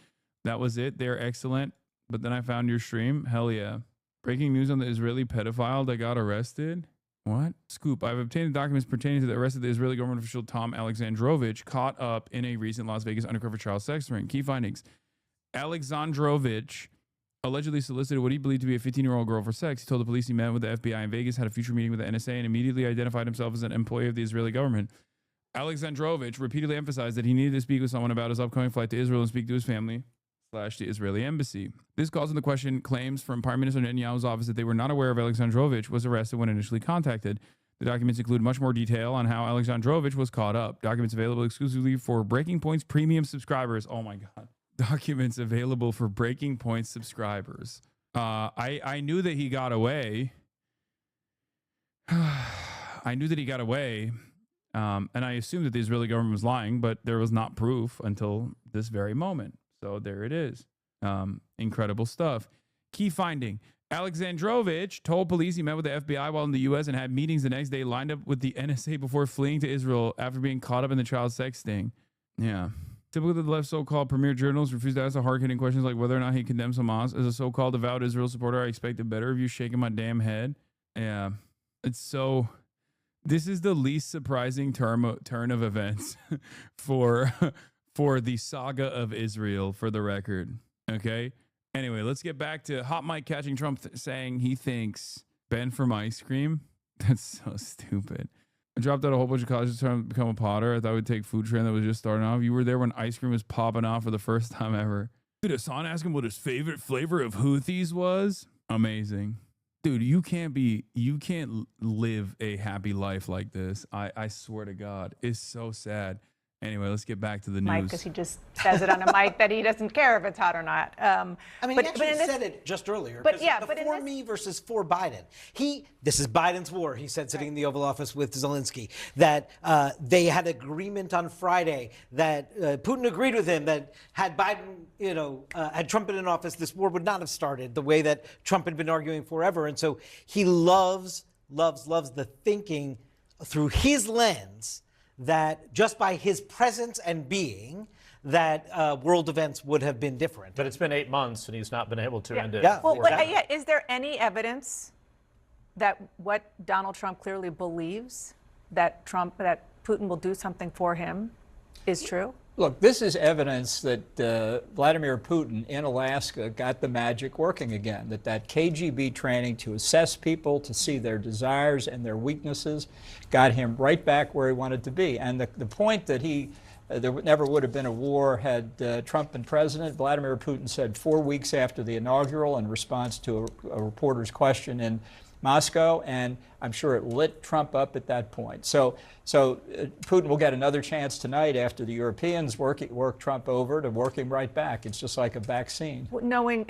That was it. They're excellent. But then I found your stream. Hell yeah. Breaking news on the Israeli pedophile that got arrested. What? Scoop. I've obtained the documents pertaining to the arrest of the Israeli government official Tom Alexandrovich caught up in a recent Las Vegas undercover child sex ring. Key findings. Alexandrovich allegedly solicited what he believed to be a 15-year-old girl for sex. He told the police he met with the FBI in Vegas, had a future meeting with the NSA, and immediately identified himself as an employee of the Israeli government. Alexandrovich repeatedly emphasized that he needed to speak with someone about his upcoming flight to Israel and speak to his family / the Israeli embassy. This calls into question claims from Prime Minister Netanyahu's office that they were not aware of Alexandrovich was arrested when initially contacted. The documents include much more detail on how Alexandrovich was caught up. Documents available exclusively for Breaking Point's premium subscribers. Oh my God. Documents available for Breaking Point subscribers. I knew that he got away. I knew that he got away. And I assumed that the Israeli government was lying, but there was not proof until this very moment. So there it is. Incredible stuff. Key finding. Alexandrovich told police he met with the FBI while in the U.S. and had meetings the next day lined up with the NSA before fleeing to Israel after being caught up in the child sex sting. Yeah. Typically, the left's so-called premier journalists refuse to ask the hard-hitting questions like whether or not he condemns Hamas. As a so-called avowed Israel supporter, I expected better of you shaking my damn head. Yeah. It's so... This is the least surprising turn of events for the saga of Israel, for the record. Okay? Anyway, let's get back to Hot Mike catching Trump saying he thinks Ben from ice cream. That's so stupid. I dropped out a whole bunch of colleges trying to become a potter. I thought we'd take food trend that was just starting off. You were there when ice cream was popping off for the first time ever. Dude, Hassan asked him what his favorite flavor of Houthis was. Amazing. Dude, you can't live a happy life like this. I swear to God. It's so sad. Anyway, let's get back to the news. Mike, because he just says it on a mic that he doesn't care if it's hot or not. I mean, he actually said it just earlier. But yeah, but for me versus for Biden. This is Biden's war, he said, sitting in the Oval Office with Zelensky, that they had agreement on Friday, that Putin agreed with him, that had Biden, had Trump been in office, this war would not have started the way that Trump had been arguing forever. And so he loves the thinking through his lens that just by his presence and being, that world events would have been different. But it's been 8 months and he's not been able to end it. Yeah. Well, is there any evidence that what Donald Trump clearly believes, that Putin will do something for him, is true? Look, this is evidence that Vladimir Putin in Alaska got the magic working again, that KGB training to assess people, to see their desires and their weaknesses, got him right back where he wanted to be. And the point that there never would have been a war had Trump been president, Vladimir Putin said 4 weeks after the inaugural in response to a reporter's question in Moscow, and I'm sure it lit Trump up at that point. So Putin will get another chance tonight after the Europeans work Trump over to work him right back. It's just like a vaccine. Knowing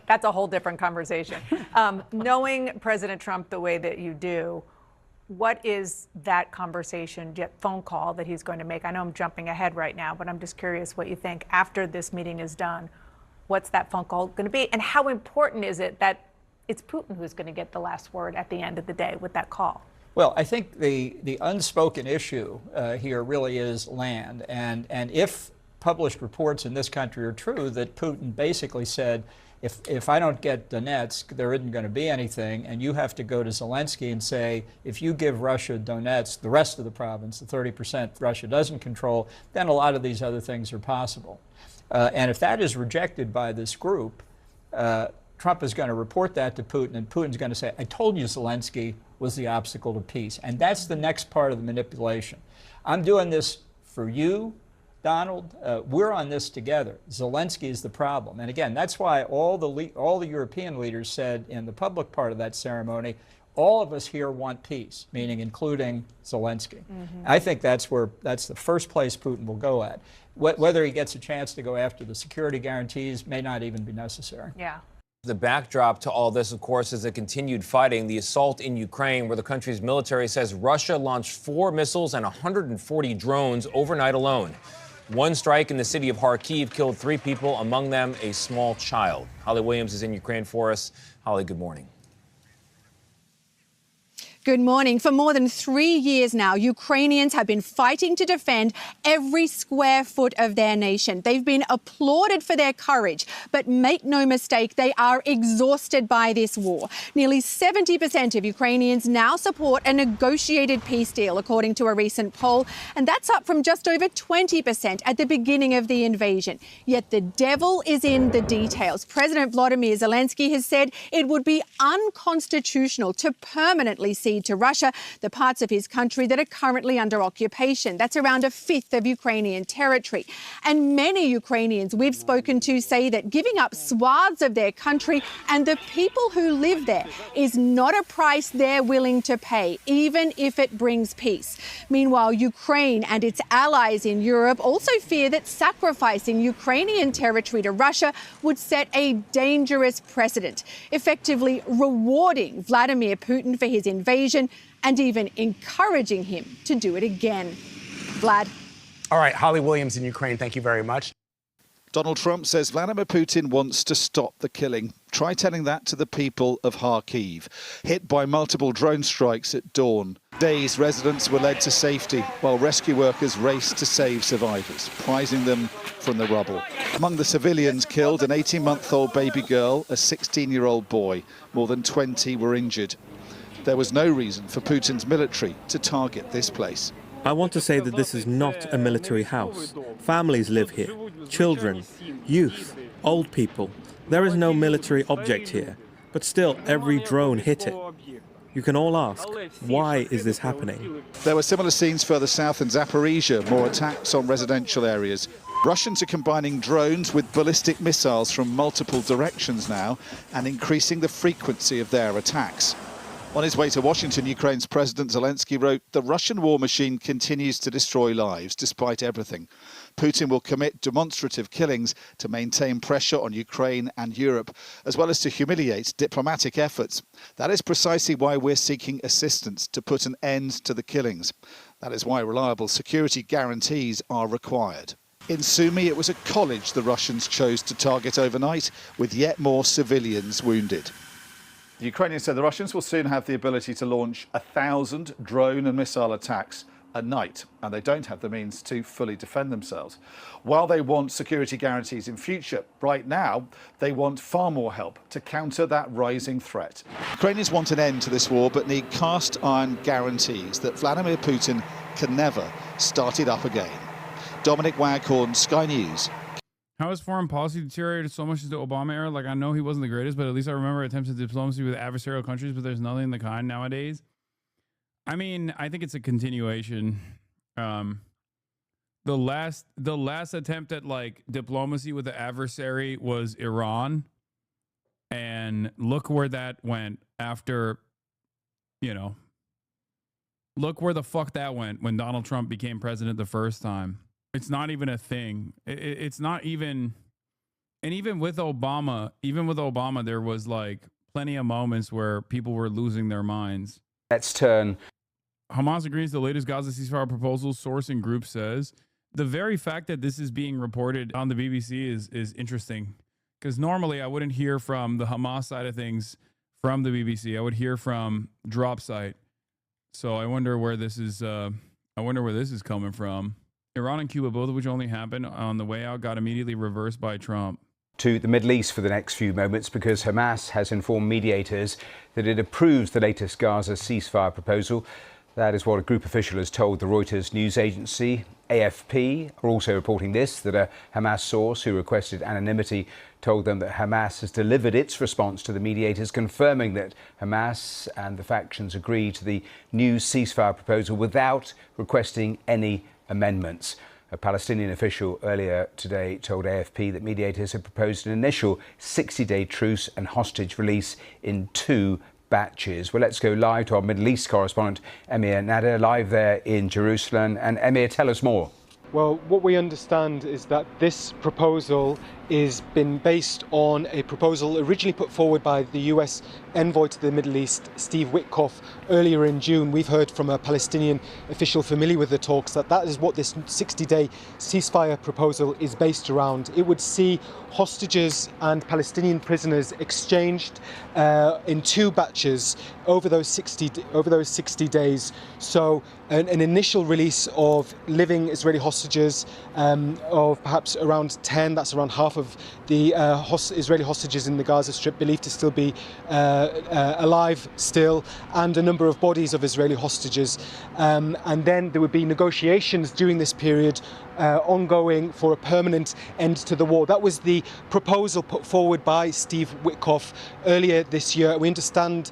that's a whole different conversation. Knowing President Trump the way that you do, what is that conversation, phone call that he's going to make? I know I'm jumping ahead right now, but I'm just curious what you think after this meeting is done. What's that phone call going to be, and how important is it that it's Putin who's going to get the last word at the end of the day with that call? Well, I think the unspoken issue here really is land. And if published reports in this country are true, that Putin basically said, if I don't get Donetsk, there isn't going to be anything, and you have to go to Zelensky and say, if you give Russia Donetsk, the rest of the province, the 30% Russia doesn't control, then a lot of these other things are possible. And if that is rejected by this group, Trump is going to report that to Putin, and Putin's going to say, I told you Zelensky was the obstacle to peace. And that's the next part of the manipulation. I'm doing this for you, Donald. We're on this together. Zelensky is the problem. And again, that's why all the European leaders said in the public part of that ceremony, all of us here want peace, meaning including Zelensky. Mm-hmm. I think that's the first place Putin will go at. Whether he gets a chance to go after the security guarantees may not even be necessary. Yeah. The backdrop to all this, of course, is the continued fighting, the assault in Ukraine, where the country's military says Russia launched 4 missiles and 140 drones overnight alone. One strike in the city of Kharkiv killed 3 people, among them a small child. Holly Williams is in Ukraine for us. Holly, good morning. Good morning. For more than 3 years now, Ukrainians have been fighting to defend every square foot of their nation. They've been applauded for their courage, but make no mistake, they are exhausted by this war. Nearly 70% of Ukrainians now support a negotiated peace deal, according to a recent poll, and that's up from just over 20% at the beginning of the invasion. Yet the devil is in the details. President Volodymyr Zelensky has said it would be unconstitutional to permanently cede to Russia the parts of his country that are currently under occupation. That's around a fifth of Ukrainian territory. And many Ukrainians we've spoken to say that giving up swaths of their country and the people who live there is not a price they're willing to pay, even if it brings peace. Meanwhile, Ukraine and its allies in Europe also fear that sacrificing Ukrainian territory to Russia would set a dangerous precedent, effectively rewarding Vladimir Putin for his invasion and even encouraging him to do it again. Vlad. All right, Holly Williams in Ukraine, thank you very much. Donald Trump says Vladimir Putin wants to stop the killing. Try telling that to the people of Kharkiv, hit by multiple drone strikes at dawn. Days, residents were led to safety while rescue workers raced to save survivors, prizing them from the rubble. Among the civilians killed, an 18-month-old baby girl, a 16-year-old boy. More than 20 were injured. There was no reason for Putin's military to target this place. I want to say that this is not a military house. Families live here. Children, youth, old people. There is no military object here. But still, every drone hit it. You can all ask, why is this happening? There were similar scenes further south in Zaporizhia, more attacks on residential areas. Russians are combining drones with ballistic missiles from multiple directions now and increasing the frequency of their attacks. On his way to Washington, Ukraine's President Zelensky wrote, "The Russian war machine continues to destroy lives despite everything. Putin will commit demonstrative killings to maintain pressure on Ukraine and Europe, as well as to humiliate diplomatic efforts. That is precisely why we're seeking assistance to put an end to the killings. That is why reliable security guarantees are required." In Sumy, it was a college the Russians chose to target overnight, with yet more civilians wounded. The Ukrainians said the Russians will soon have the ability to launch 1,000 drone and missile attacks a night, and they don't have the means to fully defend themselves. While they want security guarantees in future, right now they want far more help to counter that rising threat. Ukrainians want an end to this war, but need cast iron guarantees that Vladimir Putin can never start it up again. Dominic Waghorn, Sky News. How has foreign policy deteriorated so much since the Obama era? Like, I know he wasn't the greatest, but at least I remember attempts at diplomacy with adversarial countries, but there's nothing of the kind nowadays. I mean, I think it's a continuation. The last attempt at, like, diplomacy with the adversary was Iran. And look where that went after, look where the fuck that went when Donald Trump became president the first time. It's not even a thing. It's not even, and even with Obama, there was like plenty of moments where people were losing their minds. Let's turn. Hamas agrees the latest Gaza ceasefire proposal, source and group says. The very fact that this is being reported on the BBC is interesting, because normally I wouldn't hear from the Hamas side of things from the BBC. I would hear from Drop Site. So I wonder where this is. Coming from. Iran and Cuba, both of which only happened on the way out, got immediately reversed by Trump. To the Middle East for the next few moments, because Hamas has informed mediators that it approves the latest Gaza ceasefire proposal. That is what a group official has told the Reuters news agency. AFP are also reporting this, that a Hamas source who requested anonymity told them that Hamas has delivered its response to the mediators, confirming that Hamas and the factions agree to the new ceasefire proposal without requesting any amendments. A Palestinian official earlier today told AFP that mediators had proposed an initial 60-day truce and hostage release in 2 batches. Well, let's go live to our Middle East correspondent, Emir Nader, live there in Jerusalem. And Emir, tell us more. Well, what we understand is that this proposal is been based on a proposal originally put forward by the US envoy to the Middle East, Steve Witkoff, earlier in June. We've heard from a Palestinian official familiar with the talks that is what this 60-day ceasefire proposal is based around. It would see hostages and Palestinian prisoners exchanged in 2 batches over those 60 days. So an initial release of living Israeli hostages of perhaps around 10, that's around half of the Israeli hostages in the Gaza Strip believed to still be alive still, and a number of bodies of Israeli hostages. And then there would be negotiations during this period ongoing for a permanent end to the war. That was the proposal put forward by Steve Witkoff earlier this year. We understand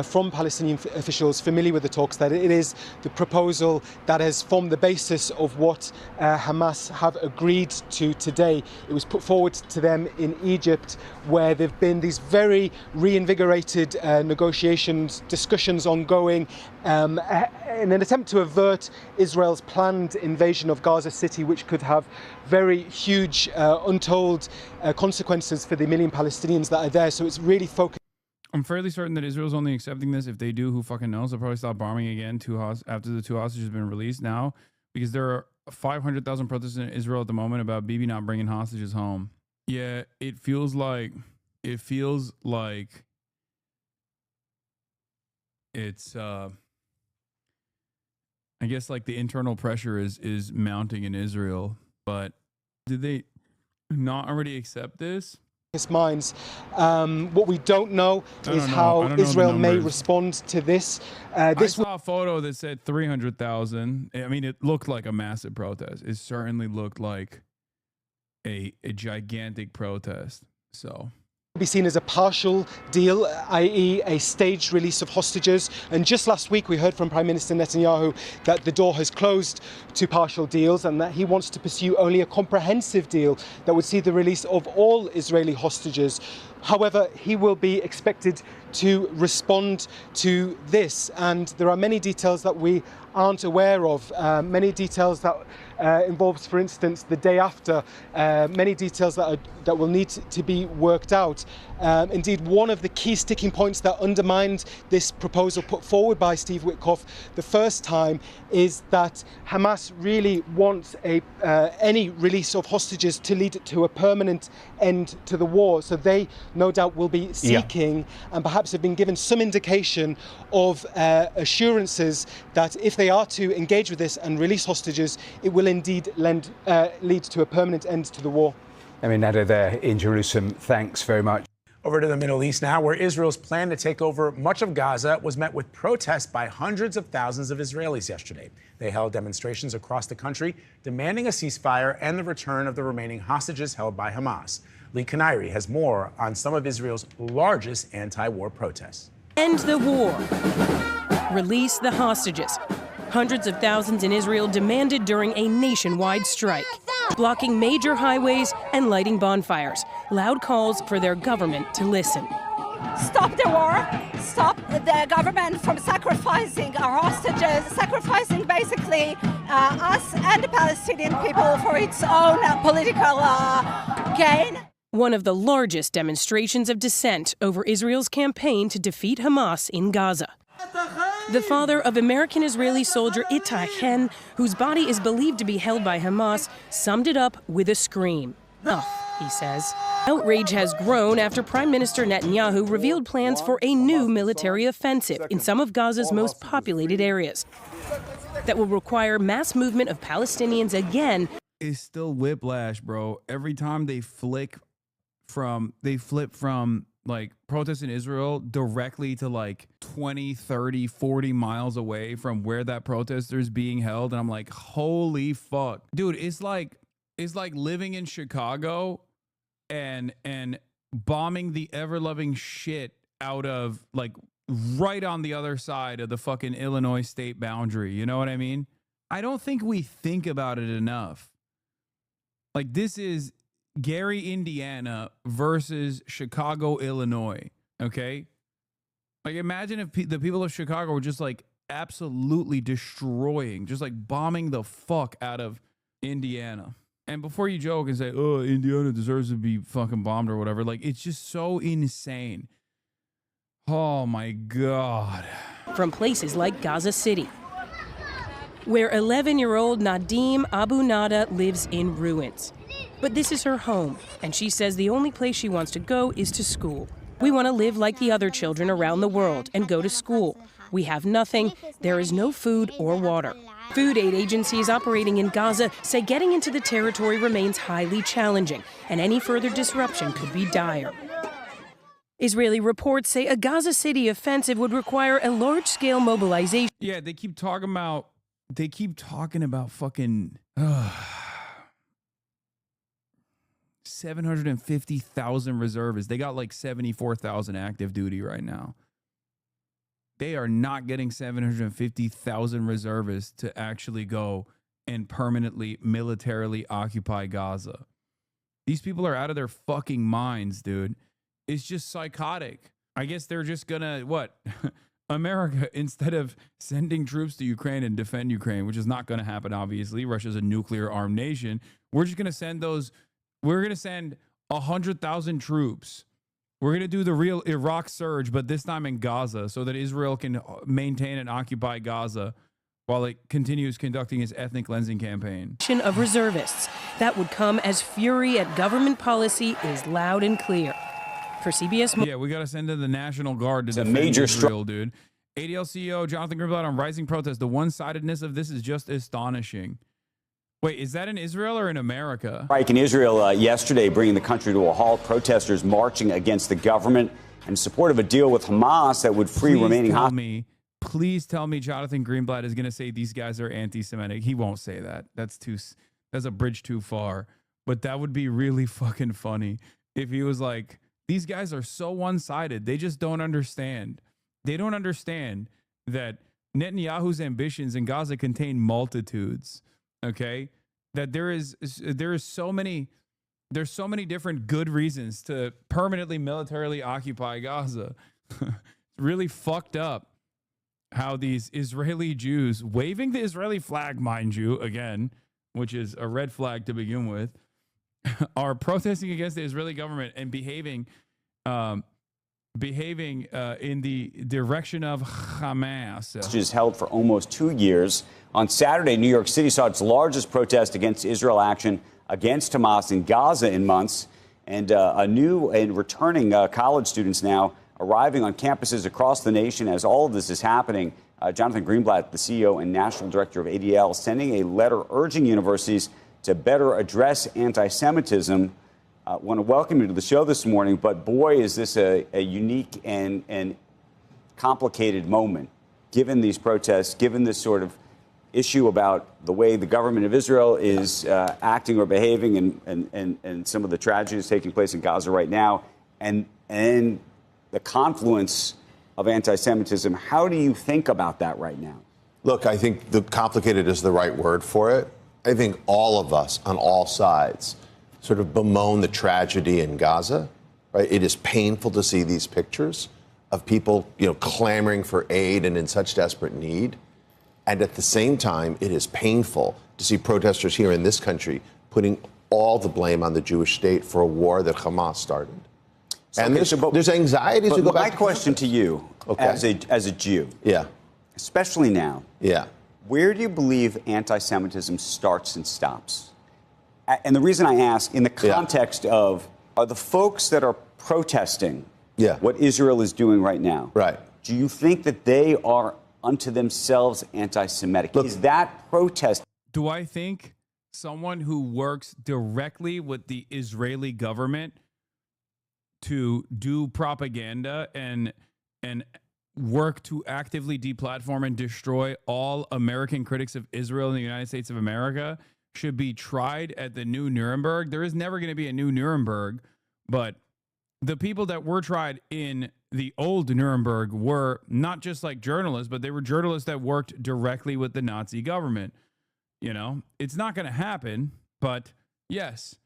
from Palestinian officials familiar with the talks that it is the proposal that has formed the basis of what Hamas have agreed to today. It was put forward to them in Egypt, where there have been these very reinvigorated negotiations, discussions ongoing in an attempt to avert Israel's planned invasion of Gaza City, which could have very huge, untold consequences for the million Palestinians that are there. So it's really focused. I'm fairly certain that Israel's only accepting this. If they do, who fucking knows? They'll probably stop bombing again after the 2 hostages have been released now, because there are 500,000 protests in Israel at the moment about Bibi not bringing hostages home. Yeah, it feels like it's I guess like the internal pressure is mounting in Israel, but did they not already accept this? Minds. What we don't know is how Israel may respond to this. I saw a photo that said 300,000. I mean, it looked like a massive protest. It certainly looked like a gigantic protest. So be seen as a partial deal, i.e. a staged release of hostages. And just last week we heard from Prime Minister Netanyahu that the door has closed to partial deals and that he wants to pursue only a comprehensive deal that would see the release of all Israeli hostages. However, he will be expected to respond to this, and there are many details that we aren't aware of, many details that involves, for instance, the day after, many details that will need to be worked out. Indeed, one of the key sticking points that undermined this proposal put forward by Steve Witkoff the first time is that Hamas really wants any release of hostages to lead to a permanent end to the war. So they no doubt will be seeking and perhaps have been given some indication of assurances that if they are to engage with this and release hostages, it will indeed lead to a permanent end to the war. I mean, Nada there in Jerusalem, thanks very much. Over to the Middle East now, where Israel's plan to take over much of Gaza was met with protests by hundreds of thousands of Israelis yesterday. They held demonstrations across the country demanding a ceasefire and the return of the remaining hostages held by Hamas. Lee Kanairi has more on some of Israel's largest anti-war protests. End the war. Release the hostages. Hundreds of thousands in Israel demanded during a nationwide strike, blocking major highways and lighting bonfires. Loud calls for their government to listen. Stop the war, stop the government from sacrificing our hostages, sacrificing basically us and the Palestinian people for its own political gain. One of the largest demonstrations of dissent over Israel's campaign to defeat Hamas in Gaza. The father of American-Israeli soldier Itai Chen, whose body is believed to be held by Hamas, summed it up with a scream. Ugh, he says. Outrage has grown after Prime Minister Netanyahu revealed plans for a new military offensive in some of Gaza's most populated areas that will require mass movement of Palestinians again. It's still whiplash, bro. Every time they flip from like protests in Israel directly to like 20, 30, 40 miles away from where that protester is being held. And I'm like, holy fuck. Dude, it's like living in Chicago and bombing the ever-loving shit out of like right on the other side of the fucking Illinois state boundary. You know what I mean? I don't think we think about it enough. Like, this is Gary, Indiana versus Chicago, Illinois. Okay. Like, imagine if the people of Chicago were just like absolutely destroying, just like bombing the fuck out of Indiana. And before you joke and say, oh, Indiana deserves to be fucking bombed or whatever, like, it's just so insane. Oh my God. From places like Gaza City, where 11-year-old Nadim Abu Nada lives in ruins. But this is her home, and she says the only place she wants to go is to school. We want to live like the other children around the world and go to school. We have nothing. There is no food or water. Food aid agencies operating in Gaza say getting into the territory remains highly challenging, and any further disruption could be dire. Israeli reports say a Gaza City offensive would require a large-scale mobilization. Yeah, they keep talking about fucking 750,000 reservists. They got like 74,000 active duty right now. They are not getting 750,000 reservists to actually go and permanently militarily occupy Gaza. These people are out of their fucking minds, dude. It's just psychotic. I guess they're just gonna, what? America, instead of sending troops to Ukraine and defend Ukraine, which is not gonna happen, obviously. Russia's a nuclear armed nation. We're just gonna send 100,000 troops. We're gonna do the real Iraq surge, but this time in Gaza, so that Israel can maintain and occupy Gaza while it continues conducting its ethnic cleansing campaign. Of reservists that would come as fury at government policy is loud and clear. For CBS, yeah, we got to send in the National Guard to defend Israel, dude. ADL CEO Jonathan Greenblatt on rising protests. The one-sidedness of this is just astonishing. Wait, is that in Israel or in America? Strike in Israel yesterday, bringing the country to a halt. Protesters marching against the government in support of a deal with Hamas that would free remaining hostages. Please tell me Jonathan Greenblatt is going to say these guys are anti-Semitic. He won't say that. That's a bridge too far. But that would be really fucking funny if he was like, these guys are so one-sided. They just don't understand. They don't understand that Netanyahu's ambitions in Gaza contain multitudes. Okay, that there's so many different good reasons to permanently militarily occupy Gaza. It's really fucked up how these Israeli Jews waving the Israeli flag, mind you, again, which is a red flag to begin with, are protesting against the Israeli government and behaving in the direction of Hamas. Hostages held for almost 2 years. On Saturday, New York City saw its largest protest against Israel action against Hamas in Gaza in months. And new and returning college students now arriving on campuses across the nation as all of this is happening. Jonathan Greenblatt, the CEO and national director of ADL, sending a letter urging universities to better address anti-Semitism. I want to welcome you to the show this morning, but boy, is this a unique and complicated moment, given these protests, given this sort of issue about the way the government of Israel is acting or behaving and some of the tragedies taking place in Gaza right now, and the confluence of anti-Semitism. How do you think about that right now? Look, I think the complicated is the right word for it. I think all of us on all sides sort of bemoan the tragedy in Gaza, right? It is painful to see these pictures of people, clamoring for aid and in such desperate need. And at the same time, it is painful to see protesters here in this country putting all the blame on the Jewish state for a war that Hamas started. So, and there's anxiety to go back. My question to you, as a Jew, especially now, where do you believe anti-Semitism starts and stops? And the reason I ask, in the context of, are the folks that are protesting what Israel is doing right now, do you think that they are unto themselves anti-Semitic? Is that protest? Do I think someone who works directly with the Israeli government to do propaganda and work to actively deplatform and destroy all American critics of Israel in the United States of America should be tried at the new Nuremberg? There is never going to be a new Nuremberg, but the people that were tried in the old Nuremberg were not just like journalists, but they were journalists that worked directly with the Nazi government. It's not going to happen, but yes.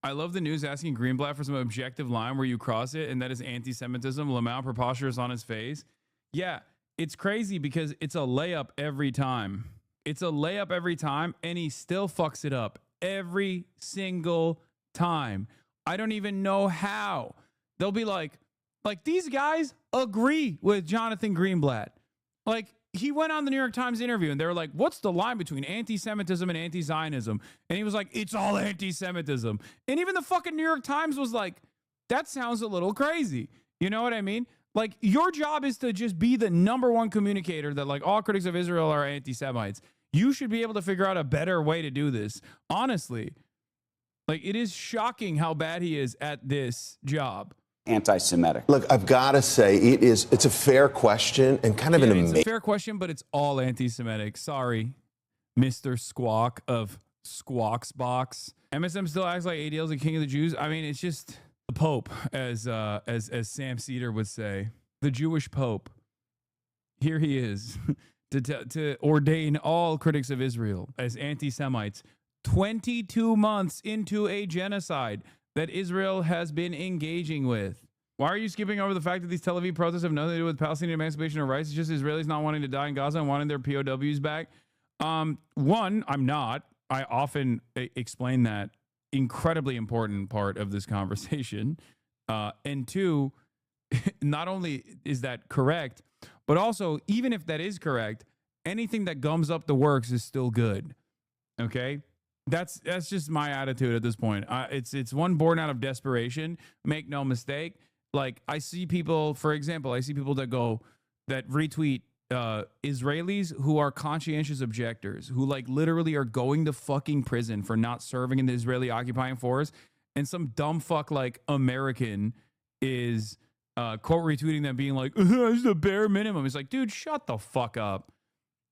I love the news asking Greenblatt for some objective line where you cross it, and that is anti-Semitism. Lamau preposterous on his face. Yeah, it's crazy because it's a layup every time. It's a layup every time, and he still fucks it up every single time. I don't even know how. They'll be like these guys agree with Jonathan Greenblatt. Like, he went on the New York Times interview, and they were like, what's the line between anti-Semitism and anti-Zionism? And he was like, it's all anti-Semitism. And even the fucking New York Times was like, that sounds a little crazy. You know what I mean? Like, your job is to just be the #1 communicator that, like, all critics of Israel are anti-Semites. You should be able to figure out a better way to do this. Honestly, like, it is shocking how bad he is at this job. Anti-Semitic. Look, I've got to say, it's a fair question and kind of an amazing. It's a fair question, but it's all anti-Semitic. Sorry, Mr. Squawk of Squawk's Box. MSM still acts like ADL is the king of the Jews. I mean, it's just the Pope, as Sam Cedar would say, the Jewish Pope. Here he is to ordain all critics of Israel as anti-Semites 22 months into a genocide that Israel has been engaging with. Why are you skipping over the fact that these Tel Aviv protests have nothing to do with Palestinian emancipation or rights? It's just Israelis not wanting to die in Gaza and wanting their POWs back. One, I'm not. I often explain that incredibly important part of this conversation. And two, not only is that correct, but also, even if that is correct, anything that gums up the works is still good. Okay? That's just my attitude at this point. It's one born out of desperation. Make no mistake. Like, I see people, for example, that retweet Israelis who are conscientious objectors, who like literally are going to fucking prison for not serving in the Israeli occupying force, and some dumb fuck like American is quote retweeting them being like, it's the bare minimum. It's like, dude, shut the fuck up.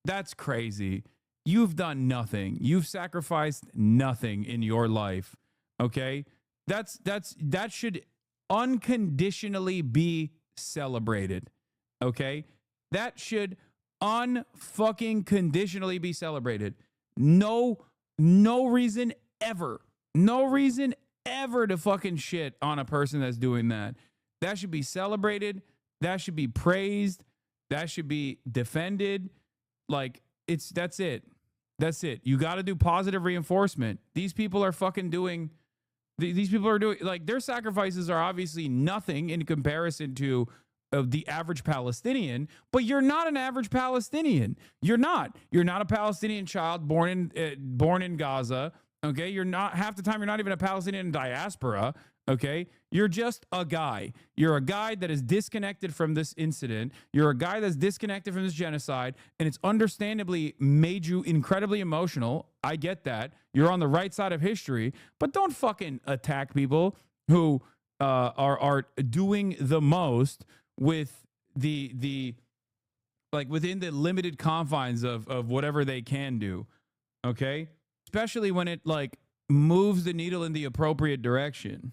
That's crazy. You've done nothing. You've sacrificed nothing in your life. Okay? That should unconditionally be celebrated. Okay? That should unfucking conditionally be celebrated. No reason ever. No reason ever to fucking shit on a person that's doing that. That should be celebrated. That should be praised. That should be defended. Like, that's it. That's it. You got to do positive reinforcement. These people are fucking doing, these people are doing, like, their sacrifices are obviously nothing in comparison to the average Palestinian, but you're not an average Palestinian. You're not. You're not a Palestinian child born in Gaza. Okay. You're not, half the time, you're not even a Palestinian diaspora. Okay. You're just a guy. You're a guy that is disconnected from this incident. You're a guy that's disconnected from this genocide, and it's understandably made you incredibly emotional. I get that. You're on the right side of history, but don't fucking attack people who are doing the most with the like within the limited confines of whatever they can do. Okay? Especially when it like moves the needle in the appropriate direction.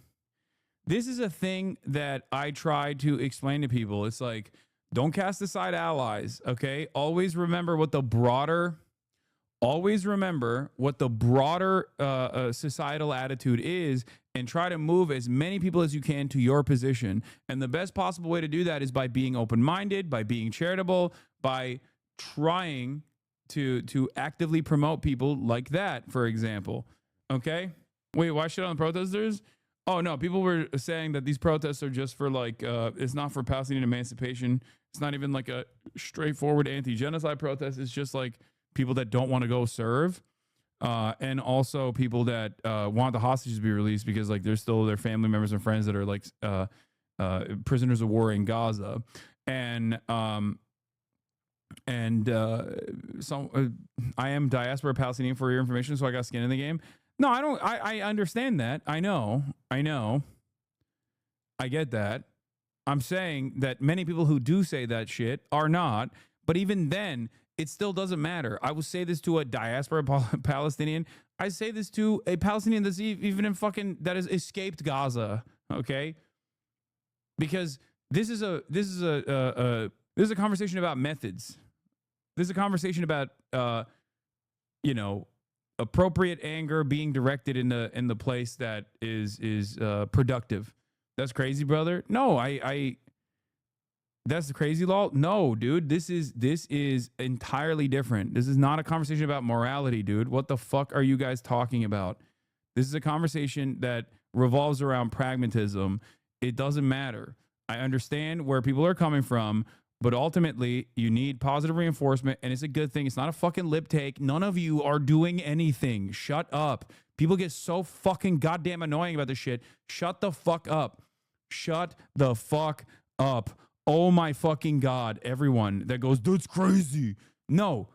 This is a thing that I try to explain to people. It's like, don't cast aside allies, okay? Always remember what the broader societal attitude is, and try to move as many people as you can to your position. And the best possible way to do that is by being open-minded, by being charitable, by trying to actively promote people like that, for example. Okay? Wait, why shit on the protesters? Oh, no, people were saying that these protests are just for, like, it's not for Palestinian emancipation. It's not even, like, a straightforward anti-genocide protest. It's just, like, people that don't want to go serve. And also people that want the hostages to be released because, like, there's still their family members and friends that are, like, prisoners of war in Gaza. And I am diaspora Palestinian for your information, so I got skin in the game. No, I don't. I understand that. I know. I get that. I'm saying that many people who do say that shit are not. But even then, it still doesn't matter. I will say this to a diaspora Palestinian. I say this to a Palestinian that's even in fucking, that has escaped Gaza. Okay, because this is a conversation about methods. This is a conversation about appropriate anger being directed in the place that is productive. That's crazy, brother. No, I That's the crazy law? No, dude. This is entirely different. This is not a conversation about morality, dude. What the fuck are you guys talking about? This is a conversation that revolves around pragmatism. It doesn't matter. I understand where people are coming from, but ultimately you need positive reinforcement, and it's a good thing. It's not a fucking lip take. None of you are doing anything. Shut up. People get so fucking goddamn annoying about this shit. Shut the fuck up. Shut the fuck up. Oh my fucking God, everyone that goes, that's crazy. No,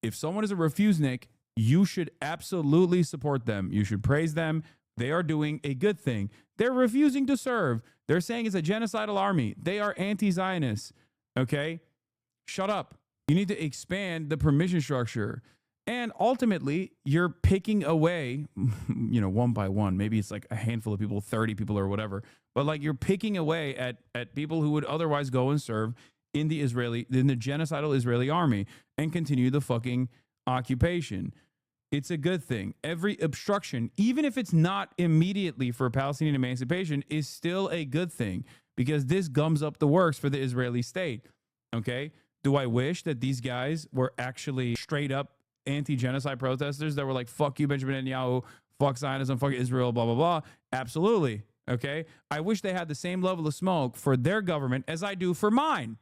if someone is a refusenik, you should absolutely support them. You should praise them. They are doing a good thing. They're refusing to serve. They're saying it's a genocidal army. They are anti-Zionists, okay? Shut up. You need to expand the permission structure. And ultimately, you're picking away, you know, one by one. Maybe it's like a handful of people, 30 people or whatever. But like you're picking away at people who would otherwise go and serve in the genocidal Israeli army and continue the fucking occupation. It's a good thing. Every obstruction, even if it's not immediately for Palestinian emancipation, is still a good thing because this gums up the works for the Israeli state. Okay? Do I wish that these guys were actually straight up anti-genocide protesters that were like, fuck you, Benjamin Netanyahu, fuck Zionism, fuck Israel, blah, blah, blah? Absolutely. Okay? I wish they had the same level of smoke for their government as I do for mine.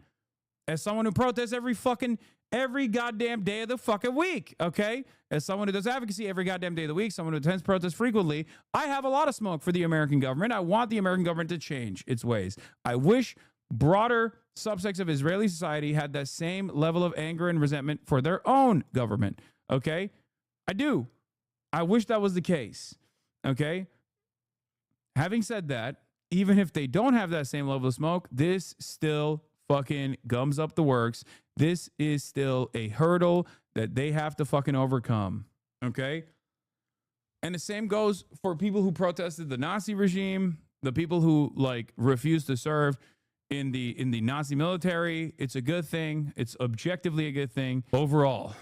As someone who protests every goddamn day of the fucking week, okay? As someone who does advocacy every goddamn day of the week, someone who attends protests frequently, I have a lot of smoke for the American government. I want the American government to change its ways. I wish broader subsects of Israeli society had that same level of anger and resentment for their own government, okay? I do. I wish that was the case, okay? Having said that, even if they don't have that same level of smoke, this still fucking gums up the works. This is still a hurdle that they have to fucking overcome, okay? And the same goes for people who protested the Nazi regime, the people who like refused to serve in the Nazi military. It's a good thing. It's objectively a good thing overall,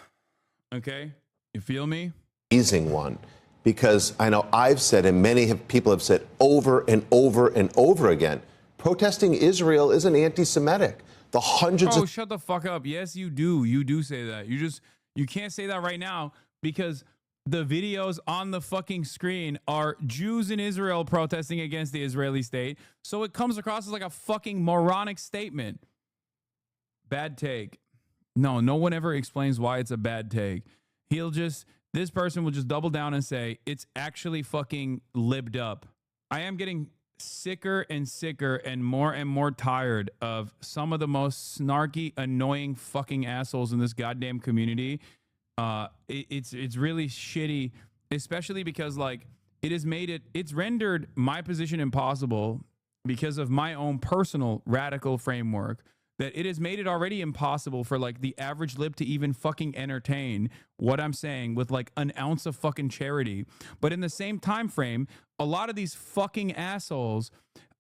okay? You feel me? Amazing one, because I know I've said, and many people have said over and over and over again, protesting Israel isn't anti-Semitic. The hundreds of... shut the fuck up. Yes, you do. You do say that. You can't say that right now because the videos on the fucking screen are Jews in Israel protesting against the Israeli state. So it comes across as like a fucking moronic statement. Bad take. No one ever explains why it's a bad take. This person will just double down and say, it's actually fucking libbed up. I am getting sicker and sicker and more tired of some of the most snarky, annoying fucking assholes in this goddamn community. It's really shitty, especially because like it's rendered my position impossible because of my own personal radical framework, that it has made it already impossible for like the average lib to even fucking entertain what I'm saying with like an ounce of fucking charity. But in the same time frame, a lot of these fucking assholes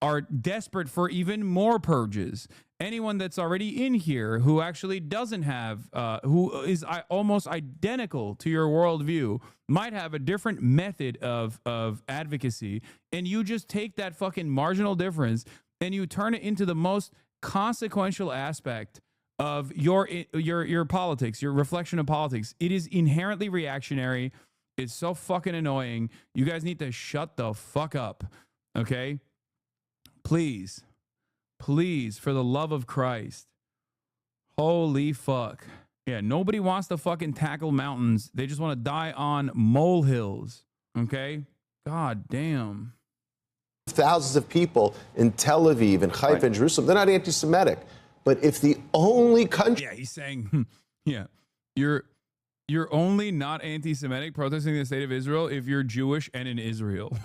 are desperate for even more purges. Anyone that's already in here who actually doesn't have, who is almost identical to your worldview, might have a different method of advocacy, and you just take that fucking marginal difference and you turn it into the most consequential aspect of your politics, your reflection of politics. It is inherently reactionary. It's so fucking annoying. You guys need to shut the fuck up, okay? Please, for the love of Christ. Holy fuck. Yeah, nobody wants to fucking tackle mountains. They just want to die on molehills, okay? God damn. Thousands of people in Tel Aviv and Haifa and Jerusalem, they're not anti-Semitic. But if the only country... Yeah, he's saying, yeah, you're only not anti-Semitic protesting the state of Israel if you're Jewish and in Israel.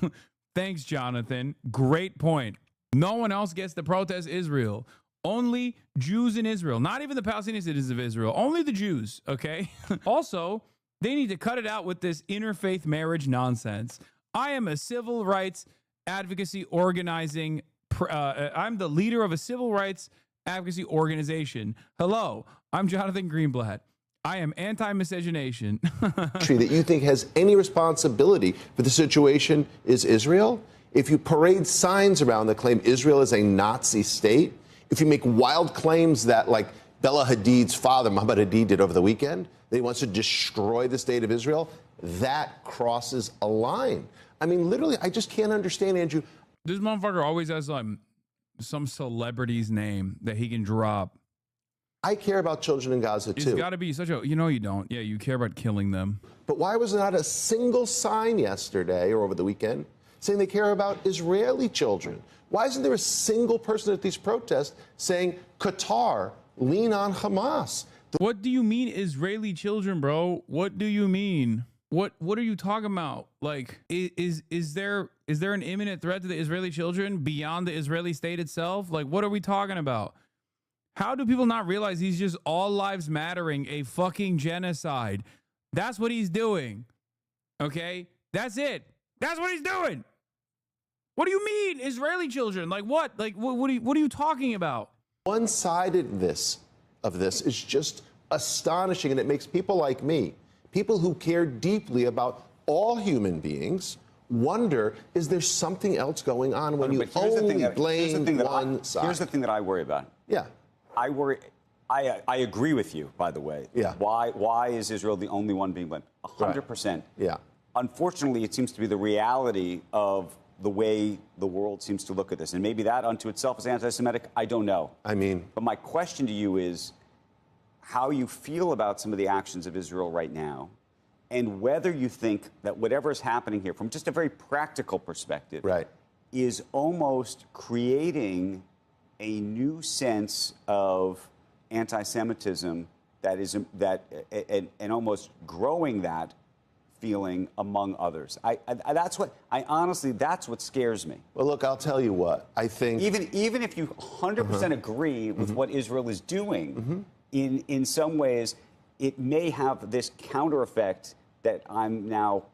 Thanks, Jonathan. Great point. No one else gets to protest Israel. Only Jews in Israel. Not even the Palestinian citizens of Israel. Only the Jews, okay? Also, they need to cut it out with this interfaith marriage nonsense. I am a civil rights advocacy organizing... I'm the leader of a civil rights advocacy organization. Hello, I'm Jonathan Greenblatt. I am anti-miscegenation. That you think has any responsibility for the situation is Israel? If you parade signs around that claim Israel is a Nazi state, if you make wild claims that, like Bella Hadid's father, Mohammed Hadid, did over the weekend, that he wants to destroy the state of Israel, that crosses a line. I mean, literally, I just can't understand, Andrew. This motherfucker always has like some celebrity's name that he can drop. I care about children in Gaza, too. It's got to be such a, you know you don't. Yeah, you care about killing them. But why was there not a single sign yesterday or over the weekend saying they care about Israeli children? Why isn't there a single person at these protests saying, Qatar, lean on Hamas? What do you mean Israeli children, bro? What do you mean? What are you talking about? Like, is there an imminent threat to the Israeli children beyond the Israeli state itself? Like, what are we talking about? How do people not realize he's just all lives mattering a fucking genocide? That's what he's doing. Okay? That's it. That's what he's doing. What do you mean, Israeli children? Like what? Like what are you talking about? One-sidedness of this is just astonishing, and it makes people like me, people who care deeply about all human beings, wonder, is there something else going on when you only blame one side? Here's the thing that I worry about. Yeah. I worry. I agree with you, by the way. Yeah. Why is Israel the only one being blamed? 100%. Yeah. Unfortunately, it seems to be the reality of the way the world seems to look at this. And maybe that unto itself is anti-Semitic. I don't know. I mean. But my question to you is how you feel about some of the actions of Israel right now, and whether you think that whatever is happening here, from just a very practical perspective, is almost creating a new sense of anti-Semitism that is and almost growing that feeling among others. That's what scares me. Well, look, I'll tell you what. I think even if you 100% agree with what Israel is doing, in some ways, it may have this counter effect that I'm now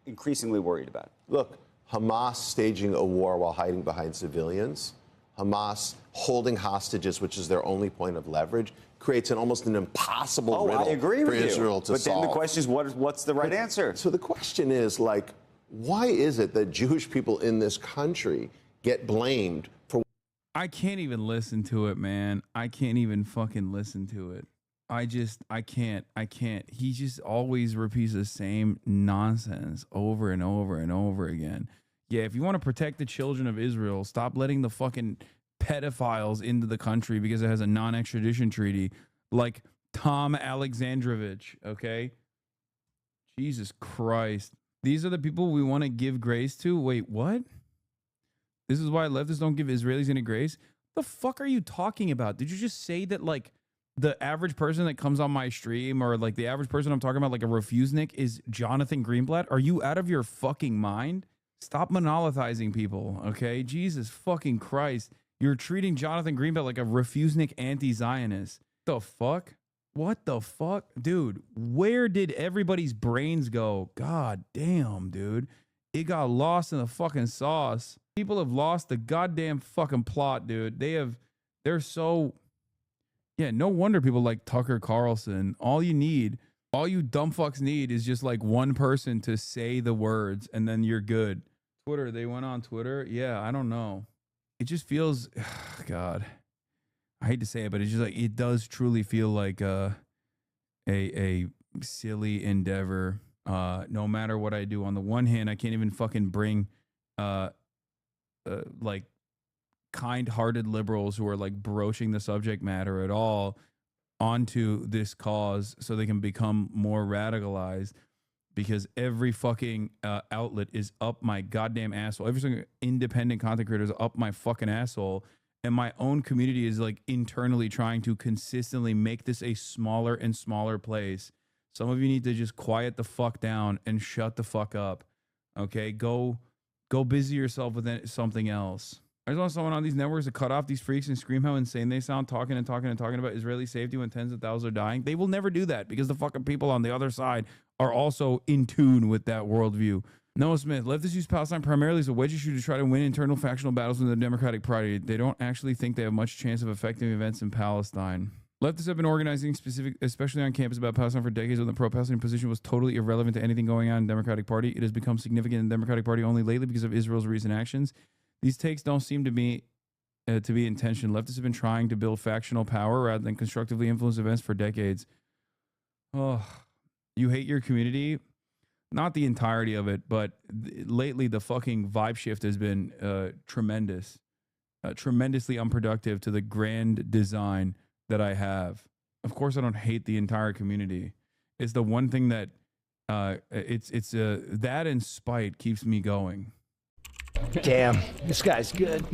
increasingly worried about. Look, Hamas staging a war while hiding behind civilians, Hamas holding hostages, which is their only point of leverage, creates almost an impossible riddle for Israel to solve. But then the question is, what's the right answer? So the question is, like, why is it that Jewish people in this country get blamed for... I can't even listen to it, man. I can't even fucking listen to it. I can't. He just always repeats the same nonsense over and over and over again. Yeah, if you want to protect the children of Israel, stop letting the fucking pedophiles into the country because it has a non-extradition treaty like Tom Alexandrovich, okay? Jesus Christ. These are the people we want to give grace to? Wait, what? This is why leftists don't give Israelis any grace? What the fuck are you talking about? Did you just say that, like, the average person that comes on my stream, or like the average person I'm talking about, like a refusenik, is Jonathan Greenblatt? Are you out of your fucking mind? Stop monolithizing people, okay? Jesus fucking Christ. You're treating Jonathan Greenblatt like a refusenik anti-Zionist. The fuck? What the fuck? Dude, where did everybody's brains go? God damn, dude. It got lost in the fucking sauce. People have lost the goddamn fucking plot, dude. They're so... Yeah, no wonder people like Tucker Carlson. All you dumb fucks need is just like one person to say the words and then you're good. Twitter, they went on Twitter. Yeah, I don't know. It just feels, God, I hate to say it, but it's just like, it does truly feel like a silly endeavor. No matter what I do. On the one hand, I can't even fucking bring like kind-hearted liberals who are like broaching the subject matter at all onto this cause so they can become more radicalized, because every fucking outlet is up my goddamn asshole. Every single independent content creator is up my fucking asshole, and my own community is like internally trying to consistently make this a smaller and smaller place. Some of you need to just quiet the fuck down and shut the fuck up. Okay, go busy yourself with something else. I just want someone on these networks to cut off these freaks and scream how insane they sound, talking about Israeli safety when tens of thousands are dying. They will never do that because the fucking people on the other side are also in tune with that worldview. Noah Smith, leftists use Palestine primarily as a wedge issue to try to win internal factional battles in the Democratic Party. They don't actually think they have much chance of affecting events in Palestine. Leftists have been organizing especially on campus, about Palestine for decades when the pro-Palestinian position was totally irrelevant to anything going on in the Democratic Party. It has become significant in the Democratic Party only lately because of Israel's recent actions. These takes don't seem to be to be intention. Leftists have been trying to build factional power rather than constructively influence events for decades. Oh, you hate your community? Not the entirety of it, but lately the fucking vibe shift has been tremendous. Tremendously unproductive to the grand design that I have. Of course, I don't hate the entire community. It's the one thing that that and spite keeps me going. Damn, this guy's good.